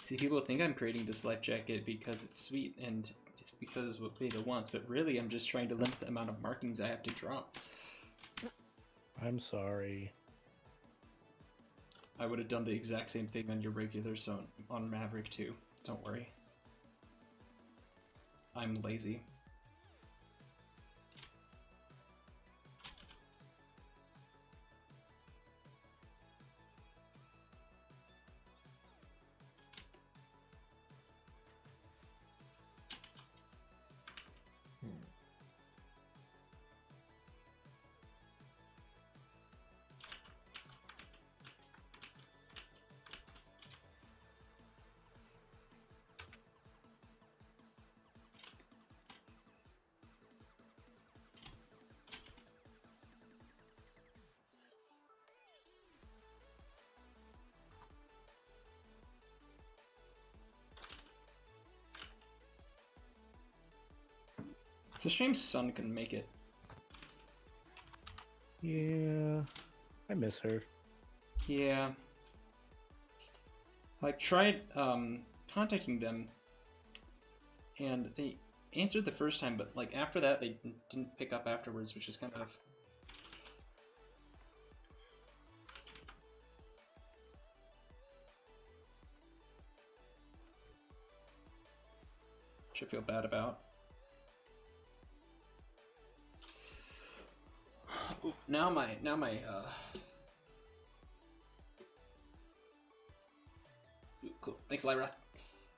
See, people think I'm creating this life jacket because it's sweet and it's because what Beta wants, but really I'm just trying to limit the amount of markings I have to draw. I'm sorry. I would have done the exact same thing on your regular zone on Maverick too. Don't worry. I'm lazy. It's a shame Sun couldn't make it. Yeah, I miss her. Yeah. I tried contacting them, and they answered the first time, but like after that, they didn't pick up afterwards, which is kind of. Should feel bad about. Ooh, now my Ooh, cool. Thanks, Lyra.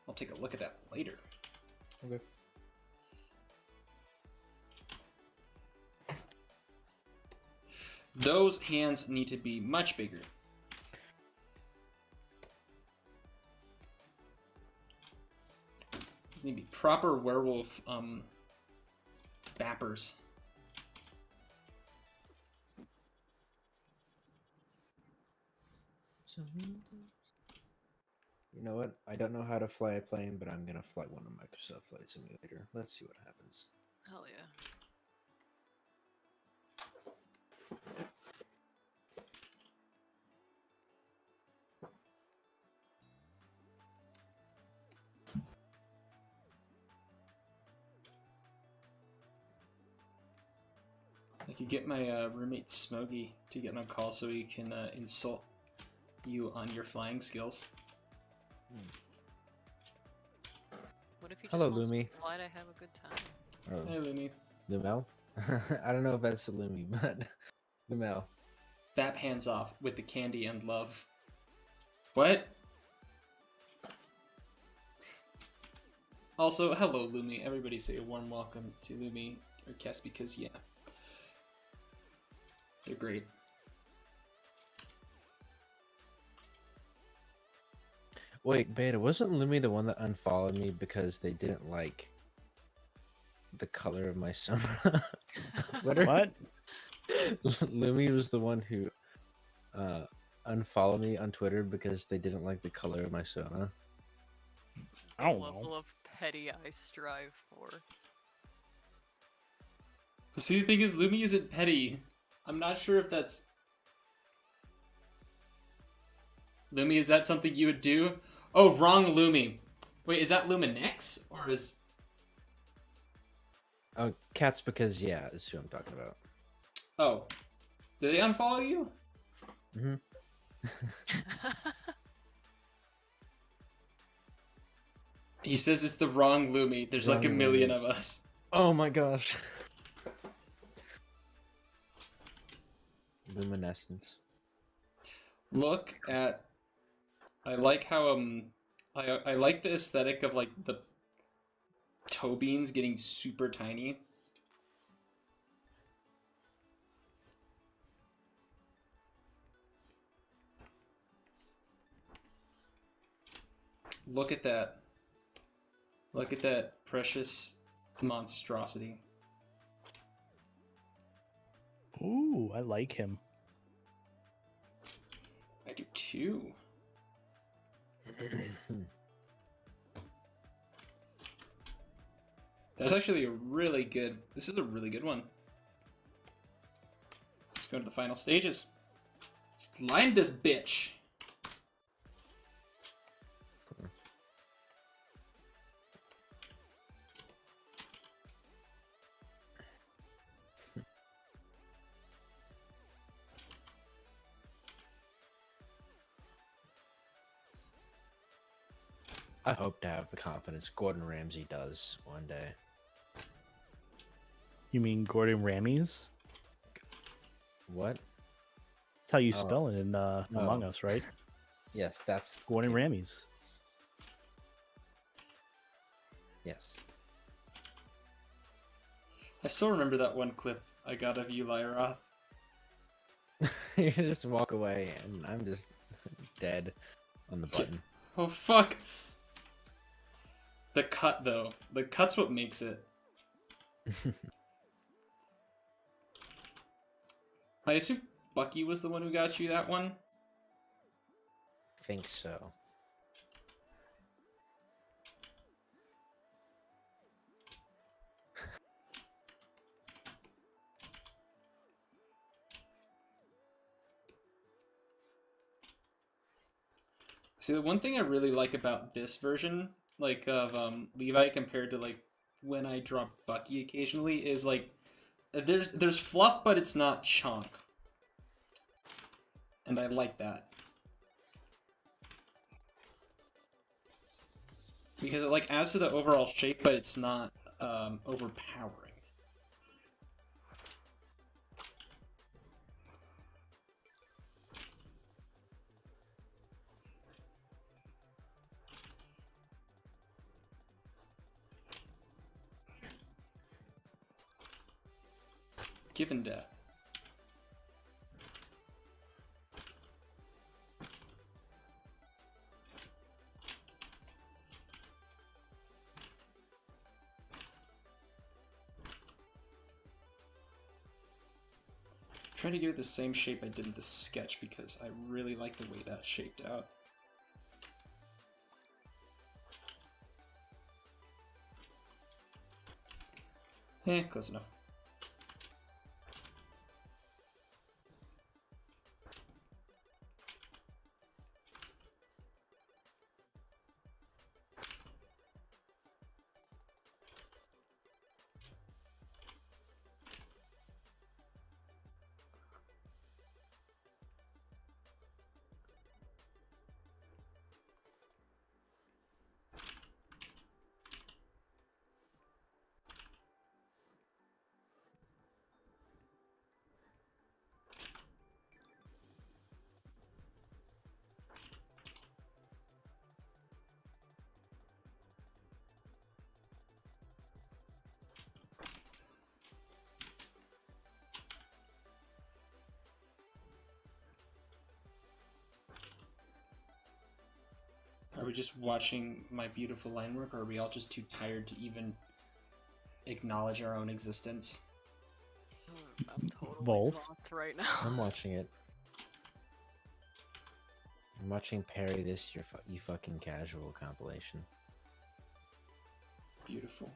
I'll take a look at that later. Okay. Those hands need to be much bigger. These need to be proper werewolf bappers. You know what? I don't know how to fly a plane, but I'm gonna fly one on Microsoft Flight Simulator. Let's see what happens. Hell yeah. I could get my roommate Smokey to get on a call so he can insult you on your flying skills. What if he just Hello, wants Lumi. to fly to have a good time? Oh, Hey, Lumi. Lumel? I don't know if that's Lumi, but Lumel. Bap hands off with the candy and love. What? Also, hello, Lumi. Everybody say a warm welcome to Lumi or Kess because, yeah. They're great. Wait, Beta, wasn't Lumi the one that unfollowed me because they didn't like the color of my summer? What? Lumi was the one who unfollowed me on Twitter because they didn't like the color of my Sona. I don't Level know. of petty I strive for. See, the thing is, Lumi isn't petty. I'm not sure if that's... Lumi, is that something you would do? Oh, wrong Lumi. Wait, is that Luminex? Or is... Oh, cats because, yeah, is who I'm talking about. Oh. Did they unfollow you? Mm-hmm. He says it's the wrong Lumi. There's like a Wrong million Lumi. of us. Oh my gosh. Luminescence. Look at... I like how, I like the aesthetic of, like, the toe beans getting super tiny. Look at that. Look at that precious monstrosity. Ooh, I like him. I do too. That's actually a really good... This is a really good one. Let's go to the final stages. Let's line this bitch. I hope to have the confidence Gordon Ramsay does one day. You mean Gordon Rammies? What? That's how you Oh. spell it in Among Us, right? Yes, that's Gordon Rammies. Yes. I still remember that one clip I got of you, Lyra. You just walk away and I'm just dead on the button. Oh, fuck. The cut, though. The cut's what makes it. I assume Bucky was the one who got you that one? Think so. See, the one thing I really like about this version, like of Levi compared to like when I draw Bucky occasionally, is like there's fluff, but it's not chunk, and I like that because it like adds to the overall shape, but it's not overpowering. Given that. Trying to give it the same shape I did in the sketch because I really like the way that shaped out. Close enough. Are we just watching my beautiful line work, or are we all just too tired to even acknowledge our own existence? I'm totally Both. zonked right now. I'm watching it. I'm watching Perry this you fucking casual compilation. Beautiful.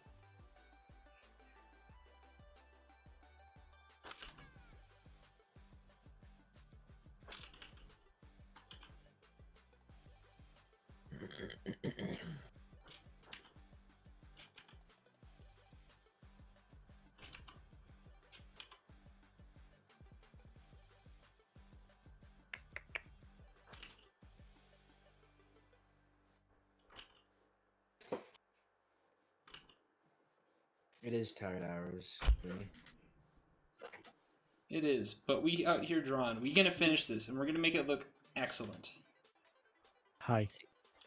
It is tired hours. Really. It is, but we out here drawing. We gonna finish this, and we're gonna make it look excellent. Hi.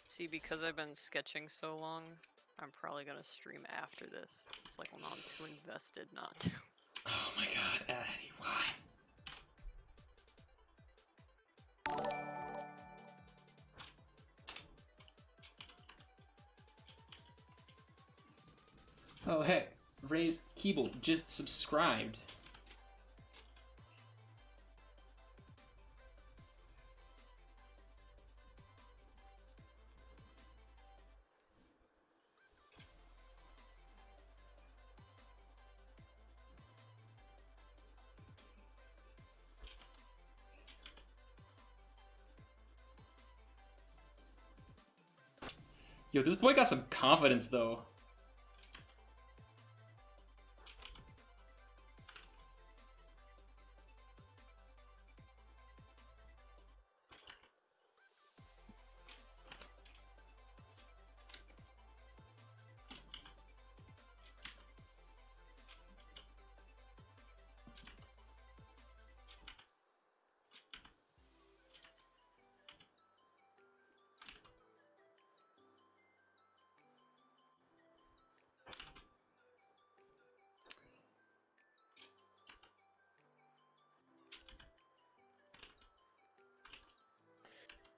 See, because I've been sketching so long, I'm probably gonna stream after this. It's like, well, no, I'm too invested not to. Oh my god, Addie, why? Oh hey, Ray's Keeble just subscribed. Yo, this boy got some confidence though.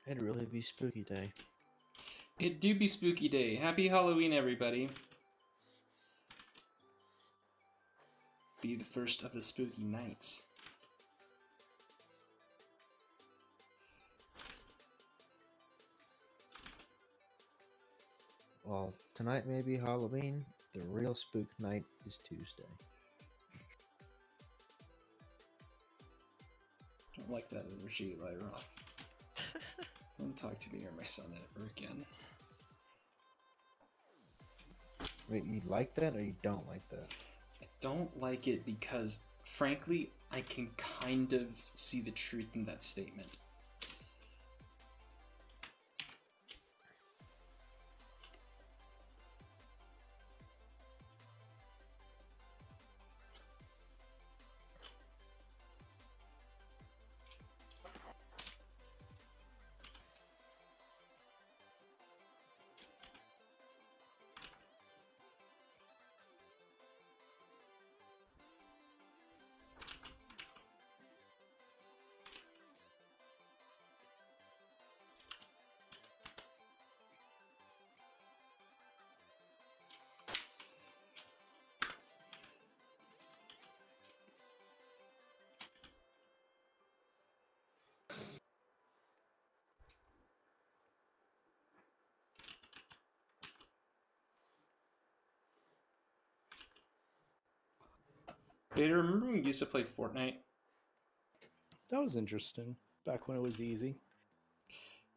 It'd really be spooky day. It do be spooky day. Happy Halloween, everybody. Be the first of the spooky nights. Well, tonight may be Halloween. The real spook night is Tuesday. Don't like that energy right off. Don't talk to me or my son ever again. Wait, you like that or you don't like that? I don't like it because, frankly, I can kind of see the truth in that statement. Beta, remember when we used to play Fortnite? That was interesting. Back when it was easy.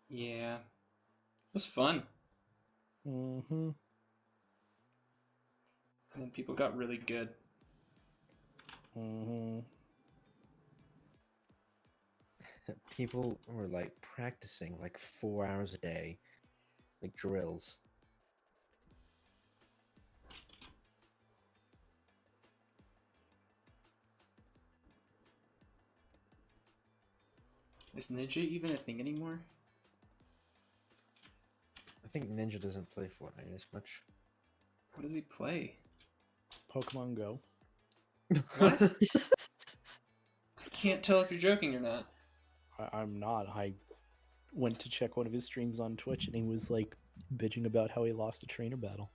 Yeah. It was fun. Mm-hmm. And then people got really good. Mm-hmm. People were like practicing like 4 hours a day, like drills. Is Ninja even a thing anymore? I think Ninja doesn't play Fortnite as much. What does he play? Pokemon Go. What? I can't tell if you're joking or not. I'm not. I went to check one of his streams on Twitch and he was like bitching about how he lost a trainer battle.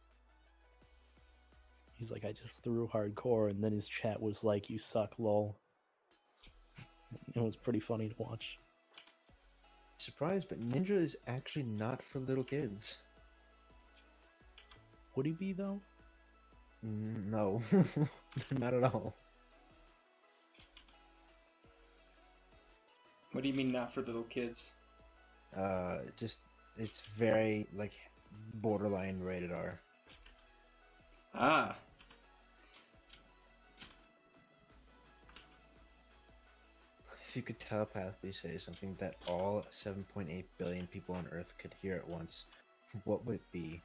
He's like, I just threw hardcore, and then his chat was like, you suck, lol. It was pretty funny to watch. Surprised, but Ninja is actually not for little kids. Would he be, though? No, not at all. What do you mean not for little kids? Just it's very like borderline rated R. Ah. If you could telepathically say something that all 7.8 billion people on Earth could hear at once, what would it be?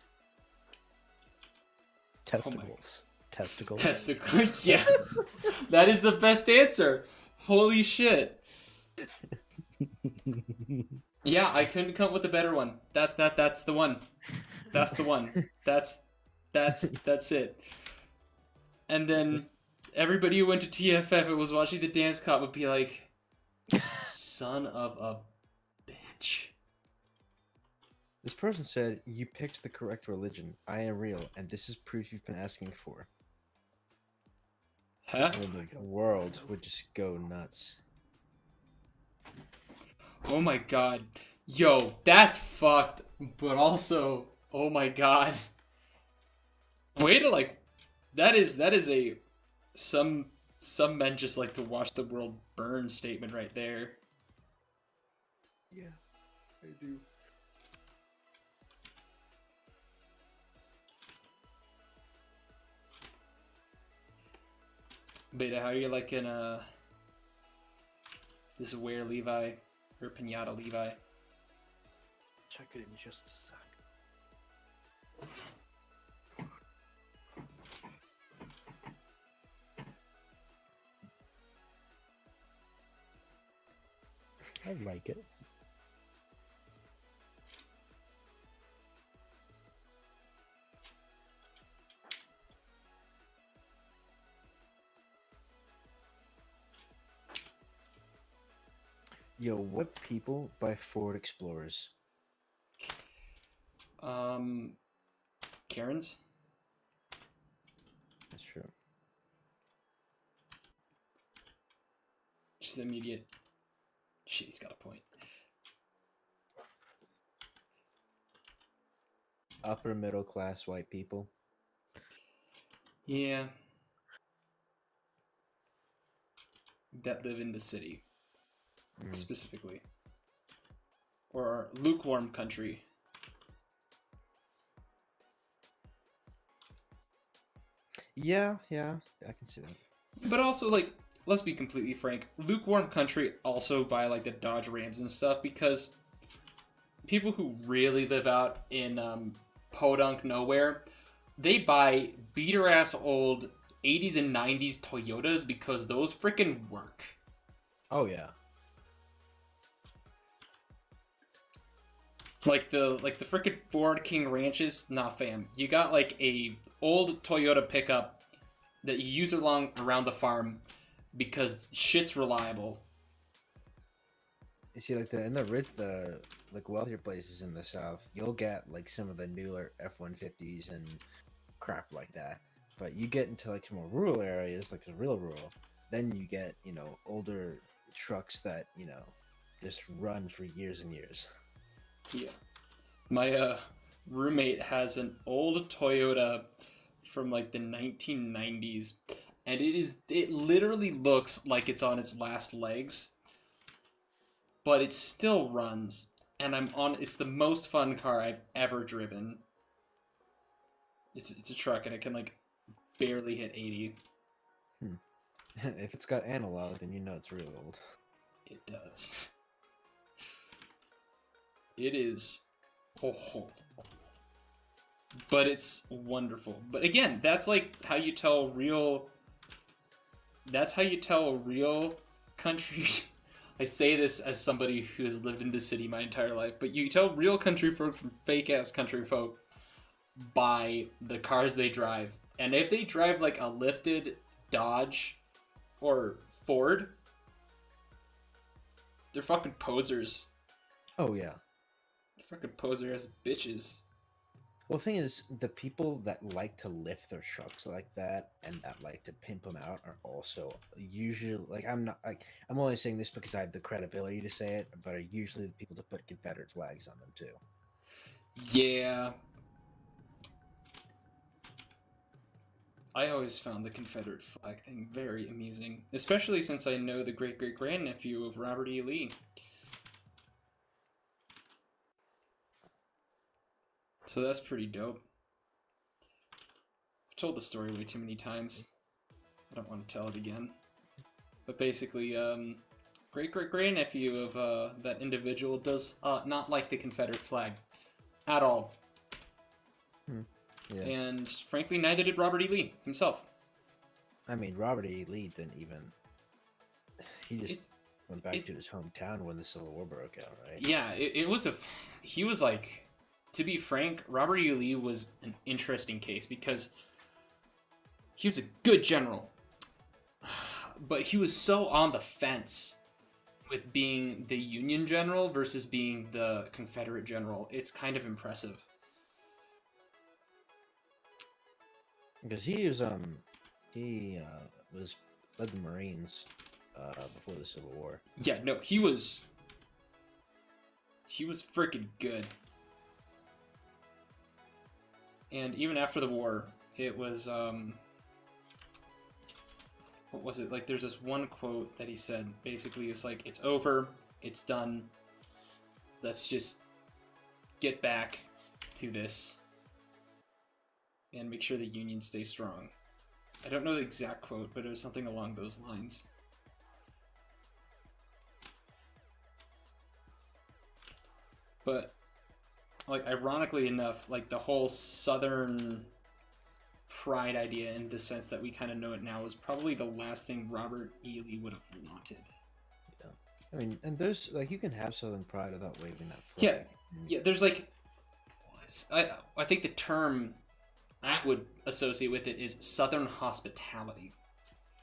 Testicles. Testicles. Testicle. Yes. That is the best answer. Holy shit. Yeah, I couldn't come up with a better one. That's the one. That's the one. That's it. And then everybody who went to TFF and was watching the dance comp would be like, son of a bitch. This person said, you picked the correct religion. I am real, and this is proof you've been asking for. Huh? And the world would just go nuts. Oh my god. Yo, that's fucked. But also, oh my god. Way to like, that is a, some men just like to watch the world burn statement right there. Yeah, I do. Beta, how are you liking this Were Levi or Pinata Levi? Check it in just a sec. I like it. Yo, what people buy Ford Explorers? Karen's? That's true. Just the immediate. Shit, he's got a point. Upper middle class white people. Yeah. That live in the city. Specifically. or lukewarm country. Yeah, I can see that. But also, like, let's be completely frank, lukewarm country also buy like the Dodge Rams and stuff, because people who really live out in podunk nowhere, they buy beater ass old 80s and 90s Toyotas because those freaking work. Oh yeah. Like the freaking Ford King Ranches, nah fam. You got like a old Toyota pickup that you use around the farm because shit's reliable. You see, like in the like wealthier places in the South, you'll get like some of the newer F-150s and crap like that. But you get into like some more rural areas, like the real rural, then you get, you know, older trucks that, you know, just run for years and years. Yeah. My roommate has an old Toyota from like the 1990s, and it literally looks like it's on its last legs, but it still runs, and it's the most fun car I've ever driven. It's a truck, and it can like barely hit 80. If it's got analog, then you know it's real old. It does. It is old. But it's wonderful. But again, that's like how you tell real... That's how you tell a real country... I say this as somebody who has lived in the city my entire life, but you tell real country folk from fake-ass country folk by the cars they drive. And if they drive like a lifted Dodge or Ford, they're fucking posers. Oh yeah. They're fucking poser-ass bitches. Well, the thing is, the people that like to lift their trucks like that and that like to pimp them out are also usually like I'm only saying this because I have the credibility to say it, but are usually the people to put Confederate flags on them too. Yeah. I always found the Confederate flag thing very amusing, especially since I know the great-great-grandnephew of Robert E. Lee. So that's pretty dope. I've told the story way too many times. I don't want to tell it again. But basically, great-great-grandnephew of that individual does not like the Confederate flag at all. Yeah. And frankly, neither did Robert E. Lee himself. I mean, Robert E. Lee didn't even... He just went back to his hometown when the Civil War broke out, right? Yeah, it was he was like... To be frank, Robert E. Lee was an interesting case because he was a good general, but he was so on the fence with being the Union general versus being the Confederate general. It's kind of impressive. Because he was led the Marines before the Civil War. Yeah, no, he was freaking good. And even after the war, it was, what was it? Like, there's this one quote that he said, basically, it's like, it's over, it's done, let's just get back to this and make sure the Union stays strong. I don't know the exact quote, but it was something along those lines. But... like, ironically enough, like, the whole Southern pride idea in the sense that we kind of know it now was probably the last thing Robert E. Lee would have wanted. Yeah. I mean, and there's, like, you can have Southern pride without waving that flag. Yeah, there's, like, I think the term I would associate with it is Southern hospitality.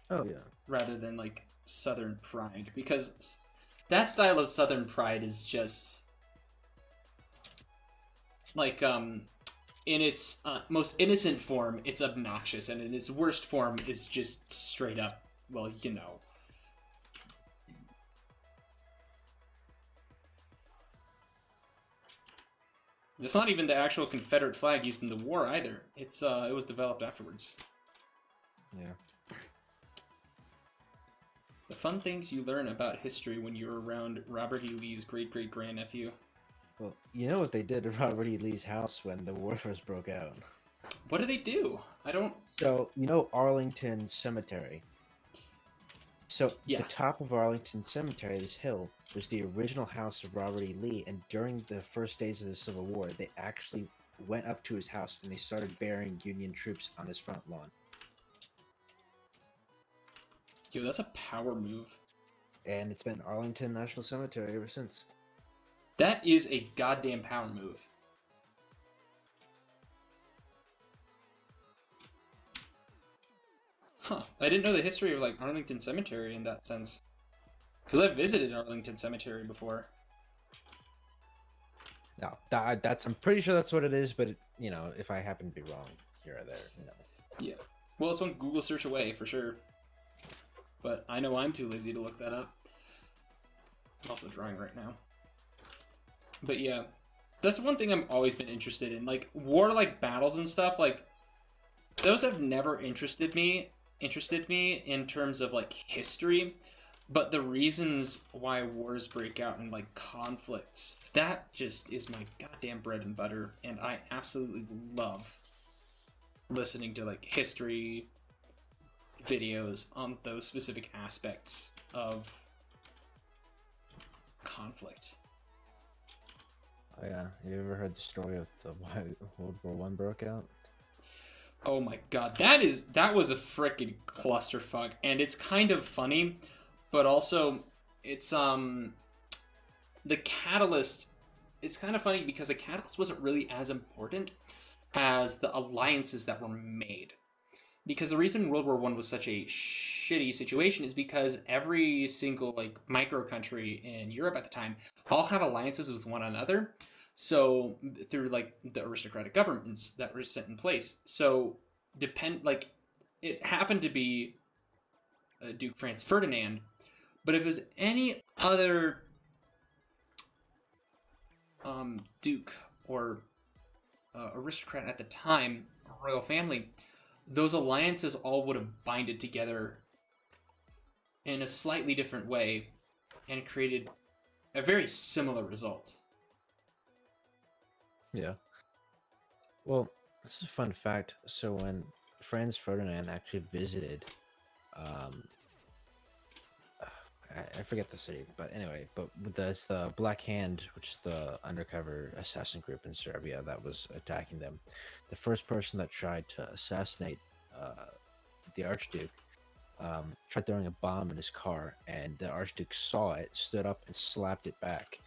Oh, yeah. Rather than, like, Southern pride. Because that style of Southern pride is just... like, in its most innocent form, it's obnoxious, and in its worst form, it's just straight up, well, you know. It's not even the actual Confederate flag used in the war either. It was developed afterwards. Yeah. The fun things you learn about history when you're around Robert E. Lee's great-great-grandnephew. Well, you know what they did to Robert E. Lee's house when the war first broke out. What do they do? I don't. So you know Arlington Cemetery. So Yeah. the top of Arlington Cemetery, this hill, was the original house of Robert E. Lee, and during the first days of the Civil War, they actually went up to his house and they started burying Union troops on his front lawn. Yo, that's a power move. And it's been Arlington National Cemetery ever since. That is a goddamn power move. Huh. I didn't know the history of, like, Arlington Cemetery in that sense. Because I've visited Arlington Cemetery before. No, that's I'm pretty sure that's what it is, but you know, if I happen to be wrong here or there, you know. Yeah. Well, it's one Google search away, for sure. But I know I'm too lazy to look that up. I'm also drawing right now. But yeah, that's one thing I've always been interested in. Like, war-like battles and stuff, like, those have never interested me in terms of, like, history. But the reasons why wars break out and, like, conflicts, that just is my goddamn bread and butter. And I absolutely love listening to, like, history videos on those specific aspects of conflict. Oh yeah, you ever heard the story of why World War One broke out? Oh my god, that was a freaking clusterfuck, and it's kind of funny, but also it's the catalyst. It's kind of funny because the catalyst wasn't really as important as the alliances that were made. Because the reason World War One was such a shitty situation is because every single, like, micro country in Europe at the time all had alliances with one another. So through, like, the aristocratic governments that were set in place. So it happened to be Duke Franz Ferdinand, but if it was any other duke or aristocrat at the time, royal family, those alliances all would have binded together in a slightly different way and created a very similar result. Yeah. Well, this is a fun fact. So when Franz Ferdinand actually visited, I forget the city, but anyway, but there's the Black Hand, which is the undercover assassin group in Serbia that was attacking them. The first person that tried to assassinate the Archduke tried throwing a bomb in his car, and the Archduke saw it, stood up, and slapped it back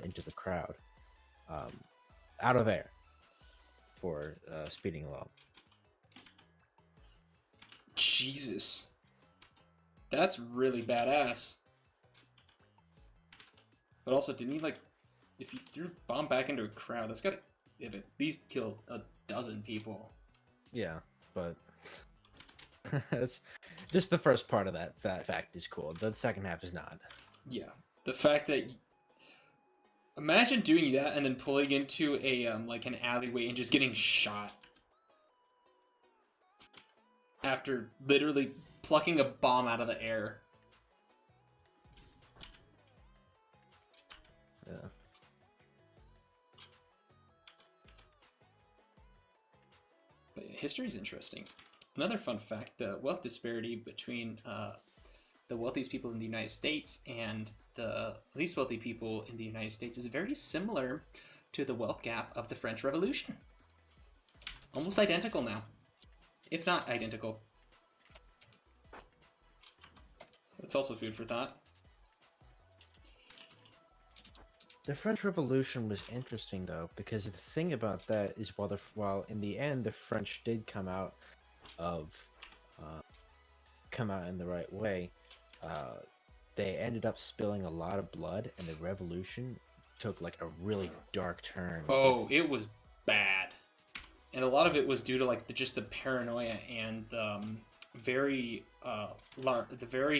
into the crowd, out of air, for speeding along. Jesus. That's really badass. But also, didn't he, like, if he threw a bomb back into a crowd, that's gotta have at least killed a dozen people. Yeah, but that's just the first part of that fact is cool. The second half is not. Yeah. The fact that... Imagine doing that and then pulling into a, like, an alleyway and just getting shot. After literally plucking a bomb out of the air. Yeah. But history is interesting. Another fun fact, the wealth disparity between the wealthiest people in the United States and the least wealthy people in the United States is very similar to the wealth gap of the French Revolution. Almost identical now, if not identical. That's also food for thought. The French Revolution was interesting though, because the thing about that is while in the end the French did come out in the right way, they ended up spilling a lot of blood, and the revolution took like a really dark turn. Oh, it was bad, and a lot of it was due to like just the paranoia and the very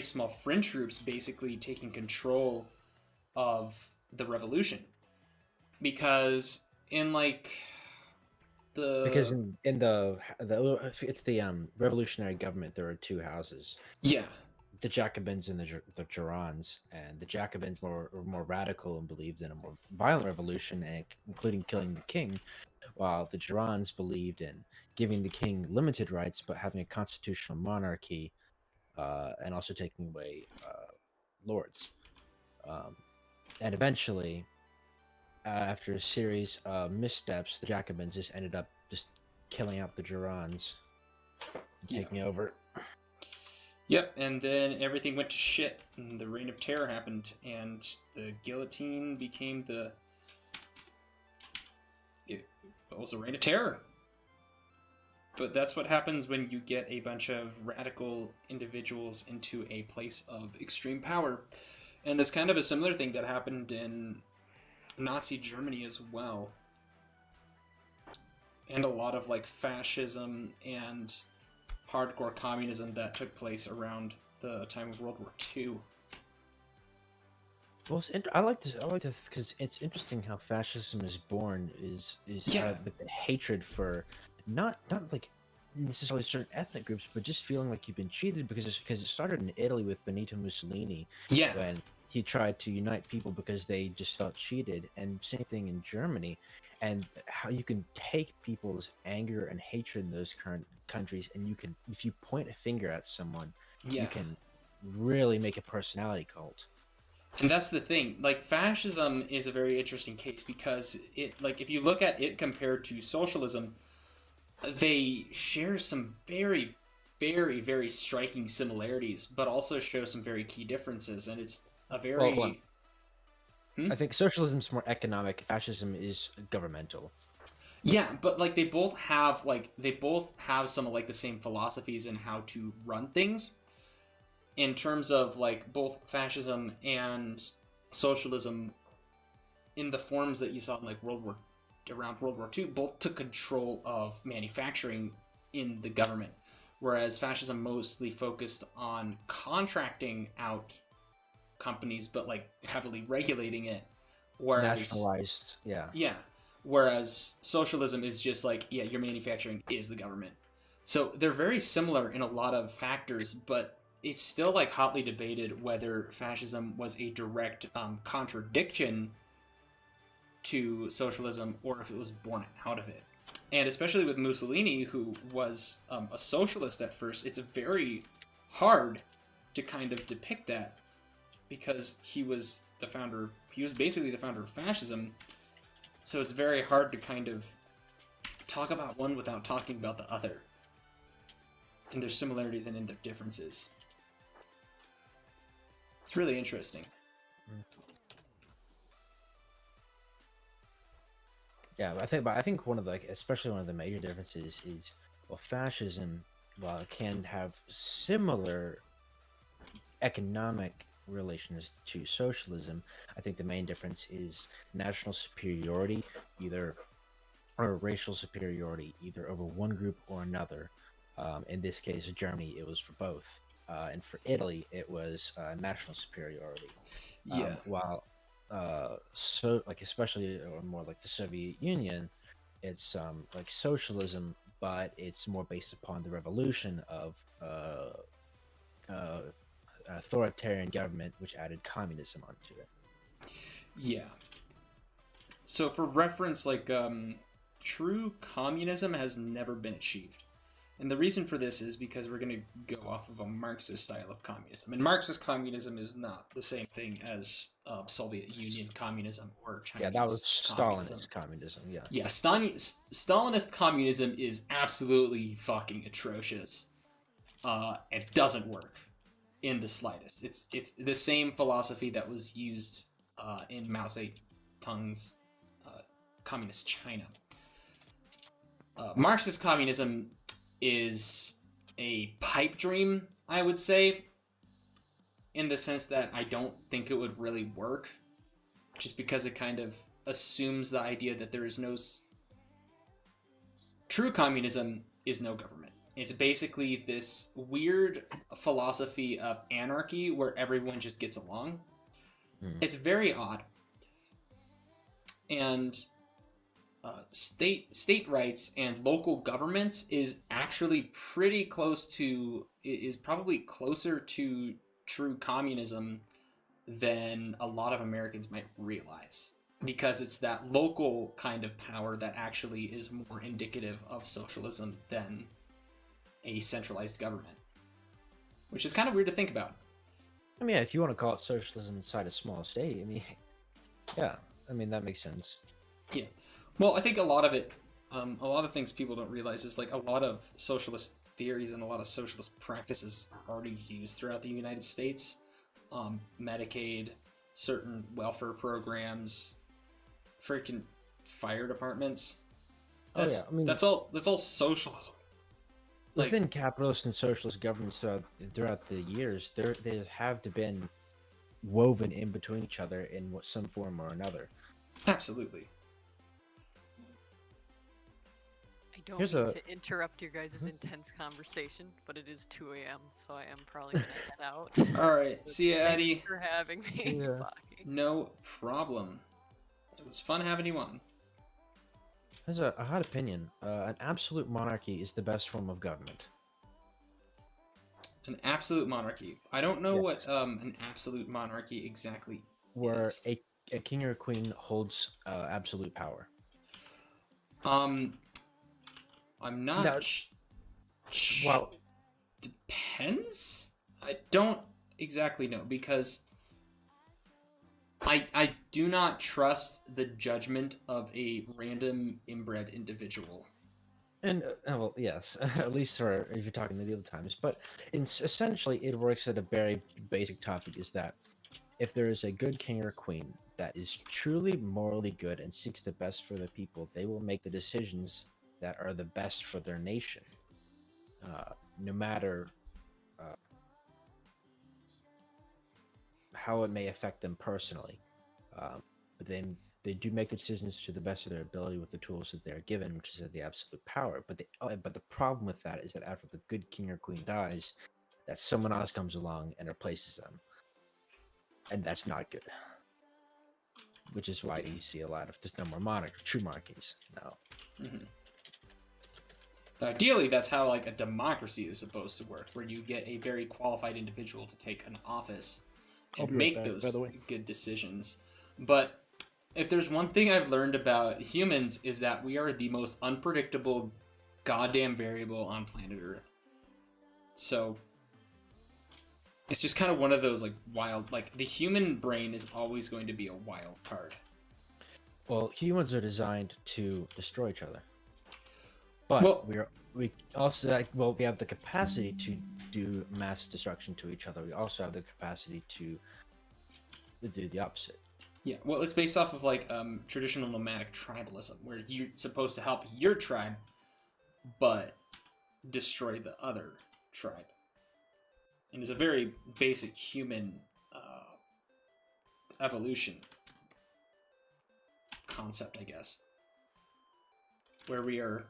small French troops basically taking control of the revolution, because in like because in the it's the revolutionary government, there are two houses. Yeah. the Jacobins and the Girons, and the Jacobins were more radical and believed in a more violent revolution, including killing the king, while the Girons believed in giving the king limited rights but having a constitutional monarchy, and also taking away lords. And eventually, after a series of missteps, the Jacobins just ended up just killing out the Girons, taking over. Yep, and then everything went to shit, and the Reign of Terror happened, and the guillotine became it was a Reign of Terror. But that's what happens when you get a bunch of radical individuals into a place of extreme power. And it's kind of a similar thing that happened in Nazi Germany as well. And a lot of like fascism and hardcore communism that took place around the time of World War II. Well, I like to because it's interesting how fascism is born is the hatred for not like necessarily certain ethnic groups, but just feeling like you've been cheated because it started in Italy with Benito Mussolini. Yeah. When he tried to unite people because they just felt cheated, and same thing in Germany, and how you can take people's anger and hatred in those current countries, and you can, if you point a finger at someone, you can really make a personality cult. And that's the thing, like fascism is a very interesting case because it, like, if you look at it compared to socialism, they share some very, very, very striking similarities, but also show some very key differences, and it's a very... I think socialism's more economic, fascism is governmental. Yeah, but like they both have some of like the same philosophies in how to run things. In terms of like both fascism and socialism, in the forms that you saw in like around World War II, both took control of manufacturing in the government, whereas fascism mostly focused on contracting out companies, but like heavily regulating it. Whereas nationalized, yeah. Whereas socialism is just like, your manufacturing is the government. So they're very similar in a lot of factors, but it's still like hotly debated whether fascism was a direct contradiction to socialism or if it was born out of it. And especially with Mussolini, who was a socialist at first, it's very hard to kind of depict that because he was basically the founder of fascism. So it's very hard to kind of talk about one without talking about the other. And there's similarities and in their differences. It's really interesting. Yeah, I think one of especially one of the major differences is, well, fascism, while it can have similar economic relations to socialism, I think the main difference is national superiority, or racial superiority, either over one group or another. In this case, Germany, it was for both. And for Italy, it was national superiority. While especially or more like the Soviet Union, it's like socialism, but it's more based upon the revolution of authoritarian government, which added communism onto it. Yeah. So for reference, like true communism has never been achieved. And the reason for this is because we're going to go off of a Marxist style of communism. And Marxist communism is not the same thing as Soviet Union communism or Chinese that was communism. Stalinist communism, yeah. Yeah, Stalinist communism is absolutely fucking atrocious. It doesn't work in the slightest. It's the same philosophy that was used in Mao Zedong's communist China. Marxist communism is a pipe dream, I would say, in the sense that I don't think it would really work, just because it kind of assumes the idea that there is no true communism is no government. It's basically this weird philosophy of anarchy where everyone just gets along. It's very odd. And state rights and local governments is actually pretty close to, is probably closer to true communism than a lot of Americans might realize, because it's that local kind of power that actually is more indicative of socialism than a centralized government, which is kind of weird to think about. I mean, if you want to call it socialism inside a small state, I mean, yeah, I mean that makes sense. Yeah. Well, I think a lot of it, a lot of things people don't realize is like a lot of socialist theories and a lot of socialist practices are already used throughout the United States. Medicaid, certain welfare programs, freaking fire departments. That's, I mean, that's all socialism. Like, within capitalist and socialist governments throughout the years, there have been woven in between each other in some form or another. absolutely. I don't Here's mean a- to interrupt your guys' intense conversation, but it is 2 a.m., so I am probably gonna head out. All right. But See ya, thank Eddie. you for having me. Yeah. Bye. No problem. It was fun having you on. There's a hot opinion. An absolute monarchy is the best form of government. An absolute monarchy. I don't know Yes. what an absolute monarchy exactly Where is. a king or a queen holds absolute power. I'm not. Now- Well, Depends. I don't exactly know, because I do not trust the judgment of a random inbred individual. and well, yes, at least for if you're talking medieval times. But essentially, it works at a very basic topic: is that if there is a good king or queen that is truly morally good and seeks the best for the people, they will make the decisions that are the best for their nation, no matter how it may affect them personally. But then they do make the decisions to the best of their ability with the tools that they're given, which is the absolute power. But the problem with that is that after the good king or queen dies, that someone else comes along and replaces them, and that's not good. Which is why you see a lot of there's no more true monarchies now. Mhm. Ideally, that's how like a democracy is supposed to work, where you get a very qualified individual to take an office I'll and be right make back, by those the way. good decisions. But if there's one thing I've learned about humans, is that we are the most unpredictable goddamn variable on planet Earth. So it's just kind of one of those like wild, like the human brain is always going to be a wild card. Well, humans are designed to destroy each other, but Well- we have the capacity to do mass destruction to each other. We also have the capacity to do the opposite. Yeah, well, it's based off of like traditional nomadic tribalism, where you're supposed to help your tribe, but destroy the other tribe. And it's a very basic human evolution concept, I guess, where we are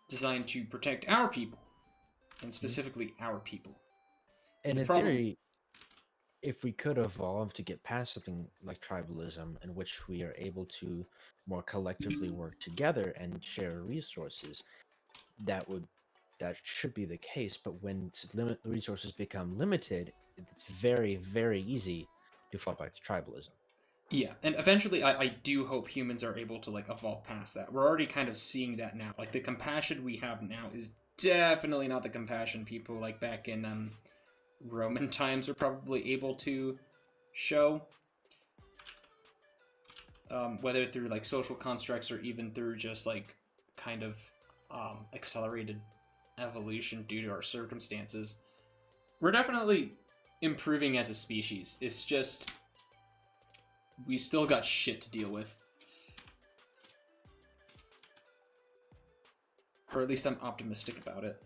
designed to protect our people, and specifically our people. And The in problem- theory, if we could evolve to get past something like tribalism, in which we are able to more collectively work together and share resources, that should be the case. But when resources become limited, it's very, very easy to fall back to tribalism. Yeah, and eventually I do hope humans are able to like evolve past that. We're already kind of seeing that now. Like the compassion we have now is definitely not the compassion people like back in Roman times were probably able to show. Whether through like social constructs or even through just like kind of accelerated evolution due to our circumstances. We're definitely improving as a species. It's just we still got shit to deal with. Or at least I'm optimistic about it.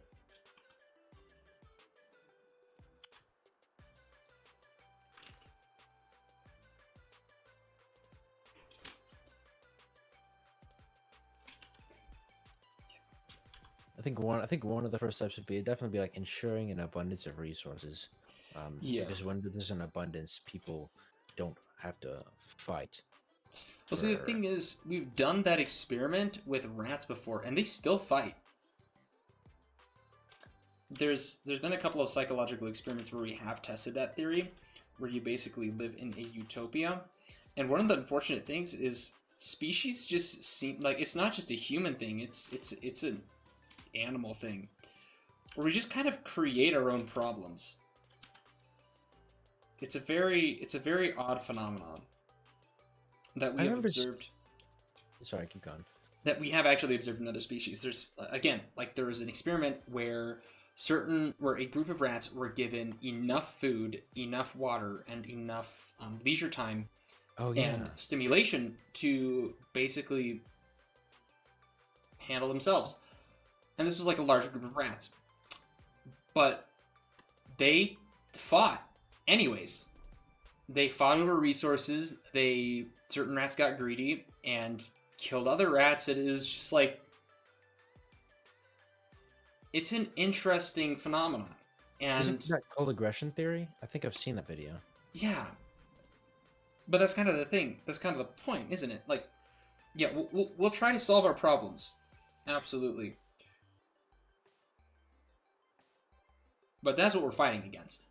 I think one of the first steps would definitely be like ensuring an abundance of resources. Yeah. Because when there's an abundance, people don't have to fight. Well, see, the for- thing is, we've done that experiment with rats before, and they still fight. there's been a couple of psychological experiments where we have tested that theory, where you basically live in a utopia. And one of the unfortunate things is species just seem like it's not just a human thing, it's an animal thing. Where we just kind of create our own problems. It's a very odd phenomenon that we have observed. Sorry, keep going. That we have actually observed in other species. There's again, like there was an experiment where a group of rats were given enough food, enough water, and enough leisure time and stimulation to basically handle themselves. And this was like a larger group of rats. But they fought anyways. They fought over resources. Certain rats got greedy and killed other rats. It is just like, it's an interesting phenomenon. And isn't that called aggression theory? I think I've seen that video. Yeah, but that's kind of the thing. That's kind of the point, isn't it? Like, yeah, we'll try to solve our problems, absolutely. But that's what we're fighting against.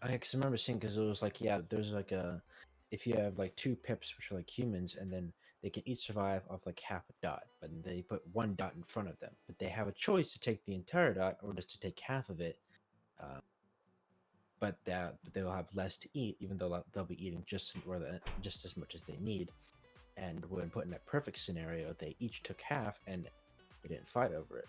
I remember seeing, because it was like, yeah, there's like if you have like two pips, which are like humans, and then they can each survive off like half a dot, but they put one dot in front of them. But they have a choice to take the entire dot or just to take half of it. But they will have less to eat, even though they'll be eating just as much as they need. And when put in that perfect scenario, they each took half, and they didn't fight over it.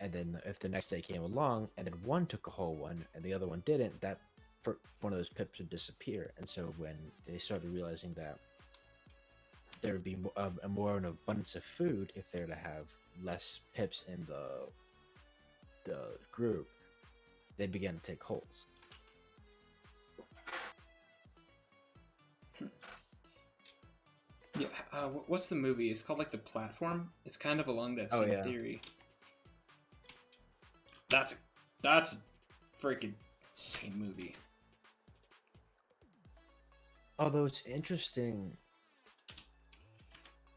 And then if the next day came along, and then one took a whole one, and the other one didn't, that one of those pips would disappear. And so when they started realizing that there would be more an abundance of food if they're to have less pips in the group, they began to take holes. Yeah, what's the movie? It's called like The Platform. It's kind of along that same theory. That's a freaking insane movie. Although it's interesting,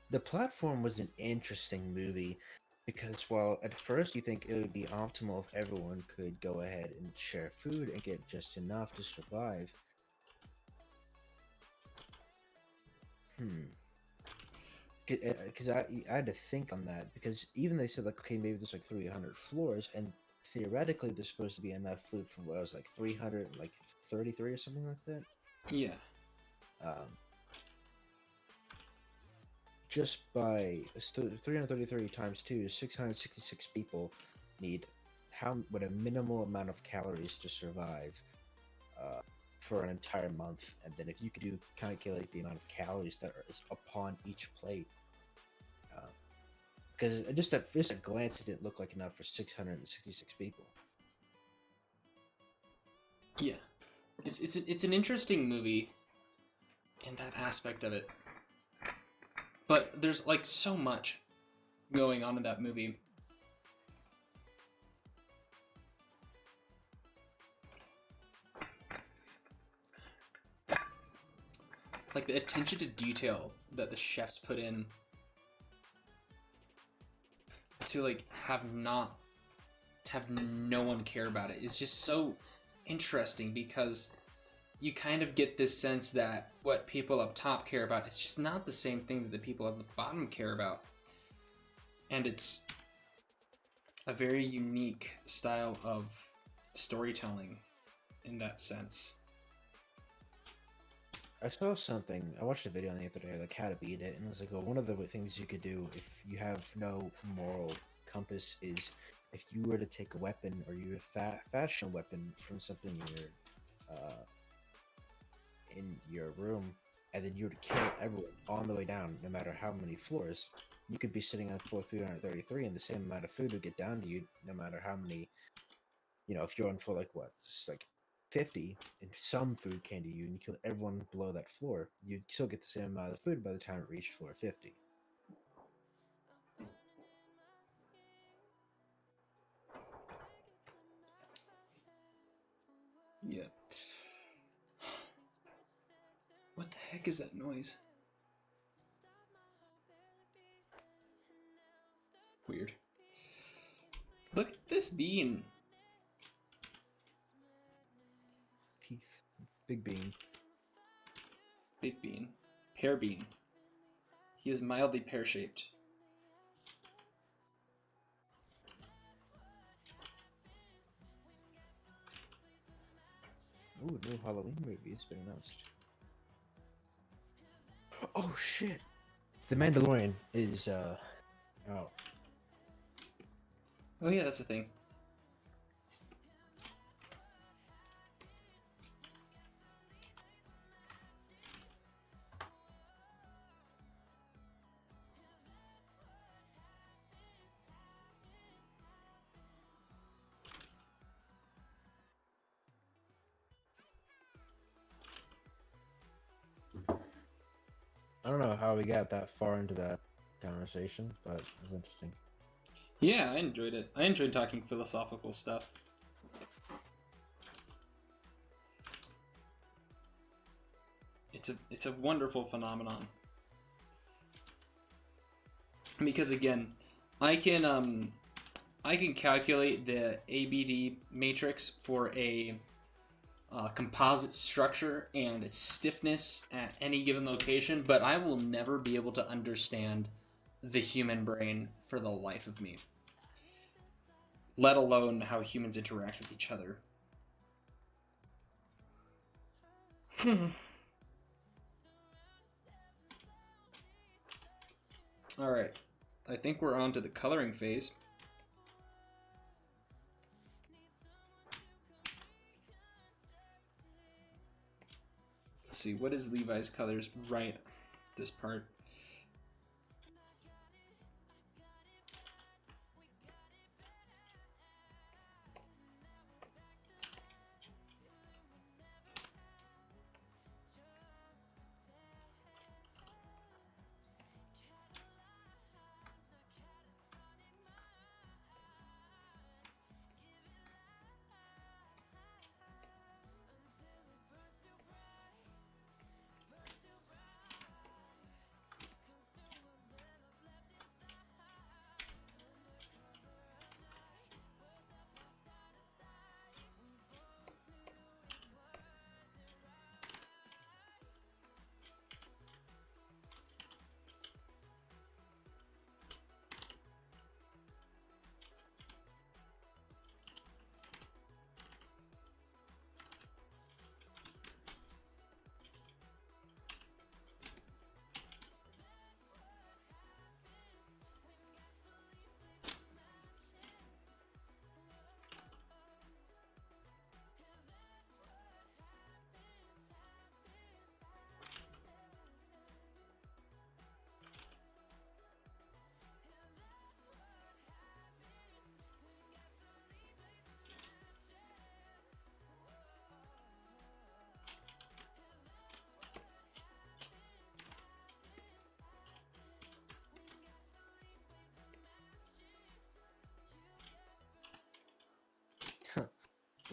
The Platform was an interesting movie because while at first you think it would be optimal if everyone could go ahead and share food and get just enough to survive. Because I had to think on that, because even they said like, okay, maybe there's like 300 floors, and theoretically there's supposed to be enough food for what was like 333 or something like that. Yeah. Just by 333 times 2 is 666 people need what a minimal amount of calories to survive for an entire month. And then if you could calculate the amount of calories that is upon each plate, because just at first glance it didn't look like enough for 666 people. Yeah, it's an interesting movie in that aspect of it. But there's like so much going on in that movie. Like the attention to detail that the chefs put in to like have no one care about it is just so interesting, because you kind of get this sense that what people up top care about is just not the same thing that the people at the bottom care about. And it's a very unique style of storytelling in that sense. I saw something, I watched a video on the other day, like how to beat it, and it was like, well, one of the things you could do if you have no moral compass is if you were to take a weapon, or you fashion a weapon from something in your room, and then you were to kill everyone on the way down, no matter how many floors, you could be sitting on floor 333, and the same amount of food would get down to you, no matter how many, if you're on floor like what, just like 50, and some food came to you, and you killed everyone below that floor, you'd still get the same amount of food by the time it reached floor 50. Yeah. What the heck is that noise? Weird. this bean? Teeth. Big bean. Big bean. Pear bean. He is mildly pear-shaped. Ooh, new Halloween movie has been announced. Oh shit! The Mandalorian is oh. Oh yeah, that's the thing. I don't know how we got that far into that conversation, but it was interesting. Yeah, I enjoyed it. I enjoyed talking philosophical stuff. It's a wonderful phenomenon. Because again, I can calculate the ABD matrix for a composite structure and its stiffness at any given location, but I will never be able to understand the human brain for the life of me, let alone how humans interact with each other. All right, I think we're on to the coloring phase. Let's see, what is Levi's colors right this part?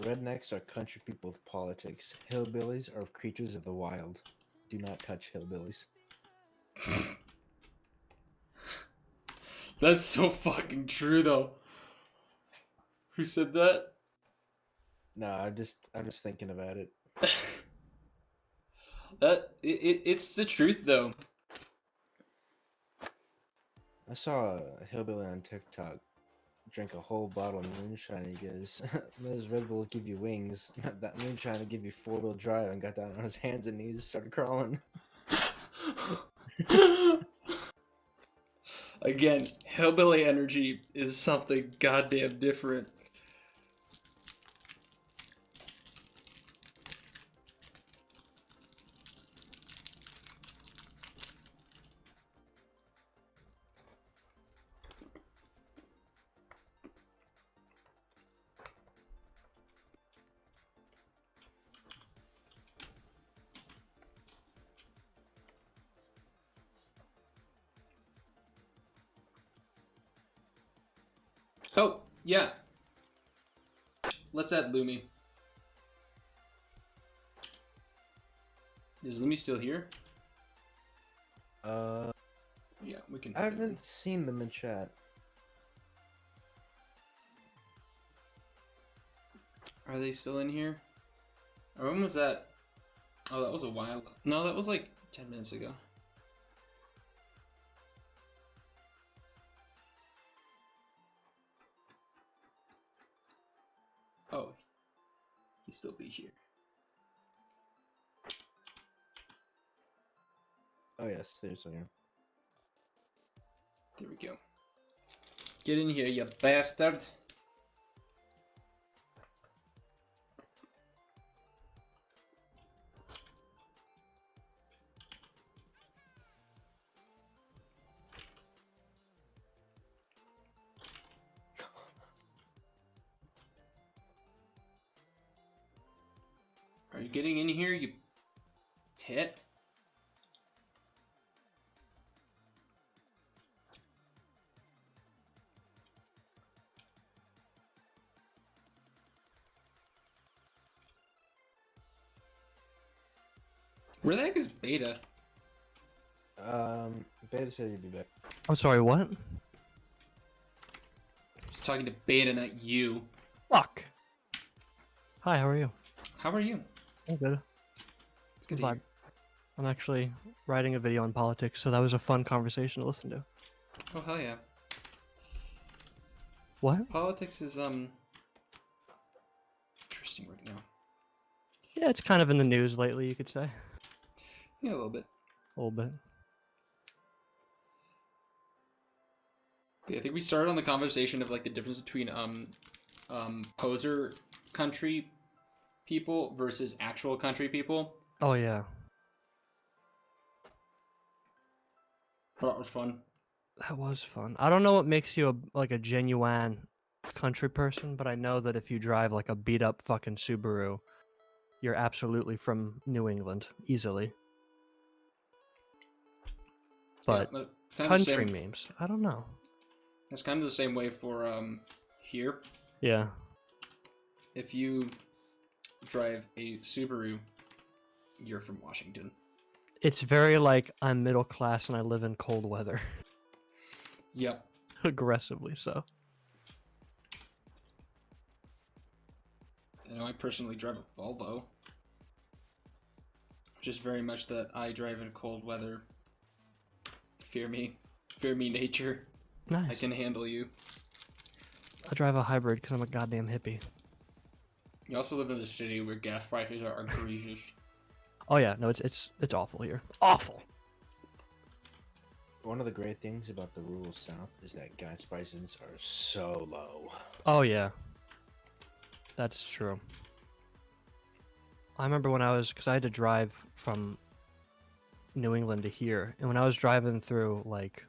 Rednecks are country people with politics. Hillbillies are creatures of the wild. Do not touch hillbillies. That's so fucking true, though. Who said that? No, I'm just thinking about it. It's the truth, though. I saw a hillbilly on TikTok drink a whole bottle of moonshine. He goes, "Those Red Bulls give you wings. That moonshine will give you 4-wheel drive." And got down on his hands and knees, and started crawling. Again, hillbilly energy is something goddamn different. Oh, yeah. Let's add Lumi. Is Lumi still here? Yeah, we can. I haven't seen them in chat. Are they still in here? Or when was that? Oh, that was a while. No, that was like 10 minutes ago. Oh, he still be here. Oh yes, there's here. There we go. Get in here, you bastard. Are you getting in here, you tit? Where the heck is Beta? Beta said he'd be back. I'm sorry, what? I was talking to Beta, not you. Fuck. Hi, how are you? How are you? I'm good. It's good to Vibe. hear. I'm actually writing a video on politics, so that was a fun conversation to listen to. Oh, hell yeah. What? Politics is, interesting right now. Yeah, it's kind of in the news lately, you could say. Yeah, a little bit. A little bit. Yeah, I think we started on the conversation of, like, the difference between, poser country people versus actual country people. Oh, yeah. That was fun. That was fun. I don't know what makes you a genuine country person, but I know that if you drive like a beat up fucking Subaru, you're absolutely from New England, easily. But yeah, kind of the country same, memes, I don't know. it's kind of the same way for, here. Yeah. If you drive a Subaru, you're from Washington. It's very like I'm middle class and I live in cold weather. Yep. Aggressively so. I know I personally drive a Volvo, which is very much that I drive in cold weather. Fear me nature. Nice. I can handle you. I drive a hybrid because I'm a goddamn hippie. You also live in the city where gas prices are egregious. Oh yeah, no, it's awful here. Awful. One of the great things about the rural South is that gas prices are so low. Oh yeah. That's true. I remember when because I had to drive from New England to here, and when I was driving through, like,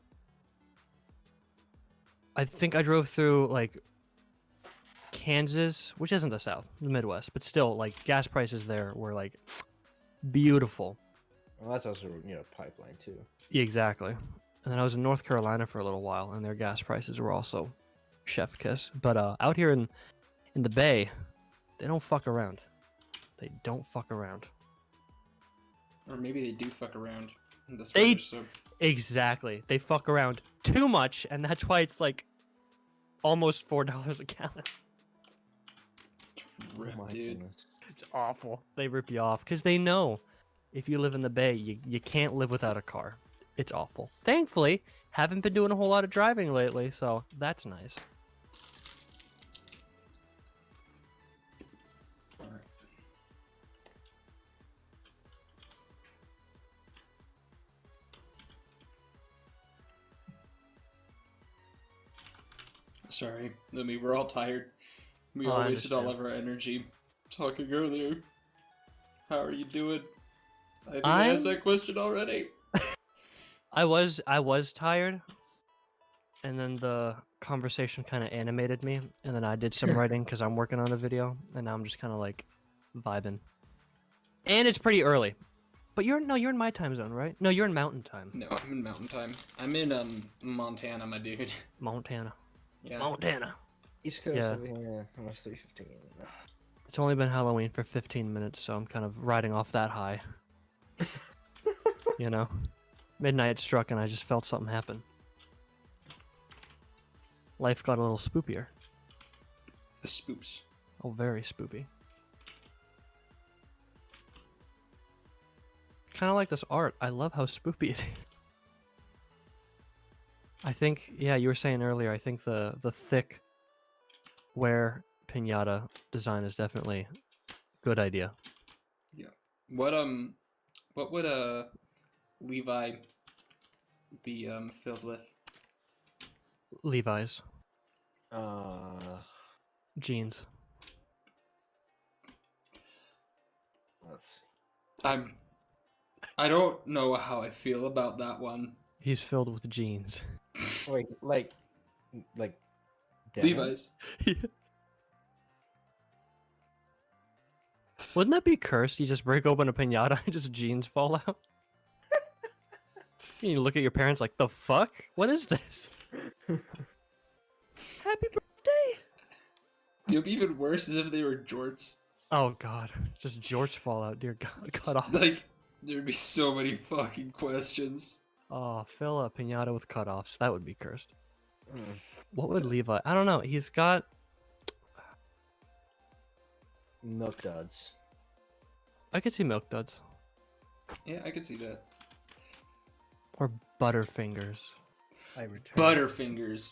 I think I drove through, like, Kansas, which isn't the South, the Midwest, but still, like, gas prices there were, like, beautiful. Well, that's also, pipeline too. Yeah, exactly. And then I was in North Carolina for a little while, and their gas prices were also chef kiss. But out here in the Bay, they don't fuck around. They don't fuck around. Or maybe they do fuck around. And that's They- why they're so... Exactly. They fuck around too much, and that's why it's like almost $4 a gallon. Rip, my dude. goodness. It's awful. They rip you off because they know if you live in the Bay, you can't live without a car. It's awful. Thankfully, haven't been doing a whole lot of driving lately, so that's nice. Alright. Sorry, I mean, we're all tired. We Oh, all I wasted all of understand. our energy talking earlier. How are you doing? I think I I'm- asked that question already. I was tired, and then the conversation kind of animated me, and then I did some writing because I'm working on a video, and now I'm just kind of like vibing. And it's pretty early, but you're in my time zone, right? No, you're in Mountain Time. No, I'm in Mountain Time. I'm in Montana, my dude. Montana. Yeah. Montana. East Coast Yeah. over here, almost 3:15. It's only been Halloween for 15 minutes, so I'm kind of riding off that high. You know, midnight struck, and I just felt something happen. Life got a little spoopier. The spoops. Oh, very spoopy. Kind of like this art. I love how spoopy it is. I think, yeah, you were saying earlier, I think the thick Were-piñata design is definitely a good idea. Yeah. What would Levi be filled with? Levi's Uh, jeans. let's see. I don't know how I feel about that one. He's filled with jeans. Wait, like denim? Levi's. Wouldn't that be cursed? You just break open a piñata and just jeans fall out? You look at your parents like, the fuck? What is this? Happy birthday! It would be even worse is if they were jorts. Oh god, just jorts fall out, dear god, cut off. Like, thered be so many fucking questions. Oh, fill a piñata with cutoffs. That would be cursed. Mm. What would Levi? I don't know. He's got Milk duds. I could see milk duds Yeah, I could see that. or butterfingers. I return. Butterfingers.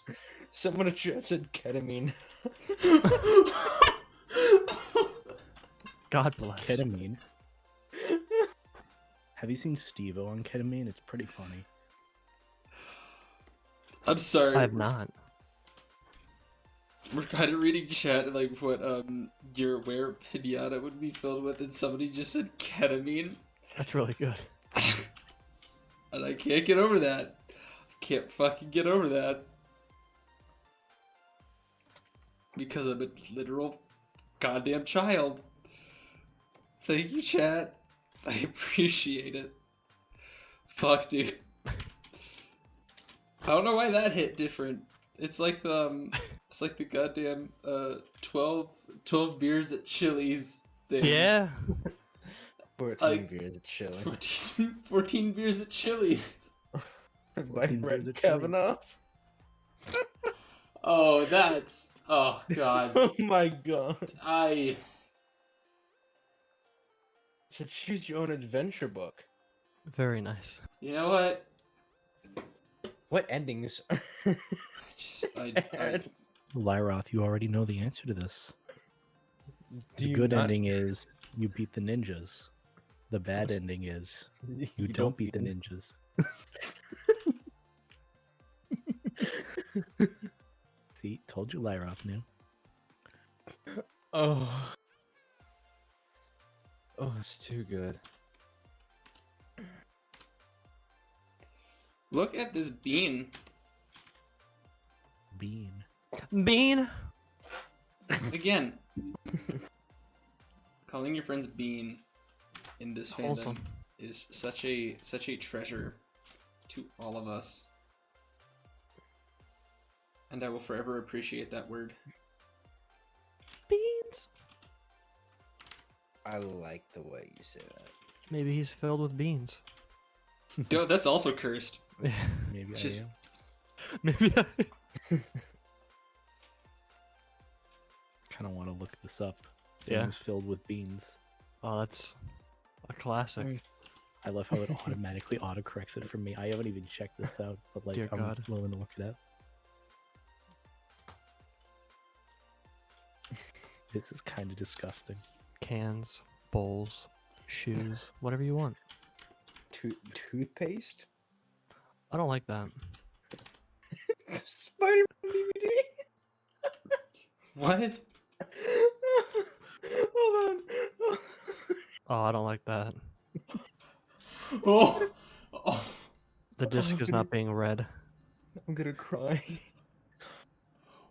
Someone in chat said ketamine. God bless. Ketamine. Have you seen Steve-O on ketamine? It's pretty funny. I'm sorry. I have not. We're kind of reading chat like what your Were-piñata would be filled with, and somebody just said ketamine, That's really good. and I can't get over that. I can't fucking get over that because I'm a literal goddamn child. Thank you, chat. I appreciate it. Fuck, dude. I don't know why that hit different. It's like the goddamn 12 beers at Chili's thing. Yeah. 14 Like, beers at chili. 14 beers at Chili's. Like 14 Brett beers at Kavanaugh. Oh, that's... Oh, God. Oh my god. I... So choose your own adventure book. Very nice. You know what? What endings? I Lyroth, you already know the answer to this. Do The you good not- ending is you beat the ninjas. The bad ending is you don't beat the ninjas. See, told you Lyroth knew. Oh. Oh, it's too good. Look at this bean. Bean. Bean. Again. Calling your friends bean in this fandom Wholesome. is such a treasure to all of us. And I will forever appreciate that word. Beans. I like the way you say that. Maybe he's filled with beans. Dude, that's also cursed. Maybe Just- I am. Maybe I... Kind of want to look this up. Yeah. Things filled with beans. Oh, that's a classic. I love how it automatically autocorrects it for me. I haven't even checked this out, but like Dear I'm God. willing to look it up. This is kind of disgusting. Cans, bowls, shoes, whatever you want. Toothpaste? I don't like that. Spider-Man DVD? What? Hold on. Oh, I don't like that. Oh! Oh! The disc is not being read. I'm gonna cry.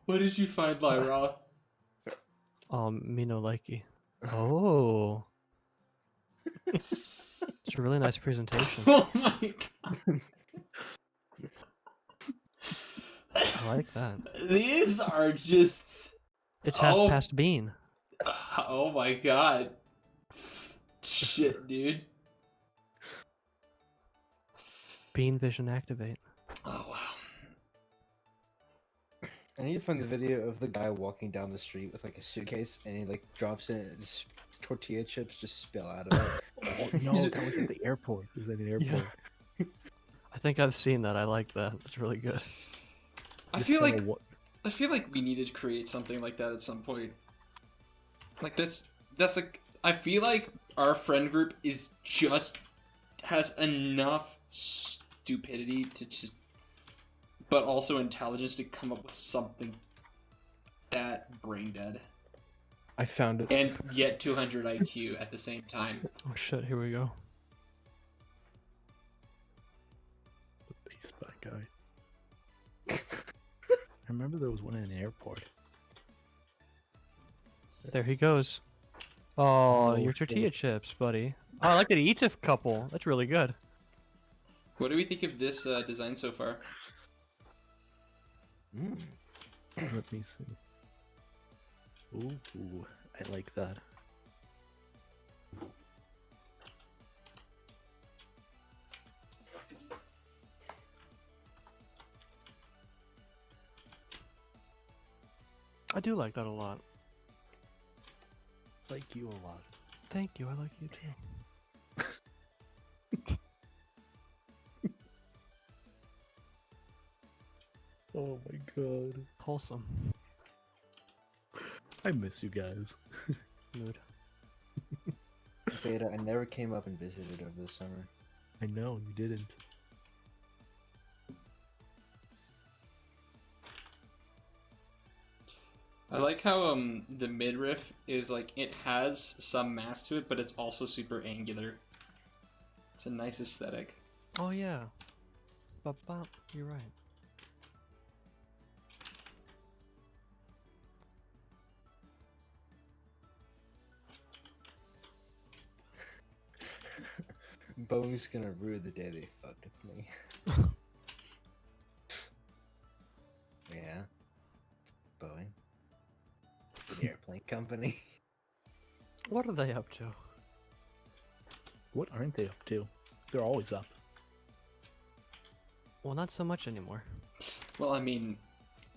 What did you find, Lyra? Me no likey. Oh. It's a really nice presentation. Oh my god. I like that. These are just... It's half Oh. past bean. Oh my god. Shit, dude. Bean vision activate. Oh wow. I need to find the video of the guy walking down the street with like a suitcase, and he like drops in, and just tortilla chips just spill out of it. Oh, no, that was at the airport. It was at the airport. I think I've seen that. I like that. It's really good. I Just feel kinda like I feel like we needed to create something like that at some point. Like that's like I feel like our friend group is just has enough stupidity to just, but also intelligence to come up with something that brain dead I found it. and yet 200 IQ at the same time. Oh shit! Here we go. The peace back guy. I remember there was one in an airport. There he goes. Oh, your shit. tortilla chips, buddy. Oh, I like that he eats a couple. That's really good. What do we think of this design so far? Let me see. Ooh, I like that. I do like that a lot. Like you a lot. Thank you. I like you too. Oh my god. Wholesome. I miss you guys. Mood. Beta, I never came up and visited over the summer. I know, you didn't. I like how the midriff is like it has some mass to it, but it's also super angular. It's a nice aesthetic. Oh yeah. Bop. You're right. Boeing's gonna rue the day they fucked with me. Yeah. Boeing. The airplane company. What are they up to? What aren't they up to? They're always up. Well, not so much anymore. Well, I mean,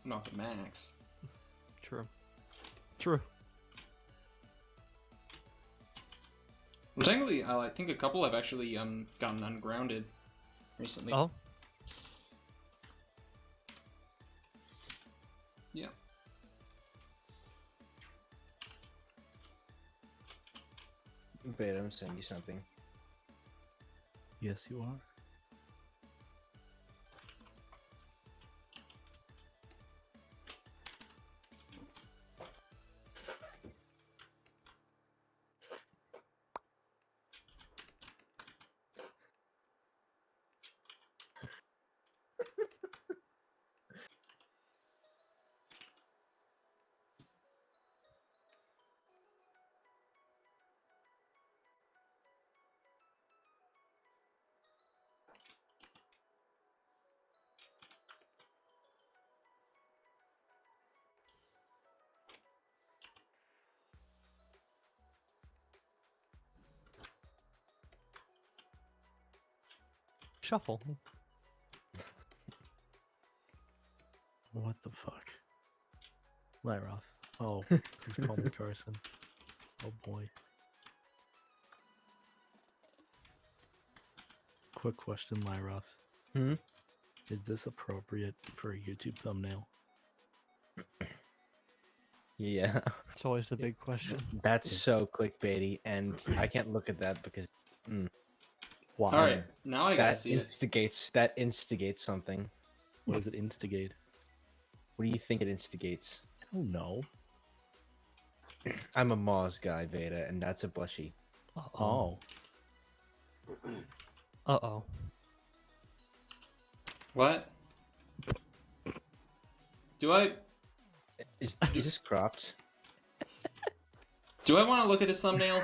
not the max. True. True. Well, technically, I think a couple have actually gotten ungrounded recently. Oh. Yeah. Beta, I'm sending you something. Yes, you are. Shuffle. What the fuck? Lyroth. Oh, he's calling me Carson. Oh boy. Quick question, Lyroth. Hmm? Is this appropriate for a YouTube thumbnail? Yeah. It's always the big question. That's so clickbaity, and I can't look at that because Why? All right, now I gotta that see it. instigates something. What does it instigate? What do you think it instigates? I don't know. I'm a Moz guy, Veda, and that's a blushy. Oh. Uh-oh. What? Do I Is this cropped? do I want to look at this thumbnail?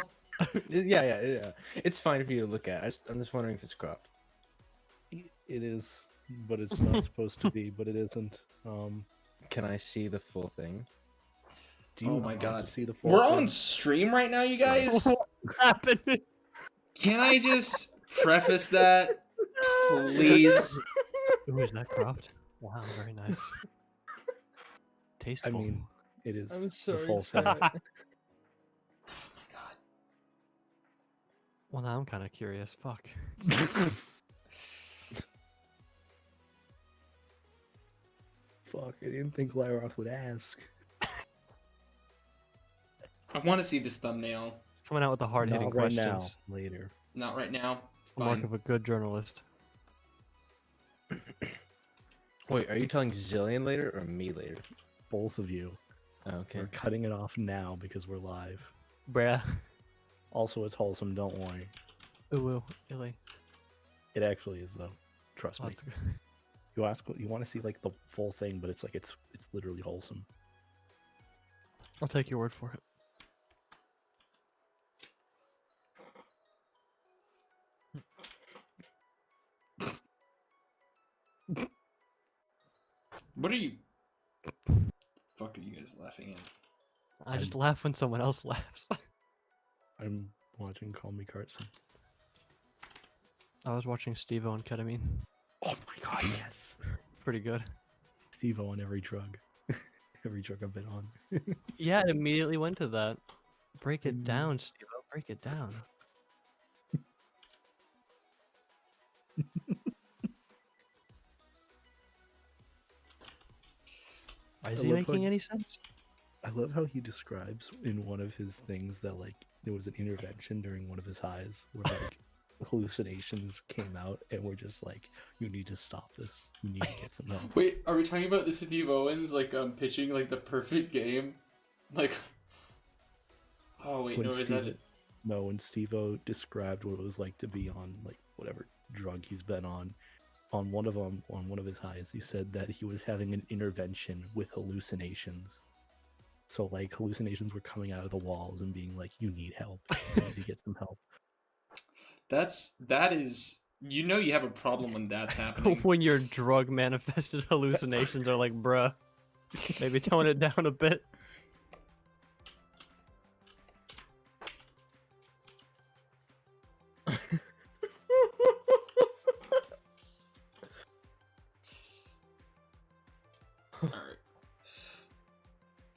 Yeah. It's fine for you to look at. I'm just wondering if it's cropped. It is, but it's not supposed to be, but it isn't. Can I see the full thing? Do you Oh my want God. to see the full We're thing? on stream right now, you guys. What happened? Can I just preface that, please? Ooh, is that cropped? Wow, very nice. Tasteful. I mean, it is I'm the sorry, full thing. Oh my god. Well, now I'm kind of curious. Fuck. Fuck, I didn't think Lyroth would ask. I want to see this thumbnail. Coming out with the hard-hitting Not right questions. now, later. Not right now. It's The mark fine. of a good journalist. Wait, are you telling Zillion later or me later? Both of you. Okay. We're cutting it off now because we're live. Bruh. Also, it's wholesome, don't worry. Ooh, illy. It actually is, though. Trust Oh, me. that's good. You want to see like the full thing, but it's like it's literally wholesome. I'll take your word for it. What are you? Fuck are you guys laughing at? I just laugh when someone else laughs. I'm watching Call Me Carson. I was watching Steve-O on ketamine. Oh my god, yes. Pretty good. Steve-O on every drug. Every drug I've been on. Yeah, it immediately went to that. Break it down, Steve-O. Break it down. Is he love how making any sense? I love how he describes in one of his things that like there was an intervention during one of his highs where like hallucinations came out and we're just like, you need to stop this. You need to get some help. Wait, are we talking about the Steve Owens like pitching like the perfect game? Like, oh wait, When no, is that it? No, when Steve-O described what it was like to be on like whatever drug he's been on one of them, on one of his highs, he said that he was having an intervention with hallucinations. So like hallucinations were coming out of the walls and being like, you need help. You need to get some help. That is, you know, you have a problem when that's happening. When your drug manifested hallucinations are like, bruh, maybe tone it down a bit.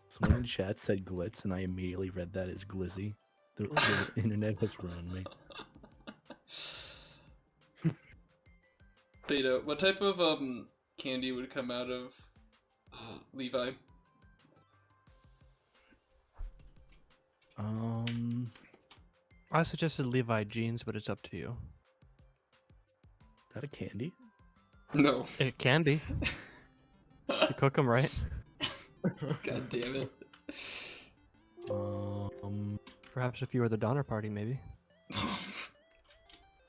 Someone in chat said glitz, and I immediately read that as glizzy. The internet has ruined me. Beta, what type of candy would come out of Levi? I suggested Levi jeans, but it's up to you. Is that a candy? No. It can be. If you cook them right. God damn it. Perhaps if you were the Donner Party, maybe.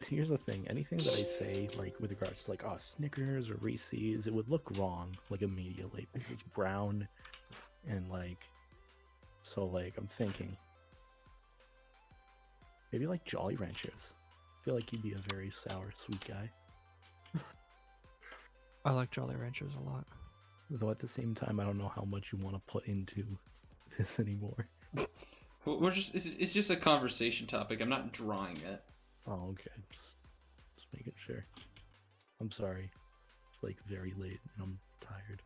Here's the thing. Anything that I say, like, with regards to, like, oh, Snickers or Reese's, it would look wrong, like, immediately, because it's brown, and, like, so, like, I'm thinking, maybe, like, Jolly Ranchers. I feel like he'd be a very sour, sweet guy. I like Jolly Ranchers a lot. Though at the same time, I don't know how much you want to put into this anymore. We're just, it's just a conversation topic. I'm not drawing it. Oh, okay. Just making sure. I'm sorry. It's like very late and I'm tired.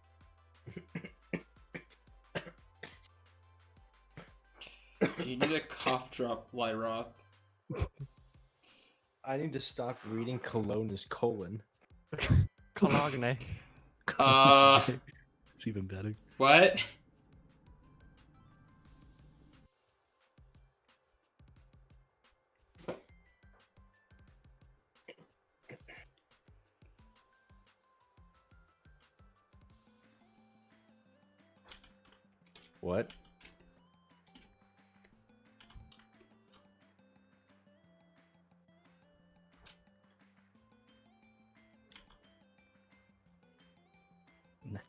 You need a cough drop, Lyroth. I need to stop reading Cologne as colon. Cologne. It's even better. What? What?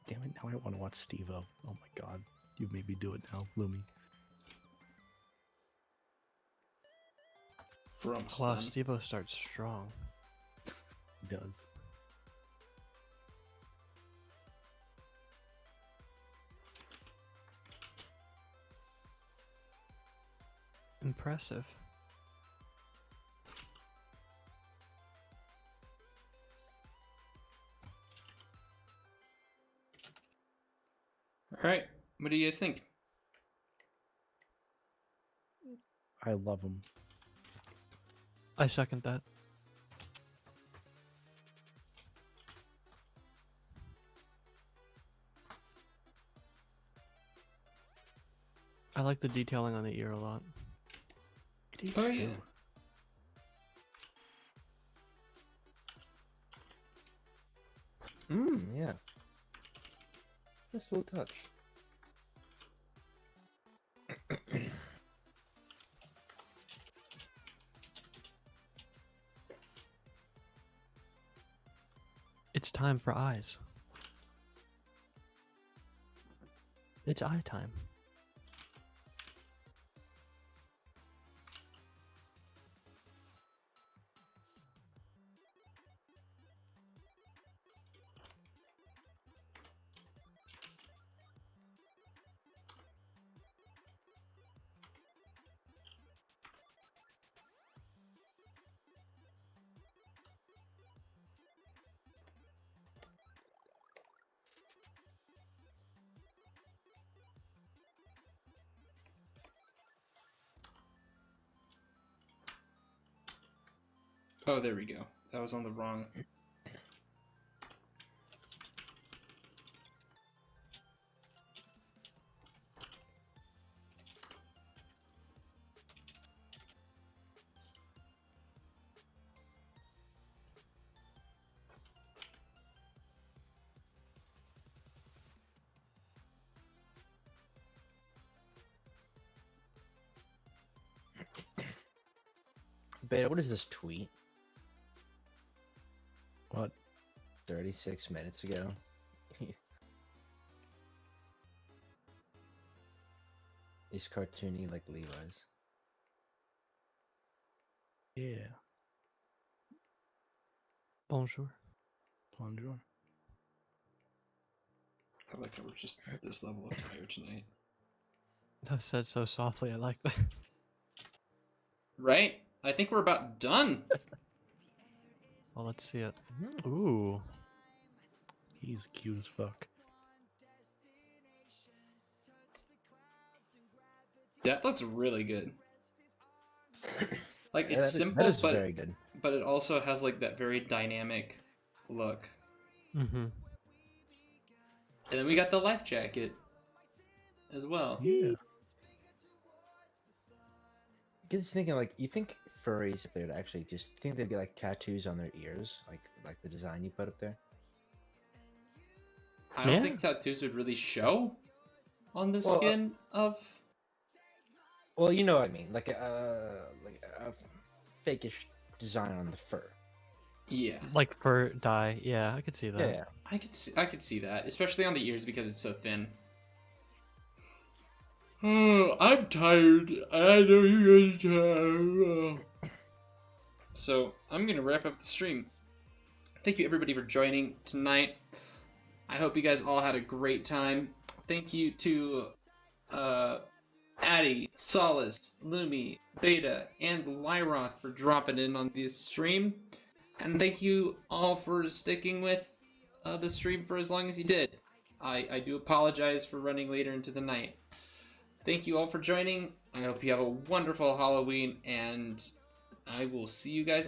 Damn it, now I want to watch Steve-O. Oh my god. You made me do it now, Lumi. Bro, I'm Wow, stunned. Steve-O starts strong. He does. Impressive. Alright, What do you guys think? I love them. I second that. I like the detailing on the ear a lot. Oh yeah. Yeah. Just a little touch. It's time for eyes. It's eye time. Oh, there we go. That was on the wrong. Beta, what is this tweet? What? 36 minutes ago. He's cartoony like Levi's. Yeah. Bonjour. Bonjour. I like how we're just at this level of tired tonight. That said so softly. I like that. Right? I think we're about done. Well, let's see it. Ooh. He's cute as fuck. That looks really good. Like, Yeah, it's that is- simple, that is but very good. but it also has like that very dynamic look. Mm-hmm. And then we got the life jacket as well. Yeah. Just thinking, like, you think furries, if they would actually just think they'd be like tattoos on their ears, like the design you put up there. I don't Yeah. think tattoos would really show on the Well, skin of. Well, you know what I mean, like a fakeish design on the fur. Yeah, Like fur dye. Yeah, I could see that. Yeah. I could see that, especially on the ears because it's so thin. Oh, I'm tired. I know you guys are tired. So I'm gonna wrap up the stream. Thank you everybody for joining tonight. I hope you guys all had a great time. Thank you to Addy, Solace, Lumi, Beta, and Lyroth for dropping in on this stream. And thank you all for sticking with the stream for as long as you did. I do apologize for running later into the night. Thank you all for joining. I hope you have a wonderful Halloween, and I will see you guys